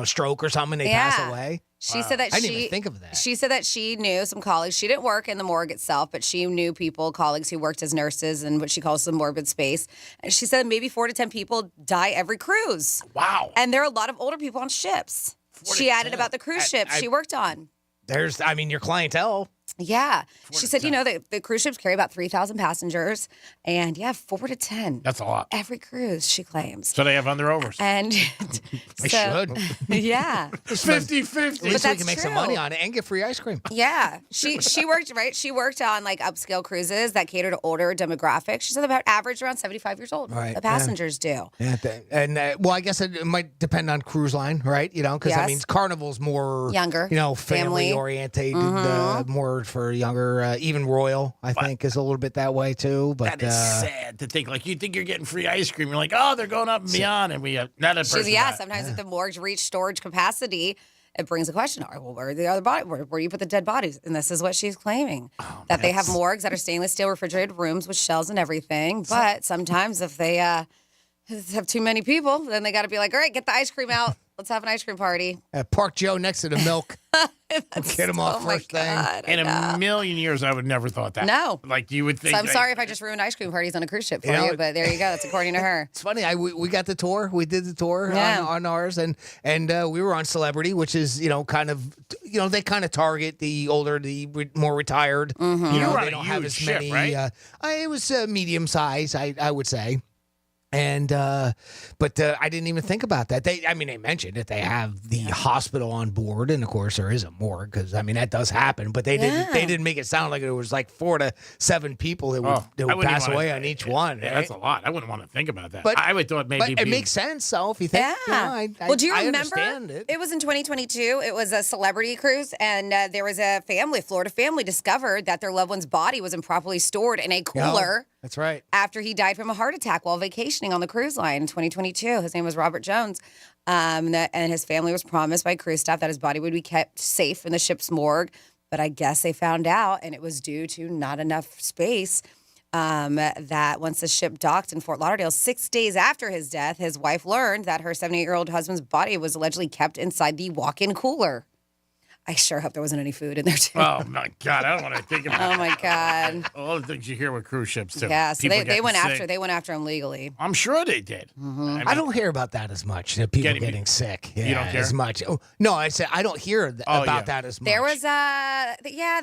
Speaker 6: stroke or something, and they pass away.
Speaker 20: She said that
Speaker 6: I didn't even think of that.
Speaker 20: She said that she knew some colleagues. She didn't work in the morgue itself, but she knew colleagues who worked as nurses in what she calls the morbid space. And she said maybe 4 to 10 people die every cruise.
Speaker 16: Wow.
Speaker 20: And there are a lot of older people on ships. She added about the cruise ship she worked on.
Speaker 6: There's, your clientele.
Speaker 20: Yeah. She said, the cruise ships carry about 3,000 passengers. And 4 to 10.
Speaker 16: That's a lot.
Speaker 20: Every cruise, she claims.
Speaker 16: So they have under-overs.
Speaker 20: And
Speaker 6: They should.
Speaker 20: Yeah.
Speaker 16: 50-50.
Speaker 6: At least we can make some money on it and get free ice cream.
Speaker 20: Yeah. She worked, right? She worked on like upscale cruises that cater to older demographics. She said about average around 75 years old.
Speaker 6: Right.
Speaker 20: The passengers do.
Speaker 6: Yeah, and well, I guess it might depend on cruise line, right? Because I
Speaker 20: Yes.
Speaker 6: mean, Carnival's more
Speaker 20: Younger.
Speaker 6: family oriented, more for younger. Even Royal, I think, is a little bit that way too. But
Speaker 16: That is sad to think. Like, you think you're getting free ice cream. You're like, oh, they're going up and beyond. And we have not a person.
Speaker 20: Sometimes if the morgues reach storage capacity, it brings a question. All right, well, where are the other bodies? Where do you put the dead bodies? And this is what she's claiming. That they have morgues that are stainless steel refrigerated rooms with shells and everything. But sometimes if they have too many people, then they got to be like, all right, get the ice cream out. Let's have an ice cream party.
Speaker 6: Park Joe next to the milk. Get him off first thing.
Speaker 16: In a million years, I would never thought that.
Speaker 20: No.
Speaker 16: Like, you would think.
Speaker 20: So I'm sorry if I just ruined ice cream parties on a cruise ship for you, but there you go. That's according to her.
Speaker 6: It's funny. We got the tour. We did the tour
Speaker 20: Yeah.
Speaker 6: on ours, and we were on Celebrity, which is kind of they kind of target the older, more retired.
Speaker 20: Mm-hmm.
Speaker 16: You were on
Speaker 6: they
Speaker 16: a
Speaker 6: don't have
Speaker 16: huge
Speaker 6: as
Speaker 16: ship,
Speaker 6: many.
Speaker 16: right?
Speaker 6: It was medium size, I would say. And but I didn't even think about that. They mentioned that they have the hospital on board, and of course there is a morgue because that does happen. But they didn't make it sound like it was like 4 to 7 people that would pass away on each one.
Speaker 16: Yeah,
Speaker 6: right?
Speaker 16: that's a lot. I wouldn't want to think about that.
Speaker 6: But
Speaker 16: I would thought maybe.
Speaker 6: But it makes sense, though, if you think.
Speaker 20: Yeah.
Speaker 6: Well,
Speaker 20: do you
Speaker 6: I
Speaker 20: remember?
Speaker 6: understand it.
Speaker 20: It was in 2022. It was a celebrity cruise, and there was a Florida family discovered that their loved one's body was improperly stored in a cooler.
Speaker 6: That's right.
Speaker 20: After he died from a heart attack while vacationing on the cruise line in 2022. His name was Robert Jones. And his family was promised by cruise staff that his body would be kept safe in the ship's morgue. But I guess they found out, and it was due to not enough space, that once the ship docked in Fort Lauderdale, 6 days after his death, his wife learned that her 78-year-old husband's body was allegedly kept inside the walk-in cooler. I sure hope there wasn't any food in there, too.
Speaker 16: Oh, my God. I don't want to think about it.
Speaker 20: Oh, my God.
Speaker 16: All the things you hear with cruise ships, too.
Speaker 20: Yeah, so
Speaker 16: People
Speaker 20: they went
Speaker 16: getting sick.
Speaker 20: after him legally.
Speaker 16: I'm sure they did.
Speaker 20: Mm-hmm.
Speaker 6: I don't hear about that as much. People getting sick. Yeah,
Speaker 16: You don't care?
Speaker 6: as much. Oh, no, I said I don't hear about that as much.
Speaker 20: There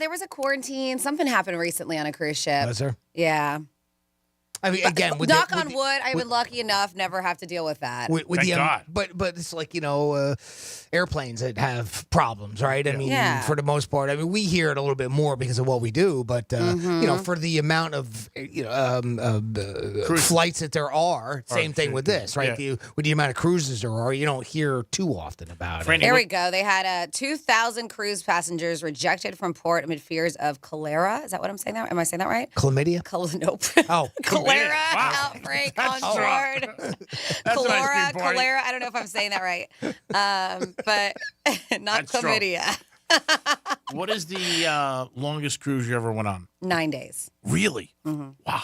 Speaker 20: was a quarantine. Something happened recently on a cruise ship.
Speaker 6: Was there?
Speaker 20: Yeah.
Speaker 6: I mean, again,
Speaker 20: knock on wood, I've been lucky enough never have to deal with that.
Speaker 6: With the, but it's like airplanes that have problems, right? I mean, for the most part, we hear it a little bit more because of what we do, but for the amount of flights that there are, same thing with this, right?
Speaker 20: Yeah.
Speaker 6: With the amount of cruises there are, you don't hear too often about it.
Speaker 20: There we go. They had 2,000 cruise passengers rejected from port amid fears of cholera. Is that what I'm saying? Am I saying that right?
Speaker 6: Chlamydia?
Speaker 20: Nope.
Speaker 6: Oh,
Speaker 20: cholera outbreak on board. Cholera. I don't know if I'm saying that right, but not
Speaker 16: That's strong.
Speaker 20: chlamydia.
Speaker 16: What is the longest cruise you ever went on?
Speaker 20: 9 days.
Speaker 16: Really?
Speaker 20: Mm-hmm.
Speaker 16: Wow.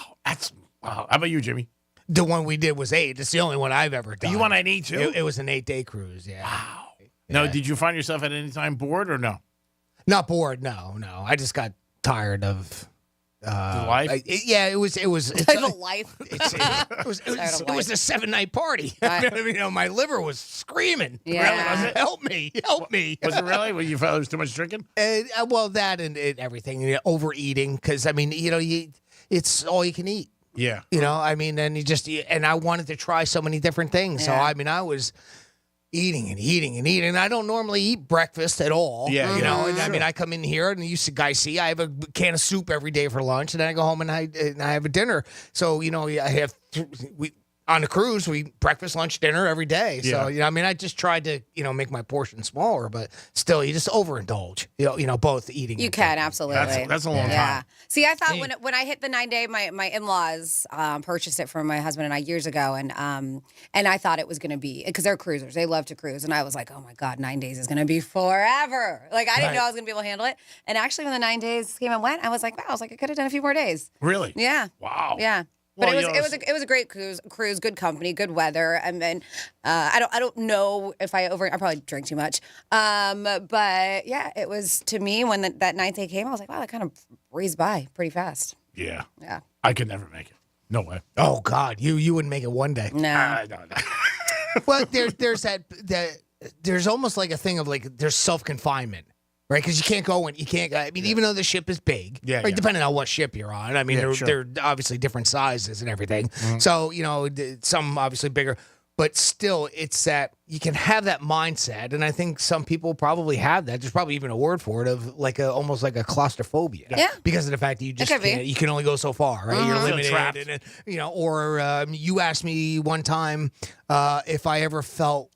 Speaker 16: How about you, Jimmy?
Speaker 6: The one we did was 8. It's the only one I've ever done.
Speaker 16: You won an 8 too?
Speaker 6: It was an 8-day cruise, yeah.
Speaker 16: Wow. No, did you find yourself at any time bored or no?
Speaker 6: Not bored, no. I just got tired of
Speaker 16: the life.
Speaker 6: It was.
Speaker 20: The life.
Speaker 6: It was a 7-night party. My liver was screaming.
Speaker 20: Yeah.
Speaker 6: Really? Help me!
Speaker 16: Was it really? Well, you felt there was too much drinking?
Speaker 6: Well, that and everything. Overeating, because it's all you can eat.
Speaker 16: Yeah.
Speaker 6: And I wanted to try so many different things.
Speaker 20: Yeah.
Speaker 6: So I was eating and eating and eating. I don't normally eat breakfast at all.
Speaker 16: Yeah,
Speaker 6: And I come in here and you guys see I have a can of soup every day for lunch, and then I go home and I have a dinner. So I have on the cruise we breakfast, lunch, dinner every day. So I just tried to make my portion smaller, but still you just overindulge. Both eating.
Speaker 20: You can absolutely.
Speaker 16: That's a long time.
Speaker 20: See, I thought when I hit the 9-day, my in-laws purchased it for my husband and I years ago, and I thought it was going to be, because they're cruisers, they love to cruise, and I was like, oh my God, 9 days is going to be forever. Like I didn't know I was going to be able to handle it, and actually when the 9 days came and went, I was like, wow, I could have done a few more days.
Speaker 16: Really?
Speaker 20: Yeah.
Speaker 16: Wow.
Speaker 20: Yeah. But it was a great cruise, good company, good weather. I mean, I don't know if I probably drank too much. But yeah, it was, to me, when that 9th day came, I was like, wow, that kind of breezed by pretty fast.
Speaker 16: Yeah.
Speaker 20: Yeah.
Speaker 16: I could never make it. No way.
Speaker 6: Oh God, you wouldn't make it one day.
Speaker 20: No.
Speaker 16: No.
Speaker 6: Well, there's almost like a thing of like there's self-confinement. right? Because you can't go in. You can't. I mean, even though the ship is big, right, depending on what ship you're on. I mean, they're obviously different sizes and everything. So some obviously bigger. But still, it's that you can have that mindset, and I think some people probably have that. There's probably even a word for it of almost like a claustrophobia, because of the fact that you just can't, you can only go so far, right? You're limited, and or you asked me one time if I ever felt.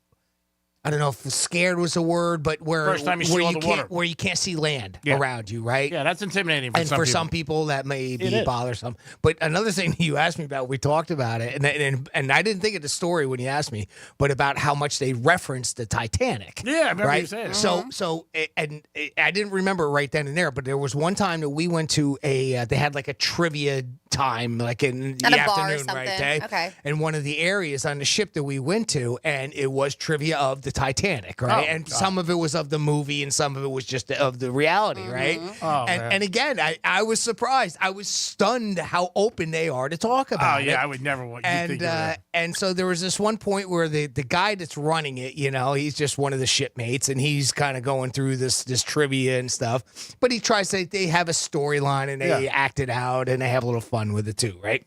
Speaker 6: I don't know if scared was a word, but where you can't see land around you, right?
Speaker 16: Yeah, that's intimidating for
Speaker 6: and
Speaker 16: some
Speaker 6: for
Speaker 16: people.
Speaker 6: some people that may be bothersome. But another thing you asked me about, we talked about it, and I didn't think of the story when you asked me, but about how much they referenced the Titanic.
Speaker 16: Yeah, I remember
Speaker 6: right?
Speaker 16: you saying.
Speaker 6: So I didn't remember right then and there, but there was one time that we went to they had like a trivia time, like in the afternoon, right?
Speaker 20: Okay.
Speaker 6: And one of the areas on the ship that we went to, and it was trivia of the Titanic, right? And some of it was of the movie, and some of it was just of the reality, right? And again, I was surprised. I was stunned how open they are to talk about it.
Speaker 16: I would never want you think
Speaker 6: and so there was this one point where the guy that's running it, he's just one of the shipmates, and he's kind of going through this trivia and stuff. But he tries to, they have a storyline, and they act it out, and they have a little fun with it too, right?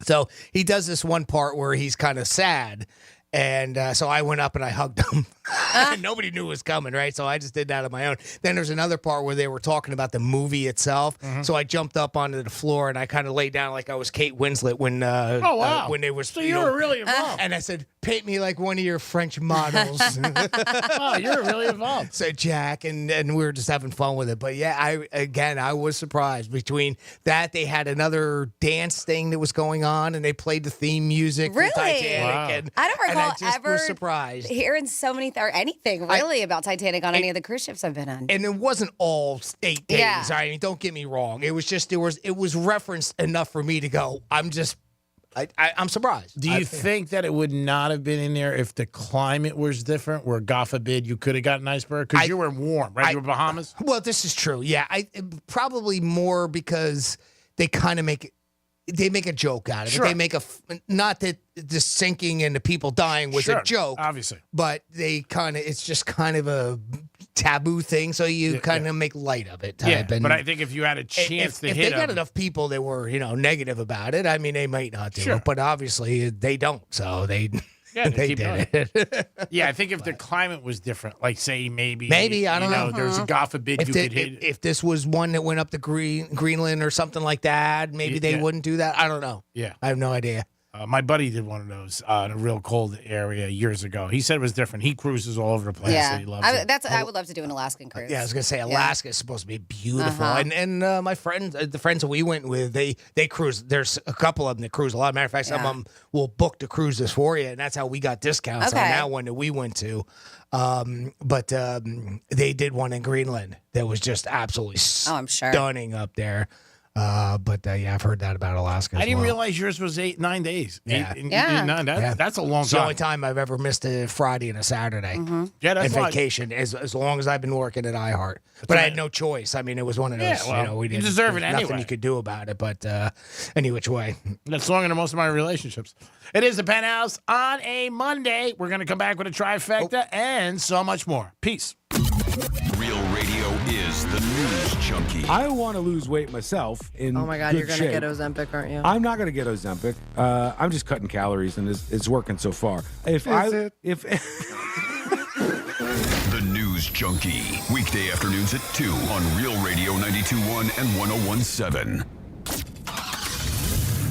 Speaker 6: So he does this one part where he's kind of sad. And so I went up and I hugged him. Nobody knew it was coming, right? So I just did that on my own. Then there's another part where they were talking about the movie itself. So I jumped up onto the floor and I kind of laid down like I was Kate Winslet when when they were.
Speaker 16: So you were really involved.
Speaker 6: And I said, "Paint me like one of your French models."
Speaker 16: Oh, you're really involved.
Speaker 6: So Jack and we were just having fun with it. But yeah, I was surprised. Between that, they had another dance thing that was going on, and they played the theme music for Titanic.
Speaker 20: Wow.
Speaker 6: And
Speaker 20: I don't recall
Speaker 6: I just
Speaker 20: ever
Speaker 6: was surprised
Speaker 20: hearing so many or anything really about Titanic on any of the cruise ships I've been on.
Speaker 6: And it wasn't all 8 days.
Speaker 20: Yeah.
Speaker 6: I mean, don't get me wrong. It was just it was referenced enough for me to go, I'm surprised.
Speaker 16: Do you think that it would not have been in there if the climate was different, where, God forbid, you could have gotten an iceberg? Because you were warm, right? You were Bahamas?
Speaker 6: Well, this is true. Yeah, probably more because they kind of make a joke out of it.
Speaker 16: Sure.
Speaker 6: They make not that the sinking and the people dying was a joke,
Speaker 16: obviously,
Speaker 6: but it's just kind of a taboo thing, so you kind of make light of it.
Speaker 16: But I think if you had a chance
Speaker 6: if they got enough people that were negative about it, I mean, they might not do it, but obviously they don't, so they.
Speaker 16: Yeah,
Speaker 6: they did it.
Speaker 16: Yeah, I think if the climate was different, like say maybe
Speaker 6: I don't know.
Speaker 16: There's a God forbid
Speaker 6: if
Speaker 16: you could hit.
Speaker 6: If this was one that went up to Greenland or something like that, maybe they wouldn't do that. I don't know.
Speaker 16: Yeah,
Speaker 6: I have no idea.
Speaker 16: My buddy did one of those in a real cold area years ago. He said it was different. He cruises all over the place.
Speaker 20: Yeah,
Speaker 16: so he loves it.
Speaker 20: I would love to do an Alaskan cruise.
Speaker 6: Yeah, I was gonna say Alaska is supposed to be beautiful, and my friends, the friends that we went with, they cruise. There's a couple of them that cruise a lot. Matter of fact, some of them will book the cruises for you, and that's how we got discounts on that one that we went to. But they did one in Greenland that was just absolutely
Speaker 20: I'm sure
Speaker 6: stunning up there. But I've heard that about Alaska.
Speaker 16: I didn't realize yours was 9 days.
Speaker 6: Yeah.
Speaker 16: That's a long
Speaker 6: It's
Speaker 16: time.
Speaker 6: the only time I've ever missed a Friday and a Saturday.
Speaker 16: Yeah, that's
Speaker 6: and vacation as long as I've been working at iHeart. But I had no choice. I mean, it was one of those. We didn't.
Speaker 16: You deserve it
Speaker 6: there's
Speaker 16: anyway.
Speaker 6: Nothing you could do about it. But any which way,
Speaker 16: that's longer than most of my relationships. It is the Penthouse on a Monday. We're going to come back with a trifecta and so much more. Peace.
Speaker 5: Real Radio is the news junkie.
Speaker 4: I want to lose weight myself.
Speaker 9: Oh my God, you're going to get Ozempic, aren't you?
Speaker 4: I'm not going to get Ozempic. I'm just cutting calories, and it's working so far. If
Speaker 5: The News Junkie, weekday afternoons at 2 on Real Radio 92.1 and 101.7.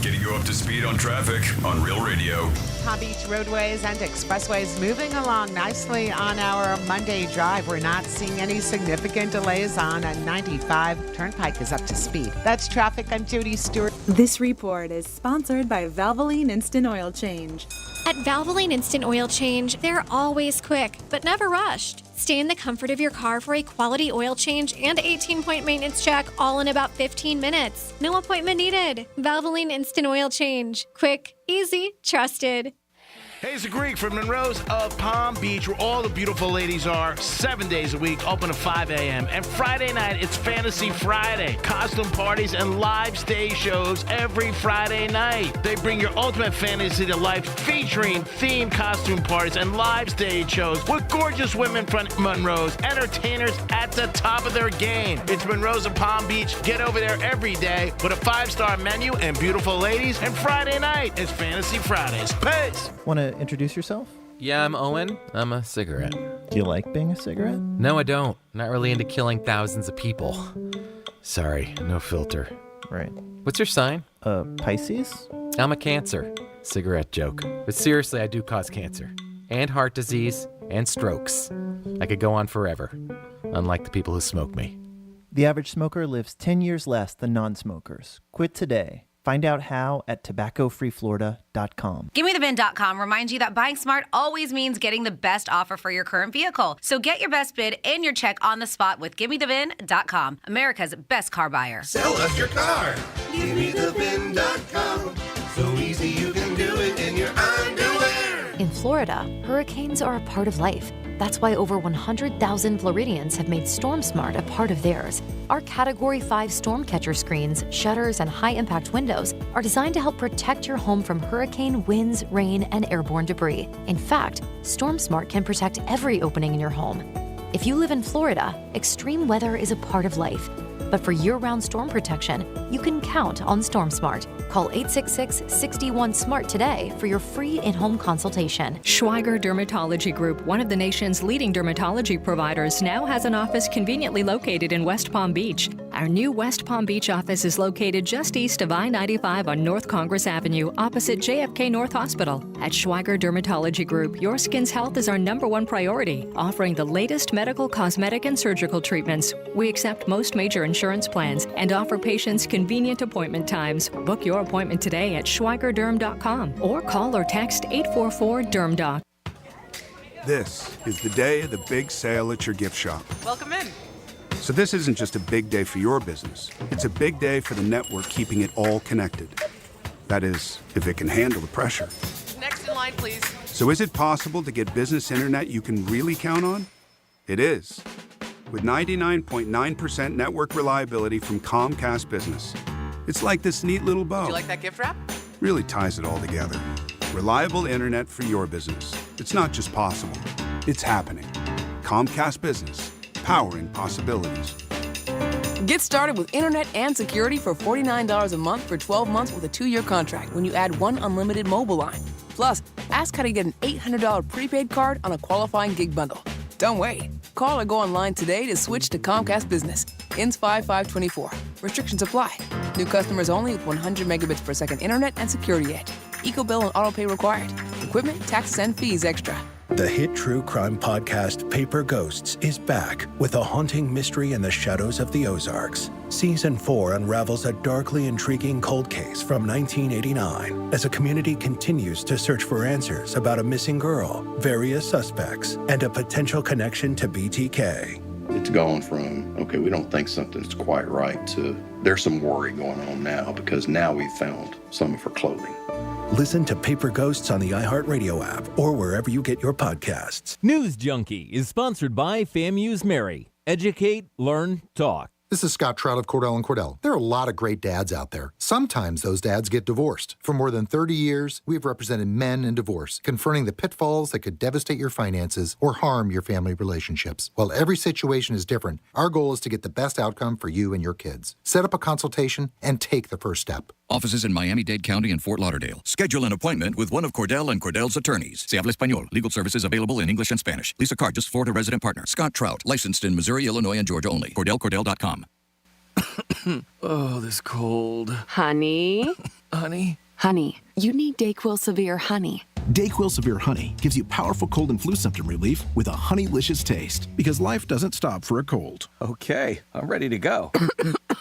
Speaker 5: Getting you up to speed on traffic on Real Radio.
Speaker 10: Palm Beach roadways and expressways moving along nicely on our Monday drive. We're not seeing any significant delays on 95. Turnpike is up to speed. That's traffic. I'm Jody Stewart.
Speaker 11: This report is sponsored by Valvoline Instant Oil Change.
Speaker 12: At Valvoline Instant Oil Change, they're always quick, but never rushed. Stay in the comfort of your car for a quality oil change and 18-point maintenance check, all in about 15 minutes. No appointment needed. Valvoline Instant Oil Change. Quick, easy, trusted.
Speaker 16: Hey, it's the Greek from Monroe's of Palm Beach, where all the beautiful ladies are, 7 days a week, open at 5 a.m. And Friday night, it's Fantasy Friday. Costume parties and live stage shows every Friday night. They bring your ultimate fantasy to life, featuring themed costume parties and live stage shows with gorgeous women from Monroe's, entertainers at the top of their game. It's Monroe's of Palm Beach. Get over there every day with a 5-star menu and beautiful ladies. And Friday night, it's Fantasy Fridays. Peace!
Speaker 17: Want to introduce yourself?
Speaker 18: Yeah, I'm Owen. I'm a cigarette.
Speaker 17: Do you like being a cigarette?
Speaker 18: No, I don't. Not really into killing thousands of people. Sorry, no filter.
Speaker 17: Right.
Speaker 18: What's your sign?
Speaker 17: Pisces?
Speaker 18: I'm a Cancer. Cigarette joke. But seriously, I do cause cancer. And heart disease. And strokes. I could go on forever. Unlike the people who smoke me.
Speaker 17: The average smoker lives 10 years less than non-smokers. Quit today. Find out how at tobaccofreeflorida.com.
Speaker 20: GimmeTheVin.com reminds you that buying smart always means getting the best offer for your current vehicle. So get your best bid and your check on the spot with GimmeTheVin.com, America's best car buyer.
Speaker 21: Sell us your car. GimmeTheVin.com. So easy you can do it in your underwear.
Speaker 22: In Florida, hurricanes are a part of life. That's why over 100,000 Floridians have made StormSmart a part of theirs. Our Category 5 storm catcher screens, shutters, and high-impact windows are designed to help protect your home from hurricane winds, rain, and airborne debris. In fact, StormSmart can protect every opening in your home. If you live in Florida, extreme weather is a part of life. But for year-round storm protection, you can count on StormSmart. Call 866-61-SMART today for your free in-home consultation.
Speaker 23: Schweiger Dermatology Group, one of the nation's leading dermatology providers, now has an office conveniently located in West Palm Beach. Our new West Palm Beach office is located just east of I-95 on North Congress Avenue, opposite JFK North Hospital. At Schweiger Dermatology Group, your skin's health is our #1 priority, offering the latest medical, cosmetic, and surgical treatments. We accept most major insurance plans and offer patients convenient appointment times. Book your appointment today at schweigerderm.com or call or text 844-DERMDOC.
Speaker 24: This is the day of the big sale at your gift shop.
Speaker 25: Welcome in.
Speaker 24: So this isn't just a big day for your business. It's a big day for the network keeping it all connected. That is, if it can handle the pressure.
Speaker 25: Next in line, please.
Speaker 24: So is it possible to get business internet you can really count on? It is. With 99.9% network reliability from Comcast Business. It's like this neat little bow.
Speaker 25: Do you like that gift wrap?
Speaker 24: Really ties it all together. Reliable internet for your business. It's not just possible, it's happening. Comcast Business, powering possibilities.
Speaker 26: Get started with internet and security for $49 a month for 12 months with a 2-year contract when you add one unlimited mobile line. Plus, ask how to get an $800 prepaid card on a qualifying gig bundle. Don't wait. Call or go online today to switch to Comcast Business. Ends 5/5/24. Restrictions apply. New customers only with 100 megabits per second internet and security edge. Eco bill and auto pay required. Equipment, taxes, and fees extra.
Speaker 29: The hit true crime podcast Paper Ghosts is back with a haunting mystery in the shadows of the Ozarks. Season 4 unravels a darkly intriguing cold case from 1989 as a community continues to search for answers about a missing girl, various suspects, and a potential connection to BTK.
Speaker 30: It's gone from, okay, we don't think something's quite right, to there's some worry going on now because now we've found some of her clothing.
Speaker 29: Listen to Paper Ghosts on the iHeartRadio app or wherever you get your podcasts.
Speaker 31: News Junkie is sponsored by FAMU's Mary. Educate, learn, talk.
Speaker 32: This is Scott Trout of Cordell & Cordell. There are a lot of great dads out there. Sometimes those dads get divorced. For more than 30 years, we've represented men in divorce, confronting the pitfalls that could devastate your finances or harm your family relationships. While every situation is different, our goal is to get the best outcome for you and your kids. Set up a consultation and take the first step.
Speaker 33: Offices in Miami-Dade County and Fort Lauderdale. Schedule an appointment with one of Cordell & Cordell's attorneys. Se habla español. Legal services available in English and Spanish. Lisa Cargis, Florida resident partner. Scott Trout, licensed in Missouri, Illinois, and Georgia only. CordellCordell.com.
Speaker 17: Oh, this cold.
Speaker 19: Honey?
Speaker 17: Honey?
Speaker 19: Honey, you need DayQuil Severe Honey.
Speaker 27: DayQuil Severe Honey gives you powerful cold and flu symptom relief with a honeylicious taste. Because life doesn't stop for a cold.
Speaker 17: Okay, I'm ready to go.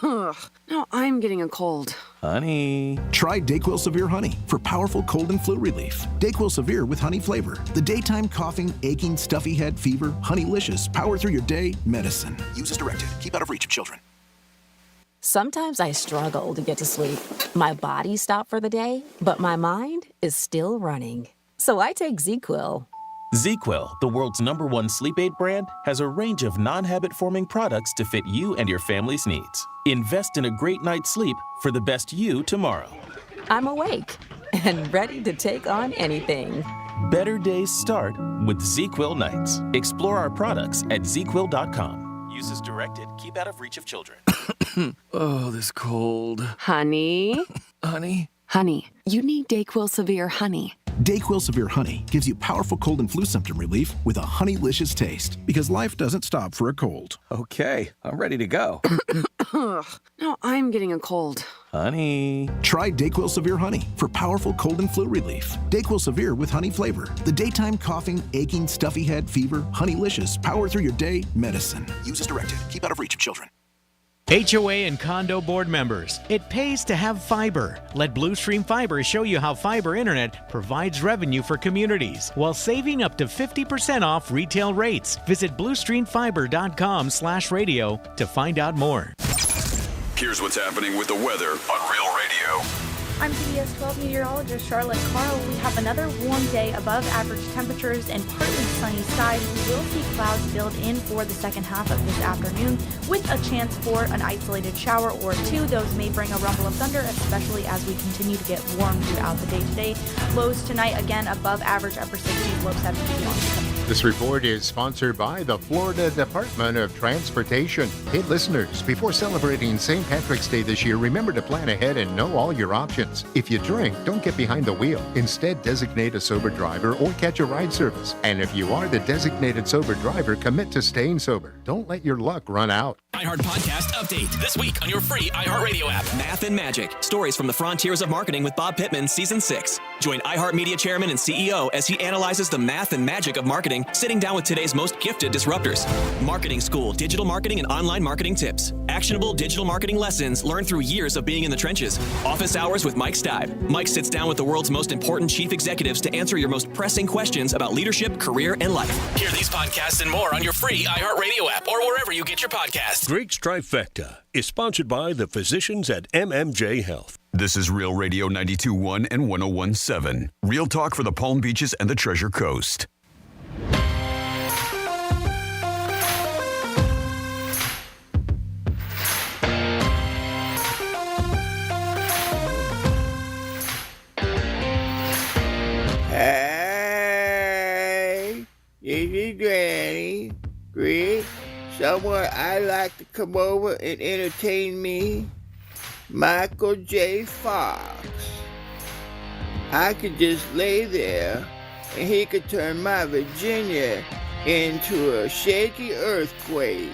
Speaker 19: Now I'm getting a cold.
Speaker 17: Honey.
Speaker 27: Try DayQuil Severe Honey for powerful cold and flu relief. DayQuil Severe with honey flavor. The daytime coughing, aching, stuffy head, fever, honeylicious, power through your day medicine. Use as directed. Keep out of reach of children.
Speaker 34: Sometimes I struggle to get to sleep. My body stopped for the day, but my mind is still running. So I take ZQuil.
Speaker 1: ZQuil, the world's #1 sleep aid brand, has a range of non-habit-forming products to fit you and your family's needs. Invest in a great night's sleep for the best you tomorrow.
Speaker 34: I'm awake and ready to take on anything.
Speaker 1: Better days start with ZQuil nights. Explore our products at ZQuil.com. Use as directed. Keep out of reach of children.
Speaker 26: Oh, this cold.
Speaker 19: Honey?
Speaker 26: Honey?
Speaker 19: Honey, you need DayQuil Severe Honey.
Speaker 27: DayQuil Severe Honey gives you powerful cold and flu symptom relief with a honeylicious taste, because life doesn't stop for a cold.
Speaker 26: Okay, I'm ready to go.
Speaker 19: Now I'm getting a cold.
Speaker 26: Honey.
Speaker 27: Try DayQuil Severe Honey for powerful cold and flu relief. DayQuil Severe with honey flavor. The daytime coughing, aching, stuffy head, fever, honeylicious, power through your day medicine. Use as directed. Keep out of reach of children.
Speaker 31: HOA and condo board members, it pays to have fiber. Let Blue Stream Fiber show you how fiber internet provides revenue for communities while saving up to 50% off retail rates. Visit bluestreamfiber.com/radio to find out more.
Speaker 2: Here's what's happening with the weather on Real Radio.
Speaker 3: I'm CBS 12 meteorologist Charlotte Carl. We have another warm day above average temperatures and partly sunny skies. We will see clouds build in for the second half of this afternoon with a chance for an isolated shower or two. Those may bring a rumble of thunder, especially as we continue to get warm throughout the day today. Lows tonight, again, above average, upper 60s, low 70s on.
Speaker 4: This report is sponsored by the Florida Department of Transportation. Hey, listeners, before celebrating St. Patrick's Day this year, remember to plan ahead and know all your options. If you drink, don't get behind the wheel. Instead, designate a sober driver or catch a ride service. And if you are the designated sober driver, commit to staying sober. Don't let your luck run out.
Speaker 5: iHeart Podcast Update. This week on your free iHeartRadio app. Math and Magic. Stories from the frontiers of marketing with Bob Pittman, Season 6. Join iHeartMedia Chairman and CEO as he analyzes the math and magic of marketing, sitting down with today's most gifted disruptors. Marketing School, digital marketing and online marketing tips. Actionable digital marketing lessons learned through years of being in the trenches. Office Hours with Mike Stive. Mike sits down with the world's most important chief executives to answer your most pressing questions about leadership, career, and life. Hear these podcasts and more on your free iHeartRadio app or wherever you get your podcasts.
Speaker 6: Greek's Trifecta is sponsored by the physicians at MMJ Health.
Speaker 33: This is Real Radio 92.1 and 101.7. Real talk for the Palm Beaches and the Treasure Coast.
Speaker 7: Hey, this is Granny. Greek, someone I'd like to come over and entertain me. Michael J. Fox. I could just lay there and he could turn my Virginia into a shaky earthquake.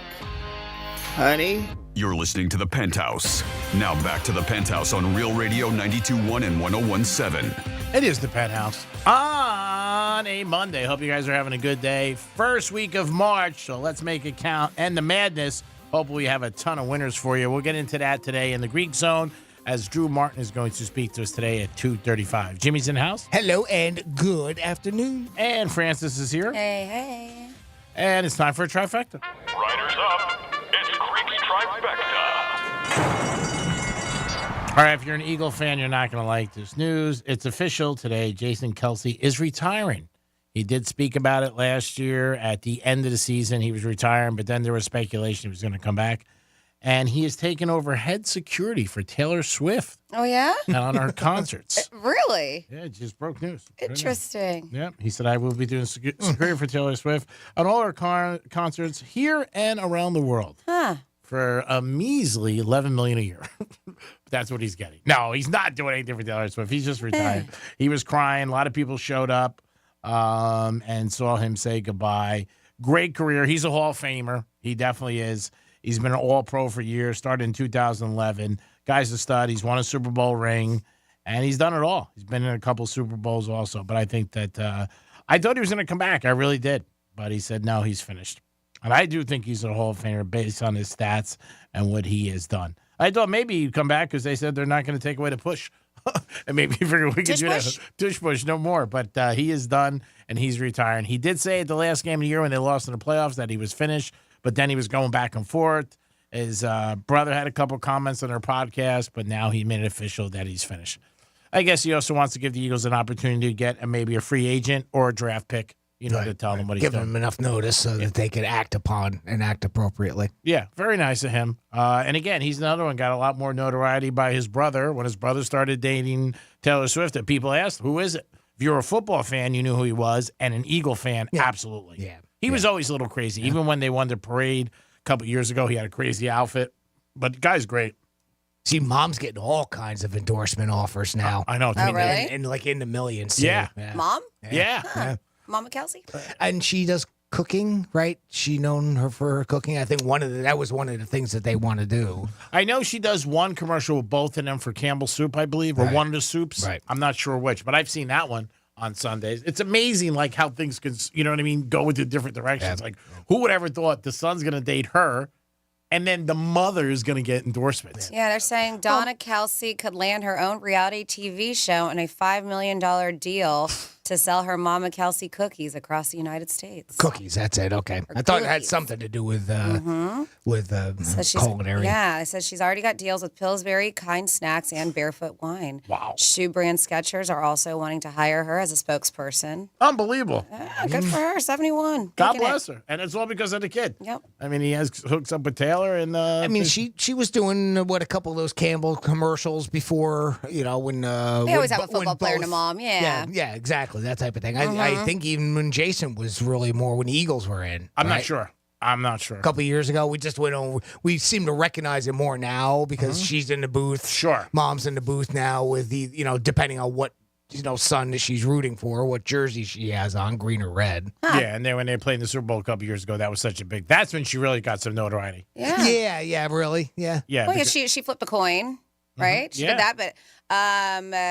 Speaker 7: Honey?
Speaker 33: You're listening to The Penthouse. Now back to The Penthouse on Real Radio 92.1 and 101.7.
Speaker 16: It is The Penthouse on a Monday. Hope you guys are having a good day. First week of March, so let's make it count. And the madness. Hopefully we have a ton of winners for you. We'll get into that today in the Greek Zone as Drew Martin is going to speak to us today at 2:35. Jimmy's in the house.
Speaker 8: Hello and good afternoon.
Speaker 16: And Francis is here.
Speaker 20: Hey, hey.
Speaker 16: And it's time for a trifecta.
Speaker 21: Riders up. It's Greek's Trifecta.
Speaker 16: All right, if you're an Eagle fan, you're not going to like this news. It's official today. Jason Kelce is retiring. He did speak about it last year at the end of the season. He was retiring, but then there was speculation he was going to come back. And he has taken over head security for Taylor Swift.
Speaker 20: Oh, yeah?
Speaker 16: And on our concerts.
Speaker 20: Really?
Speaker 16: Yeah, it just broke news.
Speaker 20: Interesting.
Speaker 16: Yep. He said, I will be doing security for Taylor Swift on all our concerts here and around the world.
Speaker 20: Huh.
Speaker 16: For a measly $11 million a year. That's what he's getting. No, he's not doing anything for Taylor Swift. He's just retired. He was crying. A lot of people showed up and saw him say goodbye. Great career. He's a Hall of Famer. He definitely is. He's been an All-Pro for years. Started in 2011. Guy's a stud. He's won a Super Bowl ring, and he's done it all. He's been in a couple Super Bowls also. But I think that I thought he was going to come back. I really did. But he said, no, he's finished. And I do think he's a Hall of Famer based on his stats and what he has done. I thought maybe he'd come back because they said they're not going to take away the push. And maybe he figured we could do that. Tush push, no more. But he is done, and he's retiring. He did say at the last game of the year when they lost in the playoffs that he was finished, but then he was going back and forth. His brother had a couple comments on their podcast, but now he made it official that he's finished. I guess he also wants to give the Eagles an opportunity to get maybe a free agent or a draft pick, to tell them what he's
Speaker 8: Give
Speaker 16: doing.
Speaker 8: them enough notice so that they could act upon and act appropriately.
Speaker 16: Yeah, very nice of him. And again, he's another one, got a lot more notoriety by his brother. When his brother started dating Taylor Swift, and people asked, who is it? If you're a football fan, you knew who he was, and an Eagle fan, absolutely.
Speaker 8: Yeah.
Speaker 16: He was always a little crazy. Even when they won the parade a couple years ago, he had a crazy outfit. But the guy's great.
Speaker 8: See, Mom's getting all kinds of endorsement offers now.
Speaker 16: I know.
Speaker 20: Oh, really?
Speaker 8: And like in the millions. Too.
Speaker 16: Yeah.
Speaker 20: Mom?
Speaker 16: Yeah.
Speaker 20: Huh. Mama Kelsey?
Speaker 8: And she does cooking, right? She known her for her cooking. I think that was one of the things that they want to do.
Speaker 16: I know she does one commercial with both of them for Campbell's Soup, I believe, or one of the soups.
Speaker 8: Right.
Speaker 16: I'm not sure which, but I've seen that one on Sundays. It's amazing, like how things can, go into different directions. Like, who would ever thought the son's going to date her, and then the mother is going to get endorsements?
Speaker 20: Yeah, they're saying Donna Kelsey could land her own reality TV show and a $5 million deal to sell her Mama Kelsey cookies across the United States.
Speaker 8: Cookies, that's it. Okay. I thought it had something to do with culinary.
Speaker 20: Yeah, it says she's already got deals with Pillsbury, Kind Snacks, and Barefoot Wine.
Speaker 16: Wow.
Speaker 20: Shoe brand Skechers are also wanting to hire her as a spokesperson.
Speaker 16: Unbelievable.
Speaker 20: Yeah, good for her, 71.
Speaker 16: God
Speaker 20: Making
Speaker 16: bless her. And it's all because of the kid.
Speaker 20: Yep.
Speaker 16: I mean, he has hooks up with Taylor. And
Speaker 8: I mean, she was doing a couple of those Campbell commercials before, when
Speaker 20: They always have a football player and a mom, yeah.
Speaker 8: Yeah, exactly, that type of thing. I think even when Jason was really more when the Eagles were in.
Speaker 16: I'm not sure.
Speaker 8: A couple of years ago, we just went on. We seem to recognize it more now because she's in the booth.
Speaker 16: Sure,
Speaker 8: Mom's in the booth now with the depending on what son that she's rooting for, what jersey she has on, green or red.
Speaker 16: Yeah, and then when they played in the Super Bowl a couple years ago, that was such a big. That's when she really got some notoriety.
Speaker 20: Yeah.
Speaker 8: Really, yeah.
Speaker 16: Yeah.
Speaker 20: Well, yeah, she flipped a coin, right? She did that, but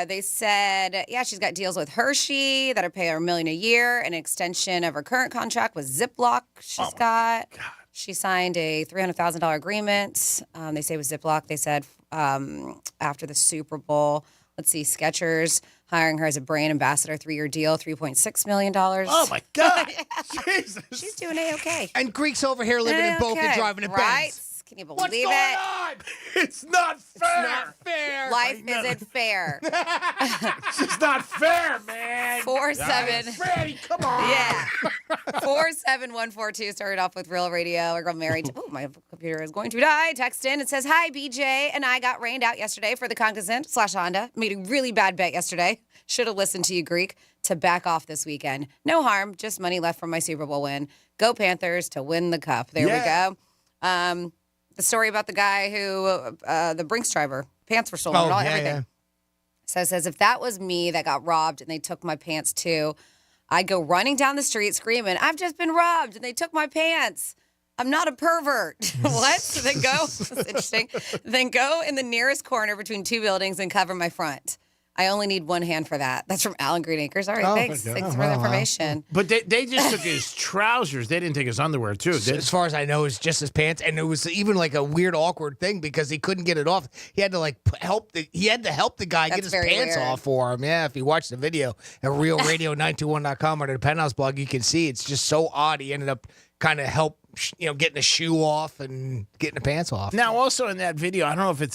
Speaker 20: they said, she's got deals with Hershey that'll pay her $1 million a year, an extension of her current contract with Ziploc. She's got. God. She signed a $300,000 agreement. They say with Ziploc. They said after the Super Bowl. Let's see, Skechers hiring her as a brand ambassador, 3-year deal, $3.6 million.
Speaker 16: Oh, my God. Jesus.
Speaker 20: She's doing A-okay.
Speaker 8: And Greek's over here living in Boca, driving a Benz.
Speaker 20: Can you believe
Speaker 16: What's going
Speaker 20: it?
Speaker 16: on? It's not fair.
Speaker 8: It's not fair.
Speaker 20: Life isn't fair.
Speaker 16: It's just not fair, man.
Speaker 20: 4-7.
Speaker 16: Freddie, come on.
Speaker 20: Yeah. 47142 started off with Real Radio. A girl married. Oh, my computer is going to die. Text in. It says, hi, BJ and I got rained out yesterday for the Cognizant/Honda. Made a really bad bet yesterday. Should have listened to you, Greek, to back off this weekend. No harm. Just money left from my Super Bowl win. Go Panthers to win the cup. There we go. The story about the guy who, the Brinks driver, pants were stolen, everything. Yeah. So it says, if that was me that got robbed and they took my pants too, I'd go running down the street screaming, I've just been robbed and they took my pants. I'm not a pervert. What? So then go, that's interesting. Then go in the nearest corner between two buildings and cover my front. I only need one hand for that. That's from Alan Green Acres. All right, thanks. Thanks for the information.
Speaker 16: But they just took his trousers. They didn't take his underwear, too.
Speaker 8: As far as I know, it's just his pants. And it was even like a weird, awkward thing because he couldn't get it off. He had to help the guy get his pants off for him. Yeah, if you watch the video at realradio921.com or the Penthouse blog, you can see it's just so odd. He ended up kind of getting the shoe off and getting the pants off.
Speaker 16: Now, also in that video, I don't know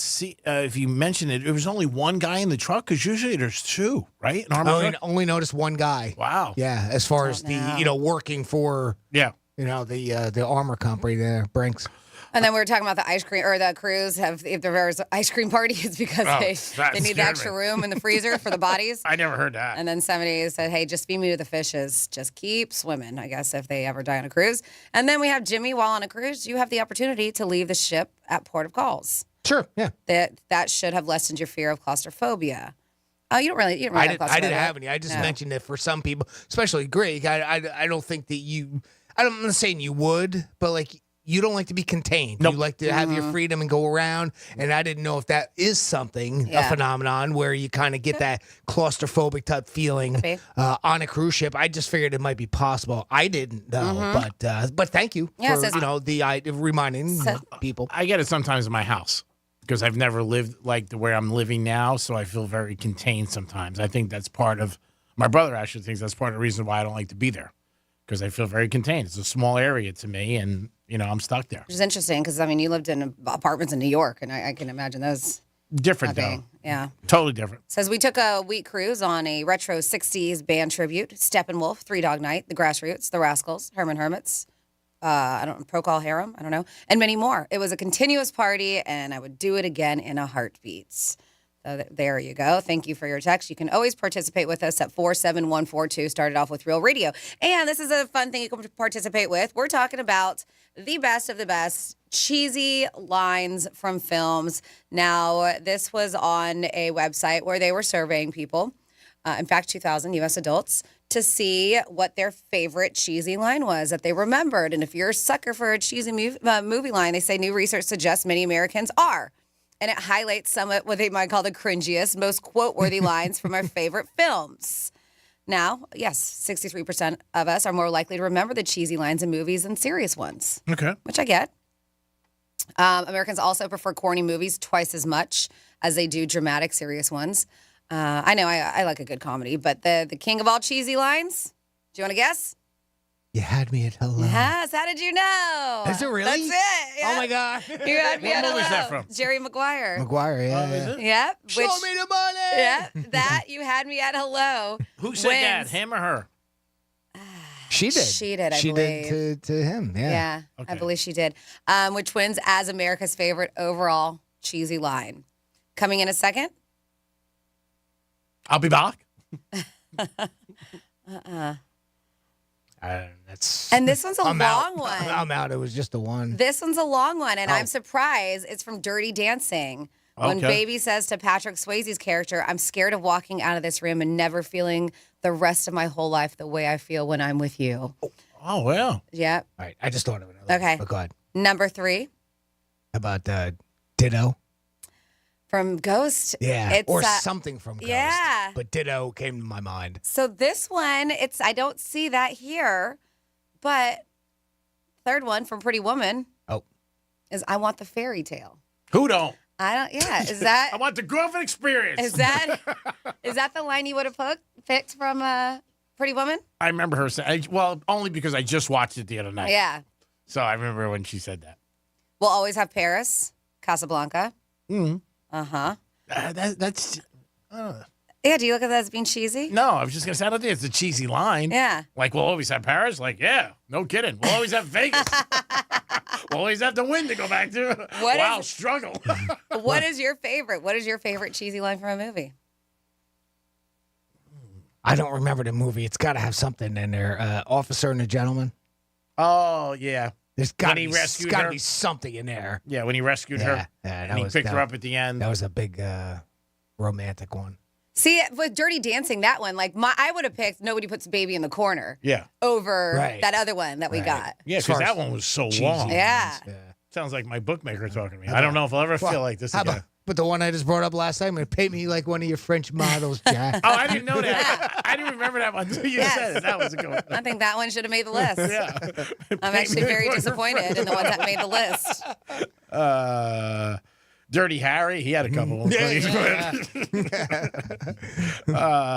Speaker 16: if you mentioned it, it was only one guy in the truck because usually there's two, right?
Speaker 8: I only noticed one guy.
Speaker 16: Wow.
Speaker 8: Yeah, as far as the working for the armor company there, Brinks.
Speaker 20: And then we were talking about the ice cream or the cruise. If there's ice cream parties because they need the extra room in the freezer for the bodies.
Speaker 16: I never heard that.
Speaker 20: And then somebody said, "Hey, just feed me to the fishes. Just keep swimming." I guess if they ever die on a cruise. And then we have Jimmy. While on a cruise, you have the opportunity to leave the ship at port of calls.
Speaker 8: Sure. Yeah.
Speaker 20: That should have lessened your fear of claustrophobia. Oh, you don't really have claustrophobia.
Speaker 8: I didn't have any. I just mentioned it for some people, especially Greg. I don't think that you. I'm not saying you would, but you don't like to be contained. Nope. You like to have your freedom and go around. And I didn't know if that is something, a phenomenon where you kind of get that claustrophobic type feeling on a cruise ship. I just figured it might be possible. I didn't know, but thank you for the reminding people.
Speaker 16: I get it sometimes in my house because I've never lived like the way I'm living now, so I feel very contained sometimes. I think that's part of my brother actually thinks that's part of the reason why I don't like to be there because I feel very contained. It's a small area to me, and I'm stuck there.
Speaker 20: Which is interesting because, you lived in apartments in New York, and I can imagine those.
Speaker 16: Different, though.
Speaker 20: Okay, yeah.
Speaker 16: Totally different.
Speaker 20: Says we took a week cruise on a retro 60s band tribute. Steppenwolf, Three Dog Night, The Grassroots, The Rascals, Herman Hermits, Procol Harum, I don't know, and many more. It was a continuous party, and I would do it again in a heartbeat. So there you go. Thank you for your text. You can always participate with us at 47142. Started off with Real Radio. And this is a fun thing you can participate with. We're talking about the best of the best cheesy lines from films. Now, this was on a website where they were surveying people, in fact, 2,000 U.S. adults, to see what their favorite cheesy line was that they remembered. And if you're a sucker for a cheesy movie line, they say new research suggests many Americans are. And it highlights some of what they might call the cringiest, most quote-worthy lines from our favorite films. Now, yes, 63% of us are more likely to remember the cheesy lines in movies than serious ones.
Speaker 16: Okay.
Speaker 20: Which I get. Americans also prefer corny movies twice as much as they do dramatic, serious ones. I know I like a good comedy, but the king of all cheesy lines, do you want to guess?
Speaker 8: You had me at hello.
Speaker 20: Yes, how did you know?
Speaker 8: Is it really?
Speaker 20: That's it. Yeah.
Speaker 8: Oh, my God.
Speaker 20: You had me at
Speaker 16: What
Speaker 20: hello.
Speaker 16: movie is that from?
Speaker 20: Jerry Maguire.
Speaker 8: Maguire, yeah.
Speaker 20: Yep.
Speaker 8: Show me the money.
Speaker 20: Yeah, that you had me at hello.
Speaker 16: Who said that? Him or her?
Speaker 8: She did.
Speaker 20: She did, I
Speaker 8: She
Speaker 20: believe.
Speaker 8: did to him, yeah.
Speaker 20: Yeah, I believe she did. Which wins as America's favorite overall cheesy line. Coming in a second.
Speaker 16: I'll be back.
Speaker 20: And this one's a
Speaker 8: I'm
Speaker 20: long
Speaker 8: out.
Speaker 20: one.
Speaker 8: I'm out. It was just the one.
Speaker 20: This one's a long one, and
Speaker 8: Oh.
Speaker 20: I'm surprised. It's from Dirty Dancing. When
Speaker 8: Okay.
Speaker 20: Baby says to Patrick Swayze's character, I'm scared of walking out of this room and never feeling the rest of my whole life the way I feel when I'm with you.
Speaker 16: Oh, well.
Speaker 20: Yep.
Speaker 8: All right, I just thought of another.
Speaker 20: Okay.
Speaker 8: But go ahead.
Speaker 20: Number 3
Speaker 8: How about Ditto?
Speaker 20: from Ghost.
Speaker 8: Yeah,
Speaker 20: It's,
Speaker 8: or something from Ghost.
Speaker 20: Yeah.
Speaker 8: But Ditto came to my mind.
Speaker 20: So this one, I don't see that here, but third one from Pretty Woman.
Speaker 8: Oh.
Speaker 20: Is I Want the Fairy Tale.
Speaker 16: Who don't?
Speaker 20: I don't. Yeah. Is that?
Speaker 16: I want the growth experience.
Speaker 20: Is that the line you would have picked from Pretty Woman?
Speaker 16: I remember her saying, well, only because I just watched it the other night.
Speaker 20: Yeah.
Speaker 16: So I remember when she said that.
Speaker 20: We'll always have Paris, Casablanca.
Speaker 16: Mm-hmm.
Speaker 20: Uh-huh.
Speaker 16: That's. I don't know.
Speaker 20: Yeah, do you look at that as being cheesy?
Speaker 16: No, I was just going to say, I don't think it's a cheesy line.
Speaker 20: Yeah.
Speaker 16: Like, we'll always have Paris. Like, yeah, no kidding. We'll always have Vegas. We'll always have the win to go back to. Struggle.
Speaker 20: What is your favorite? What is your favorite cheesy line from a movie?
Speaker 8: I don't remember the movie. It's got to have something in there. Officer and a Gentleman.
Speaker 16: Oh, yeah.
Speaker 8: There's got
Speaker 16: When he rescued
Speaker 8: to
Speaker 16: her.
Speaker 8: be something in there.
Speaker 16: Yeah, when he rescued her.
Speaker 8: Yeah,
Speaker 16: and he picked her up at the end.
Speaker 8: That was a big romantic one.
Speaker 20: See, with Dirty Dancing, that one, I would have picked Nobody Puts Baby in the Corner
Speaker 16: Yeah.
Speaker 20: over
Speaker 8: Right.
Speaker 20: that other one that we got.
Speaker 16: Yeah, because that one was so
Speaker 8: cheesy
Speaker 16: long.
Speaker 20: Yeah.
Speaker 16: Sounds like my bookmaker talking to me. I don't know if I'll ever feel like this again.
Speaker 8: But the one I just brought up last time, it paid me like one of your French models, Jack.
Speaker 16: Oh, I didn't know that. I didn't remember that one until you said it. That was a good one.
Speaker 20: I think that one should have made the list.
Speaker 16: Yeah.
Speaker 20: I'm actually very disappointed in the ones that made the list.
Speaker 16: Dirty Harry, he had a couple of them.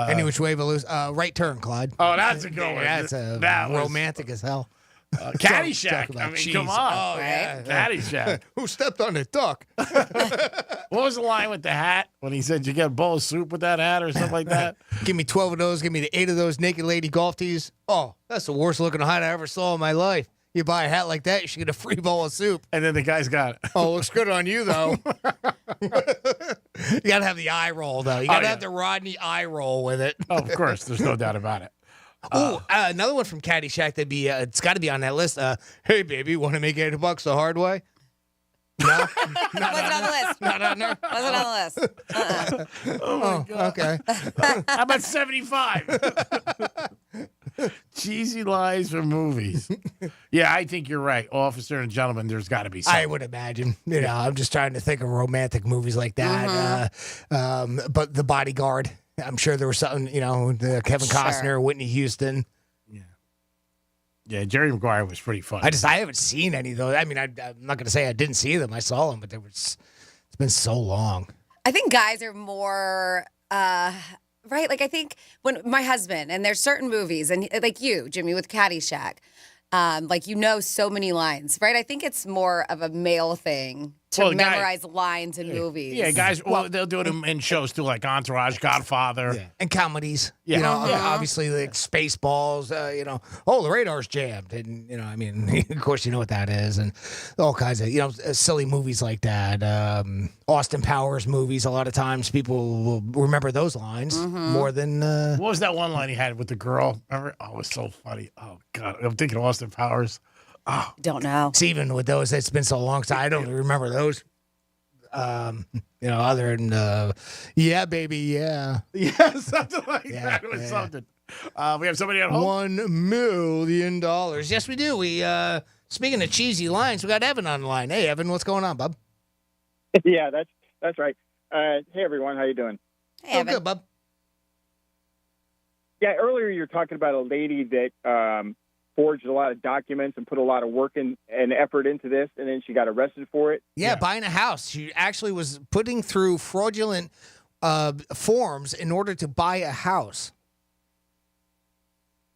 Speaker 8: Any which way but lose. Right Turn, Clyde.
Speaker 16: Oh, that's a good one.
Speaker 8: That's
Speaker 16: That was-
Speaker 8: romantic as hell.
Speaker 16: Caddyshack.
Speaker 8: Talk
Speaker 16: I
Speaker 8: about
Speaker 16: mean,
Speaker 8: cheese.
Speaker 16: come on.
Speaker 8: Oh, yeah.
Speaker 16: Caddyshack.
Speaker 8: Who stepped on the duck?
Speaker 16: What was the line with the hat when he said you get a bowl of soup with that hat or something like that?
Speaker 8: Give me 12 of those. Give me the 8 of those naked lady golf tees. Oh, that's the worst looking hat I ever saw in my life. You buy a hat like that, you should get a free bowl of soup.
Speaker 16: And then the guy's got it.
Speaker 8: Oh, looks good on you, though. You got to have the eye roll, though. You got to have the Rodney eye roll with it.
Speaker 16: Oh, of course. There's no doubt about it.
Speaker 8: Another one from Caddyshack that'd be, it's got to be on that list. Hey, baby, want to make $8 the hard way? No?
Speaker 20: Wasn't on the list.
Speaker 8: Not on there?
Speaker 20: Wasn't on the list.
Speaker 16: Oh, my God.
Speaker 8: Okay.
Speaker 16: How about 75? Cheesy lines from movies. Yeah, I think you're right. Officer and Gentleman, there's got to be something.
Speaker 8: I would imagine. You know, I'm just trying to think of romantic movies like that. But The Bodyguard, I'm sure there was something, Kevin Costner, Whitney Houston.
Speaker 16: Yeah, Jerry Maguire was pretty fun.
Speaker 8: I haven't seen any, though. I mean, I'm not going to say I didn't see them. I saw them, but it's been so long.
Speaker 20: I think guys are more, right? Like, I think when my husband, and there's certain movies, and like you, Jimmy, with Caddyshack, so many lines, right? I think it's more of a male thing to memorize lines in movies.
Speaker 16: Yeah, guys, they'll do it in shows too, like Entourage, Godfather.
Speaker 8: And comedies.
Speaker 16: Yeah.
Speaker 8: You know, obviously like Spaceballs, the radar's jammed. And, I mean, of course you know what that is. And all kinds of, silly movies like that. Austin Powers movies, a lot of times people will remember those lines more than...
Speaker 16: What was that one line he had with the girl? Remember? Oh, it was so funny. Oh, God. I'm thinking of Austin Powers. Oh.
Speaker 20: Don't know.
Speaker 8: It's even with those, it's been so long, so I don't remember those. Other than, yeah, baby, yeah.
Speaker 16: Yeah, something like that. It was something. We have somebody at home.
Speaker 8: $1 million. Yes, we do. We speaking of cheesy lines, we got Evan on the line. Hey, Evan, what's going on, bub?
Speaker 9: Yeah, that's right. Hey, everyone, how you doing?
Speaker 20: Hey, Evan.
Speaker 8: Good, bub.
Speaker 9: Yeah, earlier you were talking about a lady that forged a lot of documents and put a lot of work and effort into this, and then she got arrested for it.
Speaker 8: Yeah, buying a house. She actually was putting through fraudulent forms in order to buy a house.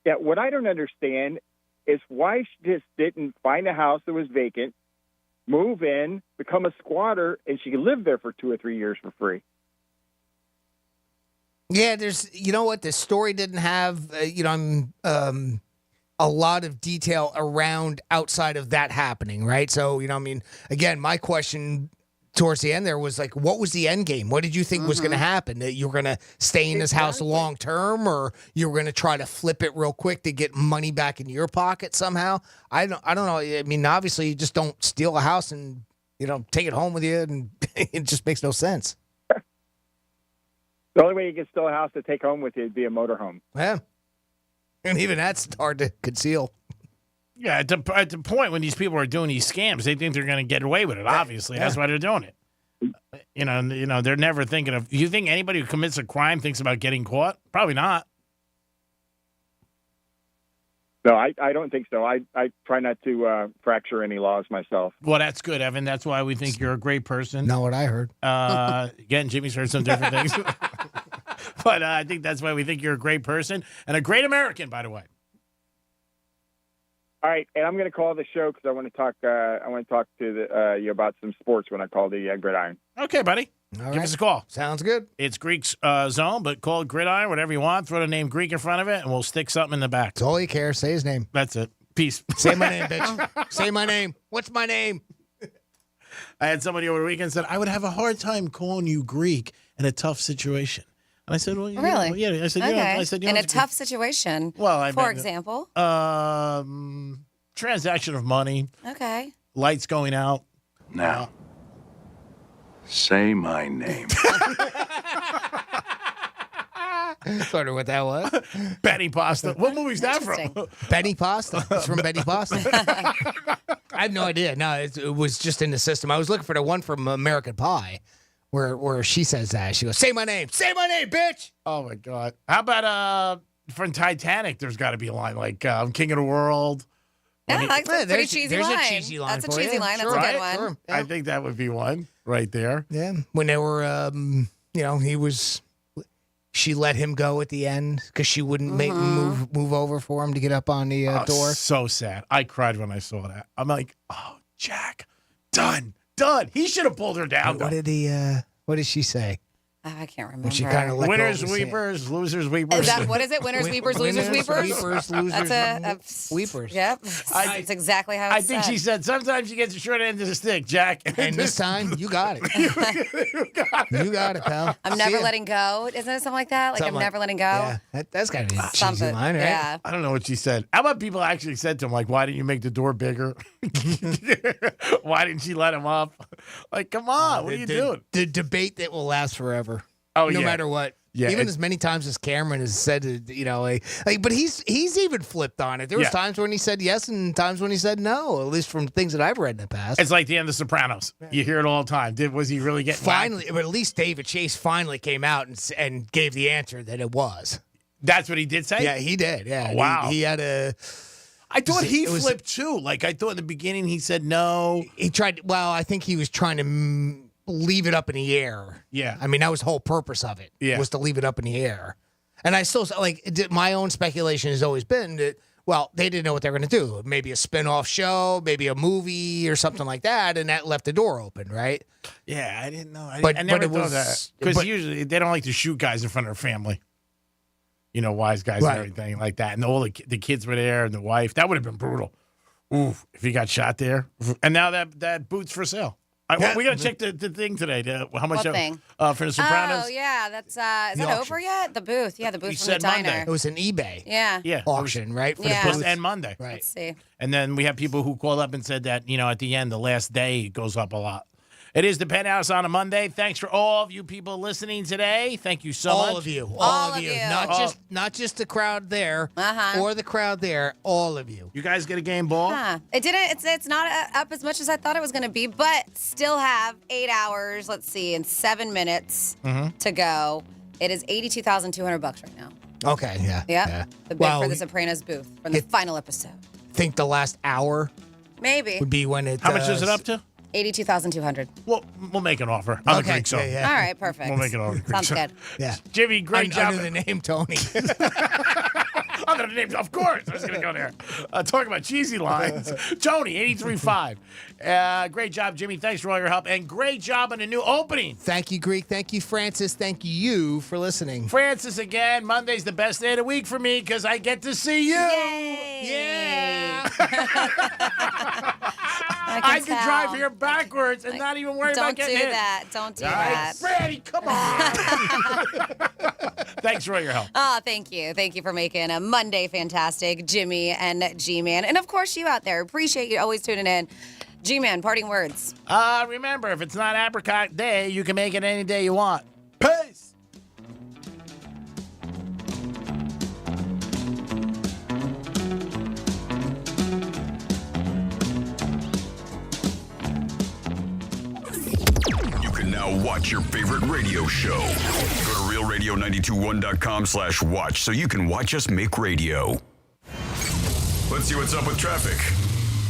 Speaker 9: Yeah, what I don't understand is why she just didn't find a house that was vacant, move in, become a squatter, and she could live there for 2 or 3 years for free.
Speaker 8: Yeah, you know what? The story didn't have, a lot of detail around outside of that happening, right? So, again, my question towards the end there was like, what was the end game? What did you think was going to happen? That you were going to stay in this house long term, or you were going to try to flip it real quick to get money back in your pocket somehow? I don't know. I mean, obviously, you just don't steal a house and take it home with you, and it just makes no sense.
Speaker 9: The only way you can steal a house to take home with you would be a motorhome.
Speaker 8: Yeah. And even that's hard to conceal.
Speaker 16: Yeah, at the point when these people are doing these scams, they think they're going to get away with it, obviously. Yeah. That's why they're doing it. They're never thinking of... You think anybody who commits a crime thinks about getting caught? Probably not.
Speaker 9: No, I don't think so. I try not to fracture any laws myself.
Speaker 16: Well, that's good, Evan. That's why we think you're a great person.
Speaker 8: Not what I heard.
Speaker 16: Again, Jimmy's heard some different things. But I think that's why we think you're a great person and a great American, by the way.
Speaker 9: All right, and I'm going to call the show because I want to talk. I want to talk to you about some sports when I call the Gridiron.
Speaker 16: Okay, buddy. Give us a call.
Speaker 8: Sounds good.
Speaker 16: It's Greek's zone, but call it Gridiron, whatever you want. Throw the name Greek in front of it, and we'll stick something in the back.
Speaker 8: That's all you care. Say his name.
Speaker 16: That's it. Peace.
Speaker 8: Say my name, bitch. Say my name. What's my name?
Speaker 16: I had somebody over the weekend said, I would have a hard time calling you Greek in a tough situation. And I said, well,
Speaker 20: really?
Speaker 16: Yeah. I said,
Speaker 20: okay.
Speaker 16: I said,
Speaker 20: in a tough situation.
Speaker 16: Well,
Speaker 20: for example,
Speaker 16: transaction of money.
Speaker 20: Okay.
Speaker 16: Lights going out.
Speaker 2: Now, say my name.
Speaker 8: Wonder what that was.
Speaker 16: Benny Pasta. What movie's that from?
Speaker 8: Benny Pasta. It's from Benny Pasta. I have no idea. No, it was just in the system. I was looking for the one from American Pie where she says that. She goes, say my name. Say my name, bitch.
Speaker 16: Oh, my God. How about from Titanic, there's got to be a line like I'm King of the World.
Speaker 20: Yeah, that's a pretty cheesy line.
Speaker 8: There's a cheesy line.
Speaker 20: That's a cheesy line. That's
Speaker 16: a
Speaker 20: good one.
Speaker 8: Sure. Yeah.
Speaker 16: I think that would be one right there.
Speaker 8: Yeah. When they were, she let him go at the end because she wouldn't move over for him to get up on the door.
Speaker 16: So sad. I cried when I saw that. I'm like, oh, Jack, done. He should have pulled her down.
Speaker 8: What did she say?
Speaker 20: Oh, I can't remember.
Speaker 8: When she kind of
Speaker 16: winners, weepers, losers, weepers.
Speaker 20: Is that, what is it? Winners, weepers, losers, weepers?
Speaker 8: Weepers, losers,
Speaker 20: That's
Speaker 8: weepers.
Speaker 20: Yep. That's exactly how it's
Speaker 16: think she said, sometimes you get the short end of the stick, Jack.
Speaker 8: And this time, you got it. You got it, pal.
Speaker 20: I'm never letting go. Isn't it something like that? Like, I'm never letting go?
Speaker 8: Yeah, that's got to be a cheesy line, right?
Speaker 20: Yeah.
Speaker 16: I don't know what she said. How about people actually said to him, like, why didn't you make the door bigger? Why didn't she let him up? Like, come on, what are you doing?
Speaker 8: The debate that will last forever.
Speaker 16: Oh,
Speaker 8: no matter what.
Speaker 16: Yeah,
Speaker 8: even as many times as Cameron has said, but he's even flipped on it. There was times when he said yes and times when he said no, at least from things that I've read in the past.
Speaker 16: It's like the end of Sopranos. You hear it all the time. Was he really getting
Speaker 8: finally? But at least David Chase finally came out and gave the answer that it was.
Speaker 16: That's what he did say?
Speaker 8: Yeah, he did. Yeah.
Speaker 16: Oh, wow.
Speaker 8: He had a...
Speaker 16: I thought he flipped too. Like, I thought in the beginning he said no.
Speaker 8: He tried... Well, I think he was trying to... leave it up in the air.
Speaker 16: Yeah.
Speaker 8: I mean, that was the whole purpose of it.
Speaker 16: Yeah.
Speaker 8: Was to leave it up in the air. And I still, my own speculation has always been that, Well, they didn't know what they were going to do. Maybe a spin-off show, maybe a movie or something like that, and that left the door open, right?
Speaker 16: Yeah, I didn't know. I
Speaker 8: But
Speaker 16: never
Speaker 8: it
Speaker 16: thought
Speaker 8: was-
Speaker 16: that. Because
Speaker 8: but-
Speaker 16: usually they don't like to shoot guys in front of their family. You know, wise guys
Speaker 8: Right.
Speaker 16: and everything like that. And all the kids were there and the wife. That would have been brutal. Ooh, if he got shot there. And now that boot's for sale. We got to check the thing today. How much
Speaker 20: What thing?
Speaker 16: For The Sopranos?
Speaker 20: Oh, yeah. That's, is that
Speaker 8: auction.
Speaker 20: over yet? The booth. Yeah, the booth
Speaker 16: We
Speaker 20: from
Speaker 16: said
Speaker 20: the diner.
Speaker 16: Monday.
Speaker 8: It was an eBay
Speaker 20: Yeah.
Speaker 16: Yeah.
Speaker 8: auction, right? For
Speaker 20: Yeah.
Speaker 8: the
Speaker 16: Supposed
Speaker 8: booth.
Speaker 16: to end Monday.
Speaker 8: Right.
Speaker 20: Let's see.
Speaker 16: And then we have people who called up and said that, at the end, the last day, it goes up a lot. It is the Penthouse on a Monday. Thanks for all of you people listening today. Thank you so much.
Speaker 8: All of you.
Speaker 20: All of you.
Speaker 8: Not just the crowd there
Speaker 20: Uh-huh.
Speaker 8: or the crowd there, all of you.
Speaker 16: You guys get a game ball?
Speaker 20: Huh. It didn't. It's not up as much as I thought it was going to be, but still have 8 hours. Let's see, and 7 minutes to go. It is $82,200 right now.
Speaker 8: Okay, yeah.
Speaker 20: Yeah. The bid for the Sopranos booth from the final episode.
Speaker 8: Think the last hour
Speaker 20: Maybe
Speaker 8: would be when it.
Speaker 16: How much is it up to?
Speaker 20: 82,200.
Speaker 16: Well, we'll make an offer. I'm
Speaker 8: Okay,
Speaker 16: a Greek, so.
Speaker 8: yeah.
Speaker 20: All right, perfect.
Speaker 16: We'll make an offer.
Speaker 20: Sounds good.
Speaker 8: Yeah.
Speaker 16: Jimmy, great job.
Speaker 8: Under the name Tony.
Speaker 16: Under the names, of course. I was going to go there. Talking about cheesy lines. Tony, 83.5. Great job, Jimmy. Thanks for all your help. And great job on the new opening.
Speaker 8: Thank you, Greek. Thank you, Francis. Thank you for listening.
Speaker 16: Francis, again, Monday's the best day of the week for me because I get to see you.
Speaker 20: Yay.
Speaker 16: Yeah.
Speaker 20: I
Speaker 16: can drive here backwards and not even worry about getting hit.
Speaker 20: Don't do
Speaker 16: All
Speaker 20: that.
Speaker 16: right, Freddie, come on. Thanks for all your help.
Speaker 20: Oh, thank you. Thank you for making a Monday fantastic, Jimmy and G-Man. And, of course, you out there. Appreciate you always tuning in. G-Man, parting words.
Speaker 16: Remember, if it's not Apricot Day, you can make it any day you want. Peace.
Speaker 2: You can now watch your favorite radio show. Go to realradio921.com/watch so you can watch us make radio. Let's see what's up with traffic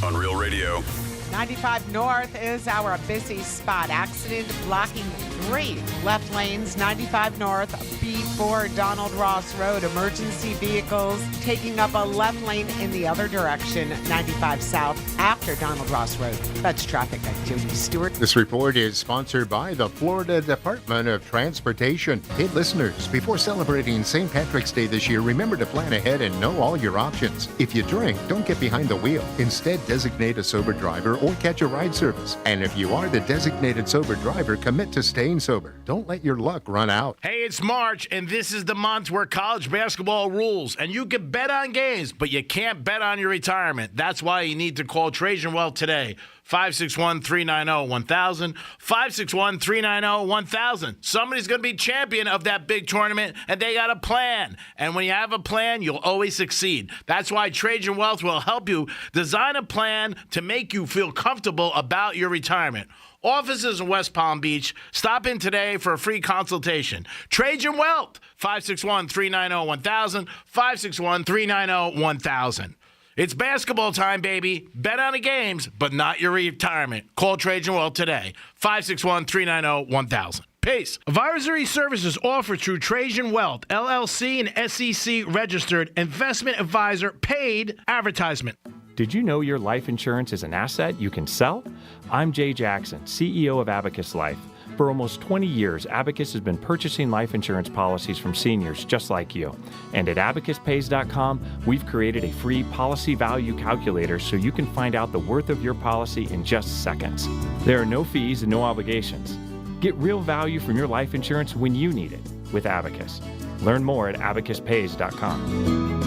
Speaker 2: on Real Radio.
Speaker 10: 95 North is our busy spot. Accident blocking 3 left lanes. 95 North before Donald Ross Road. Emergency vehicles taking up a left lane in the other direction. 95 South after Donald Ross Road. That's traffic. I'm Jody Stewart.
Speaker 4: This report is sponsored by the Florida Department of Transportation. Hey, listeners, before celebrating St. Patrick's Day this year, remember to plan ahead and know all your options. If you drink, don't get behind the wheel. Instead, designate a sober driver or catch a ride service. And if you are the designated sober driver, commit to staying sober. Don't let your luck run out.
Speaker 16: Hey, it's March, and this is the month where college basketball rules. And you can bet on games, but you can't bet on your retirement. That's why you need to call Trajan Wealth today. 561-390-1000, 561-390-1000. Somebody's going to be champion of that big tournament, and they got a plan. And when you have a plan, you'll always succeed. That's why Trajan Wealth will help you design a plan to make you feel comfortable about your retirement. Offices in West Palm Beach. Stop in today for a free consultation. Trajan Wealth, 561-390-1000, 561-390-1000. It's basketball time, baby. Bet on the games, but not your retirement. Call Trajan Wealth today, 561-390-1000. Peace. Advisory services offered through Trajan Wealth, LLC, and SEC registered investment advisor, paid advertisement.
Speaker 11: Did you know your life insurance is an asset you can sell? I'm Jay Jackson, CEO of Abacus Life. For almost 20 years, Abacus has been purchasing life insurance policies from seniors just like you. And at abacuspays.com, we've created a free policy value calculator so you can find out the worth of your policy in just seconds. There are no fees and no obligations. Get real value from your life insurance when you need it with Abacus. Learn more at abacuspays.com.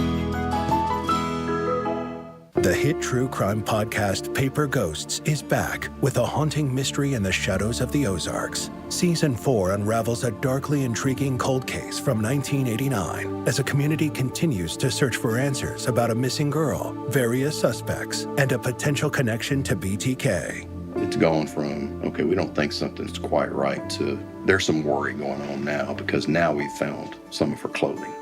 Speaker 12: The hit true crime podcast Paper Ghosts is back with a haunting mystery in the shadows of the Ozarks. Season 4 unravels a darkly intriguing cold case from 1989 as a community continues to search for answers about a missing girl, various suspects, and a potential connection to BTK.
Speaker 13: It's gone from, okay, we don't think something's quite right, to there's some worry going on now because now we've found some of her clothing.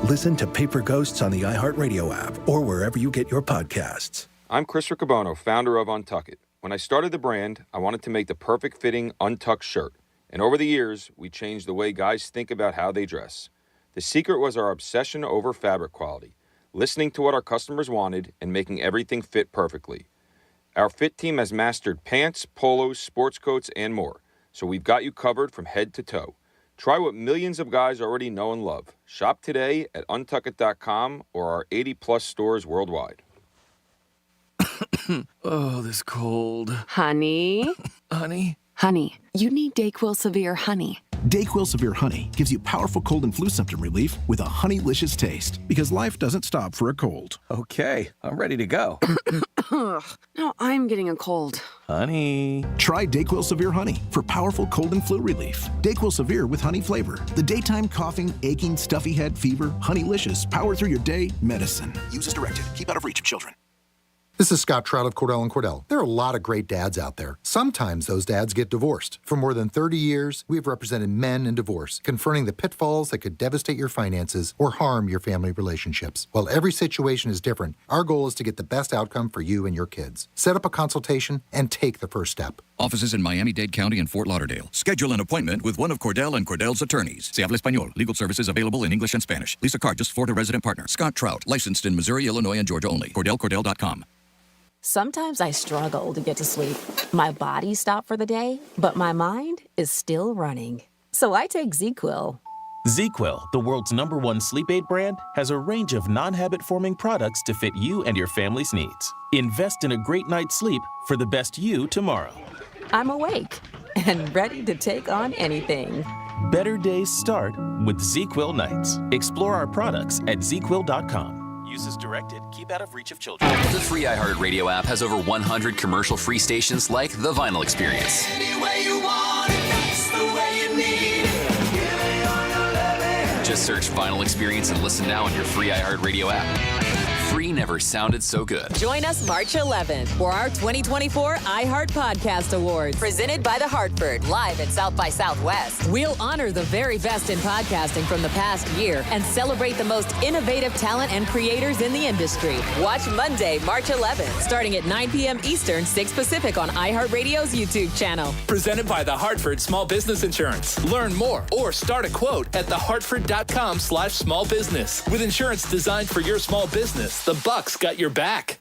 Speaker 12: Listen to Paper Ghosts on the iHeartRadio app or wherever you get your podcasts.
Speaker 14: I'm Chris Riccobono, founder of Untuck It. When I started the brand, I wanted to make the perfect fitting untucked shirt. And over the years, we changed the way guys think about how they dress. The secret was our obsession over fabric quality. listening to what our customers wanted, and making everything fit perfectly. Our fit team has mastered pants, polos, sports coats, and more, so we've got you covered from head to toe. Try what millions of guys already know and love. Shop today at untuckit.com or our 80-plus stores worldwide.
Speaker 1: Oh, this cold.
Speaker 26: Honey?
Speaker 1: Honey?
Speaker 26: Honey, you need DayQuil Severe Honey.
Speaker 27: DayQuil Severe Honey gives you powerful cold and flu symptom relief with a honeylicious taste, because life doesn't stop for a cold.
Speaker 1: Okay, I'm ready to go.
Speaker 26: Now I'm getting a cold.
Speaker 1: Honey.
Speaker 27: Try DayQuil Severe Honey for powerful cold and flu relief. DayQuil Severe with honey flavor. The daytime coughing, aching, stuffy head, fever, honeylicious, power through your day medicine. Use as directed. Keep out of reach of children.
Speaker 15: This is Scott Trout of Cordell & Cordell. There are a lot of great dads out there. Sometimes those dads get divorced. For more than 30 years, we've represented men in divorce, confronting the pitfalls that could devastate your finances or harm your family relationships. While every situation is different, our goal is to get the best outcome for you and your kids. Set up a consultation and take the first step.
Speaker 33: Offices in Miami-Dade County and Fort Lauderdale. Schedule an appointment with one of Cordell & Cordell's attorneys. Se habla español. Legal services available in English and Spanish. Lisa Cargis, Florida resident partner. Scott Trout, licensed in Missouri, Illinois, and Georgia only. CordellCordell.com.
Speaker 17: Sometimes I struggle to get to sleep. My body stopped for the day, but my mind is still running. So I take ZzzQuil.
Speaker 18: ZzzQuil, the world's #1 sleep aid brand, has a range of non-habit-forming products to fit you and your family's needs. Invest in a great night's sleep for the best you tomorrow.
Speaker 17: I'm awake and ready to take on anything.
Speaker 18: Better days start with ZzzQuil nights. Explore our products at ZzzQuil.com. Use as directed. Keep out of reach of children.
Speaker 19: The free iHeartRadio app has over 100 commercial-free stations like The Vinyl Experience.
Speaker 21: Any way you want it, that's the way you need it. Give me all your loving.
Speaker 19: Just search Vinyl Experience and listen now on your free iHeartRadio app. Free never sounded so good.
Speaker 22: Join us March 11th for our 2024 iHeart Podcast Awards, presented by The Hartford, live at South by Southwest. We'll honor the very best in podcasting from the past year and celebrate the most innovative talent and creators in the industry. Watch Monday, March 11th, starting at 9 p.m. Eastern, 6 Pacific on iHeartRadio's YouTube channel.
Speaker 23: Presented by The Hartford Small Business Insurance. Learn more or start a quote at thehartford.com/smallbusiness. With insurance designed for your small business, the Bucks got your back.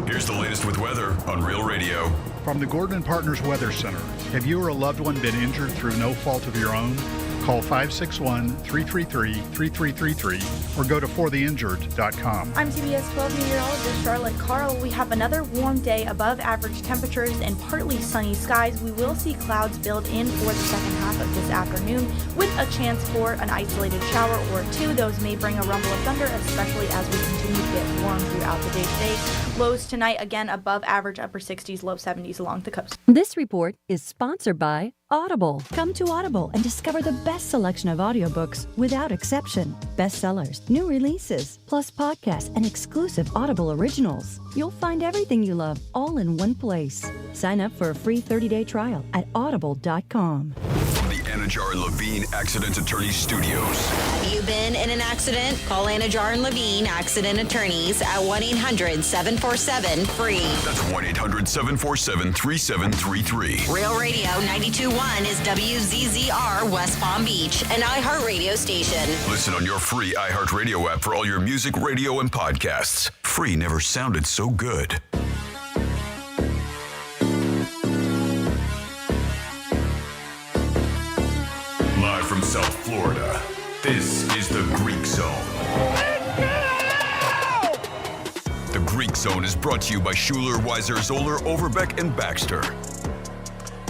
Speaker 2: Here's the latest with weather on Real Radio.
Speaker 24: From the Gordon & Partners Weather Center. Have you or a loved one been injured through no fault of your own? Call 561-333-3333 or go to fortheinjured.com.
Speaker 3: I'm CBS 12 meteorologist Charlotte Carl. We have another warm day above average temperatures and partly sunny skies. We will see clouds build in for the second half of this afternoon with a chance for an isolated shower or two. Those may bring a rumble of thunder, especially as we continue to get warm throughout the day today. Lows tonight, again, above average, upper 60s, low 70s along the coast.
Speaker 25: This report is sponsored by Audible. Come to Audible and discover the best selection of audiobooks without exception. Bestsellers, new releases, plus podcasts and exclusive Audible originals. You'll find everything you love all in one place. Sign up for a free 30-day trial at audible.com.
Speaker 2: From the Anajar and Levine Accident Attorney Studios.
Speaker 28: Have you been in an accident? Call Anajar and Levine Accident Attorneys at 1-800-747-FREE.
Speaker 2: That's 1-800-747-3733.
Speaker 28: Real Radio 92.1 is WZZR West Palm Beach, an iHeartRadio station.
Speaker 2: Listen on your free iHeartRadio app for all your music, radio, and podcasts. Free never sounded so good. Live from South Florida, this is the Greek Zone. The Greek Zone is brought to you by Schuler, Weiser, Zoller, Overbeck, and Baxter.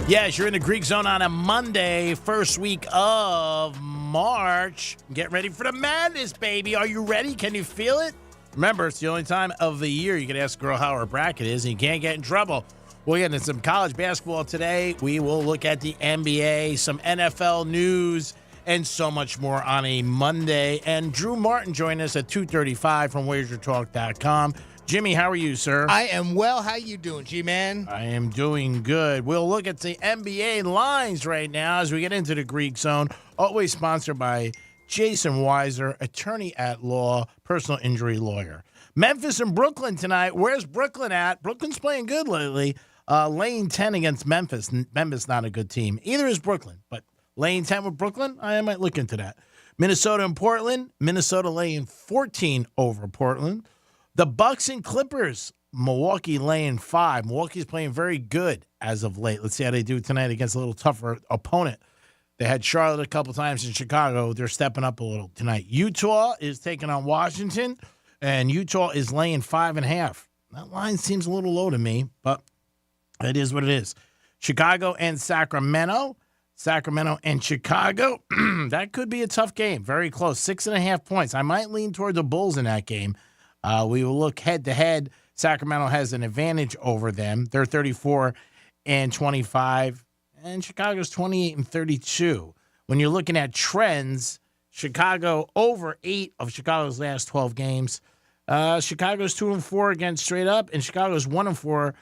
Speaker 16: Yes, you're in the Greek Zone on a Monday, first week of March. Get ready for the madness, baby. Are you ready? Can you feel it? Remember, it's the only time of the year you can ask a girl how her bracket is, and you can't get in trouble. We'll get into some college basketball today. We will look at the NBA, some NFL news, and so much more on a Monday. And Drew Martin joined us at 2:35 from WagerTalk.com. Jimmy, how are you, sir?
Speaker 8: I am well. How you doing, G-Man?
Speaker 16: I am doing good. We'll look at the NBA lines right now as we get into the Greek Zone. Always sponsored by Jason Weiser, attorney at law, personal injury lawyer. Memphis and Brooklyn tonight. Where's Brooklyn at? Brooklyn's playing good lately. Laying 10 against Memphis. Memphis not a good team. Either is Brooklyn, but laying 10 with Brooklyn, I might look into that. Minnesota and Portland. Minnesota laying 14 over Portland. The Bucks and Clippers. Milwaukee laying 5. Milwaukee's playing very good as of late. Let's see how they do tonight against a little tougher opponent. They had Charlotte a couple times in Chicago. They're stepping up a little tonight. Utah is taking on Washington, and Utah is laying 5.5. That line seems a little low to me, but it is what it is. Chicago and Sacramento. Sacramento and Chicago. That could be a tough game. Very close. 6.5 points. I might lean toward the Bulls in that game. We will look head-to-head. Sacramento has an advantage over them. They're 34-25, and Chicago's 28-32. When you're looking at trends, Chicago over 8 of Chicago's last 12 games. Chicago's 2-4 against straight up, and Chicago's 1-4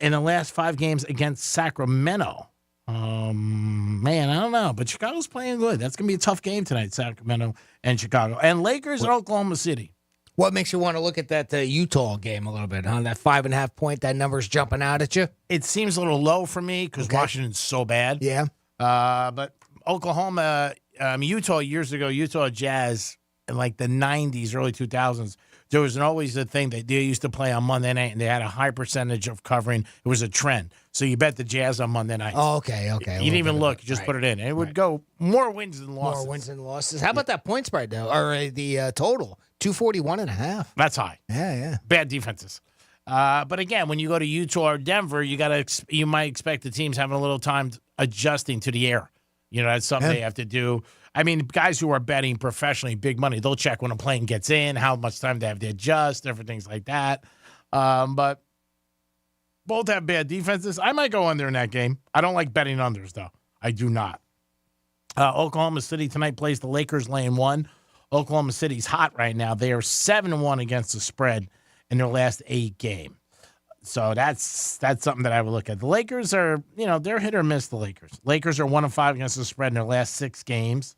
Speaker 16: in the last 5 games against Sacramento. Man, I don't know, but Chicago's playing good. That's going to be a tough game tonight, Sacramento and Chicago. And Lakers and Oklahoma City.
Speaker 8: What makes you want to look at that Utah game a little bit, huh? That 5.5 point, that number's jumping out at you?
Speaker 16: It seems a little low for me because Washington's so bad.
Speaker 8: Yeah.
Speaker 16: But Oklahoma, Utah years ago, Utah Jazz in like the 90s, early 2000s, there was always the thing that they used to play on Monday night, and they had a high percentage of covering. It was a trend. So you bet the Jazz on Monday night.
Speaker 8: Oh, okay.
Speaker 16: You didn't even look. You just put it in. And it would go more wins than losses.
Speaker 8: More wins than losses. How about that point spread, though? Or the total? 241.5.
Speaker 16: That's high.
Speaker 8: Yeah.
Speaker 16: Bad defenses. But again, when you go to Utah or Denver, you might expect the teams having a little time adjusting to the air. That's something they have to do. I mean, guys who are betting professionally, big money, they'll check when a plane gets in, how much time they have to adjust, different things like that. But both have bad defenses. I might go under in that game. I don't like betting unders, though. I do not. Oklahoma City tonight plays the Lakers laying 1. Oklahoma City's hot right now. They are 7-1 against the spread in their last 8 games. So that's something that I would look at. The Lakers are, they're hit or miss, the Lakers. Lakers are 1-5 against the spread in their last 6 games.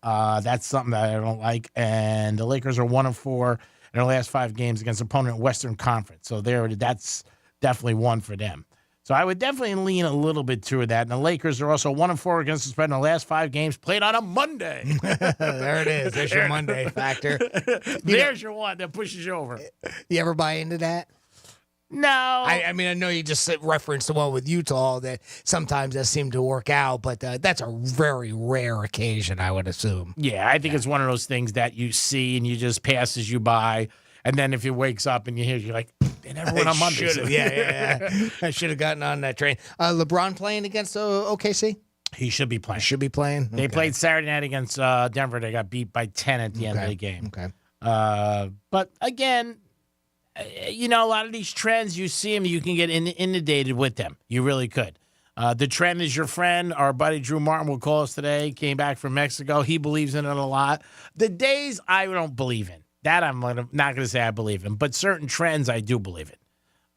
Speaker 16: That's something that I don't like. And the Lakers are 1-4 in their last 5 games against opponent in Western Conference. So that's definitely one for them. So I would definitely lean a little bit toward that. And the Lakers are also 1-4 against the spread in the last 5 games, played on a Monday.
Speaker 8: There it is. There's your Monday factor.
Speaker 16: There's your one that pushes you over.
Speaker 8: You ever buy into that?
Speaker 16: No.
Speaker 8: I mean, I know you just referenced the one with Utah that sometimes that seemed to work out, but that's a very rare occasion, I would assume.
Speaker 16: Yeah, I think it's one of those things that you see and you just passes you by. And then if it wakes up and you hear, you're like, they never went on Monday.
Speaker 8: Yeah. I should have gotten on that train. LeBron playing against OKC?
Speaker 16: He should be playing.
Speaker 8: Should be playing?
Speaker 16: They played Saturday night against Denver. They got beat by 10 at the end of the game.
Speaker 8: Okay.
Speaker 16: But again, a lot of these trends, you see them, you can get inundated with them. You really could. The trend is your friend. Our buddy Drew Martin will call us today. Came back from Mexico. He believes in it a lot. The days I don't believe in. That I'm not going to say I believe in. But certain trends I do believe in.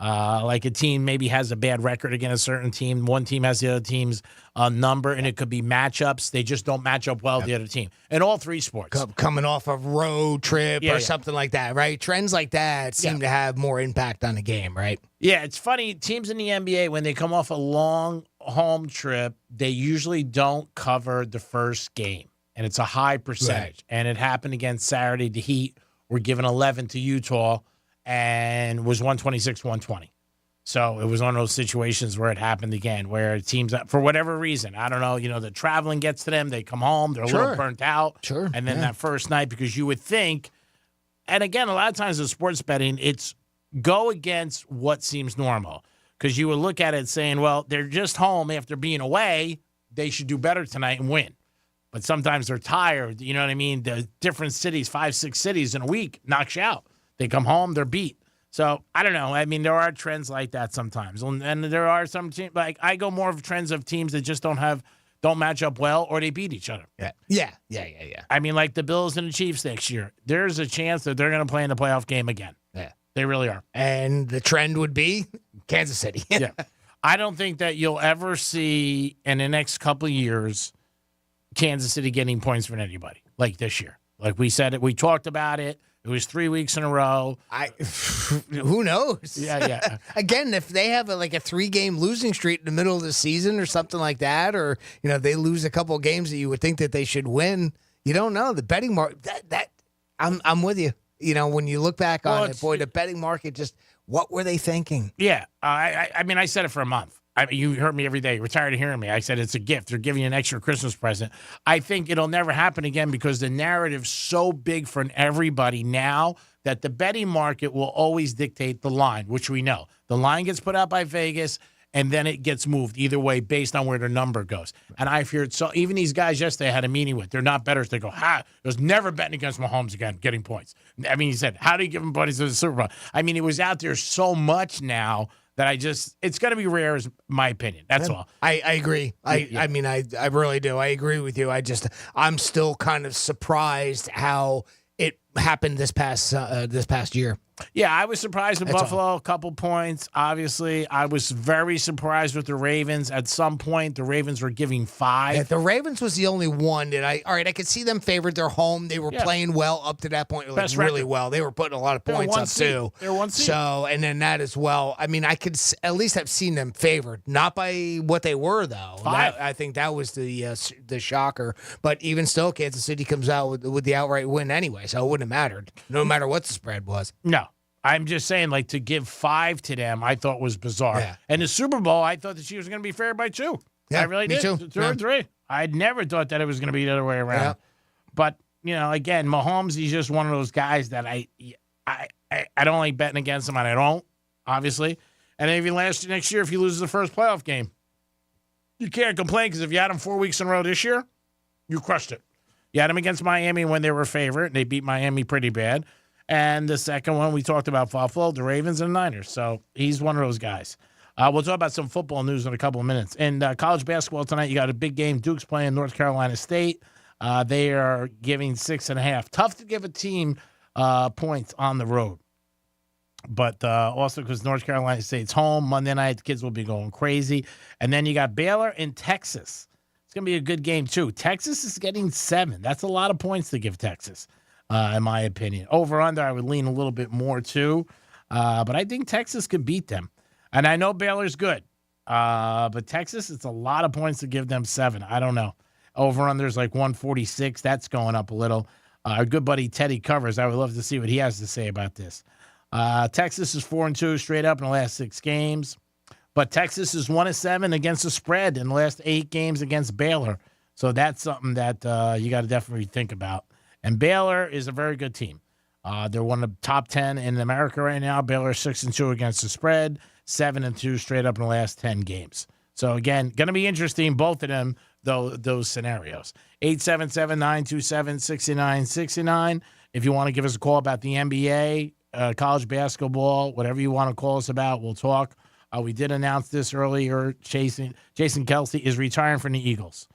Speaker 16: Like a team maybe has a bad record against a certain team. One team has the other team's number, and it could be matchups. They just don't match up well with the other team. In all 3 sports.
Speaker 8: Coming off a road trip or something like that, right? Trends like that seem to have more impact on the game, right?
Speaker 16: Yeah, it's funny. Teams in the NBA, when they come off a long home trip, they usually don't cover the first game, and it's a high percentage. Right. And it happened against Saturday. The Heat were given 11 to Utah and was 126-120. So it was one of those situations where it happened again, where teams, for whatever reason, I don't know, the traveling gets to them. They come home. They're a little burnt out.
Speaker 8: Sure.
Speaker 16: And then that first night, because you would think, and again, a lot of times in sports betting, it's go against what seems normal. Because you would look at it saying, well, they're just home after being away. They should do better tonight and win. But sometimes they're tired. You know what I mean? The different cities, 5-6 cities in a week, knocks you out. They come home, they're beat. So, I don't know. I mean, there are trends like that sometimes. And there are some teams, like I go more of trends of teams that just don't match up well or they beat each other.
Speaker 8: Yeah.
Speaker 16: I mean, like the Bills and the Chiefs next year. There's a chance that they're going to play in the playoff game again.
Speaker 8: Yeah.
Speaker 16: They really are.
Speaker 8: And the trend would be Kansas City.
Speaker 16: Yeah. I don't think that you'll ever see in the next couple of years Kansas City getting points from anybody like this year. Like we said it, we talked about it. It was 3 weeks in a row.
Speaker 8: Who knows?
Speaker 16: Yeah.
Speaker 8: Again, if they have a 3-game losing streak in the middle of the season or something like that, or they lose a couple of games that you would think that they should win, You don't know the betting market. I'm with you. You know, when you look back on it, boy, the betting market just what were they thinking?
Speaker 16: Yeah, I mean, I said it for a month. I mean, you heard me every day. You're tired of hearing me. I said it's a gift. They're giving you an extra Christmas present. I think it'll never happen again because the narrative's so big for everybody now that the betting market will always dictate the line, which we know. The line gets put out by Vegas, and then it gets moved either way based on where the number goes. And I feared so. Even these guys yesterday I had a meeting with. They're not bettors. They go, there's never betting against Mahomes again, getting points. I mean, he said, how do you give him points to the Super Bowl? I mean, it was out there so much now that it's going to be rare, is my opinion. That's all.
Speaker 8: I agree. I mean, I really do. I agree with you. I'm still kind of surprised how it happened this past year.
Speaker 16: Yeah, I was surprised with Buffalo, a couple points. Obviously, I was very surprised with the Ravens. At some point, the Ravens were giving 5.
Speaker 8: Yeah, the Ravens was the only one that I could see them favored. They're home. They were playing well up to that point, like really well. They were putting a lot of points up too.
Speaker 16: They're 1 seed.
Speaker 8: So, and then that as well. I mean, I could at least have seen them favored, not by what they were though.
Speaker 16: 5.
Speaker 8: I think that was the shocker. But even still, Kansas City comes out with the outright win anyway, so it wouldn't have mattered, no matter what the spread was.
Speaker 16: No. I'm just saying, like, to give 5 to them, I thought was bizarre.
Speaker 8: Yeah.
Speaker 16: And the Super Bowl, I thought that she was going to be favored by 2.
Speaker 8: Yeah,
Speaker 16: I really
Speaker 8: me
Speaker 16: did.
Speaker 8: too.
Speaker 16: 2 or 3. I never thought that it was going to be the other way around.
Speaker 8: Yeah.
Speaker 16: But, you know, again, Mahomes, he's just one of those guys that I don't like betting against him, and I don't, obviously. And even next year, if he loses the first playoff game, you can't complain because if you had him 4 weeks in a row this year, you crushed it. You had him against Miami when they were favorite, and they beat Miami pretty bad. And the second one, we talked about Buffalo, the Ravens, and the Niners. So he's one of those guys. We'll talk about some football news in a couple of minutes. And college basketball tonight, you got a big game. Duke's playing North Carolina State. They are giving 6.5. Tough to give a team points on the road. But also because North Carolina State's home. Monday night, the kids will be going crazy. And then you got Baylor and Texas. It's going to be a good game, too. Texas is getting 7. That's a lot of points to give Texas. In my opinion. Over under, I would lean a little bit more too. But I think Texas could beat them. And I know Baylor's good. But Texas, it's a lot of points to give them 7. I don't know. Over under is like 146. That's going up a little. Our good buddy Teddy covers. I would love to see what he has to say about this. Texas is 4-2 straight up in the last 6 games. But Texas is 1-7 against the spread in the last 8 games against Baylor. So that's something that you got to definitely think about. And Baylor is a very good team. They're one of the top 10 in America right now. Baylor 6-2 against the spread, 7-2 straight up in the last 10 games. So, again, going to be interesting, both of them, those scenarios. 877-927-6969. If you want to give us a call about the NBA, college basketball, whatever you want to call us about, we'll talk. We did announce this earlier. Jason Kelce is retiring from the Eagles.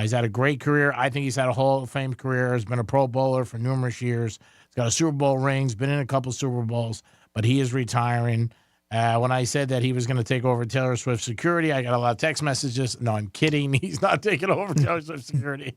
Speaker 16: He's had a great career. I think he's had a Hall of Fame career. He's been a Pro Bowler for numerous years. He's got a Super Bowl ring. He's been in a couple Super Bowls, but he is retiring. When I said that he was going to take over Taylor Swift security, I got a lot of text messages. No, I'm kidding. He's not taking over Taylor Swift security.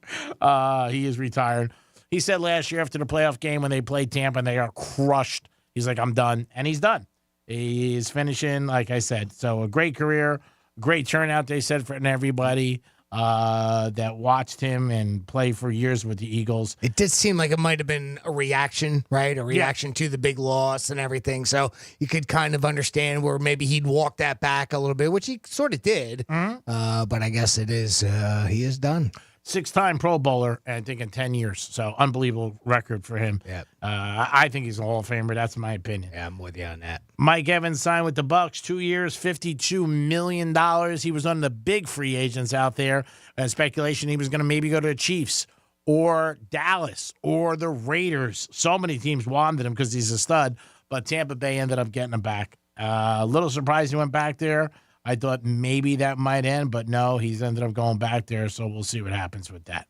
Speaker 16: He is retired. He said last year after the playoff game when they played Tampa and they got crushed, he's like, I'm done. And he's done. He's finishing, like I said. So a great career, great turnout, they said, for everybody that watched him and play for years with the Eagles.
Speaker 8: It did seem like it might have been a reaction, right? A reaction to the big loss and everything. So you could kind of understand where maybe he'd walk that back a little bit, which he sort of did.
Speaker 16: Mm-hmm.
Speaker 8: But I guess it is, he is done.
Speaker 16: 6-time Pro Bowler, I think, in 10 years. So, unbelievable record for him.
Speaker 8: Yeah.
Speaker 16: I think he's a Hall of Famer. That's my opinion.
Speaker 8: Yeah, I'm with you on that.
Speaker 16: Mike Evans signed with the Bucs, 2 years, $52 million. He was one of the big free agents out there. Speculation he was going to maybe go to the Chiefs or Dallas or the Raiders. So many teams wanted him because he's a stud, but Tampa Bay ended up getting him back. A little surprised he went back there. I thought maybe that might end, but no, he's ended up going back there, so we'll see what happens with that.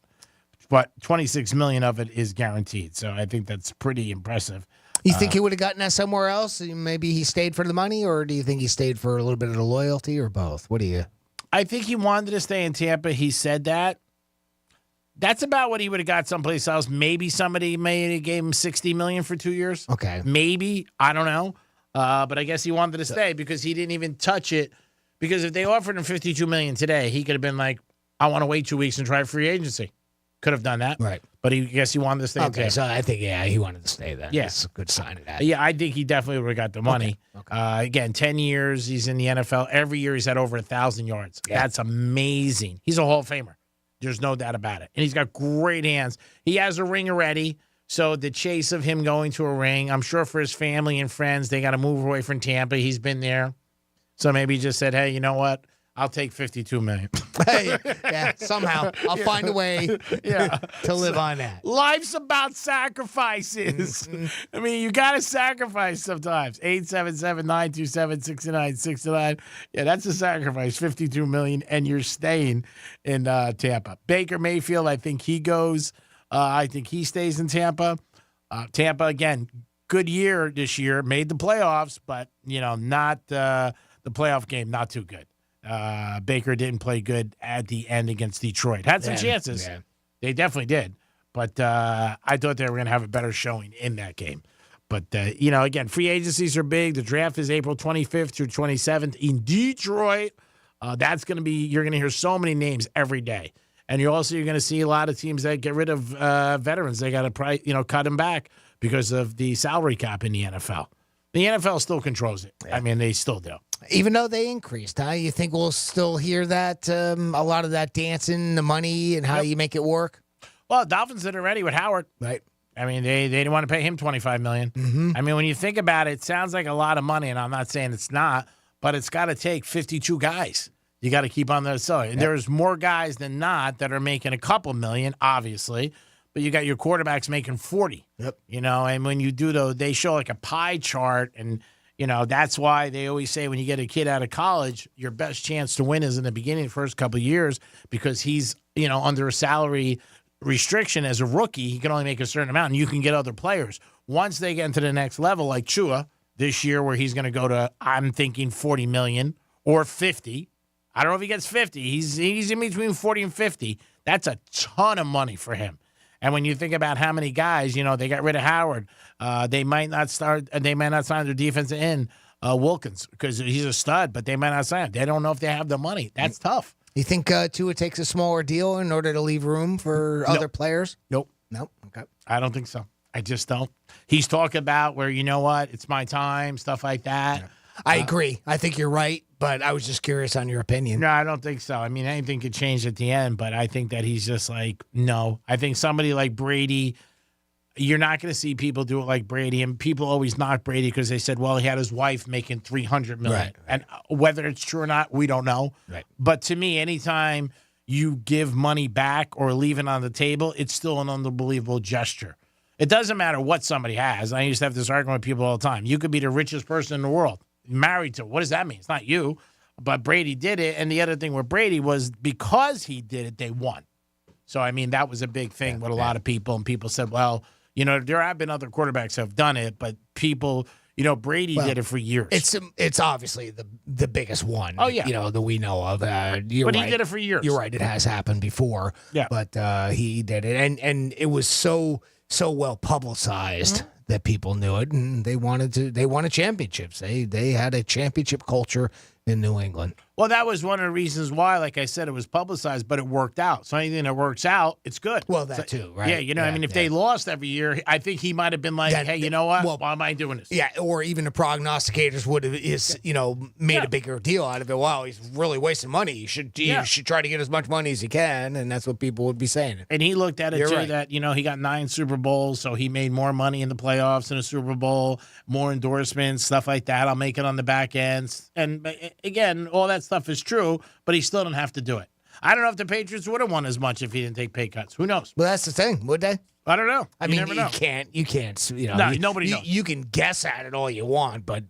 Speaker 16: But $26 million of it is guaranteed, so I think that's pretty impressive.
Speaker 8: You think he would have gotten that somewhere else? Maybe he stayed for the money, or do you think he stayed for a little bit of the loyalty, or both? What do you?
Speaker 16: I think he wanted to stay in Tampa. He said that. That's about what he would have got someplace else. Maybe somebody gave him $60 million for 2 years.
Speaker 8: Okay.
Speaker 16: Maybe. I don't know. But I guess he wanted to stay because he didn't even touch it. Because if they offered him $52 million today, he could have been like, I want to wait 2 weeks and try free agency. Could have done that.
Speaker 8: Right.
Speaker 16: But he guess he wanted to stay in
Speaker 8: Okay,
Speaker 16: Tampa.
Speaker 8: so I think, he wanted to stay there.
Speaker 16: Yeah.
Speaker 8: That's a good sign of that.
Speaker 16: Yeah, I think he definitely would have got the money. Again, 10 years he's in the NFL. Every year he's had over 1,000 yards.
Speaker 8: Yeah.
Speaker 16: That's amazing. He's a Hall of Famer. There's no doubt about it. And he's got great hands. He has a ring already. So the chase of him going to a ring, I'm sure for his family and friends, they got to move away from Tampa. He's been there. So maybe he just said, hey, you know what? I'll take $52 million.
Speaker 8: Yeah, somehow I'll find a way to live on that.
Speaker 16: Life's about sacrifices. I mean, you got to sacrifice sometimes. 877-927-6969. Yeah, that's a sacrifice. $52 million, and you're staying in Tampa. Baker Mayfield, I think he goes. I think he stays in Tampa. Tampa, again, good year this year. Made the playoffs, but, not the playoff game, not too good. Baker didn't play good at the end against Detroit. Had some chances.
Speaker 8: Yeah.
Speaker 16: They definitely did. But I thought they were going to have a better showing in that game. But, again, free agencies are big. The draft is April 25th through 27th in Detroit. That's going to be – you're going to hear so many names every day. And you're going to see a lot of teams that get rid of veterans. They got to probably, cut them back because of the salary cap in the NFL. The NFL still controls it. I mean, they still do.
Speaker 8: Even though they increased, huh? You think we'll still hear that, a lot of that dancing, the money, and how you make it work?
Speaker 16: Well, Dolphins did it already with Howard.
Speaker 8: Right.
Speaker 16: I mean, they didn't want to pay him $25 million.
Speaker 8: Mm-hmm.
Speaker 16: I mean, when you think about it, it sounds like a lot of money, and I'm not saying it's not, but it's got to take 52 guys. You got to keep on the side. And there's more guys than not that are making a couple million, obviously, but you got your quarterbacks making 40.
Speaker 8: Yep.
Speaker 16: And when you do those, they show like a pie chart, and that's why they always say when you get a kid out of college, your best chance to win is in the beginning, the first couple of years, because he's, under a salary restriction as a rookie. He can only make a certain amount, and you can get other players. Once they get into the next level, like Chua this year, where he's going to go to, I'm thinking, $40 million or 50. I don't know if he gets 50. He's in between 40 and 50. That's a ton of money for him. And when you think about how many guys, they got rid of Howard. They might not sign their defensive end, Wilkins, because he's a stud, but they might not sign him. They don't know if they have the money. That's tough.
Speaker 8: You think Tua takes a smaller deal in order to leave room for other players?
Speaker 16: Nope.
Speaker 8: Nope. Okay.
Speaker 16: I don't think so. I just don't. He's talking about where, it's my time, stuff like that.
Speaker 8: Yeah. I agree. I think you're right, but I was just curious on your opinion.
Speaker 16: No, I don't think so. I mean, anything could change at the end, but I think that he's just like, no. I think somebody like Brady, you're not going to see people do it like Brady, and people always knock Brady because they said, well, he had his wife making $300 million.
Speaker 8: Right.
Speaker 16: And whether it's true or not, we don't know.
Speaker 8: Right.
Speaker 16: But to me, anytime you give money back or leave it on the table, it's still an unbelievable gesture. It doesn't matter what somebody has. I used to have this argument with people all the time. You could be the richest person in the world. Married to, what does that mean? It's not you, but Brady did it. And the other thing with Brady was because he did it, they won. So, I mean, that was a big thing with a lot of people. And people said, well, there have been other quarterbacks who have done it, but people, Brady did it for years.
Speaker 8: It's obviously the biggest one.
Speaker 16: Oh, yeah.
Speaker 8: That we know of. He
Speaker 16: did it for years.
Speaker 8: You're right. It has happened before.
Speaker 16: Yeah.
Speaker 8: But he did it. And it was so well publicized that people knew it, and they wanted championships. They had a championship culture in New England.
Speaker 16: Well, that was one of the reasons why, like I said, it was publicized, but it worked out. So anything that works out, it's good.
Speaker 8: Well, that too, right?
Speaker 16: Yeah, I mean, if they lost every year, I think he might have been like, hey, you know what? Well, why am I doing this?
Speaker 8: Yeah, or even the prognosticators would have made a bigger deal out of it. Wow, he's really wasting money. You should try to get as much money as he can, and that's what people would be saying.
Speaker 16: And he looked at it
Speaker 8: You're
Speaker 16: too,
Speaker 8: right.
Speaker 16: that, he got 9 Super Bowls, so he made more money in the playoffs in a Super Bowl, more endorsements, stuff like that. I'll make it on the back ends. And again, all that stuff is true, but he still didn't have to do it. I don't know if the Patriots would have won as much if he didn't take pay cuts. Who knows?
Speaker 8: Well, that's the thing, would they?
Speaker 16: I don't know.
Speaker 8: I mean,
Speaker 16: never know.
Speaker 8: you can't.
Speaker 16: No, nobody knows.
Speaker 8: You can guess at it all you want, but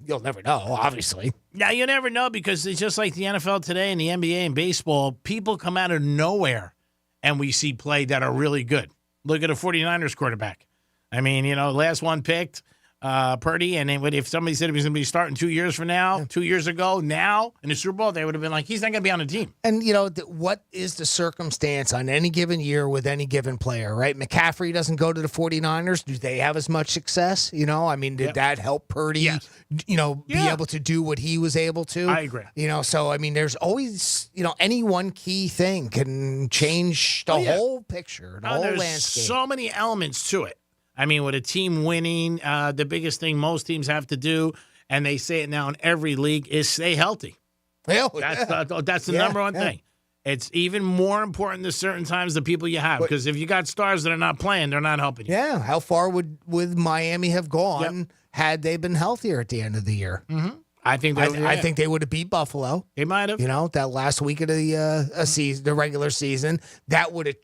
Speaker 8: you'll never know, obviously.
Speaker 16: Now, you never know because it's just like the NFL today and the NBA and baseball. People come out of nowhere and we see play that are really good. Look at a 49ers quarterback. I mean, last one picked, Purdy, and if somebody said he was going to be starting 2 years from now, 2 years ago, now in the Super Bowl, they would have been like, he's not going to be on the team.
Speaker 8: And, what is the circumstance on any given year with any given player, right? McCaffrey doesn't go to the 49ers. Do they have as much success? Did that help Purdy, be able to do what he was able to?
Speaker 16: I agree.
Speaker 8: So, there's always, any one key thing can change the whole picture, the whole
Speaker 16: there's
Speaker 8: landscape.
Speaker 16: So many elements to it. With a team winning, the biggest thing most teams have to do, and they say it now in every league, is stay healthy. That's the number one thing. It's even more important to certain times the people you have, because if you got stars that are not playing, they're not helping you.
Speaker 8: Yeah, how far would Miami have gone had they been healthier at the end of the year?
Speaker 16: Mm-hmm. I think
Speaker 8: they would have beat Buffalo.
Speaker 16: They might have.
Speaker 8: That last week of the season, the regular season, that would have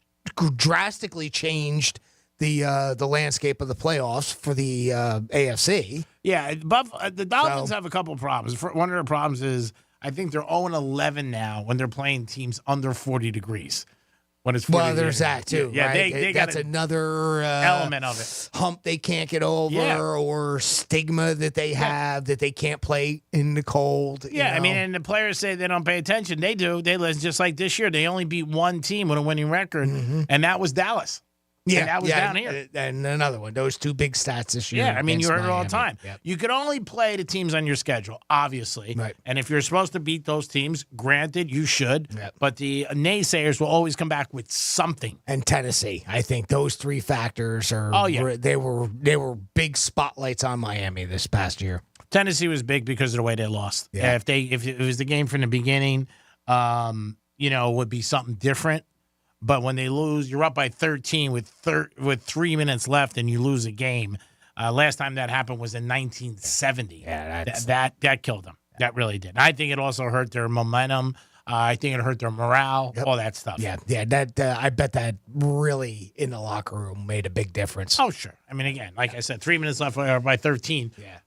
Speaker 8: drastically changed the landscape of the playoffs for the AFC.
Speaker 16: Yeah, the Dolphins have a couple of problems. One of the problems is I think they're 0-11 now when they're playing teams under 40 degrees. When it's 40 degrees.
Speaker 8: There's that too.
Speaker 16: Yeah,
Speaker 8: right?
Speaker 16: they
Speaker 8: that's
Speaker 16: got
Speaker 8: another
Speaker 16: element of it.
Speaker 8: Hump they can't get over, or stigma that they have that they can't play in the cold.
Speaker 16: Yeah, and the players say they don't pay attention. They do. They listen. Just like this year, they only beat one team with a winning record, and that was Dallas.
Speaker 8: Yeah,
Speaker 16: and that was down here.
Speaker 8: And another one. Those two big stats this year.
Speaker 16: Yeah, you heard it all the
Speaker 8: Miami.
Speaker 16: time. Yep. You can only play the teams on your schedule, obviously.
Speaker 8: Right.
Speaker 16: And if you're supposed to beat those teams, granted, you should.
Speaker 8: Yep.
Speaker 16: But the naysayers will always come back with something.
Speaker 8: And Tennessee, I think those three factors are.
Speaker 16: Oh, yeah.
Speaker 8: They were big spotlights on Miami this past year.
Speaker 16: Tennessee was big because of the way they lost.
Speaker 8: Yeah.
Speaker 16: If it was the game from the beginning, it would be something different. But when they lose, you're up by 13 with 3 minutes left, and you lose a game. Last time that happened was in 1970.
Speaker 8: Yeah,
Speaker 16: that killed them. That really did. I think it also hurt their momentum. I think it hurt their morale. All that stuff.
Speaker 8: Yeah. That I bet that really in the locker room made a big difference.
Speaker 16: Oh, sure. Again, like I said, 3 minutes left by 13.
Speaker 8: Yeah.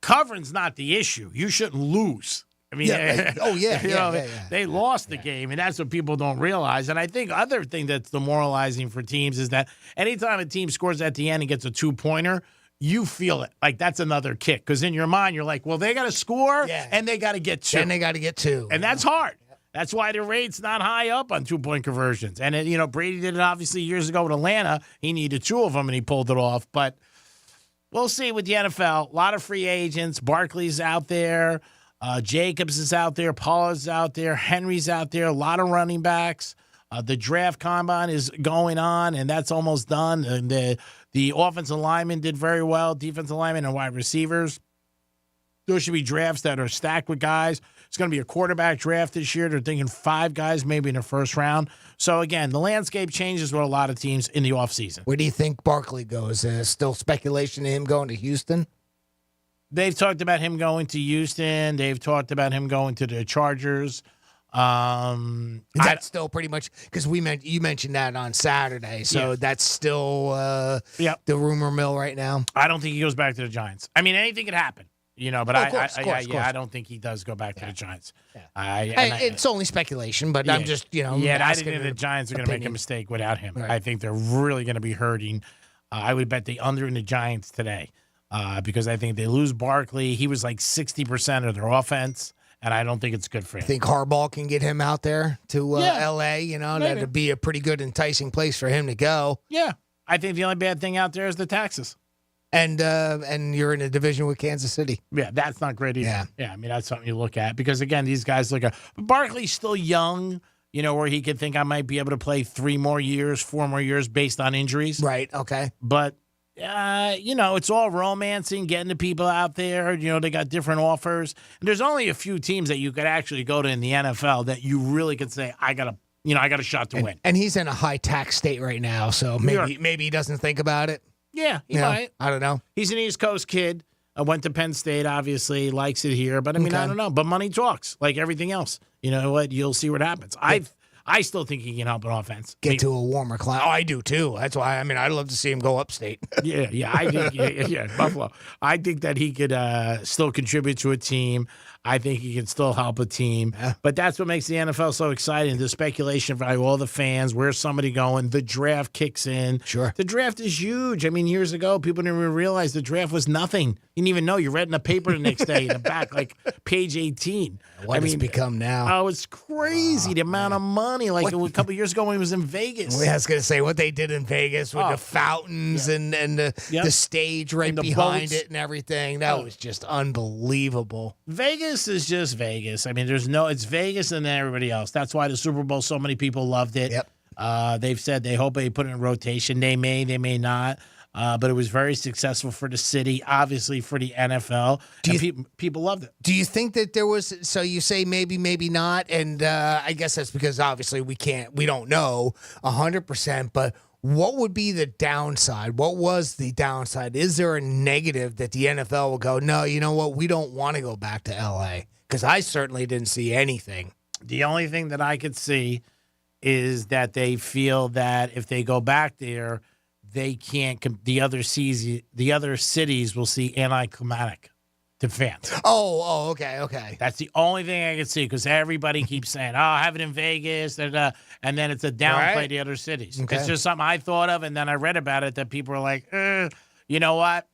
Speaker 16: Covering's not the issue. You shouldn't lose. They lost the game, and that's what people don't realize. And I think other thing that's demoralizing for teams is that anytime a team scores at the end and gets a 2-pointer, you feel it. Like, that's another kick. Because in your mind, you're like, well, they got to score, and they got to get 2.
Speaker 8: Then they got to get 2.
Speaker 16: And that's hard. That's why the rate's not high up on 2-point conversions. And, Brady did it obviously years ago with Atlanta. He needed 2 of them, and he pulled it off. But we'll see with the NFL. A lot of free agents. Barkley's out there. Jacobs is out there, Pollard's out there, Henry's out there, a lot of running backs. The draft combine is going on, and that's almost done. And the offensive linemen did very well, defensive linemen and wide receivers. Those should be drafts that are stacked with guys. It's going to be a quarterback draft this year. They're thinking 5 guys maybe in the first round. So, again, the landscape changes with a lot of teams in the offseason.
Speaker 8: Where do you think Barkley goes? Still speculation of him going to Houston?
Speaker 16: They've talked about him going to Houston. They've talked about him going to the Chargers.
Speaker 8: That's still pretty much because you mentioned that on Saturday, so that's still the rumor mill right now.
Speaker 16: I don't think he goes back to the Giants. Anything could happen, But
Speaker 8: of course.
Speaker 16: I don't think he does go back to the Giants.
Speaker 8: It's only speculation, but I'm just
Speaker 16: I think the Giants are going to make a mistake without him.
Speaker 8: Right.
Speaker 16: I think they're really going to be hurting. I would bet the under in the Giants today. Because I think they lose Barkley. He was like 60% of their offense, and I don't think it's good for him.
Speaker 8: I think Harbaugh can get him out there to L.A., that'd be a pretty good, enticing place for him to go.
Speaker 16: Yeah. I think the only bad thing out there is the taxes.
Speaker 8: And you're in a division with Kansas City.
Speaker 16: Yeah, that's not great either.
Speaker 8: Yeah.
Speaker 16: That's something you look at. Because, again, these guys look at – Barkley's still young, where he could think I might be able to play 3 more years, 4 more years based on injuries.
Speaker 8: Right, okay.
Speaker 16: But – it's all romancing, getting the people out there. They got different offers. And there's only a few teams that you could actually go to in the NFL that you really could say, I got a shot to win.
Speaker 8: And he's in a high tax state right now, so maybe he doesn't think about it.
Speaker 16: Yeah, he might.
Speaker 8: I don't know.
Speaker 16: He's an East Coast kid. Went to Penn State, obviously, likes it here. But, I don't know. But money talks, like everything else. You know what? You'll see what happens. I still think he can help an offense.
Speaker 8: Get to a warmer climate. Oh, I do too. That's why. I'd love to see him go upstate.
Speaker 16: I think Buffalo. I think that he could still contribute to a team. I think he can still help a team. But that's what makes the NFL so exciting. The speculation by all the fans, where's somebody going? The draft kicks in.
Speaker 8: Sure.
Speaker 16: The draft is huge. I mean, years ago, people didn't even realize the draft was nothing. You didn't even know. You read in the paper the next day in the back, like page 18.
Speaker 8: What it's become now.
Speaker 16: Oh, it's crazy, the amount of money. Like a couple years ago when he was in Vegas.
Speaker 8: Well, I was going to say what they did in Vegas with the fountains and the stage right behind
Speaker 16: boats.
Speaker 8: it and everything. That was just unbelievable.
Speaker 16: Vegas is just Vegas. I mean, it's Vegas and then everybody else. That's why the Super Bowl, so many people loved it.
Speaker 8: Yep.
Speaker 16: They've said they hope they put it in rotation. They may not. But it was very successful for the city, obviously for the NFL. People loved it.
Speaker 8: Do you think that there was, so you say maybe not, and I guess that's because obviously we don't know 100%, but what would be the downside? What was the downside? Is there a negative that the NFL will go, no, you know what, we don't want to go back to L.A.? Because I certainly didn't see anything.
Speaker 16: The only thing that I could see is that they feel that if they go back there, they can't. The other cities will see anticlimactic to fans.
Speaker 8: Oh, okay.
Speaker 16: That's the only thing I can see because everybody keeps saying, "Oh, have it in Vegas," and then it's a downplay the other cities.
Speaker 8: Okay.
Speaker 16: It's just something I thought of, and then I read about it that people are like, "You know what?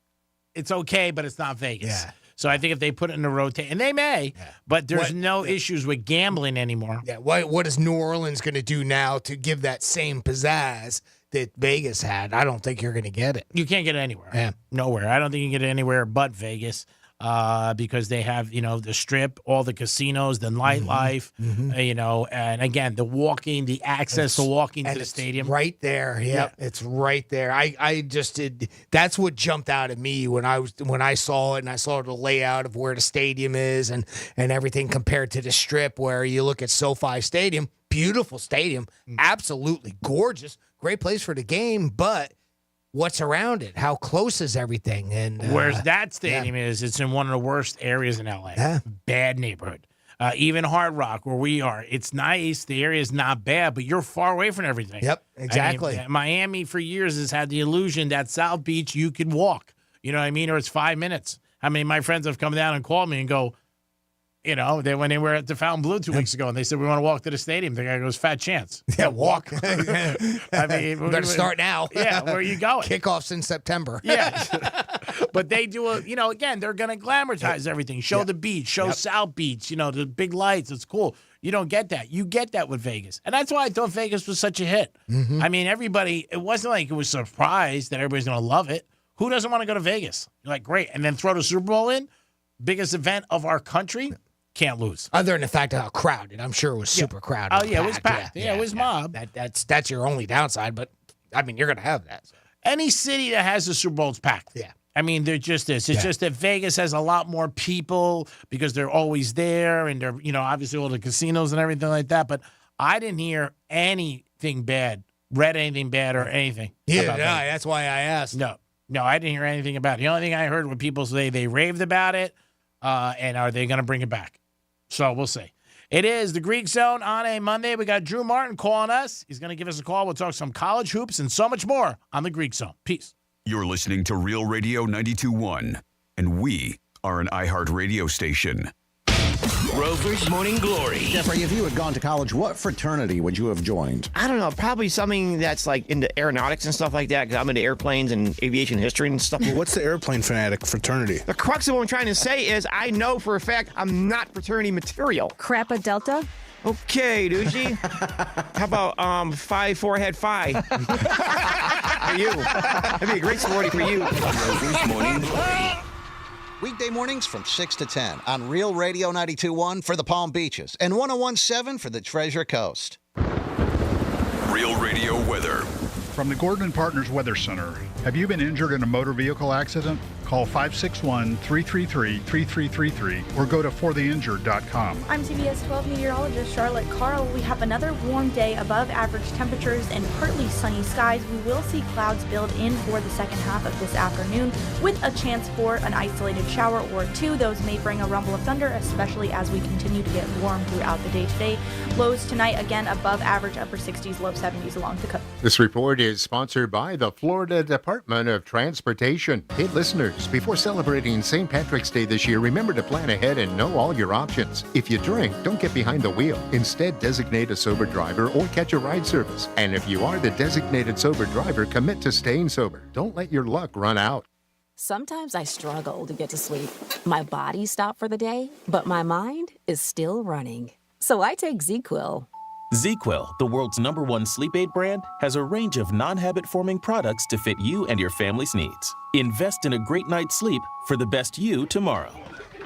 Speaker 16: It's okay, but it's not Vegas."
Speaker 8: Yeah.
Speaker 16: So I think if they put it in the rotation, and they may, but there's no issues with gambling anymore.
Speaker 8: Yeah. What is New Orleans going to do now to give that same pizzazz that Vegas had? I don't think you're going to get it.
Speaker 16: You can't get it anywhere.
Speaker 8: Yeah.
Speaker 16: Nowhere. I don't think you can get it anywhere but Vegas because they have, the Strip, all the casinos, the nightlife, and again, the access to walking to the stadium.
Speaker 8: Right there. Yep. Yeah. It's right there. I just did. That's what jumped out at me when I saw it and I saw the layout of where the stadium is and everything compared to the Strip where you look at SoFi Stadium. Beautiful stadium. Absolutely gorgeous. Great place for the game, but what's around it? How close is everything? And
Speaker 16: whereas that stadium is, it's in one of the worst areas in LA.
Speaker 8: Yeah.
Speaker 16: Bad neighborhood. Even Hard Rock, where we are, it's nice. The area is not bad, but you're far away from everything.
Speaker 8: Yep, exactly.
Speaker 16: I mean, Miami for years has had the illusion that South Beach you can walk. You know what I mean? Or it's 5 minutes. I mean, my friends have come down and called me and go, when they were at the Fountain Blue 2 weeks ago, and they said, we want to walk to the stadium. The guy goes, fat chance.
Speaker 8: Yeah, walk.
Speaker 16: I mean,
Speaker 8: we better start now.
Speaker 16: Yeah, where are you going?
Speaker 8: Kickoff's in September.
Speaker 16: Yeah. But they do again, they're going to glamorize everything. Show the beach, show South Beach, the big lights. It's cool. You don't get that. You get that with Vegas. And that's why I thought Vegas was such a hit.
Speaker 8: Mm-hmm.
Speaker 16: I mean, it wasn't like it was surprised that everybody's going to love it. Who doesn't want to go to Vegas? You're like, great. And then throw the Super Bowl in, biggest event of our country. Can't lose.
Speaker 8: Other than the fact of how crowded. I'm sure it was super crowded.
Speaker 16: Oh, yeah, it was packed. Yeah, it was mob.
Speaker 8: That's your only downside, but, I mean, you're going to have that. So.
Speaker 16: Any city that has a Super Bowl is packed.
Speaker 8: Yeah.
Speaker 16: I mean, there just is. It's just that Vegas has a lot more people because they're always there and they're, obviously all the casinos and everything like that. But I didn't hear anything bad, read anything bad or anything.
Speaker 8: Yeah, that's why I asked.
Speaker 16: No, I didn't hear anything about it. The only thing I heard were people say they raved about it and are they going to bring it back? So we'll see. It is the Greek Zone on a Monday. We got Drew Martin calling us. He's going to give us a call. We'll talk some college hoops and so much more on the Greek Zone. Peace.
Speaker 2: You're listening to Real Radio 92.1, and we are an iHeart radio station.
Speaker 4: Rover's Morning Glory.
Speaker 5: Jeffrey, if you had gone to college, what fraternity would you have joined?
Speaker 4: I don't know. Probably something that's like into aeronautics and stuff like that, because I'm into airplanes and aviation history and stuff.
Speaker 6: Well, what's the airplane fanatic fraternity?
Speaker 4: The crux of what I'm trying to say is I know for a fact I'm not fraternity material.
Speaker 7: Crappa Delta?
Speaker 4: Okay, Doogie. How about Phi 4 Head Phi? For you. That'd be a great sorority for you.
Speaker 5: Rover's Morning Glory. Weekday mornings from 6 to 10 on Real Radio 92.1 for the Palm Beaches and 101.7 for the Treasure Coast.
Speaker 2: Real Radio weather.
Speaker 24: From the Gordon & Partners Weather Center. Have you been injured in a motor vehicle accident? Call 561-333-3333 or go to fortheinjured.com.
Speaker 3: I'm CBS 12 meteorologist Charlotte Carl. We have another warm day above average temperatures and partly sunny skies. We will see clouds build in for the second half of this afternoon with a chance for an isolated shower or two. Those may bring a rumble of thunder, especially as we continue to get warm throughout the day today. Lows tonight, again, above average, upper 60s, low 70s along the coast.
Speaker 9: This report is sponsored by the Florida Department of Transportation. Hey, listeners,
Speaker 15: Cheers. Before celebrating St. Patrick's Day this year, remember to plan ahead and know all your options. If you drink, don't get behind the wheel. Instead, designate a sober driver or catch a ride service. And if you are the designated sober driver, commit to staying sober. Don't let your luck run out.
Speaker 17: Sometimes I struggle to get to sleep. My body stopped for the day, but my mind is still running. So I take ZQuil.
Speaker 18: ZQuil, the world's #1 sleep aid brand, has a range of non-habit-forming products to fit you and your family's needs. Invest in a great night's sleep for the best you tomorrow.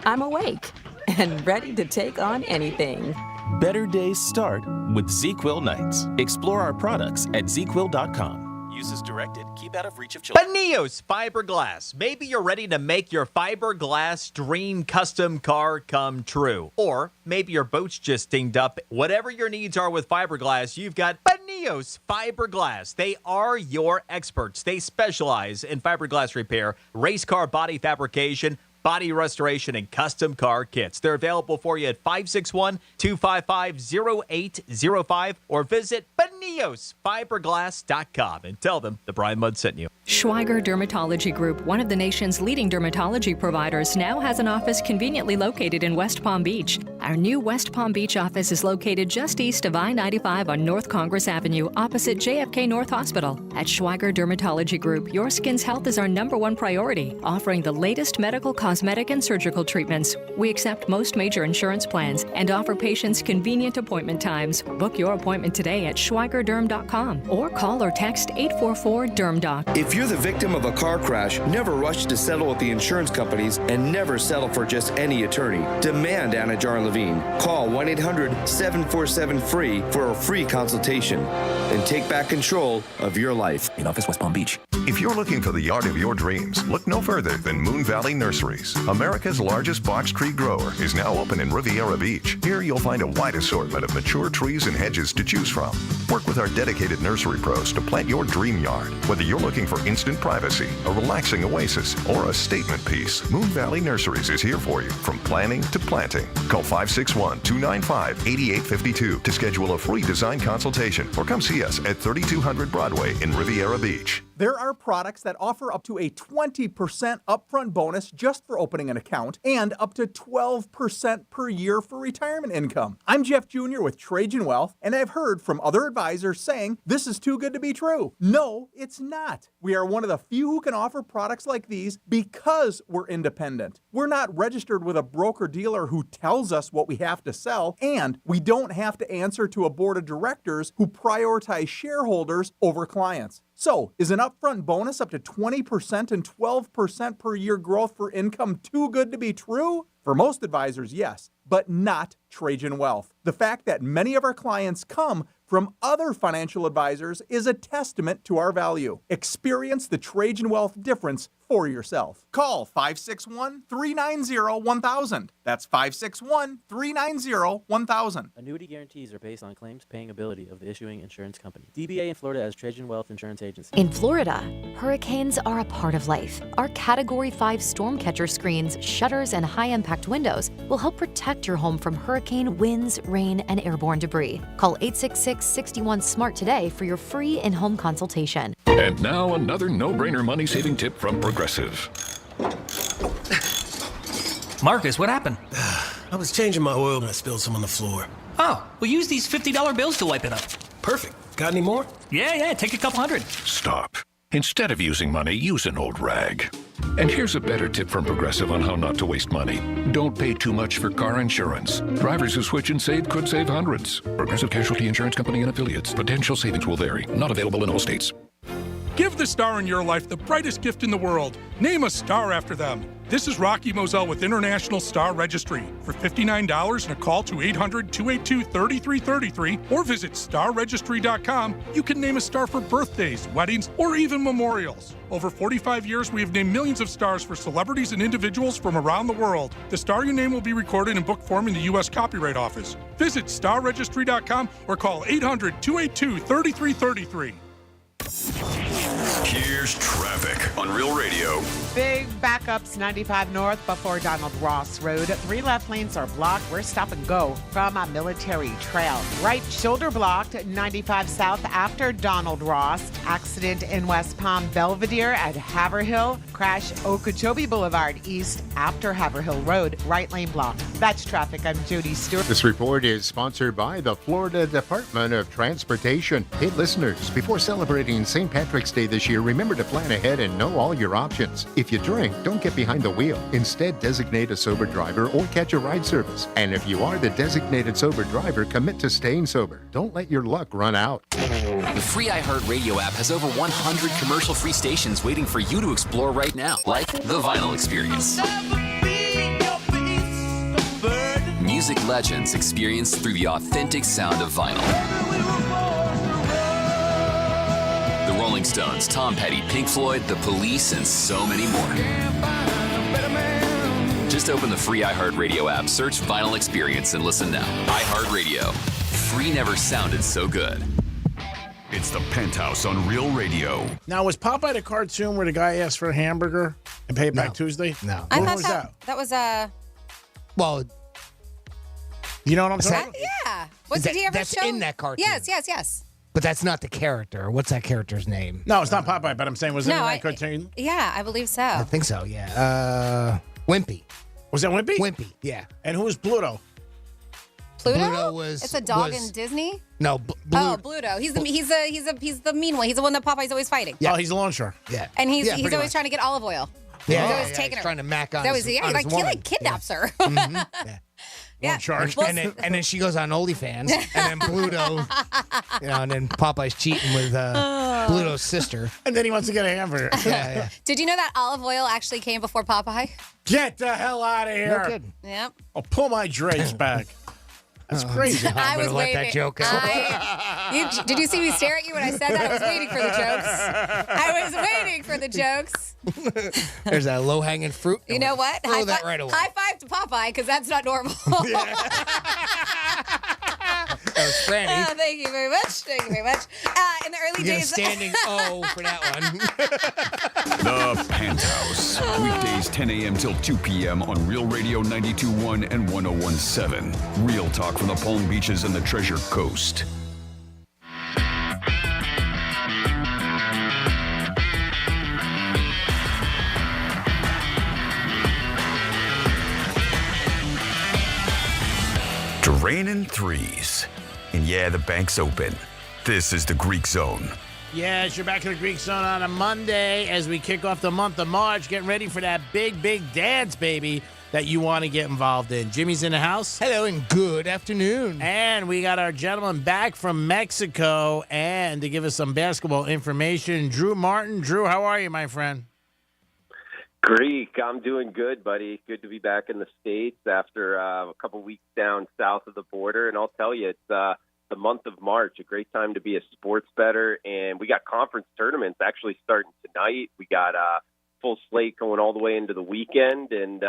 Speaker 17: I'm awake and ready to take on anything.
Speaker 18: Better days start with ZQuil nights. Explore our products at ZQuil.com. Use as directed. Keep out of reach of children.
Speaker 7: Penthouse Fiberglass. Maybe you're ready to make your fiberglass dream custom car come true. Or maybe your boat's just dinged up. Whatever your needs are with fiberglass, you've got Penthouse Fiberglass. They are your experts. They specialize in fiberglass repair, race car body fabrication, body restoration, and custom car kits. They're available for you at 561-255-0805 or visit PenthouseFiberglass.com and tell them the Brian Mudd sent you.
Speaker 9: Schweiger Dermatology Group, one of the nation's leading dermatology providers, now has an office conveniently located in West Palm Beach. Our new West Palm Beach office is located just east of I-95 on North Congress Avenue, opposite JFK North Hospital. At Schweiger Dermatology Group, your skin's health is our #1 priority, offering the latest medical, cosmetic, and surgical treatments. We accept most major insurance plans and offer patients convenient appointment times. Book your appointment today at schweigerderm.com or call or text 844-DERMDOC.
Speaker 10: If you're the victim of a car crash, never rush to settle with the insurance companies and never settle for just any attorney. Demand Anna Jar Levine. Call 1-800-747-FREE for a free consultation and take back control of your life.
Speaker 11: In office, West Palm Beach.
Speaker 12: If you're looking for the yard of your dreams, look no further than Moon Valley Nurseries. America's largest box tree grower is now open in Riviera Beach. Here you'll find a wide assortment of mature trees and hedges to choose from. Work with our dedicated nursery pros to plant your dream yard. Whether you're looking for instant privacy, a relaxing oasis, or a statement piece, Moon Valley Nurseries is here for you from planning to planting. Call 561-295-8852 to schedule a free design consultation or come see us at 3200 Broadway in Riviera Beach.
Speaker 13: There are products that offer up to a 20% upfront bonus just for opening an account and up to 12% per year for retirement income. I'm Jeff Jr. with Trajan Wealth, and I've heard from other advisors saying this is too good to be true. No, it's not. We are one of the few who can offer products like these because we're independent. We're not registered with a broker-dealer who tells us what we have to sell, and we don't have to answer to a board of directors who prioritize shareholders over clients. So, is an upfront bonus up to 20% and 12% per year growth for income too good to be true? For most advisors, yes, but not Trajan Wealth. The fact that many of our clients come from other financial advisors is a testament to our value. Experience the Trajan Wealth difference for yourself. Call 561-390-1000. That's 561-390-1000.
Speaker 14: Annuity guarantees are based on claims paying ability of the issuing insurance company. DBA in Florida as Trajan Wealth Insurance Agency.
Speaker 20: In Florida, hurricanes are a part of life. Our Category 5 storm catcher screens, shutters, and high-impact windows will help protect your home from hurricane winds, rain, and airborne debris. Call 866-61-SMART today for your free in-home consultation.
Speaker 26: And now another no-brainer money-saving tip from Progressive.
Speaker 11: Marcus, what happened?
Speaker 29: I was changing my oil and I spilled some on the floor.
Speaker 11: Oh, well, use these $50 bills to wipe it up.
Speaker 29: Perfect. Got any more?
Speaker 11: Yeah, take a couple hundred.
Speaker 26: Stop. Instead of using money, use an old rag. And here's a better tip from Progressive on how not to waste money. Don't pay too much for car insurance. Drivers who switch and save could save hundreds. Progressive Casualty Insurance Company and affiliates. Potential savings will vary. Not available in all states.
Speaker 30: Give the star in your life the brightest gift in the world. Name a star after them. This is Rocky Moselle with International Star Registry. For $59 and a call to 800-282-3333 or visit starregistry.com, you can name a star for birthdays, weddings, or even memorials. Over 45 years, we have named millions of stars for celebrities and individuals from around the world. The star you name will be recorded in book form in the U.S. Copyright Office. Visit starregistry.com or call 800-282-3333.
Speaker 2: Here's traffic on Real Radio.
Speaker 1: Big backups 95 north before Donald Ross Road. 3 left lanes are blocked. We're stop and go from a military trail. Right shoulder blocked 95 south after Donald Ross. Accident in West Palm Belvedere at Haverhill. Crash Okeechobee Boulevard east after Haverhill Road. Right lane blocked. That's traffic. I'm Jody Stewart.
Speaker 8: This report is sponsored by the Florida Department of Transportation. Hey, listeners, before celebrating St. Patrick's Day this year, remember to plan ahead and know all your options. If you drink, don't get behind the wheel. Instead, designate a sober driver or catch a ride service. And if you are the designated sober driver, commit to staying sober. Don't let your luck run out.
Speaker 16: The free iHeartRadio app has over 100 commercial-free stations waiting for you to explore right now, like the Vinyl Experience. Music legends experienced through the authentic sound of vinyl. The Rolling Stones, Tom Petty, Pink Floyd, The Police, and so many more. Just open the free iHeartRadio app, search Vinyl Experience, and listen now. iHeartRadio. Free never sounded so good.
Speaker 2: It's the Penthouse on Real Radio.
Speaker 6: Now, was Popeye the cartoon where the guy asked for a hamburger and paid back Tuesday?
Speaker 19: No.
Speaker 6: What was that?
Speaker 19: That was Well,
Speaker 6: you know what I'm talking about?
Speaker 19: Yeah. What did he ever that's show? in that cartoon. Yes. But that's not the character. What's that character's name?
Speaker 6: No, it's not Popeye, but I'm saying, was it in that cartoon?
Speaker 19: Yeah, I believe so.
Speaker 6: Oh.
Speaker 19: I think so, yeah. Wimpy.
Speaker 6: Was that Wimpy?
Speaker 19: Wimpy, yeah.
Speaker 6: And who was Pluto?
Speaker 19: Pluto
Speaker 6: was...
Speaker 19: It's a dog in Disney?
Speaker 6: No,
Speaker 19: Oh, Pluto. He's the mean one. He's the one that Popeye's always fighting.
Speaker 6: Yeah. Oh, he's the loan shark.
Speaker 19: Yeah. And he's
Speaker 6: pretty
Speaker 19: always
Speaker 6: much.
Speaker 19: trying to get olive oil.
Speaker 6: Yeah.
Speaker 19: He's always taking her. trying
Speaker 6: to mac on
Speaker 19: That
Speaker 6: his-
Speaker 19: was, yeah,
Speaker 6: on
Speaker 19: he
Speaker 6: his
Speaker 19: like
Speaker 6: woman.
Speaker 19: kidnaps her.
Speaker 6: Loan shark.
Speaker 19: Well, and then she goes on OnlyFans, and then Pluto, and then Popeye's cheating with Pluto's sister.
Speaker 6: And then he wants to get a hamburger.
Speaker 19: Yeah.
Speaker 21: Did you know that olive oil actually came before Popeye?
Speaker 6: Get the hell out of here.
Speaker 19: No kidding.
Speaker 21: Yep.
Speaker 6: I'll pull my drapes back. That's crazy.
Speaker 21: I was waiting.
Speaker 19: Let that joke out.
Speaker 21: Did you see me stare at you when I said that? I was waiting for the jokes. I was waiting for the jokes.
Speaker 19: There's that low-hanging fruit.
Speaker 21: You know what?
Speaker 19: Throw that right away.
Speaker 21: High five to Popeye, because that's not normal.
Speaker 19: That was Franny.
Speaker 21: Oh, thank you very much. Thank you very much. In the early
Speaker 19: You get a
Speaker 21: days,
Speaker 19: standing O for that one.
Speaker 2: The Penthouse. Weekdays 10 a.m. till 2 p.m. on Real Radio 92.1 and 101.7. Real talk from the Palm Beaches and the Treasure Coast. Raining threes. And yeah, the bank's open. This is the Greek Zone.
Speaker 6: Yes, you're back in the Greek Zone on a Monday as we kick off the month of March, getting ready for that big dance, baby, that you want to get involved in. Jimmy's in the house.
Speaker 19: Hello and good afternoon.
Speaker 6: And we got our gentleman back from Mexico, and to give us some basketball information, Drew Martin. Drew, how are you, my friend?
Speaker 22: Greek, I'm doing good, buddy. Good to be back in the States after a couple weeks down south of the border. And I'll tell you, it's the month of March, a great time to be a sports bettor. And we got conference tournaments actually starting tonight. We got a full slate going all the way into the weekend. And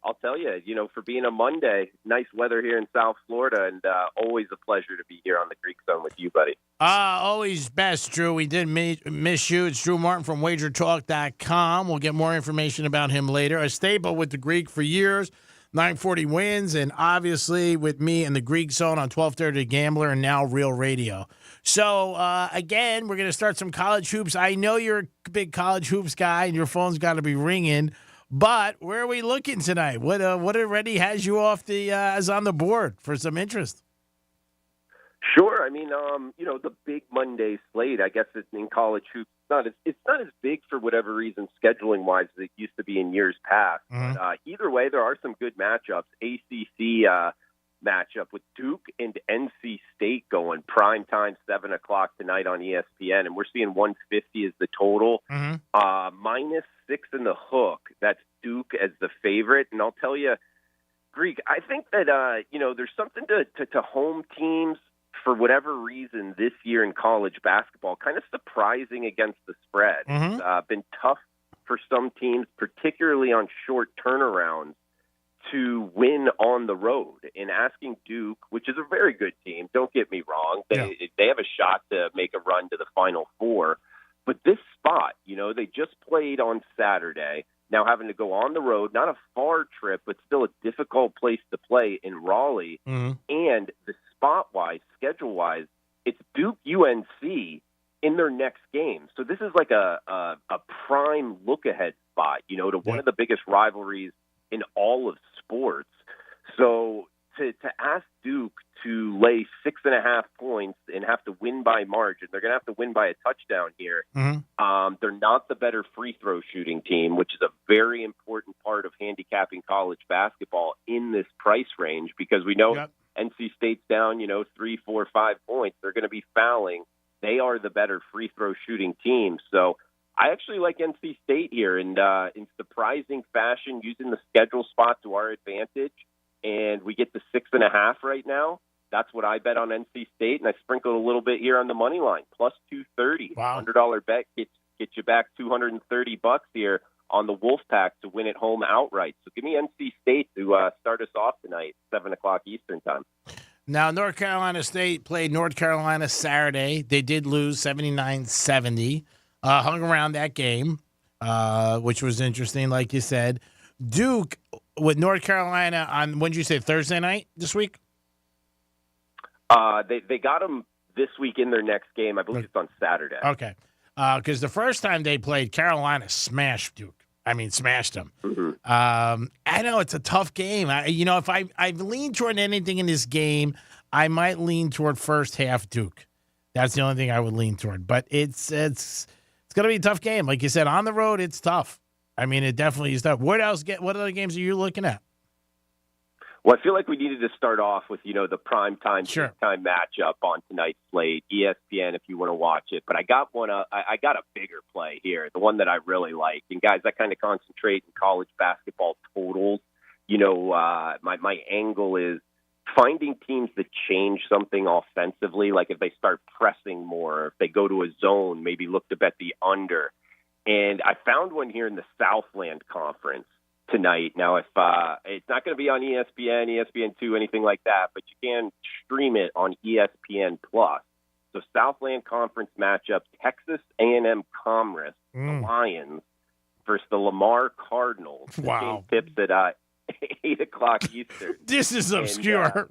Speaker 22: I'll tell you, for being a Monday, nice weather here in South Florida, and always a pleasure to be here on the Greek Zone with you, buddy.
Speaker 6: Always best, Drew. We did miss you. It's Drew Martin from WagerTalk.com. We'll get more information about him later. A staple with the Greek for years, 940 wins, and obviously with me in the Greek Zone on 1230 Gambler and now Real Radio. So, again, we're going to start some college hoops. I know you're a big college hoops guy, and your phone's got to be ringing. But where are we looking tonight? What already has you off as on the board for some interest?
Speaker 22: Sure. I mean, the big Monday slate, I guess it's in college hoops. It's not as big for whatever reason, scheduling wise, as it used to be in years past.
Speaker 6: Mm-hmm.
Speaker 22: But either way, there are some good matchups. ACC matchup with Duke and NC State going prime time, 7 o'clock tonight on ESPN, and we're seeing 150 as the total, minus 6 in the hook. That's Duke as the favorite, and I'll tell you, Greek, I think that there's something to home teams for whatever reason this year in college basketball, kind of surprising against the spread.
Speaker 6: Mm-hmm.
Speaker 22: It's been tough for some teams, particularly on short turnarounds, to win on the road. And asking Duke, which is a very good team, don't get me wrong, they have a shot to make a run to the Final Four. But this spot, they just played on Saturday. now having to go on the road, not a far trip, but still a difficult place to play in Raleigh.
Speaker 6: Mm-hmm.
Speaker 22: And the spot-wise, schedule-wise, it's Duke UNC in their next game. So this is like a prime look-ahead spot, to one of the biggest rivalries in all of sports. So to ask Duke to lay 6.5 points and have to win by margin, they're going to have to win by a touchdown here.
Speaker 6: Mm-hmm.
Speaker 22: They're not the better free throw shooting team, which is a very important part of handicapping college basketball in this price range, because we know NC State's down, 3, 4, 5 points. They're going to be fouling. They are the better free throw shooting team. So I actually like NC State here, and in surprising fashion, using the schedule spot to our advantage. And we get the 6.5 right now. That's what I bet on NC State, and I sprinkled a little bit here on the money line, plus 230.
Speaker 6: Wow.
Speaker 22: $100 bet gets you back $230 here on the Wolfpack to win at home outright. So give me NC State to start us off tonight, 7 o'clock Eastern time.
Speaker 6: Now, North Carolina State played North Carolina Saturday. They did lose 79-70. Hung around that game, which was interesting, like you said. Duke with North Carolina on, when did you say, Thursday night this week?
Speaker 22: They got them this week in their next game. I believe it's on Saturday.
Speaker 6: Okay. Because the first time they played, Carolina smashed Duke. I mean, smashed them.
Speaker 22: Mm-hmm.
Speaker 6: I know it's a tough game. If I lean toward anything in this game, I might lean toward first half Duke. That's the only thing I would lean toward. But it's going to be a tough game. Like you said, on the road, it's tough. I mean, it definitely is tough. What other games are you looking at?
Speaker 22: Well, I feel like we needed to start off with, the prime time matchup on tonight's slate, ESPN, if you want to watch it. But I got one. I got a bigger play here, the one that I really like. And guys, I kind of concentrate in college basketball totals. My angle is finding teams that change something offensively, like if they start pressing more, if they go to a zone, maybe look to bet the under. And I found one here in the Southland Conference tonight. Now, if it's not going to be on ESPN, ESPN2, anything like that, but you can stream it on ESPN Plus. So Southland Conference matchup: Texas A&M Commerce, the Lions versus the Lamar Cardinals.
Speaker 6: Wow!
Speaker 22: The game tips at 8 o'clock Eastern.
Speaker 6: This is obscure.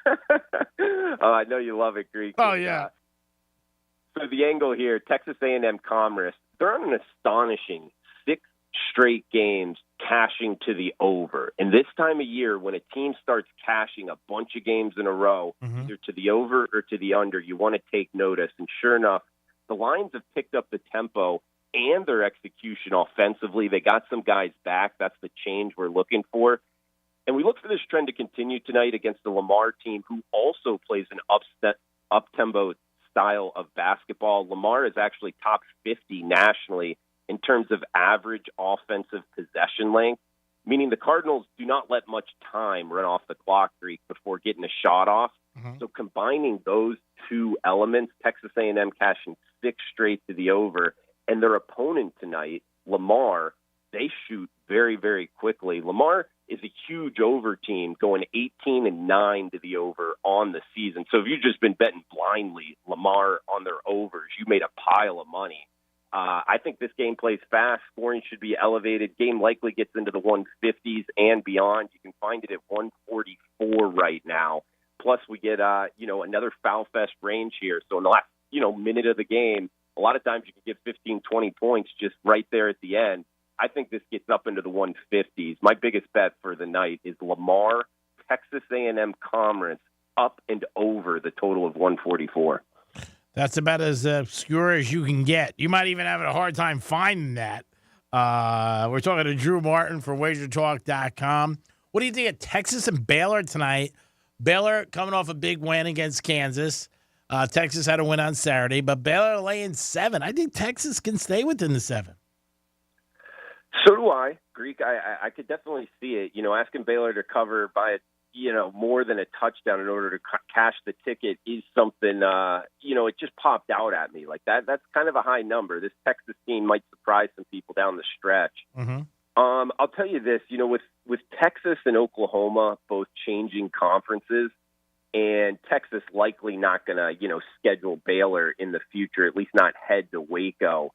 Speaker 22: Oh, I know you love it, Greek.
Speaker 6: Oh yeah.
Speaker 22: So the angle here: Texas A&M Commerce. They're on an astonishing 6 straight games cashing to the over. And this time of year, when a team starts cashing a bunch of games in a row, either to the over or to the under, you want to take notice. And sure enough, the Lions have picked up the tempo and their execution offensively. They got some guys back. That's the change we're looking for. And we look for this trend to continue tonight against the Lamar team, who also plays an up-tempo style of basketball. Lamar is actually top 50 nationally in terms of average offensive possession length, meaning the Cardinals do not let much time run off the clock, Greek, before getting a shot off. So combining those two elements, Texas A&M cashing 6 straight to the over, and their opponent tonight, Lamar, they shoot very, very quickly. Lamar is a huge over team, going 18-9 to the over on the season. So if you've just been betting blindly Lamar on their overs, you made a pile of money. I think this game plays fast. Scoring should be elevated. Game likely gets into the 150s and beyond. You can find it at 144 right now. Plus, we get another foul fest range here. So in the last minute of the game, a lot of times you can get 15, 20 points just right there at the end. I think this gets up into the 150s. My biggest bet for the night is Lamar, Texas A&M Commerce, up and over the total of 144.
Speaker 6: That's about as obscure as you can get. You might even have a hard time finding that. We're talking to Drew Martin for WagerTalk.com. What do you think of Texas and Baylor tonight? Baylor coming off a big win against Kansas. Texas had a win on Saturday, but Baylor laying 7. I think Texas can stay within the 7.
Speaker 22: So do I, Greek. I could definitely see it. Asking Baylor to cover by more than a touchdown in order to cash the ticket is something, it just popped out at me like that. That's kind of a high number. This Texas team might surprise some people down the stretch. I'll tell you this, with Texas and Oklahoma both changing conferences, and Texas likely not going to, schedule Baylor in the future, at least not head to Waco.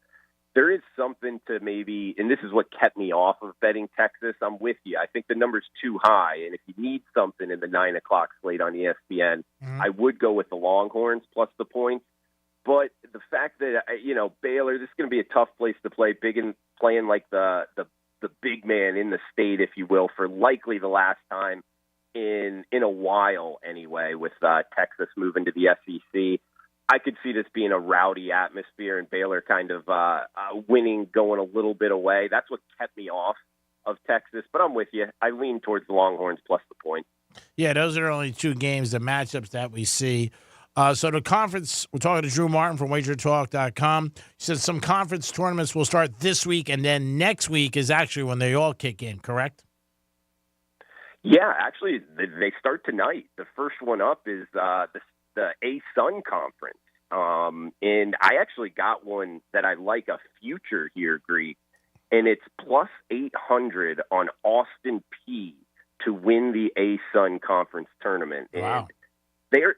Speaker 22: there is something to maybe, and this is what kept me off of betting Texas. I'm with you. I think the number's too high, and if you need something in the 9 o'clock slate on ESPN, I would go with the Longhorns plus the points. But the fact that, Baylor, this is going to be a tough place to play, playing like the big man in the state, if you will, for likely the last time in a while anyway, with Texas moving to the SEC. I could see this being a rowdy atmosphere and Baylor kind of winning, going a little bit away. That's what kept me off of Texas. But I'm with you. I lean towards the Longhorns plus the point.
Speaker 6: Yeah, those are only two games, the matchups that we see. So the conference, we're talking to Drew Martin from WagerTalk.com. He said some conference tournaments will start this week, and then next week is actually when they all kick in, correct?
Speaker 22: Yeah, actually, they start tonight. The first one up is the A-Sun Conference. And I actually got one that I like, a future here, Greek, and it's plus 800 on Austin P to win the A-Sun Conference tournament.
Speaker 6: Wow.
Speaker 22: And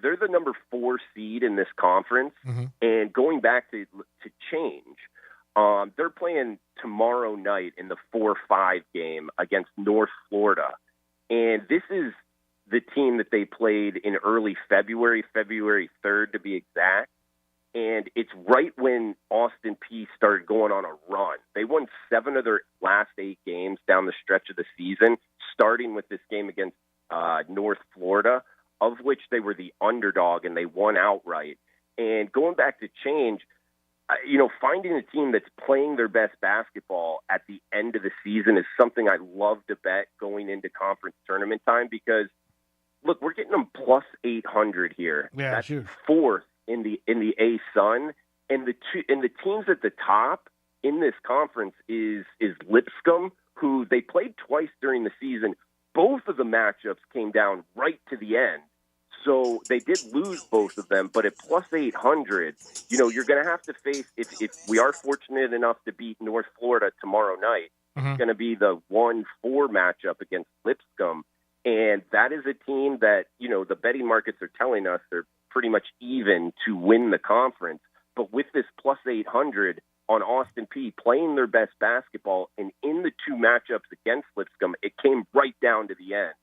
Speaker 22: they're the number 4 seed in this conference. And going back to change, they're playing tomorrow night in the 4-5 game against North Florida. And this is the team that they played in early February 3rd to be exact. And it's right when Austin P started going on a run. They won 7 of their last 8 games down the stretch of the season, starting with this game against North Florida, of which they were the underdog and they won outright. And going back to change, finding a team that's playing their best basketball at the end of the season is something I love to bet going into conference tournament time, because look, we're getting them plus 800 here.
Speaker 6: Yeah,
Speaker 22: that's
Speaker 6: sure.
Speaker 22: 4th in the A-Sun, and the teams at the top in this conference is Lipscomb, who they played twice during the season. Both of the matchups came down right to the end. So they did lose both of them, but at plus 800, you're going to have to face, if we are fortunate enough to beat North Florida tomorrow night, it's going to be the 1-4 matchup against Lipscomb. And that is a team that, the betting markets are telling us they're pretty much even to win the conference. But with this plus 800 on Austin P playing their best basketball, and in the 2 matchups against Lipscomb, it came right down to the end.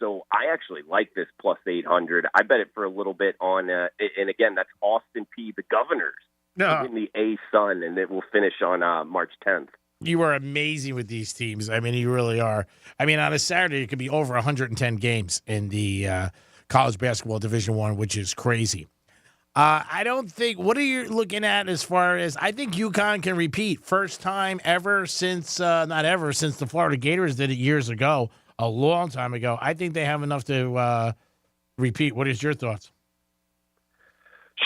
Speaker 22: So I actually like this plus 800. I bet it for a little bit on, and again, that's Austin P, the Governors, in the A-Sun, and it will finish on March 10th.
Speaker 6: You are amazing with these teams. I mean, you really are. I mean, on a Saturday, it could be over 110 games in the college basketball Division I, which is crazy. I don't think – what are you looking at as far as – I think UConn can repeat. First time ever since not ever, since the Florida Gators did it years ago, a long time ago. I think they have enough to repeat. What is your thoughts?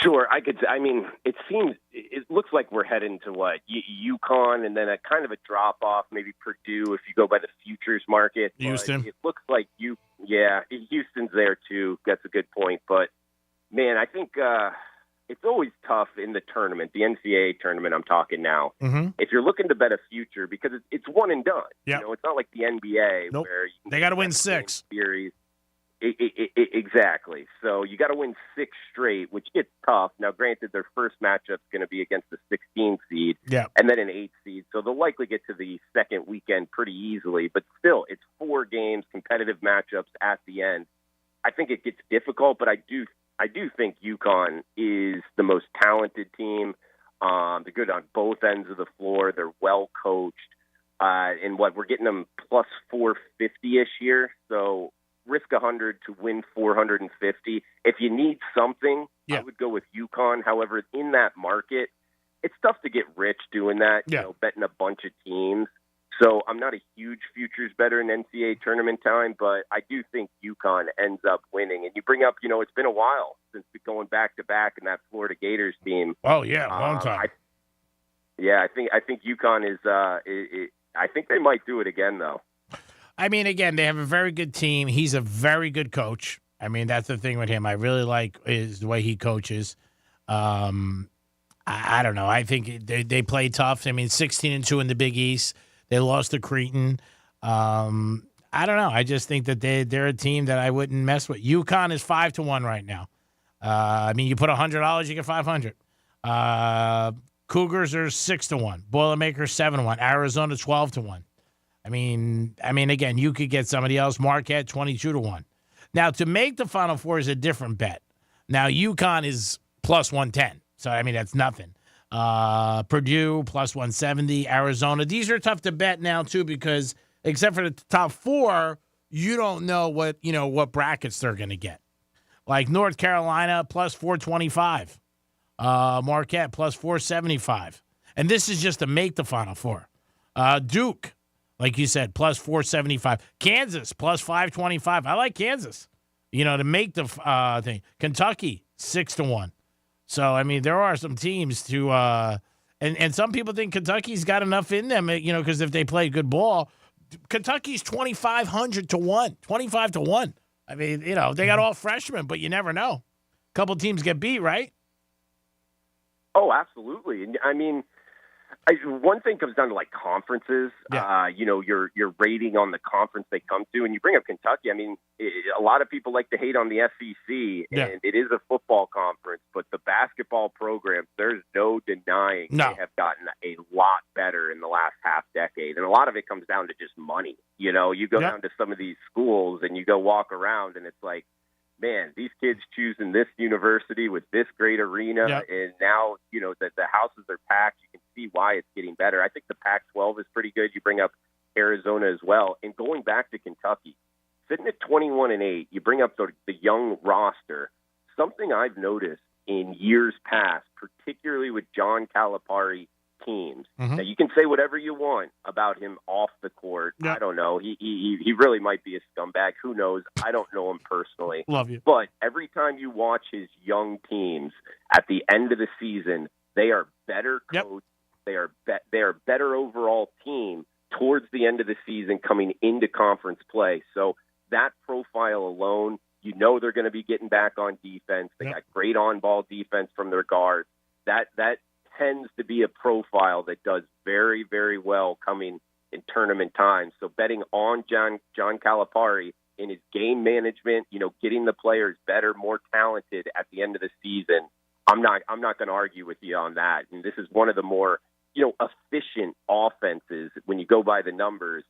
Speaker 22: Sure, it looks like we're heading to UConn, and then a kind of a drop off, maybe Purdue if you go by the futures market.
Speaker 6: Houston.
Speaker 22: It looks like Houston's there too. That's a good point. But man, I think it's always tough in the tournament, the NCAA tournament. I'm talking now. If you're looking to bet a future, because it's one and done.
Speaker 6: Yep.
Speaker 22: It's not like the NBA where
Speaker 6: they got to win 6
Speaker 22: series. Exactly. So you got to win 6 straight, which gets tough. Now, granted, their first matchup's going to be against the 16 seed and then an 8 seed. So they'll likely get to the second weekend pretty easily. But still, it's 4 games, competitive matchups at the end. I think it gets difficult, but I do think UConn is the most talented team. They're good on both ends of the floor. They're well coached. And we're getting them plus 450-ish here. So risk 100 to win 450. If you need something, I would go with UConn. However, in that market, it's tough to get rich doing that, betting a bunch of teams. So I'm not a huge futures bettor in NCAA tournament time, but I do think UConn ends up winning. And you bring up, it's been a while since we're going back-to-back in that Florida Gators team.
Speaker 6: Oh, yeah, long time.
Speaker 22: I think UConn is I think they might do it again, though.
Speaker 6: I mean, again, they have a very good team. He's a very good coach. I mean, that's the thing with him. I really like the way he coaches. I don't know. I think they play tough. I mean, 16-2 in the Big East. They lost to Creighton. I don't know. I just think that they're a team that I wouldn't mess with. UConn is 5-1 right now. I mean, you put $100, you get $500. Cougars are 6-1. Boilermakers 7-1. Arizona 12-1. I mean, again, you could get somebody else. Marquette 22-1. Now, to make the Final Four is a different bet. Now, UConn is plus 110. So, I mean, that's nothing. Purdue plus 170. Arizona. These are tough to bet now, too, because except for the top four, you don't know what brackets they're going to get. Like North Carolina plus 425. Marquette plus 475. And this is just to make the Final Four. Duke, like you said, plus 475. Kansas plus 525. I like Kansas, to make the thing. Kentucky 6-1. So, I mean, there are some teams to and some people think Kentucky's got enough in them, because if they play good ball, Kentucky's 2,500 to 1, 25 to 1. I mean, they got all freshmen, but you never know. A couple teams get beat, right?
Speaker 22: Oh, absolutely. And I mean, one thing comes down to like conferences.
Speaker 6: Yeah.
Speaker 22: Your rating on the conference they come to, and you bring up Kentucky. I mean, a lot of people like to hate on the SEC, and it is a football conference, but the basketball programs, there's no denying they have gotten a lot better in the last half decade, and a lot of it comes down to just money. You go down to some of these schools, and you go walk around, and it's like, man, these kids choosing this university with this great arena, and now, that the houses are packed. You can see why it's getting better. I think the Pac-12 is pretty good. You bring up Arizona as well. And going back to Kentucky, sitting at 21-8, you bring up the young roster. Something I've noticed in years past, particularly with John Calipari teams. Now, you can say whatever you want about him off the court. I don't know. He really might be a scumbag. Who knows? I don't know him personally.
Speaker 6: Love you.
Speaker 22: But every time you watch his young teams at the end of the season, they are better coached. They are better overall team towards the end of the season coming into conference play. So that profile alone, they're going to be getting back on defense. They got great on-ball defense from their guards. That tends to be a profile that does very, very well coming in tournament time. So betting on John Calipari in his game management, getting the players better, more talented at the end of the season, I'm not going to argue with you on that. And this is one of the more, efficient offenses when you go by the numbers.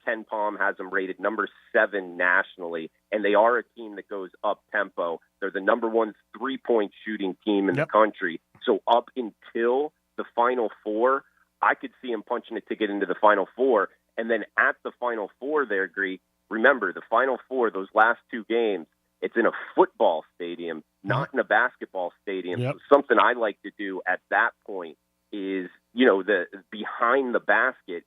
Speaker 22: Ken Palm has them rated number 7 nationally, and they are a team that goes up tempo. They're the number 1 3-point shooting team in the country. So up until the Final Four, I could see them punching a ticket into the Final Four. And then at the Final Four there, Greek, remember the Final Four, those last 2 games, it's in a football stadium, not in a basketball stadium. So something I like to do at that point is, the behind the basket,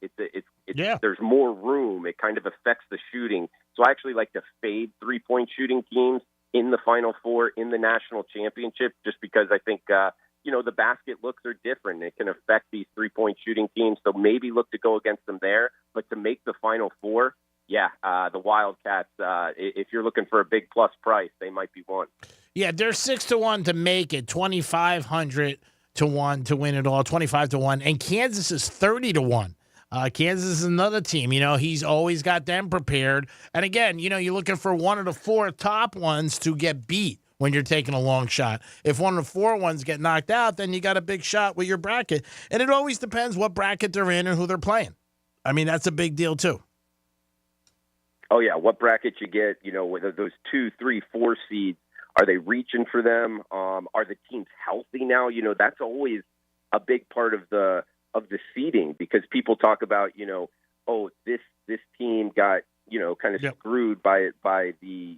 Speaker 22: there's more room. It kind of affects the shooting. So I actually like to fade 3-point shooting teams in the Final Four, in the national championship, just because I think, the basket looks are different. It can affect these 3-point shooting teams. So maybe look to go against them there. But to make the Final Four, the Wildcats, if you're looking for a big plus price, they might be one.
Speaker 6: Yeah, they're 6-1 to make it, 2,500 to 1 to win it all, 25 to 1. And Kansas is 30 to 1. Kansas is another team. He's always got them prepared. And again, you're looking for one of the 4 top ones to get beat when you're taking a long shot. If one of the 4 ones get knocked out, then you got a big shot with your bracket. And it always depends what bracket they're in and who they're playing. I mean, that's a big deal too.
Speaker 22: Oh, yeah, what bracket you get, whether those 2, 3, 4 seeds, are they reaching for them? Are the teams healthy now? That's always a big part of the seeding, because people talk about, this team got, kind of screwed by the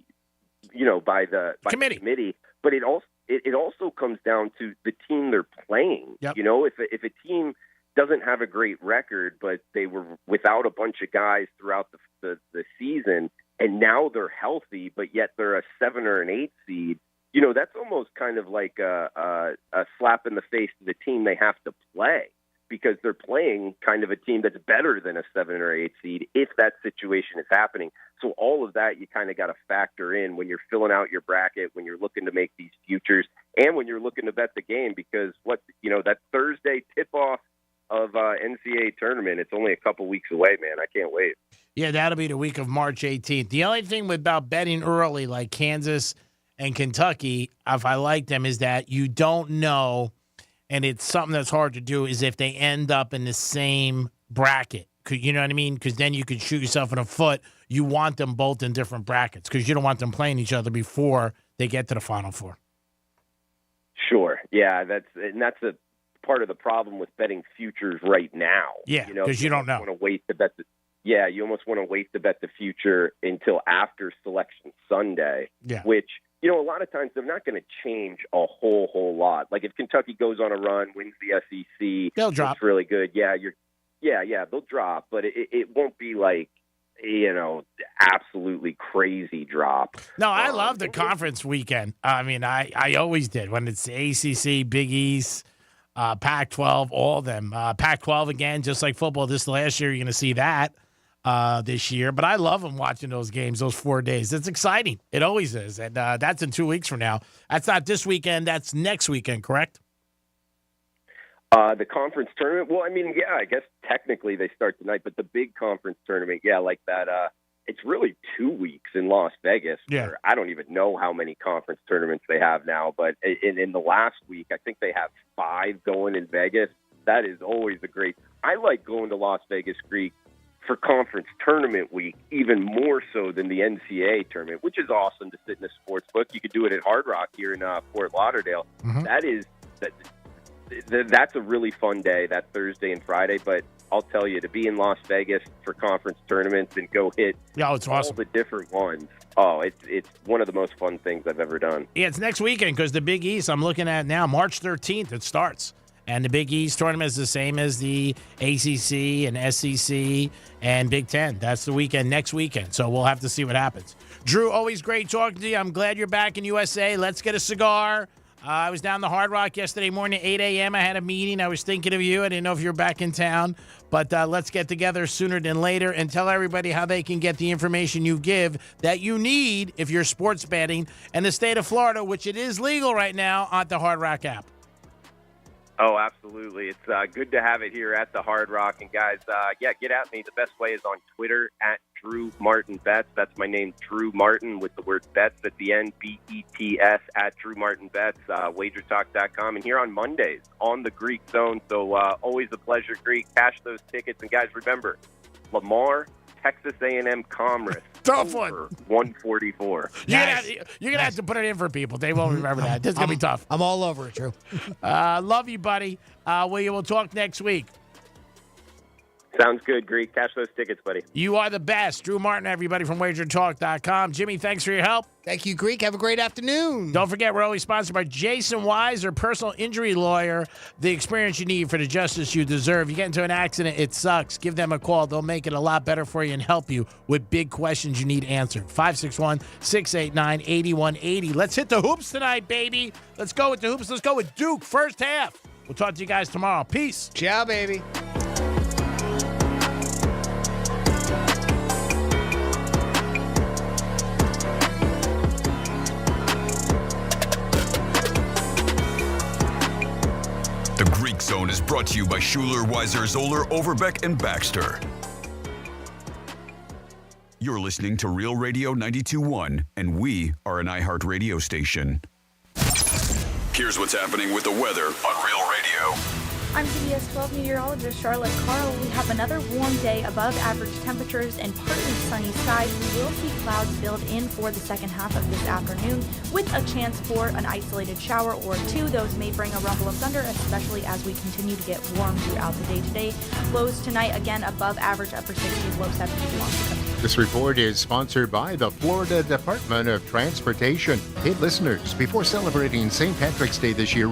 Speaker 22: committee. But it also comes down to the team they're playing. If a team doesn't have a great record, but they were without a bunch of guys throughout the season, and now they're healthy, but yet they're a 7 or an 8 seed, that's almost kind of like a slap in the face to the team they have to play, because they're playing kind of a team that's better than a 7 or 8 seed if that situation is happening. So all of that you kind of got to factor in when you're filling out your bracket, when you're looking to make these futures, and when you're looking to bet the game, because that Thursday tip-off of NCAA tournament, it's only a couple weeks away, man. I can't wait.
Speaker 6: Yeah, that'll be the week of March 18th. The only thing about betting early, like Kansas and Kentucky, if I like them, is that you don't know, and it's something that's hard to do, is if they end up in the same bracket. You know what I mean? Because then you could shoot yourself in the foot. You want them both in different brackets because you don't want them playing each other before they get to the Final Four.
Speaker 22: Sure. Yeah, that's a part of the problem with betting futures right now.
Speaker 6: Yeah, because you don't know.
Speaker 22: Want to wait to bet you almost want to wait to bet the future until after Selection Sunday, which, a lot of times they're not going to change a whole lot. Like if Kentucky goes on a run, wins the SEC,
Speaker 6: they'll drop.
Speaker 22: It's really good. Yeah, they'll drop, but it won't be like, absolutely crazy drop.
Speaker 6: No, I love the conference weekend. I mean, I always did when it's ACC, Big East, Pac-12, all of them. Pac-12 again, just like football. This last year, you're going to see that this year. But I love them watching those games, those 4 days. It's exciting. It always is. And that's in 2 weeks from now. That's not this weekend. That's next weekend, correct?
Speaker 22: The conference tournament, well, I mean, yeah, I guess technically they start tonight, but the big conference tournament, like that, it's really 2 weeks in Las Vegas.
Speaker 6: Yeah.
Speaker 22: I don't even know how many conference tournaments they have now, but in the last week, I think they have 5 going in Vegas. That is always I like going to Las Vegas, Greek, for conference tournament week, even more so than the NCAA tournament, which is awesome to sit in a sports book. You could do it at Hard Rock here in Fort Lauderdale.
Speaker 6: Mm-hmm.
Speaker 22: That's a really fun day, that Thursday and Friday. But I'll tell you, to be in Las Vegas for conference tournaments and go hit
Speaker 6: it's
Speaker 22: all
Speaker 6: awesome.
Speaker 22: The different ones. Oh, it's one of the most fun things I've ever done.
Speaker 6: Yeah, it's next weekend because the Big East, I'm looking at now, March 13th, it starts. And the Big East tournament is the same as the ACC and SEC and Big Ten. That's the weekend, next weekend. So we'll have to see what happens. Drew, always great talking to you. I'm glad you're back in USA. Let's get a cigar. I was down the Hard Rock yesterday morning at 8 a.m. I had a meeting. I was thinking of you. I didn't know if you were back in town. But let's get together sooner than later and tell everybody how they can get the information you give that you need if you're sports betting in the state of Florida, which it is legal right now, on the Hard Rock app.
Speaker 22: Oh, absolutely. It's good to have it here at the Hard Rock. And, guys, get at me. The best way is on Twitter, at Drew Martin Betts. That's my name, Drew Martin, with the word Betts at the end, BETS, at Drew Martin Betts, wagertalk.com. And here on Mondays on the Greek Zone. So always a pleasure, Greek. Cash those tickets. And, guys, remember, Lamar, Texas A&M Commerce.
Speaker 6: Tough one.
Speaker 22: 144.
Speaker 6: You're going to have to put it in for people. They won't remember that. This is going to be tough.
Speaker 19: I'm all over it, Drew.
Speaker 6: Love you, buddy. We'll talk next week.
Speaker 22: Sounds good, Greek. Cash those tickets, buddy.
Speaker 6: You are the best. Drew Martin, everybody from wagertalk.com. Jimmy, thanks for your help.
Speaker 19: Thank you, Greek. Have a great afternoon.
Speaker 6: Don't forget, we're always sponsored by Jason Weiser, personal injury lawyer. The experience you need for the justice you deserve. You get into an accident, it sucks. Give them a call. They'll make it a lot better for you and help you with big questions you need answered. 561-689-8180. Let's hit the hoops tonight, baby. Let's go with the hoops. Let's go with Duke, first half. We'll talk to you guys tomorrow. Peace.
Speaker 19: Ciao, baby.
Speaker 2: The Greek Zone is brought to you by Schuler, Weiser, Zoller, Overbeck, and Baxter. You're listening to Real Radio 92.1, and we are an iHeart radio station. Here's what's happening with the weather on Real Radio.
Speaker 3: I'm CBS 12 meteorologist Charlotte Carl. We have another warm day above average temperatures and partly sunny skies. We will see clouds build in for the second half of this afternoon with a chance for an isolated shower or two. Those may bring a rumble of thunder, especially as we continue to get warm throughout the day today. Lows tonight, again, above average, upper 60s, low 70s along the coast.
Speaker 8: This report is sponsored by the Florida Department of Transportation. Hey, listeners, before celebrating St. Patrick's Day this year,